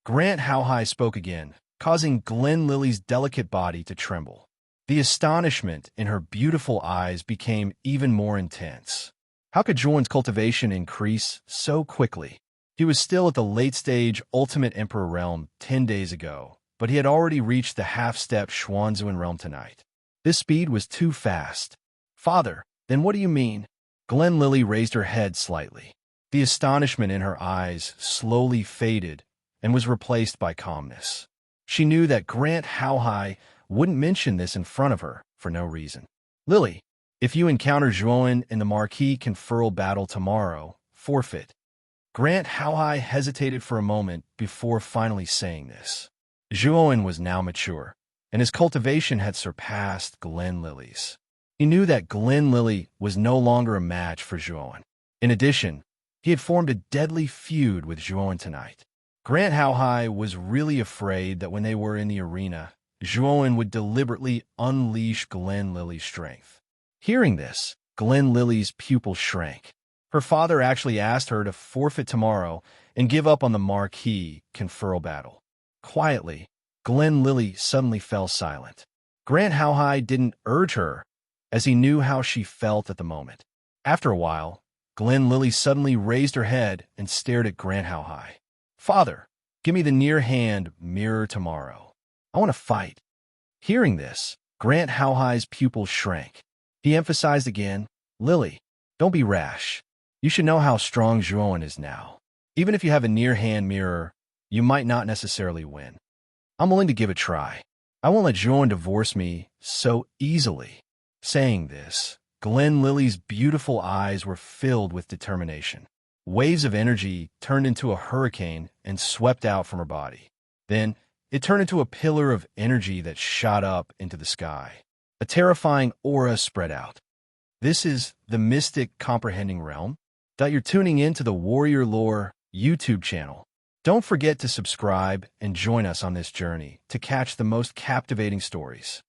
Grand Haohai spoke again, causing Glen Lily's delicate body to tremble. The astonishment in her beautiful eyes became even more intense. How could Zhuowen's cultivation increase so quickly? He was still at the late-stage Ultimate Emperor realm 10 days ago, but he had already reached the half-step Xuanzuan realm tonight. This speed was too fast. "Father, then what do you mean?" Glen Lily raised her head slightly. The astonishment in her eyes slowly faded and was replaced by calmness. She knew that Grand Haohai wouldn't mention this in front of her for no reason. "Lily, if you encounter Zhuowen in the Marquis Conferral battle tomorrow, forfeit." Grand Haohai hesitated for a moment before finally saying this. Zhuowen was now mature, and his cultivation had surpassed Glen Lily's. He knew that Glen Lily was no longer a match for Juon. In addition, he had formed a deadly feud with Juon tonight. Grant Howhai was really afraid that when they were in the arena, Juon would deliberately unleash Glen Lily's strength. Hearing this, Glen Lily's pupil shrank. Her father actually asked her to forfeit tomorrow and give up on the marquee conferral battle. Quietly, Glen Lily suddenly fell silent. Grant Howhai didn't urge her, as he knew how she felt at the moment. After a while, Glen Lily suddenly raised her head and stared at Grant Howhai. "Father, give me the near-hand mirror tomorrow. I want to fight." Hearing this, Grant Howhai's pupils shrank. He emphasized again, "Lily, don't be rash. You should know how strong Juon is now. Even if you have a near-hand mirror, you might not necessarily win. I'm willing to give it a try. I won't let Juon divorce me so easily." Saying this, Glen Lily's beautiful eyes were filled with determination. Waves of energy turned into a hurricane and swept out from her body. Then, it turned into a pillar of energy that shot up into the sky. A terrifying aura spread out. This is the Mystic Comprehending Realm. You're tuning in to the Warrior Lore YouTube channel. Don't forget to subscribe and join us on this journey to catch the most captivating stories.